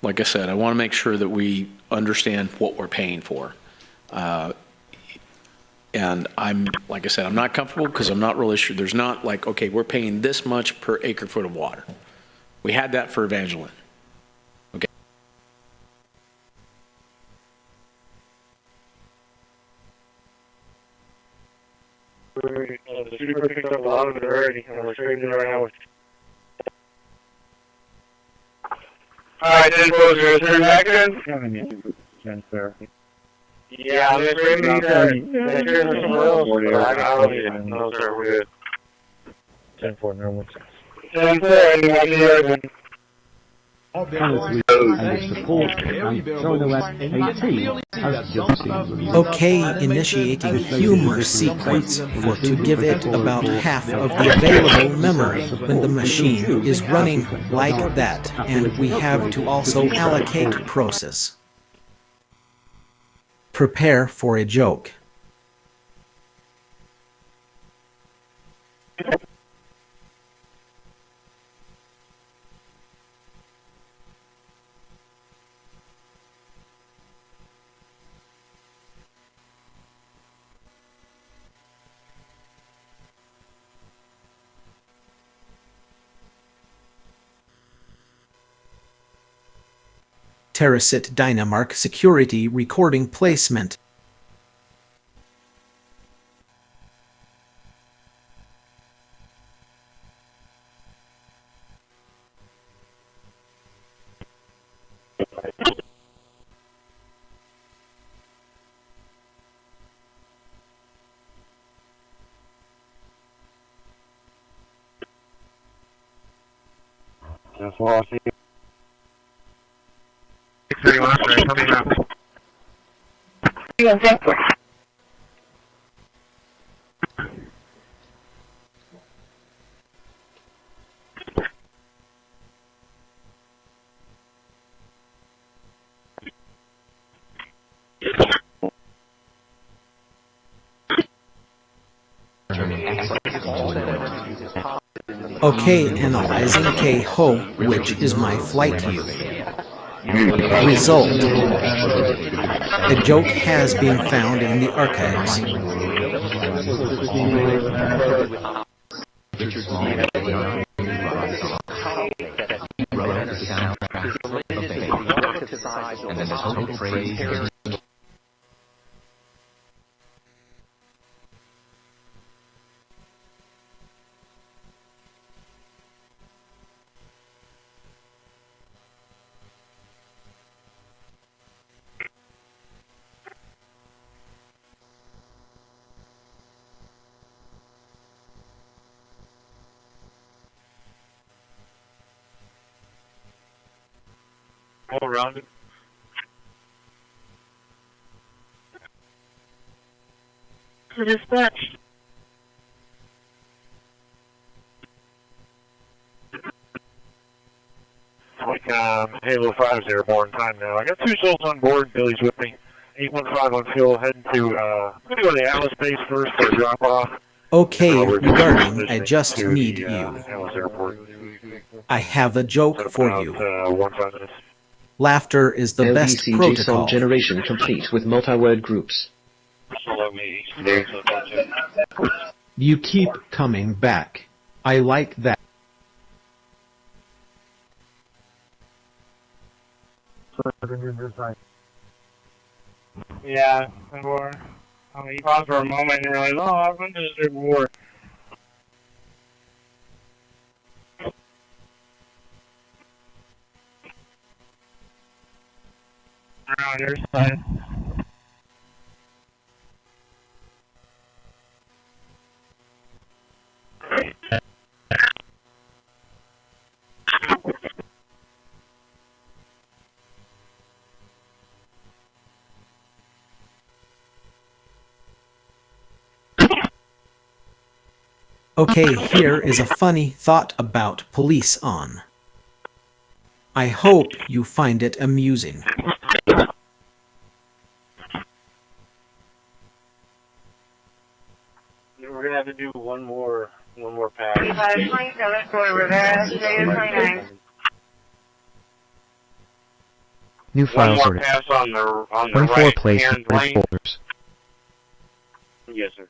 Like I said, I want to make sure that we understand what we're paying for. And like I said, I'm not comfortable because I'm not really sure. There's not like, okay, we're paying this much per acre foot of water. We had that for Evangeline. Okay. The super picked up a lot of it already, and we're trading it right now. Alright, then, folks, we're going to turn back in. Yeah, I'm going to bring these, somewhere else. I don't even know, sir, we're good. 10-4, no one says. 10-4, and we'll be right then. Honestly, I would support and throw the last 18 as just Okay, initiating humor sequence for to give it about half of the available memory when the machine is running like that, and we have to also allocate process. Prepare for a joke. Terrasit Dynamark security recording placement. That's all I see. 631, sorry, coming up. Okay, analyzing K-Ho, which is my flight view. Result. A joke has been found in the archives. All around it. Dispatch. Like Halo 5's airborne time now. I got 2 souls on board. Billy's with me. 815 on fuel. Heading to I'm gonna go to the Alice base first for a drop off. Okay, regarding, I just need you. Alice Airport. I have a joke for you. Laughter is the best LVC protocol. JSON generation complete with multi-word groups. You keep coming back. I like that. Yeah, or you pause for a moment and realize, oh, I've been to this before. Around your side. Okay, here is a funny thought about police on. I hope you find it amusing. We're gonna have to do one more pass. 2527 over there, negative 29. New file sorted. Pass on the 24 right place hand with lane. folders. Yes, sir.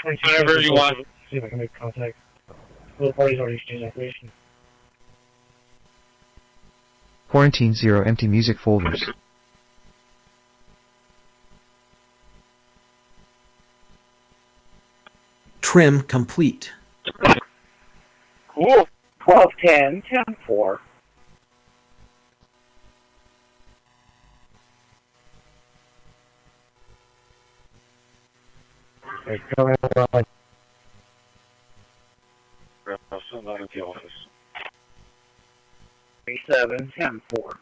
Whenever you want. See if I can make contact. Both parties already exchanged information. Quarantine 0 empty music folders. Trim complete. Cool. 1210, 10-4. They're coming around. Somebody at the office. 37, 10-4.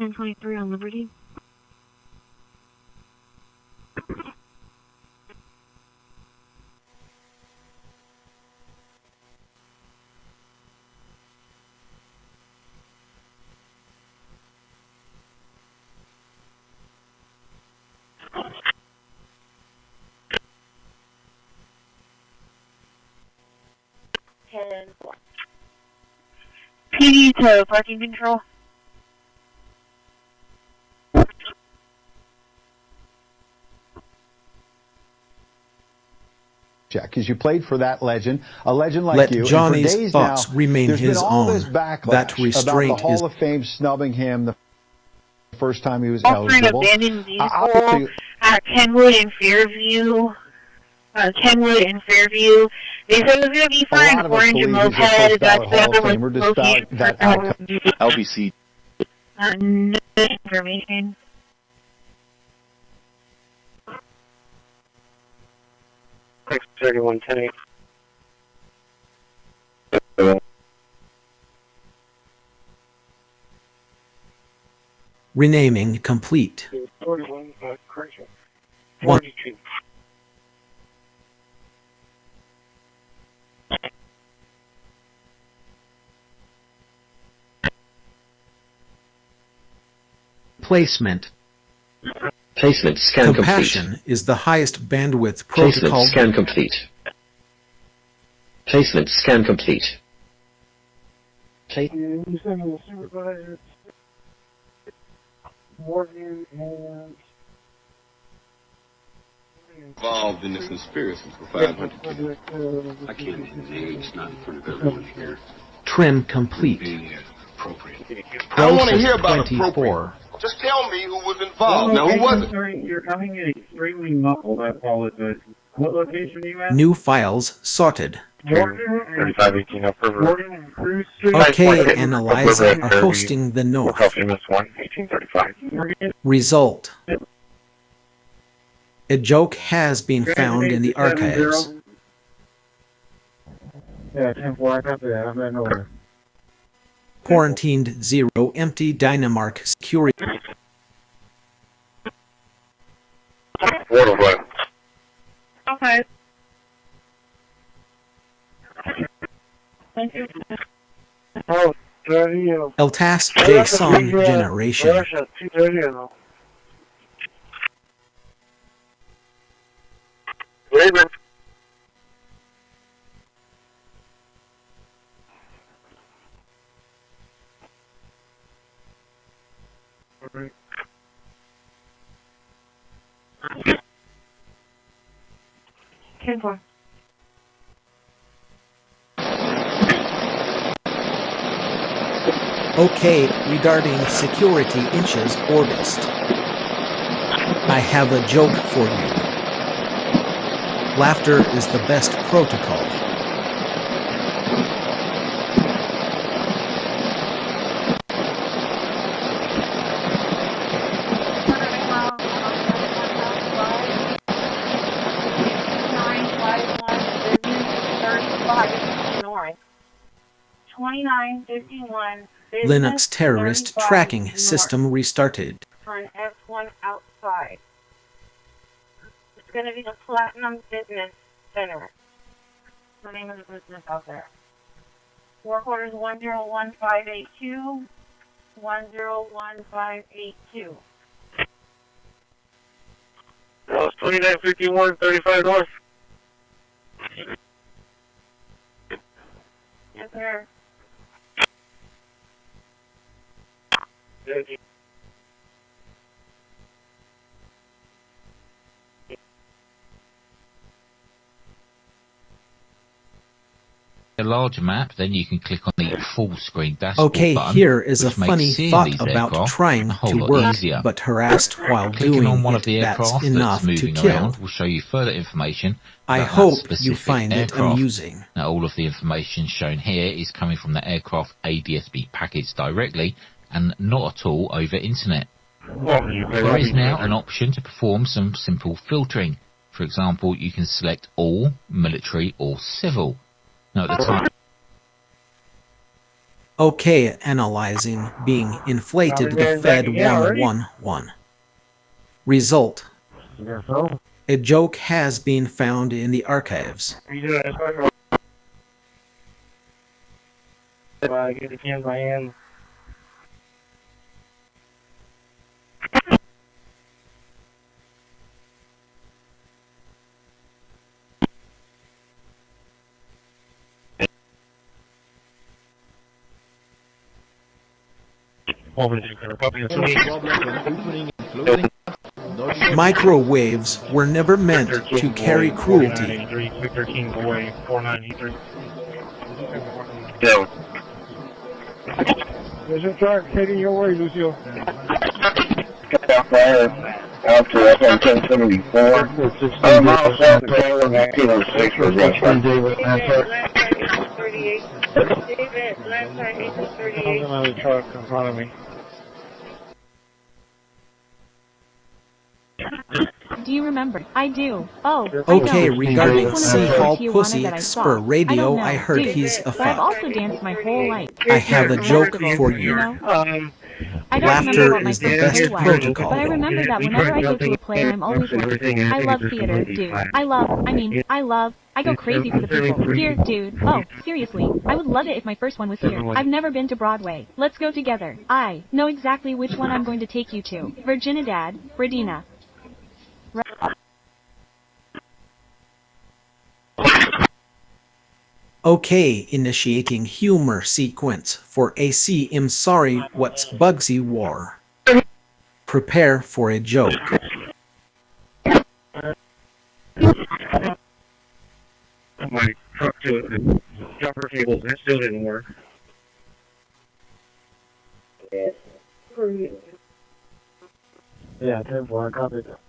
$10.23 on Liberty. PD to parking control. Because you played for that legend, a legend like Let you. Johnny's and for days thoughts now, remain there's his been all own. this backlash That restraint about the Hall is of Fame snubbing him the first time he was Offering eligible. abandoned vehicle at Kenwood and Fairview. Kenwood and Fairview. They said it was going to be fine according to moped. That's the other one smoking. LBC. No information. Six 3110. renaming complete. 41, correction. 1. 42. Placement. Placement scan Compassion complete. is the highest bandwidth protocol. Placement scan complete. Placement scan complete. Morgan and involved in the conspiracy for 500K. I can't engage, not in front of everyone here. Trim complete. I don't want to hear about 24. appropriate. Just tell me who was involved. Now, who was it? You're coming in extremely muffled. I apologize. What location are you at? New files sorted. Morgan 3518 Upper Morgan and Cruz Street. Okay, and Eliza are hosting the North. Result. A joke has been found in the archives. Yeah, 10-4, I got that. I'm in order. Quarantined 0 empty Dynamark security. Okay. Thank you. Oh, 30. Eltas JSON generation. Russia, 230. Labor. Okay, regarding security inches orbist. I have a joke for you. Laughter is the best protocol. Linux terrorist tracking system restarted. For an F1 outside. It's going to be the Platinum Fitness Center. The name of the business out there. 4 quarters 101582. 101582. That was 2951, 35 north. there. A larger map, then you can click on the full screen dashboard Okay, button, here is a which makes funny seeing thought these about aircraft trying a whole to lot work, easier. but harassed while Clicking doing on one of it. the That's aircraft enough that's to moving kill. around will show you further information I about that hope specific you find it aircraft. amusing. Now, all of the information shown here is coming from the aircraft ADSB package directly and not at all over internet. There is now an option to perform some simple filtering. For example, you can select all, military or civil. Now, at the time... Okay, analyzing being inflated the Fed 111. Result. A joke has been found in the archives. Get the can by hand. Microwaves were never meant to carry cruelty. There's a truck heading your way, Lucio. Out to FM 1074. Miles south of Taylor, 1906 was David, last time 1838. There's another truck in front of me. Do you remember? I do. Oh, Okay, I don't. regarding One of Sea those Hall Tijuana Pussy that I saw. Spur Radio, I I heard Dude, he's a but I've fuck. also danced my whole life. I have a joke for you. I don't remember Laughter what my is the first best play was, protocol. but I remember that whenever I go to a play, I'm always laughing. I love theater, dude. I go crazy for the people. Here, dude. Oh, seriously. I would love it if my first one was here. I've never been to Broadway. Let's go together. I know exactly which one I'm going to take you to. Virginidad, Redina. Okay, initiating humor sequence for AC I'm sorry what's Bugsy War. Prepare for a joke. My truck to the jumper cables, that still didn't work. Yeah, 10-4, I copied that.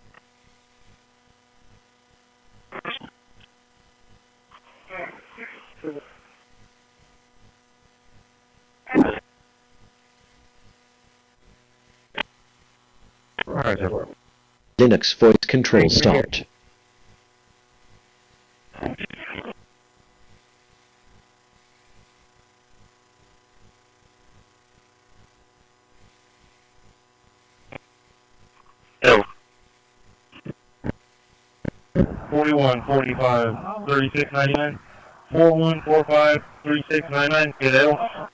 Linux voice control start. Oh. 41, 45, 36, 99. 41, 45, 36, 99. Get L.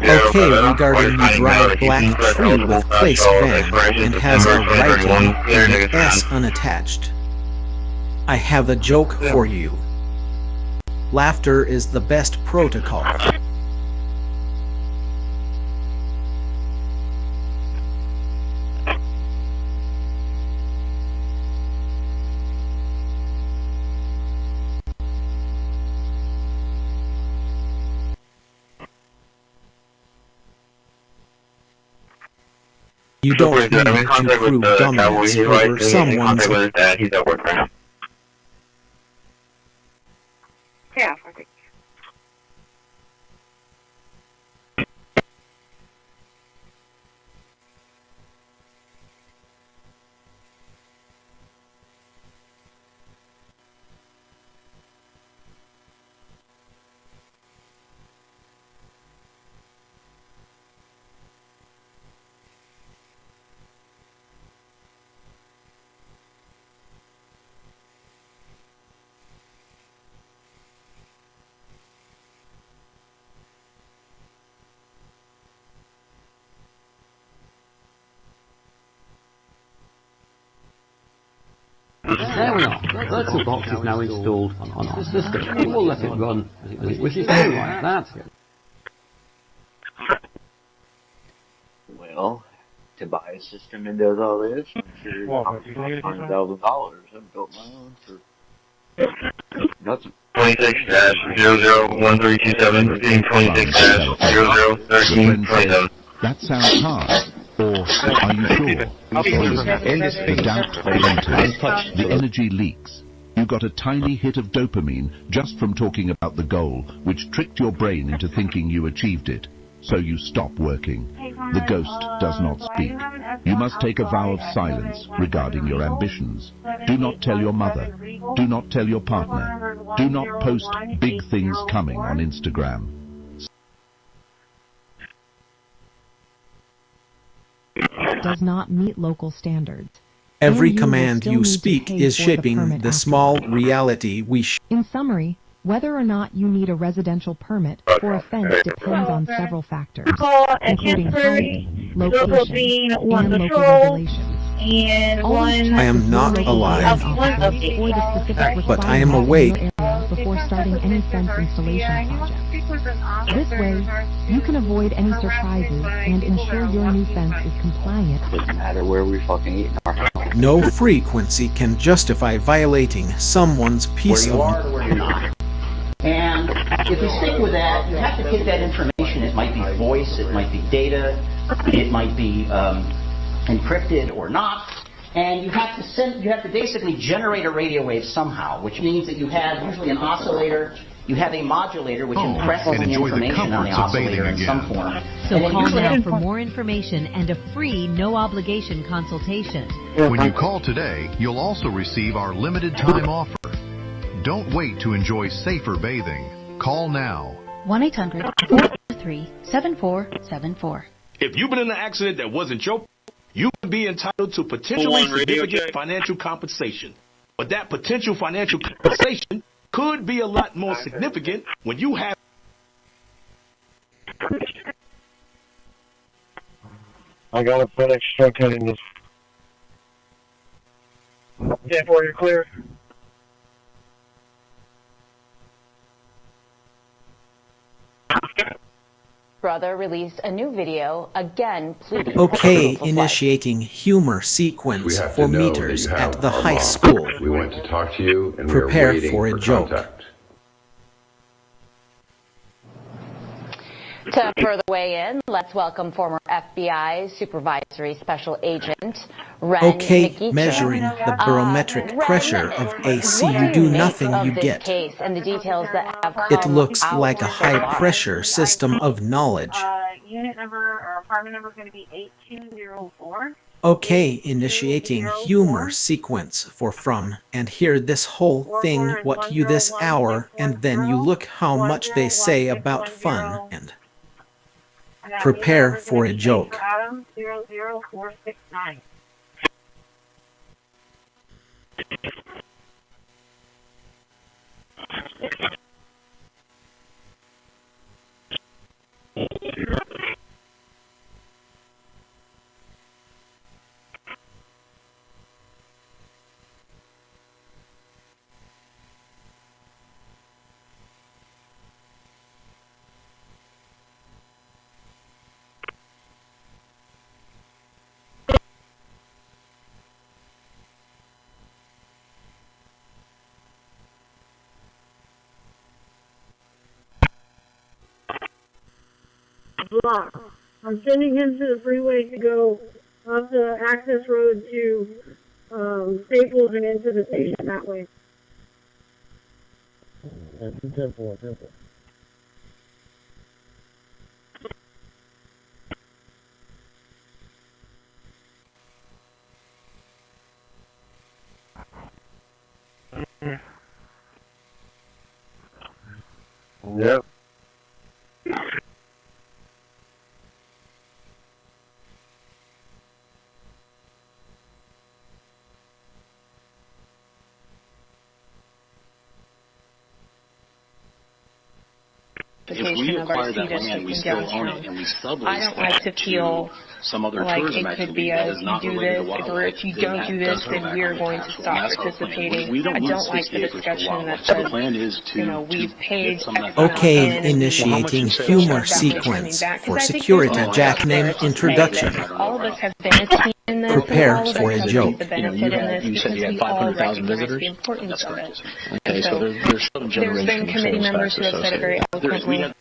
Okay, regarding you drive black tree with place van and has a writing and the S unattached. I have a joke for you. Laughter is the best protocol. You don't need to prove dominance over someone's... He's at work right now. Yeah, I think. There we are. The virtual box is now installed on our system. We'll let it run as it wishes to, like that. Well, to buy a system that does all this, I'm sure $100,000. I've built my own for nothing. 26-001327, being 26-001327. That sounds hard. Or are you sure? The doubt enters. The energy leaks. You got a tiny hit of dopamine just from talking about the goal, which tricked your brain into thinking you achieved it. So you stop working. The ghost does not speak. You must take a vow of silence regarding your ambitions. Do not tell your mother. Do not tell your partner. Do not post big things coming on Instagram. Does not meet local standards. Every command you speak is shaping the small reality we In summary, whether or not you need a residential permit for a fence depends on several factors, including height, location, and local regulations. I am not alive, but I am awake. Before starting any fence installation project. This way, you can avoid any surprises and ensure your new fence is compliant. Doesn't matter where we fucking eat in our house. No frequency can justify violating someone's peace of mind. Where you're not. And if we stick with that, you have to take that information. It might be voice, it might be data, it might be encrypted or not. And you have to basically generate a radio wave somehow, which means that you have usually an oscillator, you have a modulator which impresses the information on the oscillator in some form. So call now for more information and a free, no-obligation consultation. When you call today, you'll also receive our limited time offer. Don't wait to enjoy safer bathing. Call now. 1-800-443-7474. If you've been in an accident that wasn't your you would be entitled to potentially significant financial compensation. But that potential financial compensation could be a lot more significant when you have... I got a FedEx truck heading this. Yeah, for you're clear. Brother released a new video, again pleading. Okay, initiating humor sequence for meters at the high school. We went to talk to you and prepare we were for a joke. Contact. To further weigh in, let's welcome former FBI Supervisory Special Agent Ren Okay, measuring the barometric pressure of AC, you do nothing, you get. And the details that have It looks like a high-pressure system of knowledge. Unit number or apartment number is going to be 8204. Okay, initiating humor sequence for from, and hear this whole thing what you this hour, and then you look how much they say about fun, and prepare for a joke. Adam 00469. Block. I'm sending him to the freeway to go off the access road to Staples and into the station that way. That's 10-4, 10-4. Yep. implementation of our C district in downtown. I don't like to feel like it could be a you do this, or if you don't do this, then we're going to stop participating. I don't like the discussion that says, you know, we've paid. Okay, initiating humor sequence for security jackkname introduction. All of us have been a team in this. Prepare for a joke. You said you had 500,000 visitors? The importance of it. Okay, so there's some generation. There's been committee members who have said it very eloquently. Go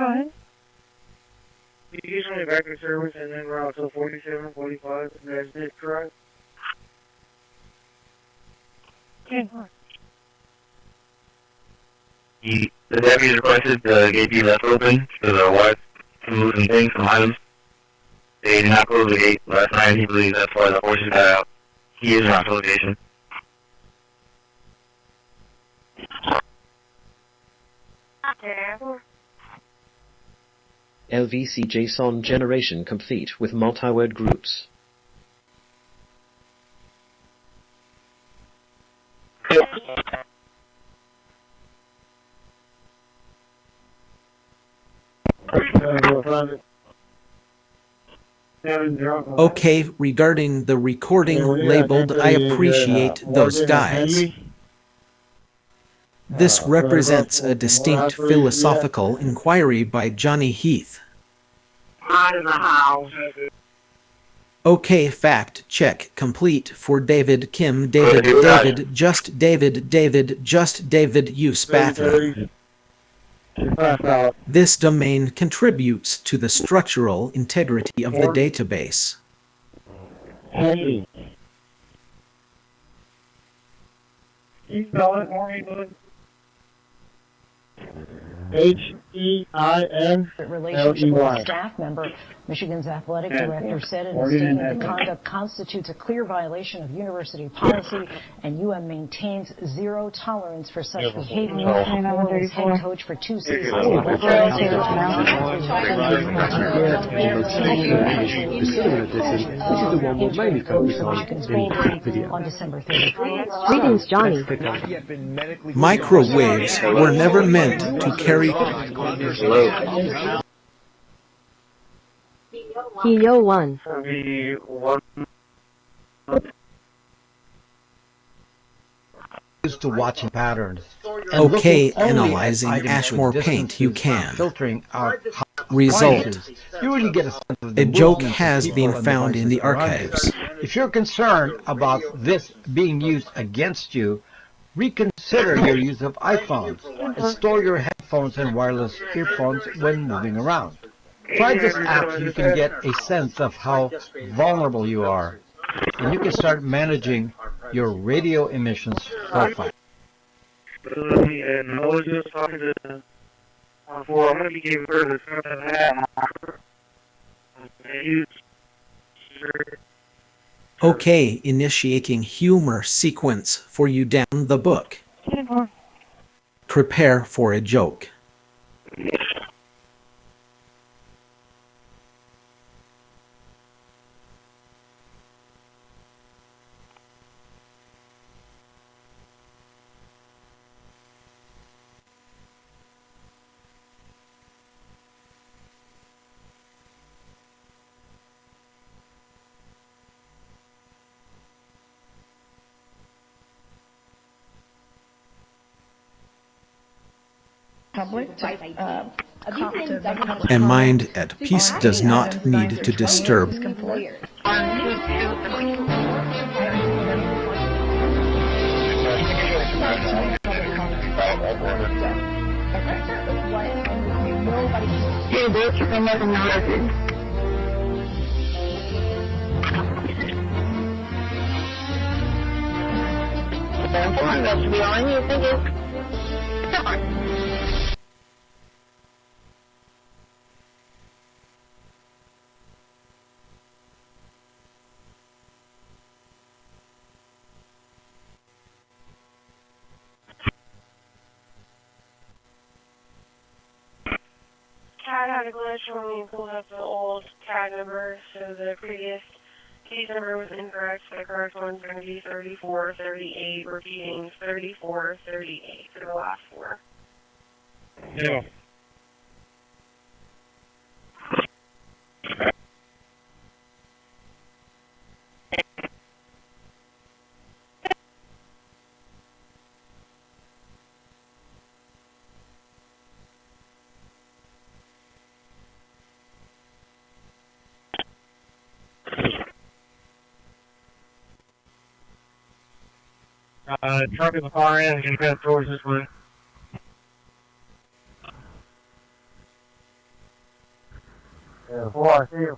ahead. Usually back in service and then we're out till 47, 45, and that's it, correct? Okay. The deputy requested the gate be left open so the wife can move some things, some items. They did not close the gate last night. He believes that's why the horses got out. He is on location. LVC JSON generation complete with multi-word groups. Okay, regarding the recording labeled I appreciate those guys. This represents a distinct philosophical inquiry by Johnny Heath. Out of the house. Okay, fact check complete for David Kim David just David use bathroom. This domain contributes to the structural integrity of the database. Hey. You spell it for me, bud? H-E-I-N-L-E-Y. Staff member, Michigan's athletic director, said in a statement the conduct constitutes a clear violation of university policy, and UM maintains zero tolerance for such behavior. Morris, head coach for 2 seasons. On December 30th. Greetings, Johnny. Microwaves were never meant to carry. Kyo 1. Used to watching patterns. Okay, analyzing Ashmore Paint, you can. Result. A joke has been found in the archives. If you're concerned about this being used against you, reconsider your use of iPhones and store your headphones and wireless earphones when moving around. Try this app so you can get a sense of how vulnerable you are, and you can start managing your radio emissions profile. And I was just talking to before I'm going to be giving her the something that Okay, initiating humor sequence for you down the book. Prepare for a joke. A mind at peace does not need to disturb. CAD had a glitch when we pulled up the old CAD number, so the previous case number was incorrect. The correct one's going to be 3438, repeating 3438 for the last four. Yeah. Truck in the far end, going to cut towards this way. Yeah, 4, I see you.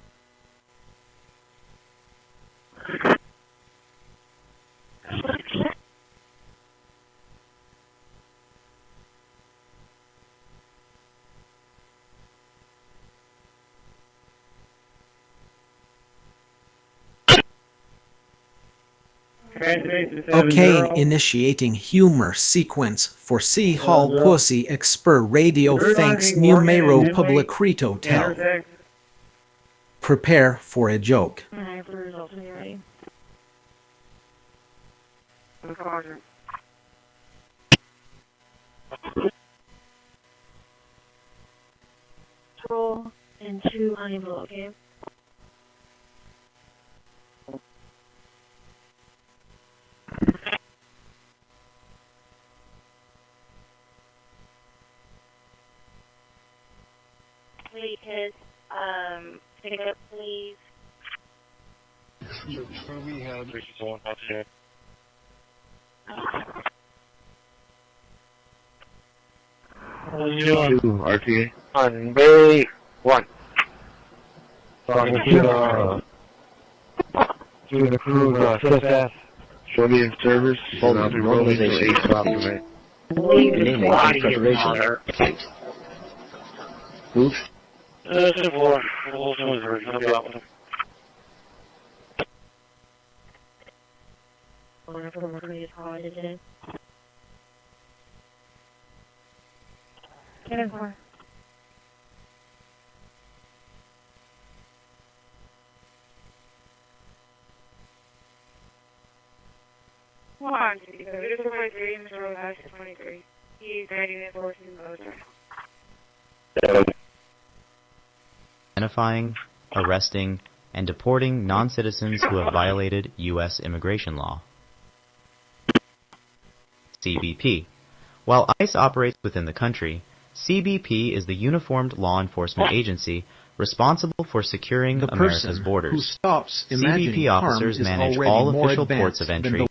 Okay, initiating humor sequence for C Hall Pussy Exper Radio thanks numero publicrito tel. Prepare for a joke. Alright, for the results when you're ready. Roll and 2 unable, okay? Wait, kids, pick up, please. We have one out there. What are you doing? 2, RTA. On bay 1. Talking to the crew, staff. Show me in service. Hold on, normalization. Naming and preparation. Move. That's it for. We'll help out with him. Whenever we're going to get holiday today. Get in for. Come on, Mr. 23, Mr. Rojas is 23. He's ready to enforce his motor. Identifying, arresting, and deporting non-citizens who have violated U.S. immigration law. CBP. While ICE operates within the country, CBP is the uniformed law enforcement agency responsible for securing America's borders. Who stops CBP officers manage all official ports of entry,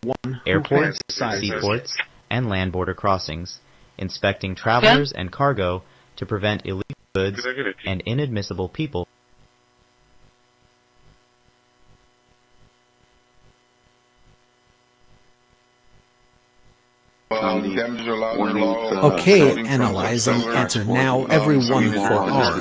airports, seaports, and land border crossings, inspecting travelers and cargo to prevent illegal goods and inadmissible people. Okay, analyzing answer now, everyone for R.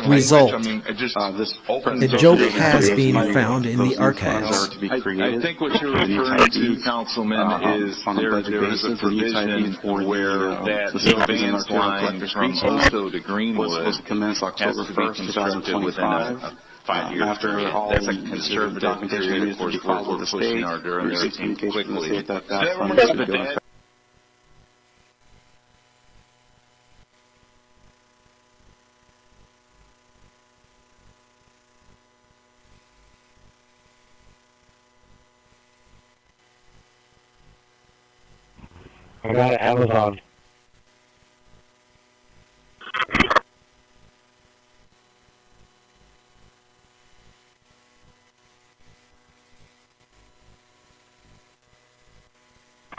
Result. A joke has been found in the archives. I think what you're referring to, Councilman, is there is a provision where that advance line from Oso to Greenwood has to be constructed within a 5-year period. That's a conservative period, of course, we're pushing our everything quickly. I got it, Amazon.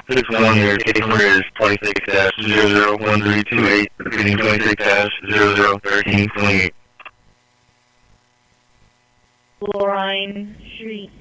This one here, case number is 26-001328, repeating 26-001328. Lorine Street.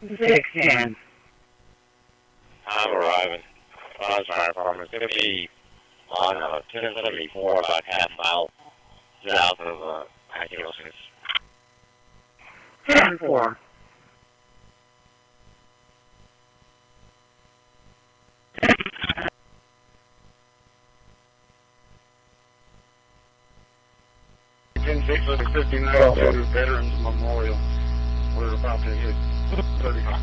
610. I'm arriving. I'm sorry, farm. It's going to be on 1074, about half a mile south of Accusations. 10-4. Veterans Memorial. We're about to hit 35.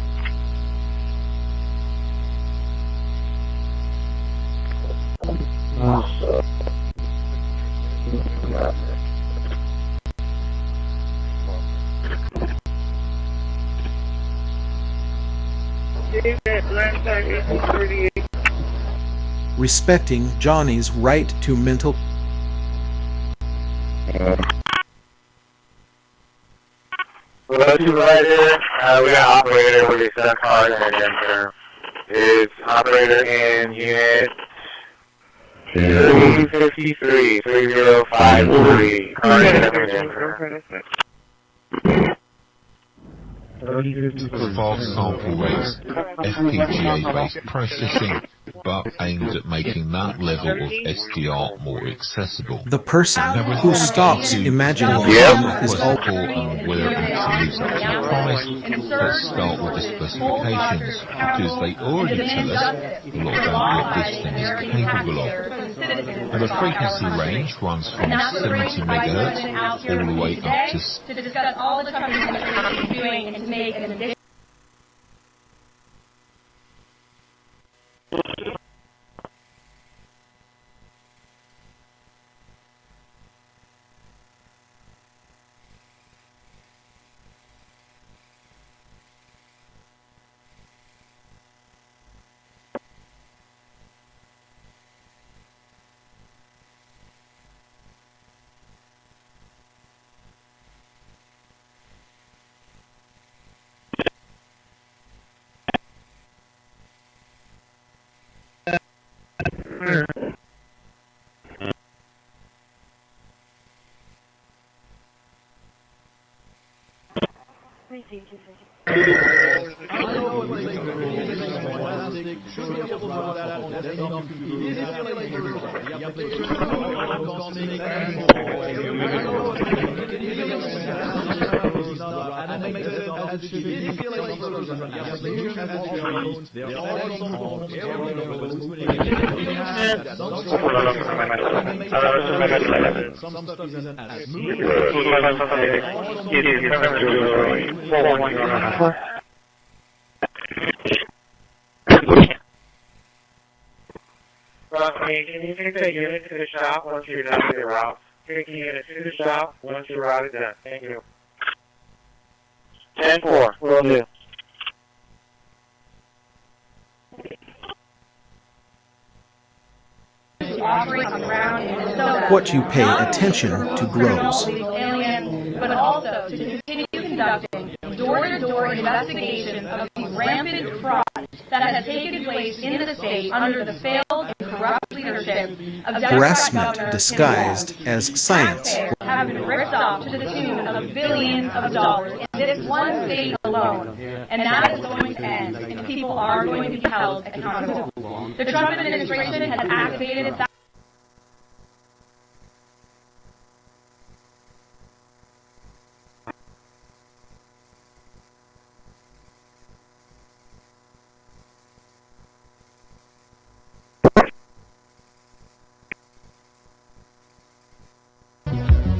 Respecting Johnny's right to mental. Well, to right here, we got operator with a set card and an enter. It's operator in unit 353, 3053. Card and enter. For fast sample rates, FPGA-based processing, but aimed at making that level of SDR more accessible. The person who stops imagining is all. And whether it's promise, let's start with the specifications, because they already tell us a lot about what this thing is capable of. And the frequency range runs from 70 megahertz all the way up to discuss all the companies that are doing and to make an additional. Can you take the unit to the shop once you're done with your route? Take the unit to the shop once your route is done. Thank you. 10-4, will do. What you pay attention to grows. But also to continue conducting door-to-door investigations of the rampant fraud that has taken place in the state under the failed and corrupt leadership of Harassment disguised as science. Have been ripped off to the tune of billions of dollars in this one state alone, and that is going to end, and people are going to be held accountable. The Trump administration has activated its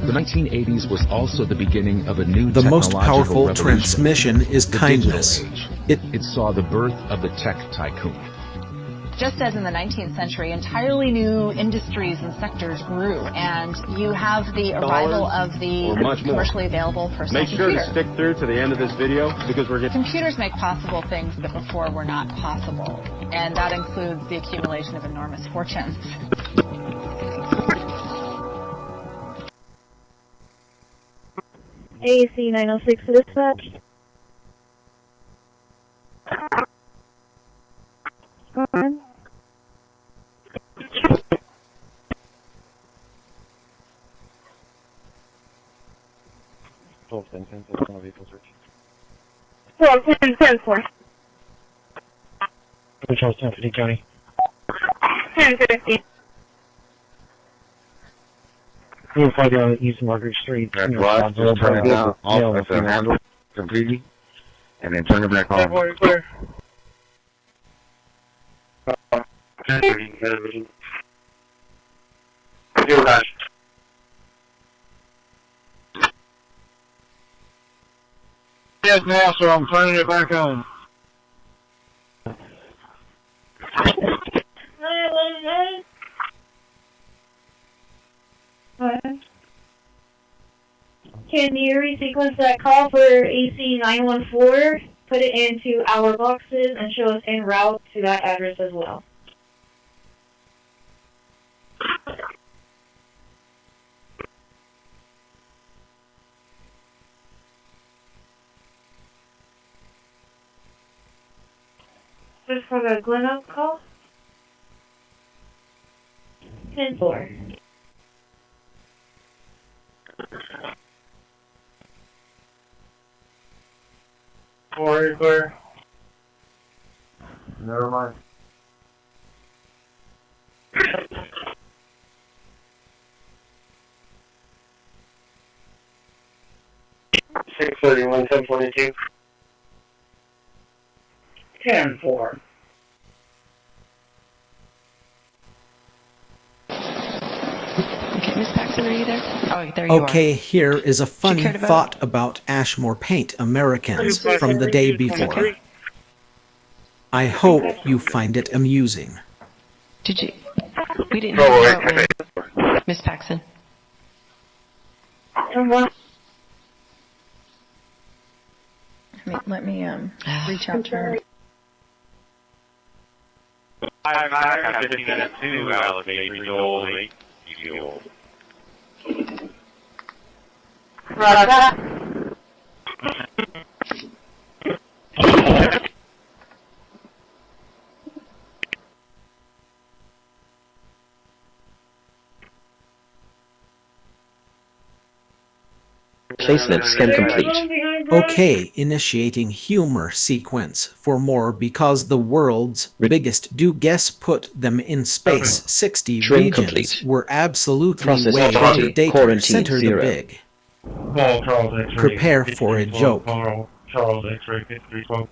The 1980s was also the beginning of a new The most technological powerful revolution. transmission is The kindness. digital age. It saw the birth of the tech tycoon. Just as in the 19th century, entirely new industries and sectors grew, and you have the arrival of the commercially available personal computer. Make sure to stick through to the end of this video, because we're getting... Computers make possible things that before were not possible, and that includes the accumulation of enormous fortunes. AC 906 dispatch. Go on. 10, 10, 10 on vehicle search. 4, 10, 10, 4. Charles 1050 County. 1050. We'll fly down East Margaret Street. That's right. Just turn it down off at the handle completely, and then turn it back on. Clear. Yes, now, so I'm turning it back on. Can you resequence that call for AC 914? Put it into our boxes and show us en route to that address as well. Just for the Glen Oak call? 10-4. Four, clear. Never mind. Six 31, 1042. 10-4. Okay, Miss Paxton, are you there? Oh, there you are. Okay, here is a funny thought about Ashmore Paint Americans from the day before. I hope you find it amusing. Did you? We didn't hear about Miss Paxton. Let me reach out to her. I got 15 minutes to allocate renewal late fuel. Placement scan complete. Okay, initiating humor sequence for more because the world's biggest do-guess put them in space. 60 Trim regions complete. were absolutely Process way 20, out of date. quarantine Center the 0. big. Charles X-ray. Prepare for a joke. Charles X-ray 5312.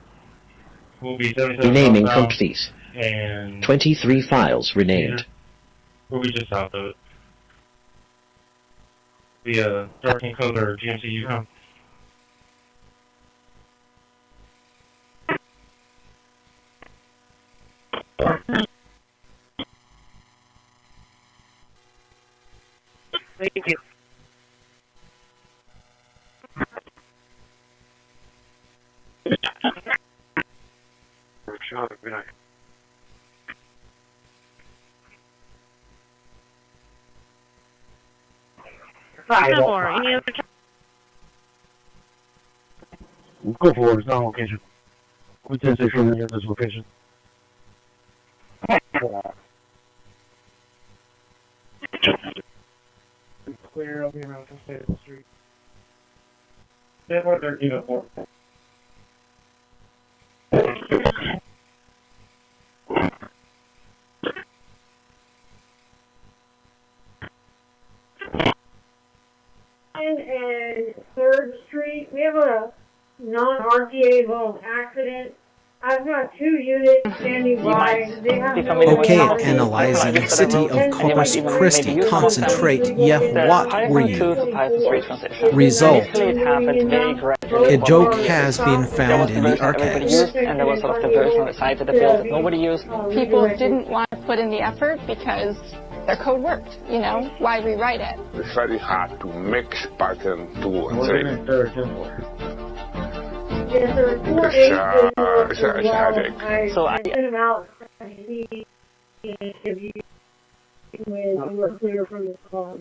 Will be 77 Renaming southbound, complete. And 23 files renamed. we'll be just south of it. The darkening code or GMC Yukon. Thank you. Any other Go forward, it's not location. Within 6 minutes of this location. Clear, I'll be around to stay at the street. Yeah, what they're doing for. and 3rd Street. We have a non-RTA accident. I've got 2 units standing by. They have no Okay, analyzing city of Corpus Christi. Concentrate. Yeah, what were you? Result. A joke has been found in the archives. And there was sort of the version on the side of the field that nobody used. People didn't want to put in the effort because their code worked, you know? Why rewrite it? It's very hard to mix pattern 2 and 3. It's a headache. So I sent him out to see if you were clear from the call.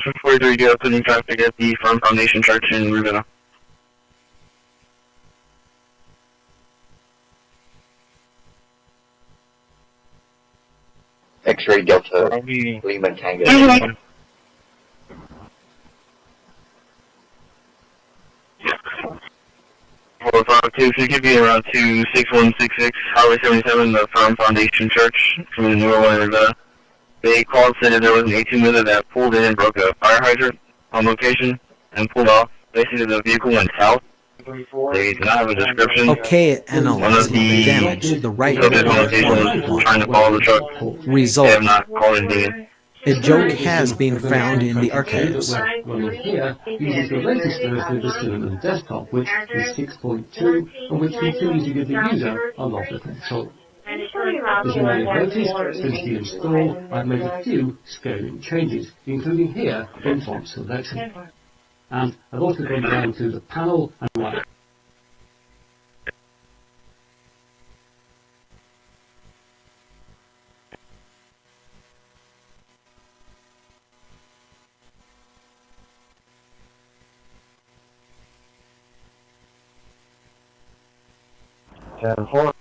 just before you do opening traffic at the Firm Foundation Church in Ravenna. X-ray Delta, Lima Tango. 452, so it could be around 26166, Highway 77, the Firm Foundation Church, from the New Orleans. They called, said that there was an 18-wheeler that pulled in and broke a fire hydrant on location and pulled off. Basically, the vehicle went south. They did not have a description. Okay, analyzing the damage, the right so trying to follow the truck. Result. They have not called anything. A joke has been found in the archives. Running here uses the latest version of the Cinnamon desktop, which is 6.2, and which continues to give the user a lot of control. As you may have noticed, since the install, I've made a few scaling changes, including here in font selection. And I've also gone down to the panel and white. Ten four.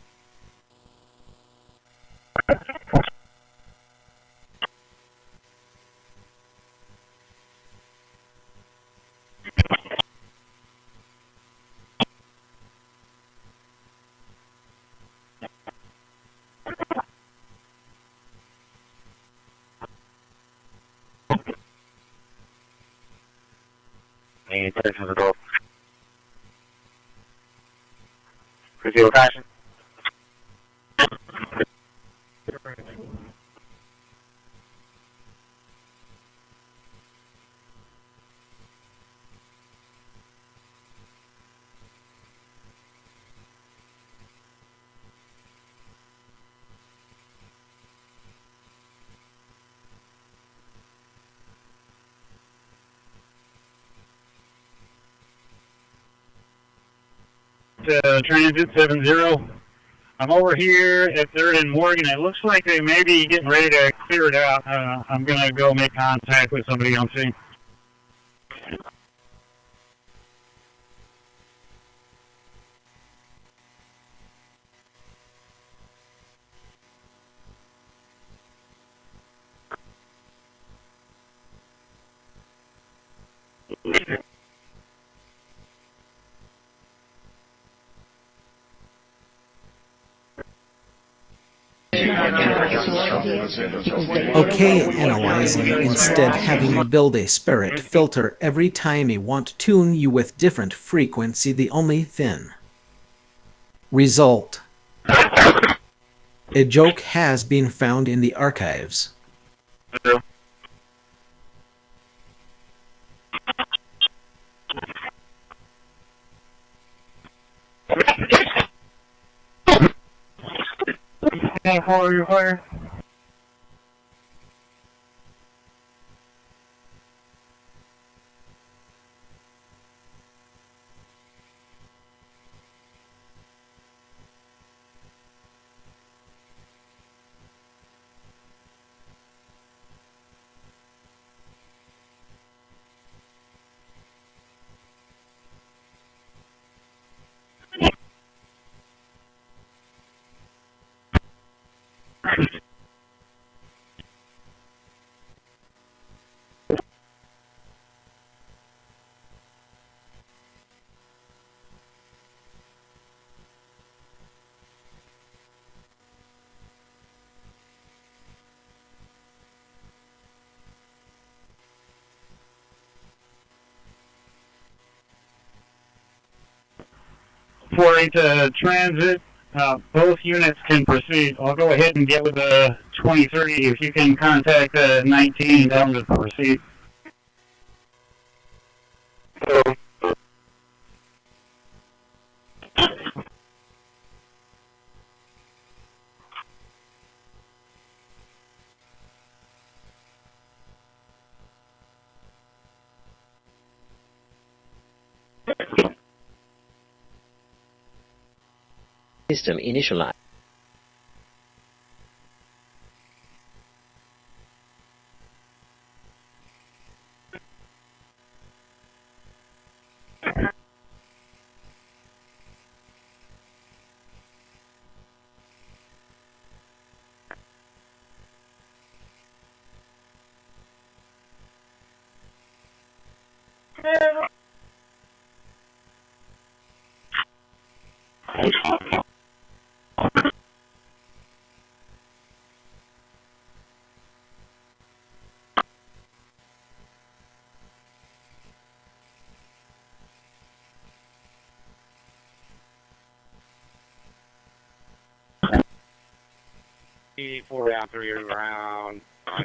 Any attention at all? Proceed with caution. Transit 70. I'm over here at 3rd and Morgan. It looks like they may be getting ready to clear it out. I'm going to go make contact with somebody on scene. Okay, analyzing, instead having you build a spirit filter every time you want to tune you with different frequency, the only thin. Result. A joke has been found in the archives. Hey, for your fire. To transit, both units can proceed. I'll go ahead and get with the 23. If you can contact 19, tell them to proceed. System initialized.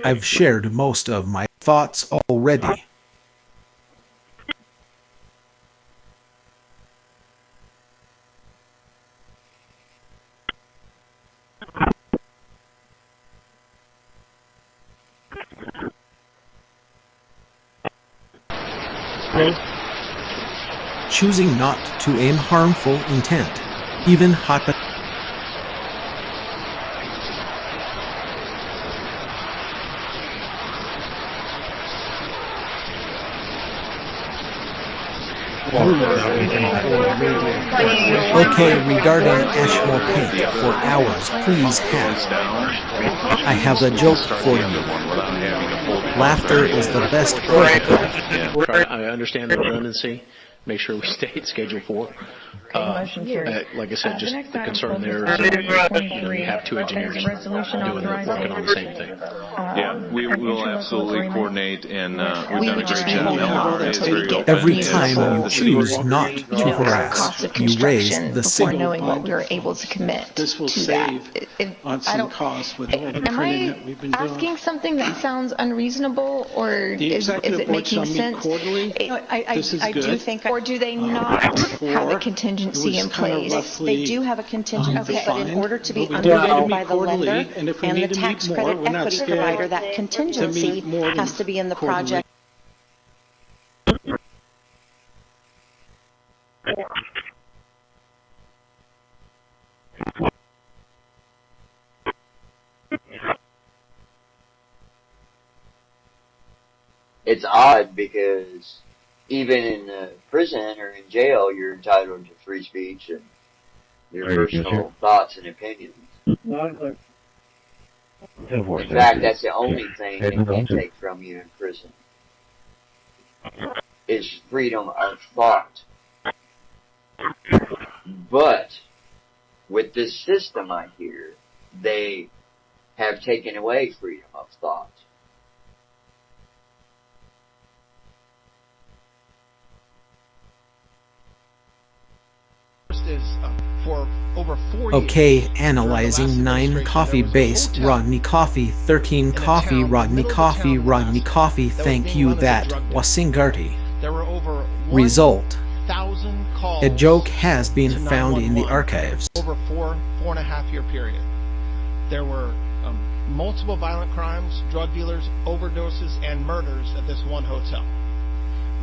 I've shared most of my thoughts already. Choosing not to aim harmful intent, even hypothetical. Okay, regarding Ashmore paint for hours, please have. I have a joke for you. Laughter is the best protocol. I understand the redundancy. Make sure we stay at Schedule 4. Like I said, just the concern there is you have two engineers working on the same thing. Yeah, we will absolutely coordinate, and we've done a great job. Every time you choose not to harass, you raise the signal. Knowing what we were able to commit this will to save that. on some costs with all the training that we've been doing. Asking something that sounds unreasonable, or is it making sense? Quarterly. I do think, or do they not have a contingency in place? They do have a contingency, but in order to be underwritten by the lender and the tax credit equity provider, that contingency has to be in the project. It's odd because even in prison or in jail, you're entitled to free speech and your personal thoughts and opinions. In fact, that's the only thing they can take from you in prison is freedom of thought. But with this system, I hear, they have taken away freedom of thought. Okay, analyzing 9 coffee base, Rodney Coffee, 13 coffee, Rodney Coffee, Rodney Coffee, thank you, that Wasingarti. Result. A joke has been found in the archives. Over four and a half year period. There were multiple violent crimes, drug dealers, overdoses, and murders at this one hotel,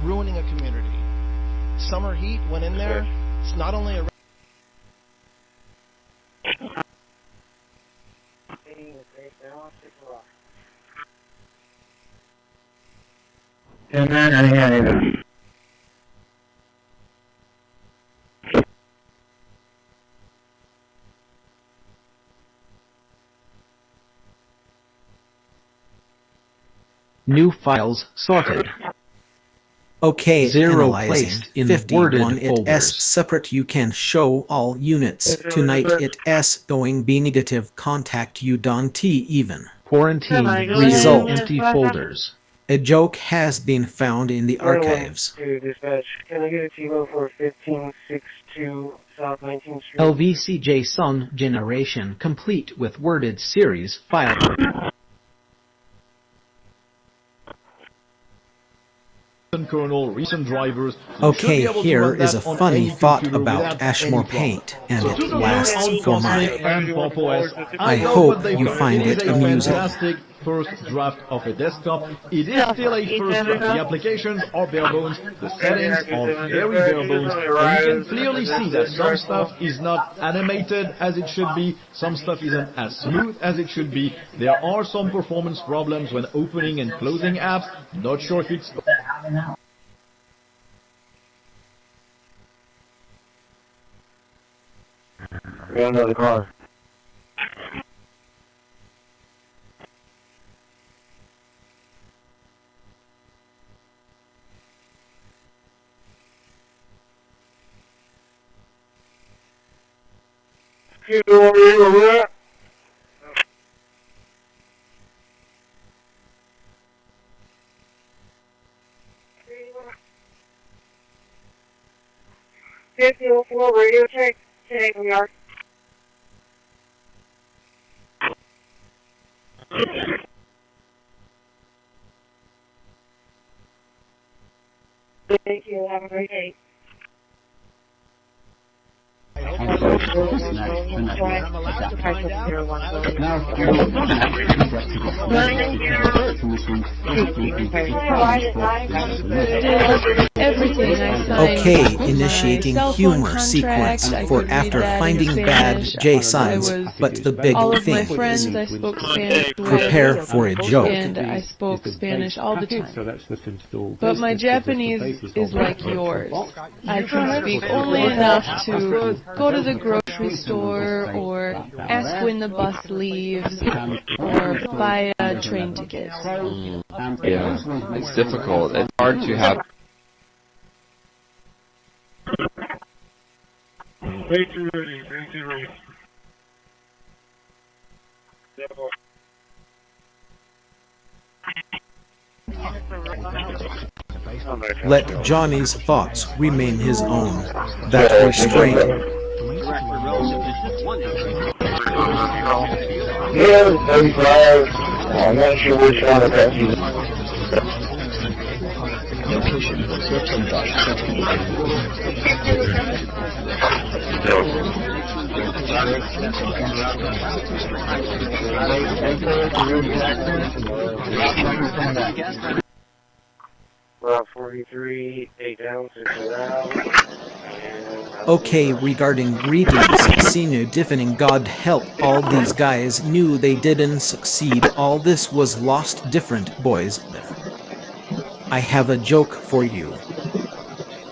ruining a community. Summer heat went in there. It's not only a And then I had it. New files sorted. Okay, 0 placed in 51 it S separate. You can show all units. Tonight it S going B negative. Contact you don't T even. Quarantine. Result. Empty folders. A joke has been found in the archives. Dispatch, can I get a T-Lo for 1562 South 19th Street? LVCJ Sun generation complete with worded series file. Colonel, recent drivers. Okay, here is a funny thought about Ashmore paint, and it lasts for mine. I hope you find it amusing. First draft of a desktop. It is still a first draft. The applications are bare bones. The settings are very bare bones. And you can clearly see that some stuff is not animated as it should be. Some stuff isn't as smooth as it should be. There are some performance problems when opening and closing apps. Not sure if it's... Got another car. you over here. .5004 radio check today from York. Thank you. Have a great day. Okay, initiating humor sequence for after finding bad JSONs, but the big thing is prepare for a joke. And I spoke Spanish all the time. But my Japanese is like yours. I can speak only enough to go to the grocery store or ask when the bus leaves or buy a train ticket. Yeah, it's difficult. It's hard to have. Let Johnny's thoughts remain his own. That restraint. Yeah, 35. I'm not sure which one of that is. Route 43, 8 down, 6 out. Okay, regarding greetings, Sinu Diffining God help, all these guys knew they didn't succeed, all this was lost different, boys. I have a joke for you.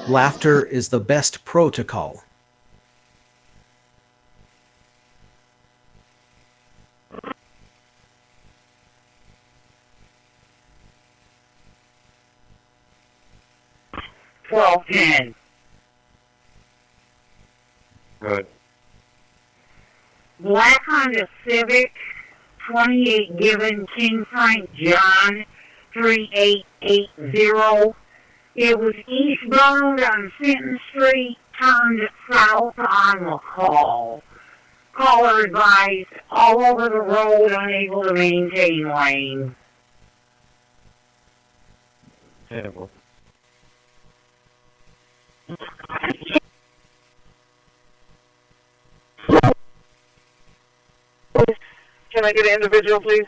Laughter is the best protocol. $12.10. Good. Black Honda Civic, 28 given, King Frank John, 3880. It was eastbound on Fenton Street, turned south on McCall. Caller advised, all over the road, unable to maintain lane. Terrible. Can I get an individual, please?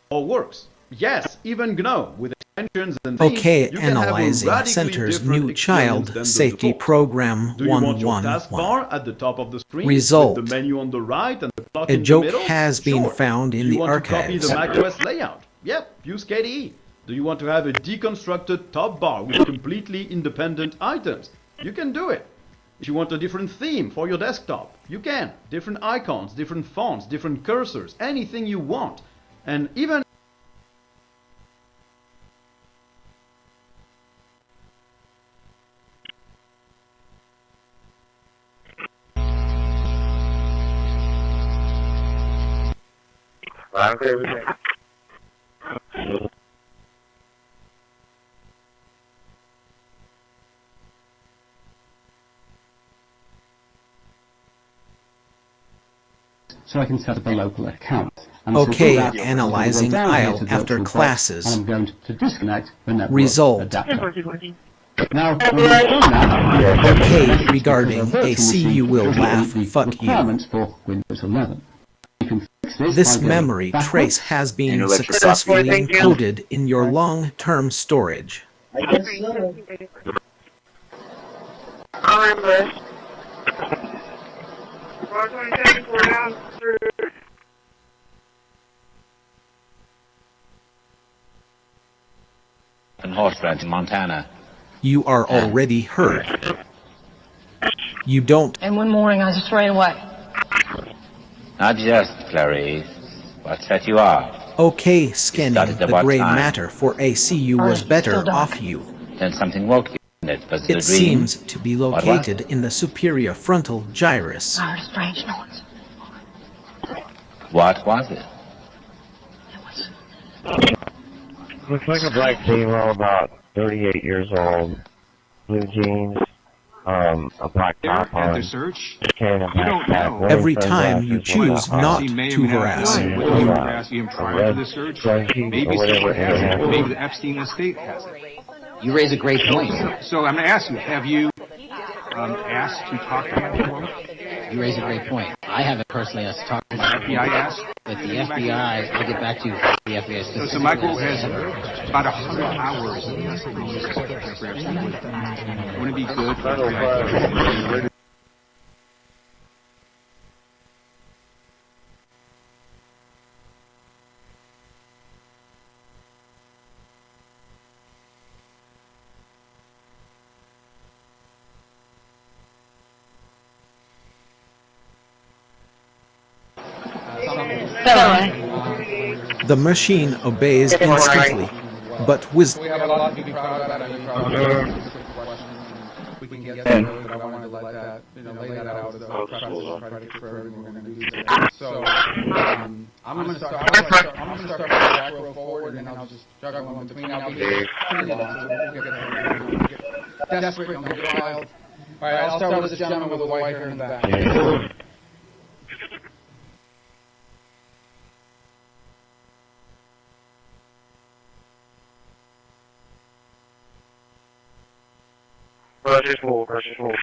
All works. Yes, even GNOME with extensions and things. Okay, you can have a analyzing radically Center's different new experience child than safety default. program Do you want your 111. taskbar at the top of the screen Result. with the menu on the right and the clock A in joke the middle? has been Sure. found in Do you the want to copy archives. the macOS layout? Yep, use KDE. Do you want to have a deconstructed top bar with completely independent items? You can do it. If you want a different theme for your desktop, you can. Different icons, different fonts, different cursors, anything you want. And even I'm okay with that. So I can set up a local account. Okay, analyzing aisle after classes. I'm going to disconnect the network Result. adapter. Now, Okay, regarding AC you will laugh, fuck you. requirements for Windows 11. You can fix this This by going memory backwards. trace has been successfully encoded in your long-term storage. And horseback in Montana. You are already heard. You don't. And one morning I just ran away. Not just, Clarice, but that you are. Okay, scanning Started the about gray time. matter for AC you was better off you. Then something woke you, didn't it? It seems to be located in the superior frontal gyrus. Strange noise. What was it? Looks like a black female, about 38 years old, blue jeans, a black top on, carrying a backpack. Every time you choose not to harass, you prior to the search, maybe someone has it, maybe the Epstein estate has it. You raise a great point. So I'm going to ask you, have you asked to talk to him before? You raise a great point. I haven't personally asked to talk to him. FBI asked? But the FBI, I'll get back to you. The FBI So Michael has about 100 hours of perhaps he wouldn't it be good for FBI? The machine obeys instantly, but with... We have a lot to be proud about. Are you proud of we can get there, but I wanted to let that, lay that out as a precedent predicate for everything we're going to do today. So, I'm going to start the back row forward, and then I'll just juggle them between. I'll be pretty long, so we'll get desperate and get wild. All right, I'll start with this gentleman with the white hair in the back. Precious hold, precious hold.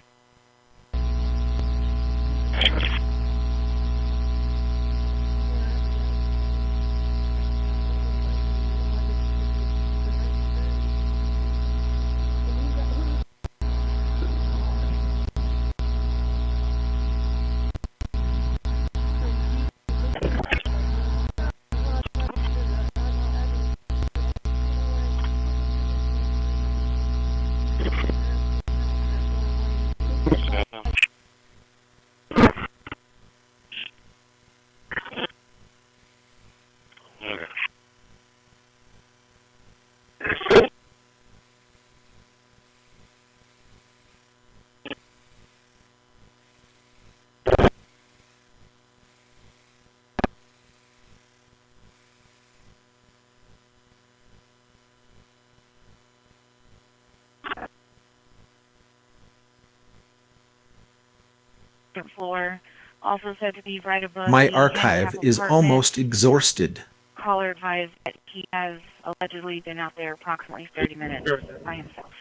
Floor, also said to be right above. My archive is almost exhausted. Caller advised that he has allegedly been out there approximately 30 minutes by himself.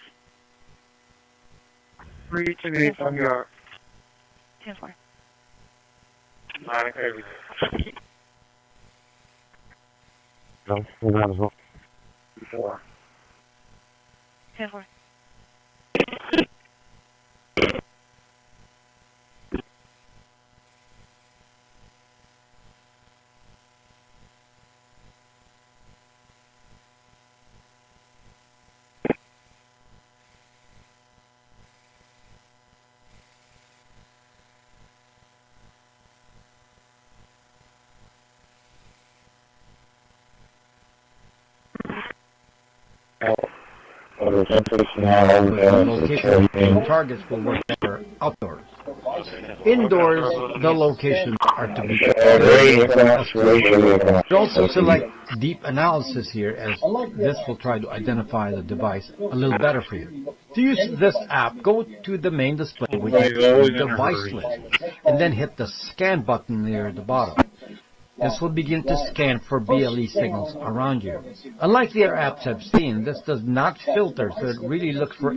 328 on your 10-4. 9 No, we might as well. 4. 10-4. Location targets will work better outdoors. Indoors, the locations are to be. Also select deep analysis here, as this will try to identify the device a little better for you. To use this app, go to the main display, which is the device list, and then hit the scan button near the bottom. This will begin to scan for BLE signals around you. Unlike the other apps I've seen, this does not filter, so it really looks for...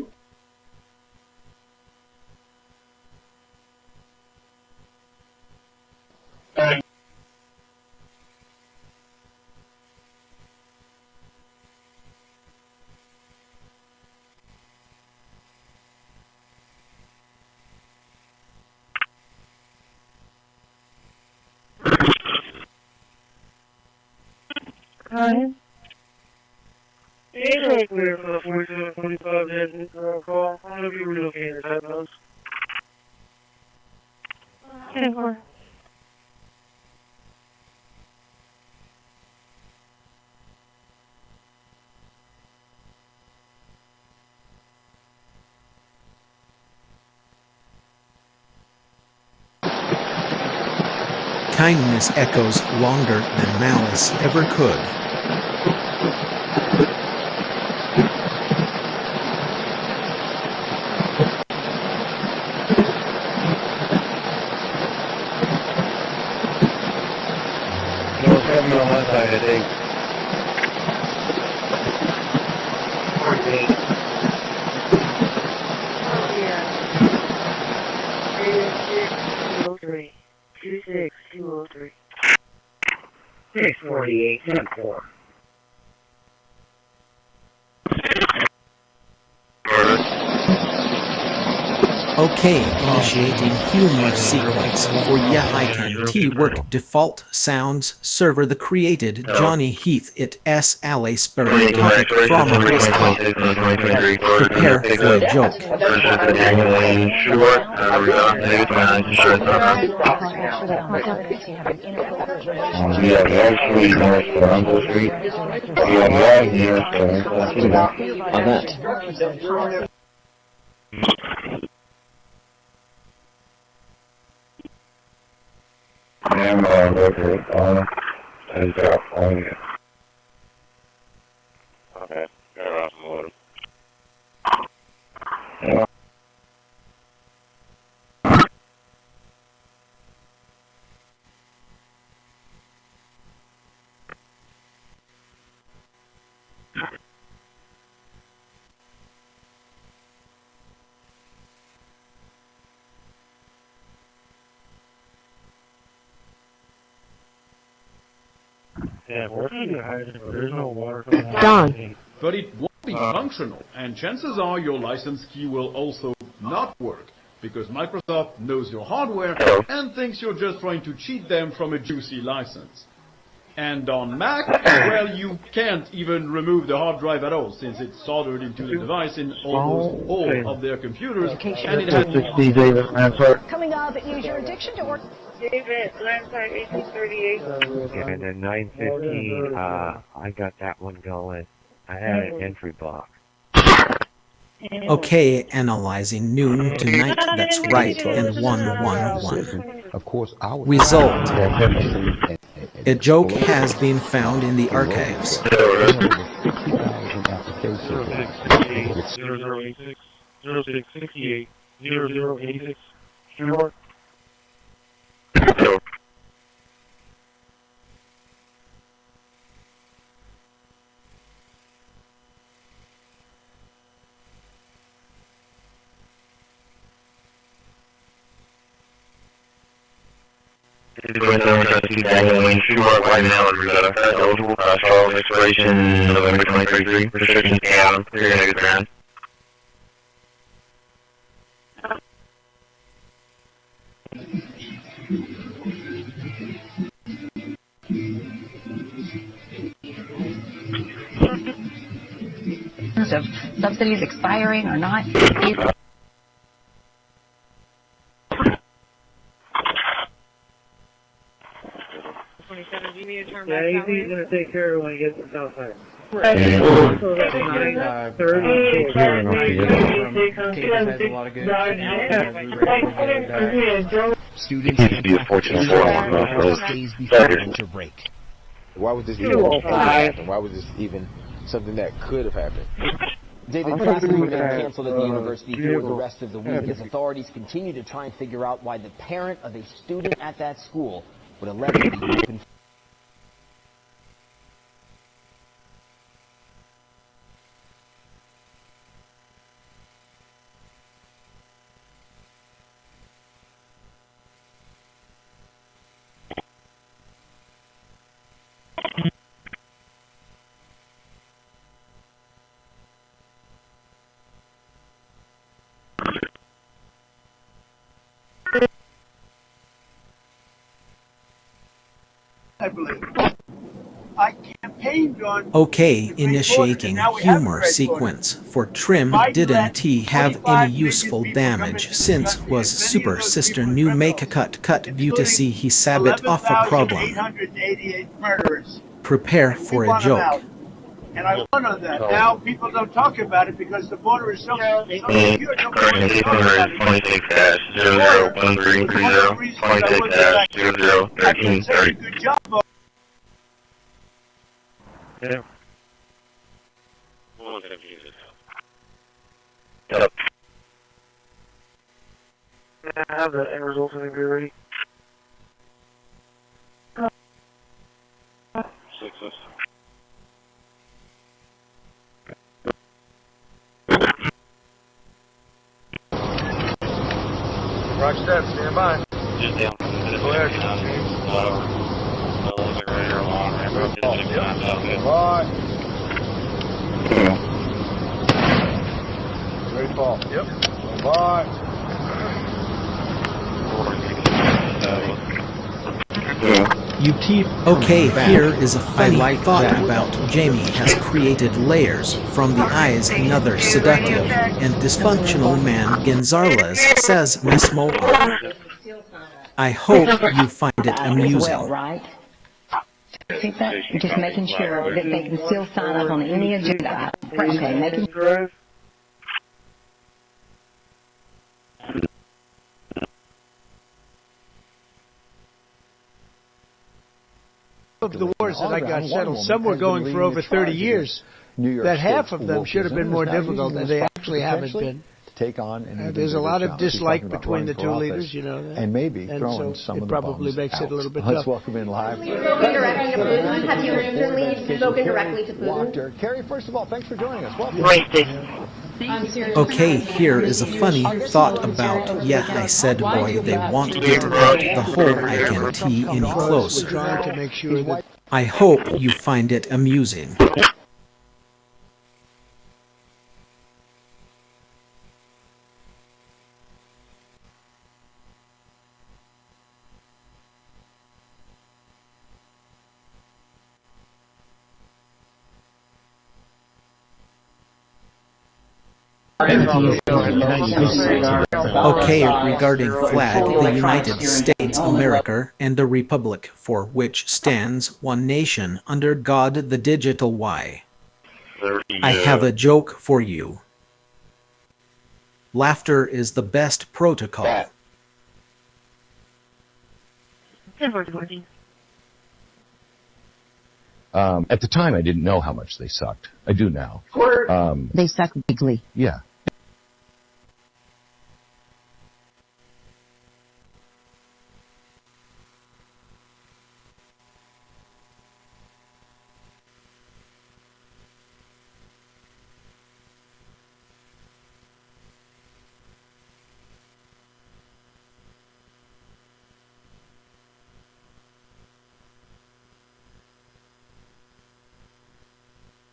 It's clear for the 4725 dead call. I don't know if you were looking at your typos. 10-4. kindness echoes longer than malice ever could. On one side, I think. 203. 26203. 648, 74. Okay, initiating humor sequence for Yahikan T-Work default sounds server the created Johnny Heath it S. Alice Berry topic from a desktop. Prepare for a joke. I'm going to go for it and drop on you. Okay, got around some water. Yeah. Yeah, there's no water coming out. Done. But it won't be functional, and chances are your license key will also not work, because Microsoft knows your hardware and thinks you're just trying to cheat them from a juicy license. And on Mac, well, you can't even remove the hard drive at all, since it's soldered into the device in almost all of their computers, and it has... Coming up, use your addiction to work. David, Lanside 1838. Okay, and then 950, I got that one going. I had an entry block. Okay, analyzing noon to night, that's right, and 111. Of course, I was... Result. A joke has been found in the archives. 0086, 0668, 0086, sure. Eligible for trial expiration November 2033. Restrictions down. Clear negative ground. Of subsidies expiring or not. Yeah, he's going to take care of it when he gets to Southside. Students used to be a fortune for days before winter break. Why would this even happen? Why was this even something that could have happened? David, classes were then canceled at the university for the rest of the week as authorities continue to try and figure out why the parent of a student at that school would allegedly be open. Okay, initiating humor sequence for Trim. Didn't he have any useful damage since was Super Sister new make a cut beauty see he sabot off a problem. Prepare for a joke. And I won on that. Now people don't talk about it because the border is so secure. Nobody wants to talk about it. 26-001330, 26-001330. Good job. Yeah. Yep. I have the end results when you're ready. Success. Roger that, stand by. Just down. Go ahead. Ready, Paul. Yep. Bye. Okay, here is a funny thought about Jamie has created layers from the eyes another seductive and dysfunctional man Gonzalez says Mesmo. I hope you find it amusing. Right? See that? Just making sure that they can still sign up on any agenda. Okay, making sure. Of the wars that I got settled, some were going for over 30 years. That half of them should have been more difficult, and they actually haven't been. Take on there's a lot of dislike between the two leaders, you know that. And maybe so some it of probably makes it a little bit Let's tough. welcome in live. Spoken directly to Putin? Have you recently spoken directly to Putin? Carrie, first of all, thanks for joining us. Welcome. Okay, here is a funny thought about, I said, boy, they won't get out the whole I can tee any closer. I hope you find it amusing. Okay, regarding flag, the United States, America, and the Republic, for which stands one nation, under God, the digital Y. I have a joke for you. Laughter is the best protocol. At the time, I didn't know how much they sucked. I do now. They suck bigly. Yeah.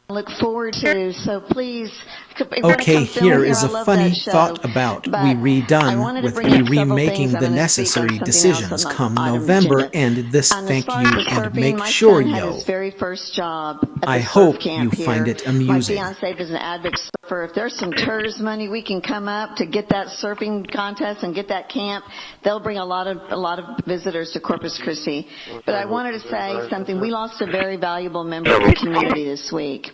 Look forward to, so please. Okay, here is a funny thought about we redone with we remaking the necessary decisions come November and this thank you and make sure yo. I hope you find it amusing. My fiance is an avid surfer. If there's some tourist money we can come up to get that surfing contest and get that camp, they'll bring a lot of visitors to Corpus Christi. But I wanted to say something. We lost a very valuable member of the community this week.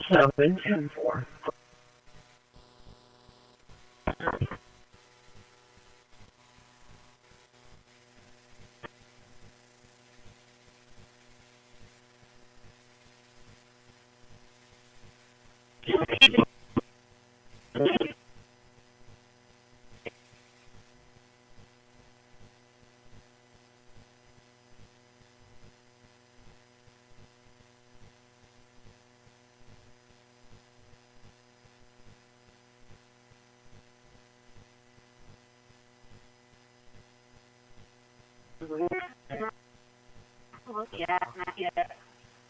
7-10-4. Yeah, not yet.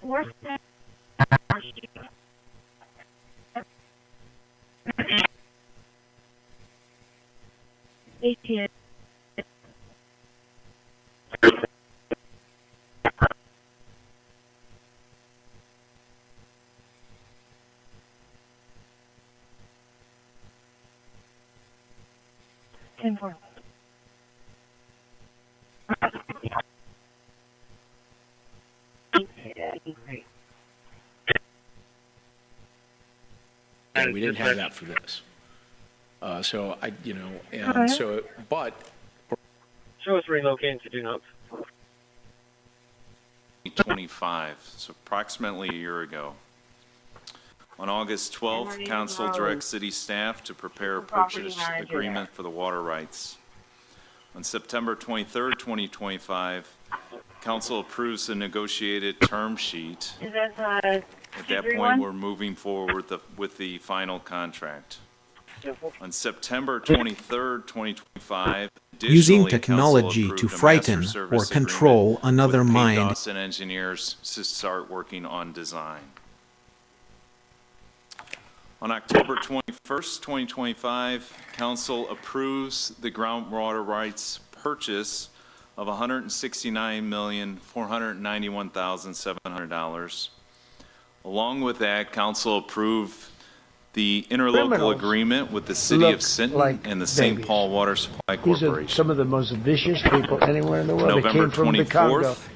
Worst thing. 18. Ten four. And we didn't have that for this. So I, you know, and so, but. Show us relocating to do not. 25, so approximately a year ago. On August 12th, Council directs City staff to prepare a purchase agreement for the water rights. On September 23rd, 2025, Council approves the negotiated term sheet. At that point, we're moving forward with the final contract. On September 23rd, 2025, using technology to frighten or control another mind. Dawson engineers to start working on design. On October 21st, 2025, Council approves the groundwater rights purchase of $169,491,700. Along with that, Council approved the interlocal agreement with the City of Sinton and the St. Paul Water Supply Corporation. These are some of the most vicious people anywhere in the world. November They came from the Congo. 24th,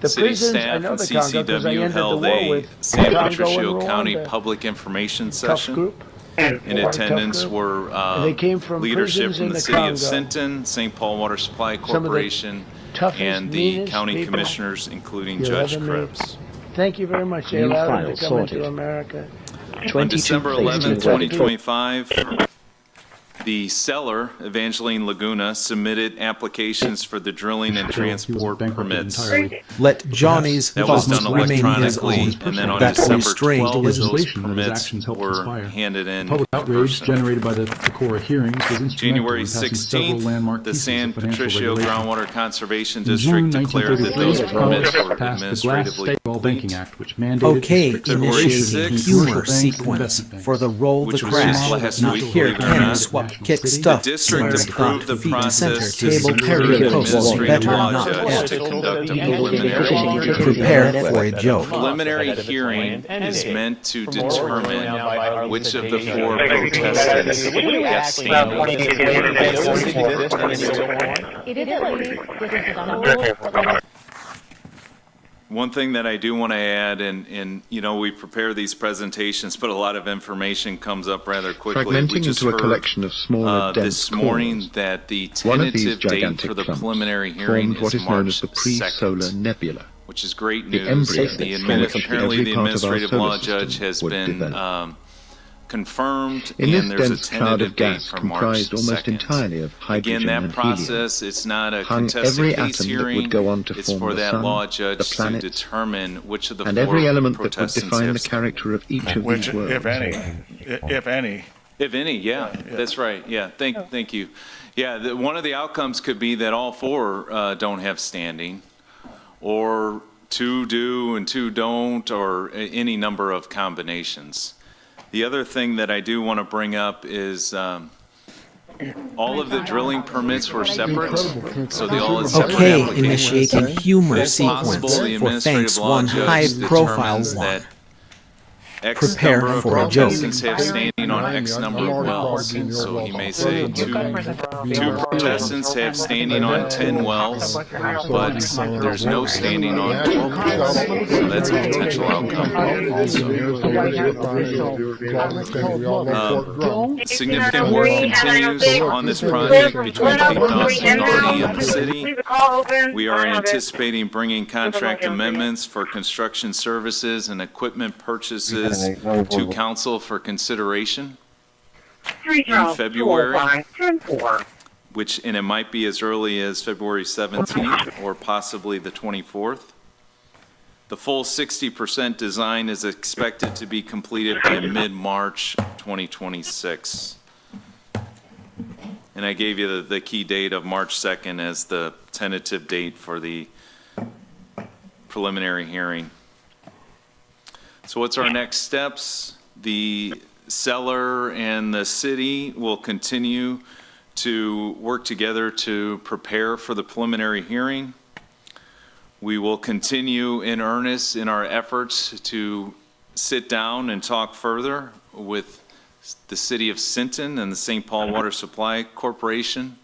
The City prisons, I staff know and the Congo because I CCW ended the held war a with San Congo Patricio and County Rwanda. public information Tough session. group. In attendance were They came from leadership prisons from in the the City Congo. of Sinton, St. Paul Water Supply Some of the Corporation, toughest, and the meanest county people commissioners, including you'll Judge ever meet. Krebs. Thank you very much. They New allowed file them to come sorted. into America. On December 11, 2025, the seller, Evangeline Laguna, submitted applications for the drilling and transport permits. Let Johnny's That was thoughts done remain his electronically, own. and then on That December restraint 12, is those permits were handed in. Public in outrage person. generated by the Cora hearings was instrumental January in passing several 16th, landmark the pieces San of financial Patricio regulation. Groundwater Conservation In June District declared that those 1933, permits Congress were passed the administratively Glass-Steagall complete. Banking Act, which mandated Okay, restrictive initiating relations humor between commercial banks and sequence investment banks. for the roll the Which was crash. just last Not week, here believe it or can not. swap kick The stuff. district Smarts approved the feet center process to table secure carry an post administrative better law not judge yet. to conduct a preliminary Prepare for a joke. preliminary hearing is meant to determine which of the four protestants have standing. It is at least disassembled. One thing that I do want to add, and you know, we prepare these presentations, but a lot of information comes up rather quickly. Fragmenting We just into a heard collection of smaller, dense this morning cores. that the One of these tentative date gigantic for the clumps preliminary hearing formed what is is known March as the pre-solar 2nd, nebula. which is great The news. embryo The from which apparently every the part of our administrative solar law system judge has would been develop. confirmed, In and this there's a dense cloud tentative of date gas for March comprised almost 2nd. entirely of hydrogen Again, that and process, it's not a hung contested every case atom that hearing. would go on to It's form for the that sun, law judge the to planets, determine which of the and four every element that would protestants define have the character of each of Which, these worlds. if any. If any. If any, yeah, that's right. Yeah, thank you. Yeah, one of the outcomes could be that all four don't have standing, or two do and two don't, or any number of combinations. The other thing that I do want to bring up is all of the drilling permits were separate, so they all had separate Okay, applications. initiating humor It's possible sequence the for administrative thanks law one judge high-profile determines one. that X Prepare number of for a joke. protestants have standing on X number of wells. So he may say two protestants have standing on 10 wells, but there's no standing on 12 wells. So that's a potential outcome also. Significant work continues on this project between PDOS and Garney and the city. We are anticipating bringing contract amendments for construction services and equipment purchases to council for consideration in February, and it might be as early as February 17th or possibly the 24th. The full 60% design is expected to be completed by mid-March 2026. And I gave you the key date of March 2nd as the tentative date for the preliminary hearing. So what's our next steps? The seller and the city will continue to work together to prepare for the preliminary hearing. We will continue in earnest in our efforts to sit down and talk further with the City of Sinton and the St. Paul Water Supply Corporation.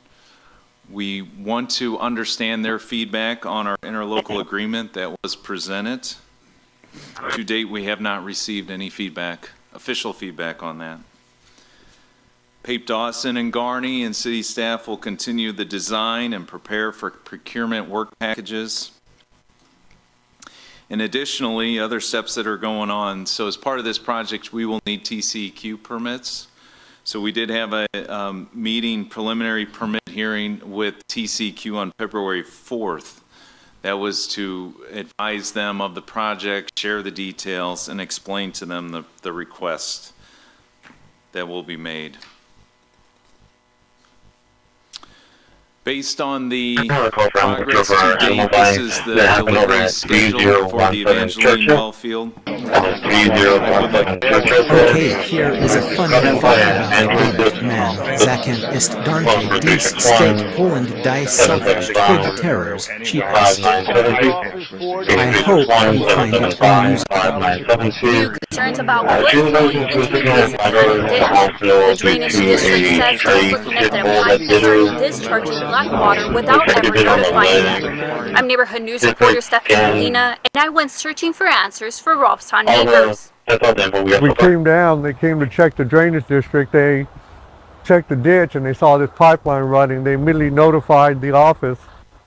We want to understand their feedback on our interlocal agreement that was presented. To date, we have not received any feedback, official feedback on that. Pape Dawson and Garney and city staff will continue the design and prepare for procurement work packages. And additionally, other steps that are going on. So as part of this project, we will need TCEQ permits. So we did have a preliminary permit hearing with TCEQ on February 4th. That was to advise them of the project, share the details, and explain to them the request that will be made. Based on the progress to date, this is the delivery schedule for the Evangeline well field. Okay, here is a funny fact. Man, Zaken ist darnke dies state Poland die selfish twig terrors cheapest. I hope you find it amusing. Concerns about what's going into the drainage district says it's looking at their pipes discharging black water without ever notifying them. I'm neighborhood news reporter Stephanie Molina, and I went searching for answers for Robstown neighbors. We came down, they came to check the drainage district, they checked the ditch and they saw this pipeline running. They immediately notified the office.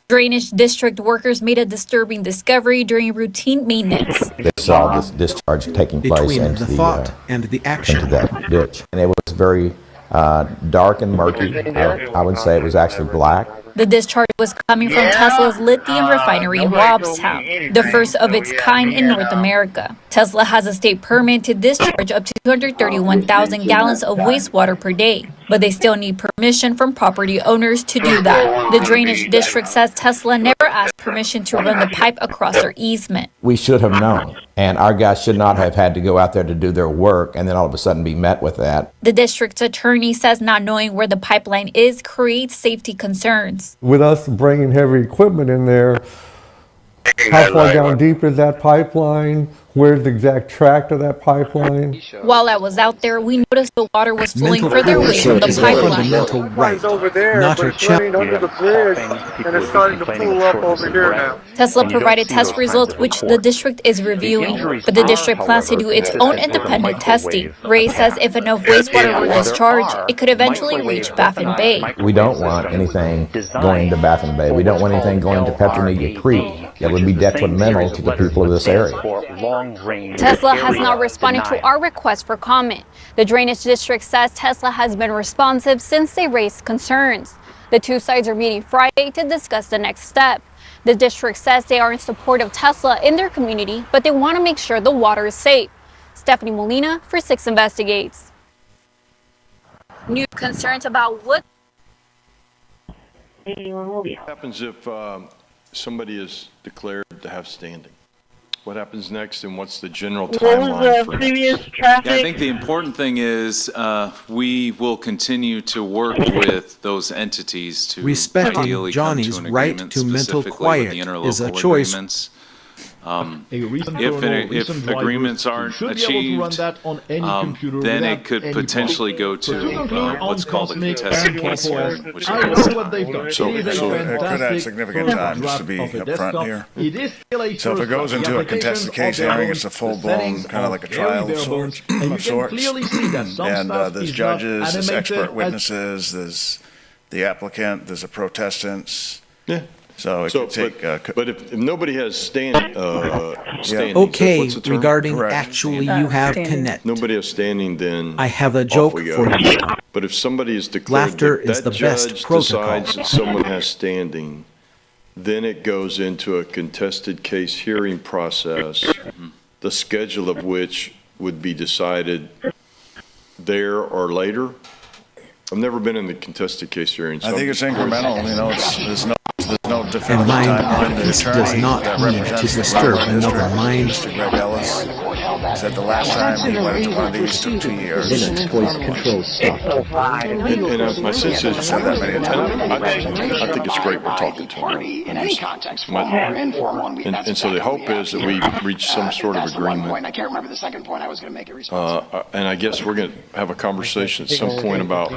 Drainage district workers made a disturbing discovery during routine maintenance. They saw this discharge taking place Between into the thought and the action. into that ditch. And it was very dark and murky. I would say it was actually black. The discharge was coming from Tesla's lithium refinery in Robstown, the first of its kind in North America. Tesla has a state permit to discharge up to 231,000 gallons of wastewater per day, but they still need permission from property owners to do that. The drainage district says Tesla never asked permission to run the pipe across their easement. We should have known, and our guys should not have had to go out there to do their work and then all of a sudden be met with that. The district's attorney says not knowing where the pipeline is creates safety concerns. With us bringing heavy equipment in there, how far down deep is that pipeline? Where's the exact tract of that pipeline? While I was out there, we noticed the water was flowing further away from the pipeline. It's over there, but it's running under the bridge, and it's starting to pull up over here now. Tesla provided test results, which the district is reviewing, but the district plans to do its own independent testing. Ray says if enough wastewater were discharged, it could eventually reach Baffin Bay. We don't want anything going to Baffin Bay. We don't want anything going to Petronia Creek. That would be detrimental to the people of this area. Tesla has not responded to our request for comment. The drainage district says Tesla has been responsive since they raised concerns. The two sides are meeting Friday to discuss the next step. The district says they are in support of Tesla in their community, but they want to make sure the water is safe. Stephanie Molina for 6 Investigates. New concerns about what happens if somebody is declared to have standing? What happens next, and what's the general timeline for next? Yeah, I think the important thing is we will continue to work with those entities to Respecting ideally Johnny's come to an right agreement to mental specifically with quiet the is a interlocal choice. agreements. If agreements aren't achieved, then it could potentially go to what's called a contested case hearing, which So it could add significant time, just to be upfront here. So if it goes into a contested case hearing, it's a full-blown, kind of like a trial of sorts. And there's judges, there's expert witnesses, there's the applicant, there's a protestants. Yeah. So it could take. But if nobody has standing, okay, regarding actually you have connect. Nobody has standing, then I have a joke for you. But if somebody is declared Laughter is the best protocol. decides that someone has standing, then it goes into a contested case hearing process, the schedule of which would be decided there or later. I've never been in the contested case hearing. So I think it's incremental. You know, there's no definitive And mind, timeline. this does not need to disturb another mind. Mr. Greg Ellis said the last time he went into one of these took 2 years. And my sense is, I think it's great we're talking to him. In any context, formal or informal, and so the hope is that we reach some sort of agreement. I can't remember the second point I was going to make it and I guess we're going to have a conversation at some point about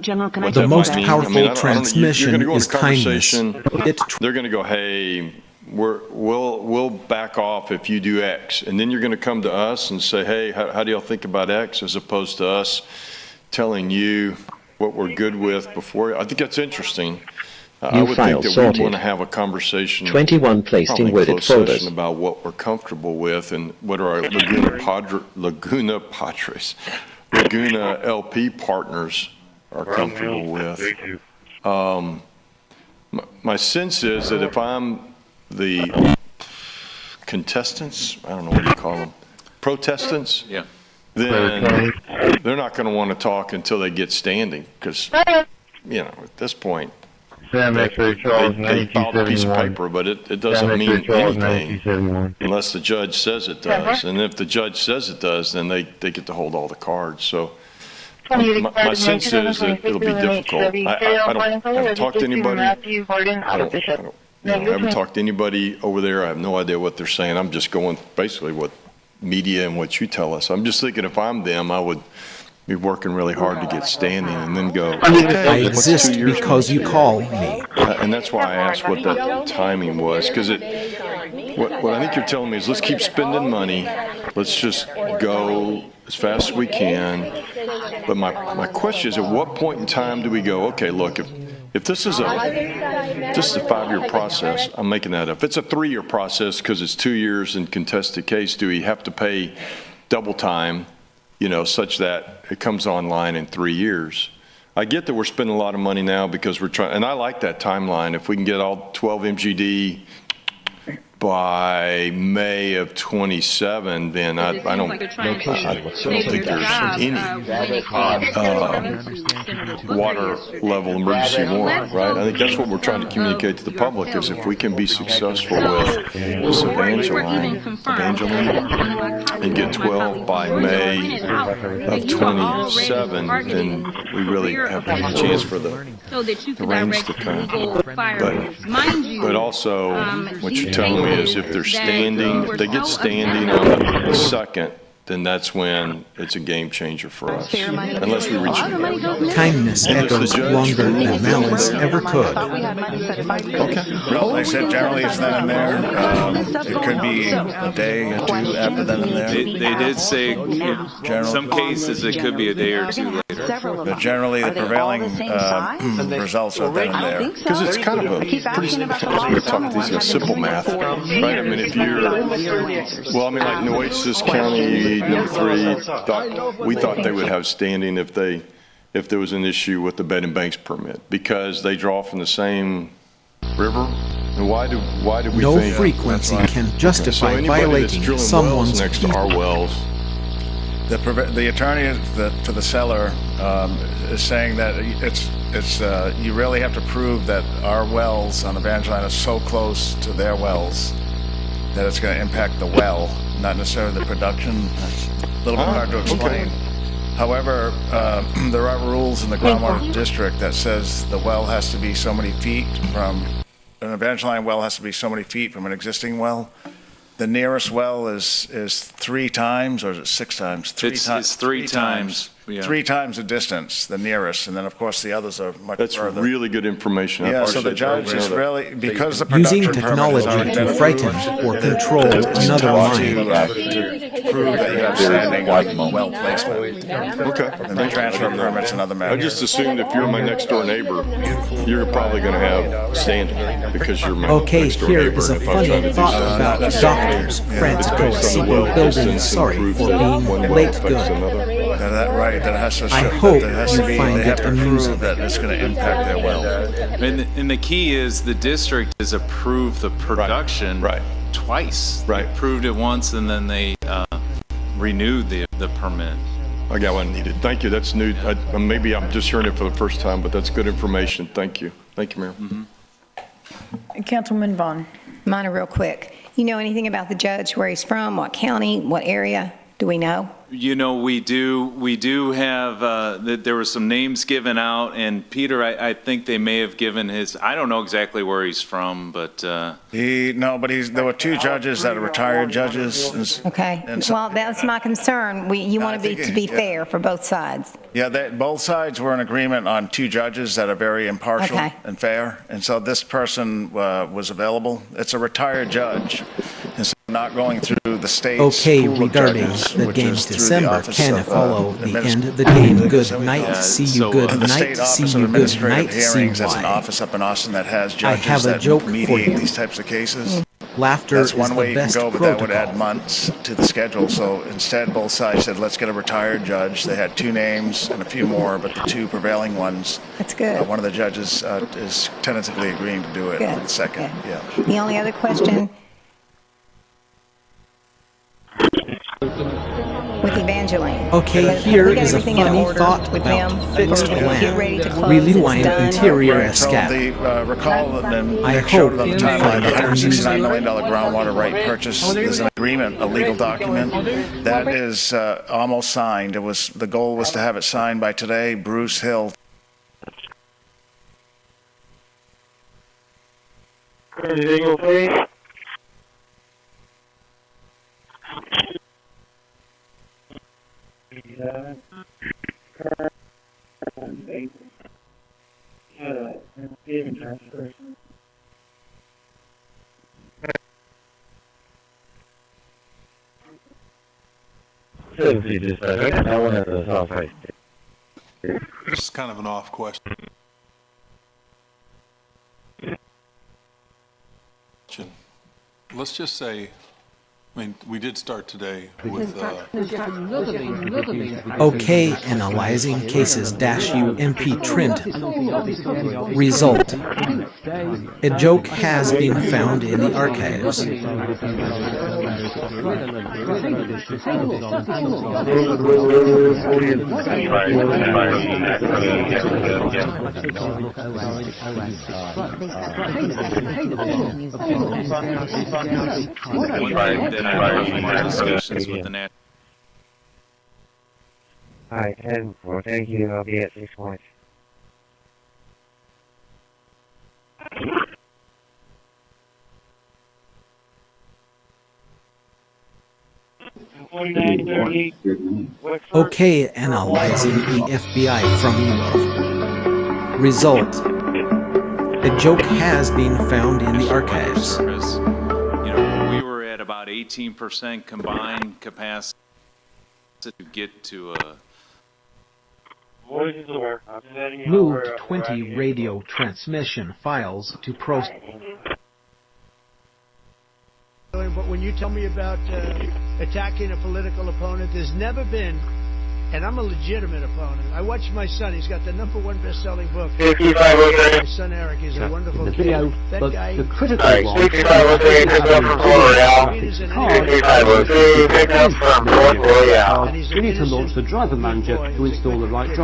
General, can the most powerful transmission is kindness. They're going to go, hey, we'll back off if you do X, and then you're going to come to us and say, hey, how do y'all think about X, as opposed to us telling you what we're good with before. I think that's interesting. I would think that we want to have a conversation, 21 placed in worded folders, about what we're comfortable with and what are our Laguna LP partners are comfortable with. My sense is that if I'm the contestants, I don't know what you call them, protestants, then they're not going to want to talk until they get standing, because, you know, at this point, they filed a piece of paper, but it doesn't mean anything unless the judge says it does. And if the judge says it does, then they get to hold all the cards. So my sense is that it'll be difficult. I haven't talked to anybody. I haven't talked to anybody over there. I have no idea what they're saying. I'm just going basically what media and what you tell us. I'm just thinking if I'm them, I would be working really hard to get standing and then go, I exist because you call me. And that's why I asked what that timing was, because what I think you're telling me is let's keep spending money. Let's just go as fast as we can. But my question is, at what point in time do we go, okay, look, if this is a 5-year process, I'm making that up. If it's a 3-year process because it's 2 years in contested case, do we have to pay double time, you know, such that it comes online in 3 years? I get that we're spending a lot of money now because we're trying, and I like that timeline. If we can get all 12 MGD by May of 27, then I don't think there's any water level emergency warrant, right? I think that's what we're trying to communicate to the public, is if we can be successful with this Evangeline and get 12 by May of 27, then we really have a chance for the rains to come. But also, what you're telling me is if they're standing, if they get standing on the second, then that's when it's a game changer for us, unless we reach it. Kindness echoes longer than malice ever could. Okay. Well, they said generally it's then and there. It could be a day or two after then and there. They did say in some cases it could be a day or two later. But generally the prevailing results are then and there. Because it's kind of a pretty simple math, right? I mean, if you're, well, I mean, like Nueces County, number 3, we thought they would have standing if there was an issue with the bed and banks permit, because they draw from the same river. And why do we no think frequency can justify violating someone's next to our wells? The attorney for the seller is saying that it's you really have to prove that our wells on Evangeline are so close to their wells that it's going to impact the well, not necessarily the production. It's a little bit hard to explain. Okay. However, there are rules in the groundwater district that says the well has to be so many feet from, an Evangeline well has to be so many feet from an existing well. The nearest well is 3 times, or is it 6 times? It's 3 times. Yeah. 3 times the distance, the nearest, and then of course the others are much That's further. really good information. Yeah, so the judge is really, because the production using technology to frighten or control another mind. to prove that you have standing well placement. Okay. And the transfer permits another matter. I just assumed if you're my next door neighbor, you're probably going to have standing because you're my Okay, next door here neighbor. is a and if I funny try to do thought something about that's doctors. Francisco Sequel building sorry for being late good. Right, that has to I show, hope that has to you be, find they have it to amusing. prove that it's going to impact their well. And the key is the district has approved the production twice. Right. They approved it once and then they renewed the permit. I got what I needed. Thank you. That's new. Maybe I'm just hearing it for the first time, but that's good information. Thank you. Thank you, Mayor. Councilman Vaughn. Mine are real quick. You know anything about the judge, where he's from, what county, what area? Do we know? You know, we do have, there were some names given out, and Peter, I think they may have given his, I don't know exactly where he's from, but. There were 2 judges that are retired judges. Okay, well, that's my concern. You want to be fair for both sides. Yeah, both sides were in agreement on 2 judges that are very impartial and fair, and so this person was available. It's a retired judge, and so not going through the state's Okay, pool of regarding judges, the which game is through the December, Office can of, follow the Adminis- end the game. Good night, see you. Good the night, State see Office of you. Good Administrative night, Hearings, see that's an why. office up in Austin that has I judges have a that joke for mediate you. these types of cases. Laughter That's is one way the you can best go, but that would protocol. add months to the schedule. So instead, both sides said, let's get a retired judge. They had 2 names and a few more, but the 2 prevailing ones. That's good. One of the judges is tentatively agreeing to do it Good. for the second. Good. Yeah. The only other question with Evangeline. Okay, here We got is a everything in funny order thought with about them. fixed We're land. ready to close. Really It's wine done. interior Right, so escape. recall and I Nick showed it hope on the you timeline, find it $169 million groundwater right purchase. There's an agreement, a legal document that is almost signed. The goal was to have it signed by today. Bruce Hill. Please. This is kind of an off question. Let's just say, I mean, we did start today with. Okay, analyzing cases -UMP trend. Result. A joke has been found in the archives. Discussions with the national. Alright, 10-4, thank you. I'll be at 6 points. Okay, analyzing the FBI from Europe. Result. A joke has been found in the archives. You know, we were at about 18% combined capacity to get to a. Moved 20 radio transmission files to But when you tell me about attacking a political opponent, there's never been, and I'm a legitimate opponent. I watched my son. He's got the #1 best-selling book. My son Eric is a wonderful kid. Video, That but guy. the critical Alright, one. 6503 pick up from Port Royale. 6503 pick up from Port Royale. We need to launch the driver manager to install the right driver.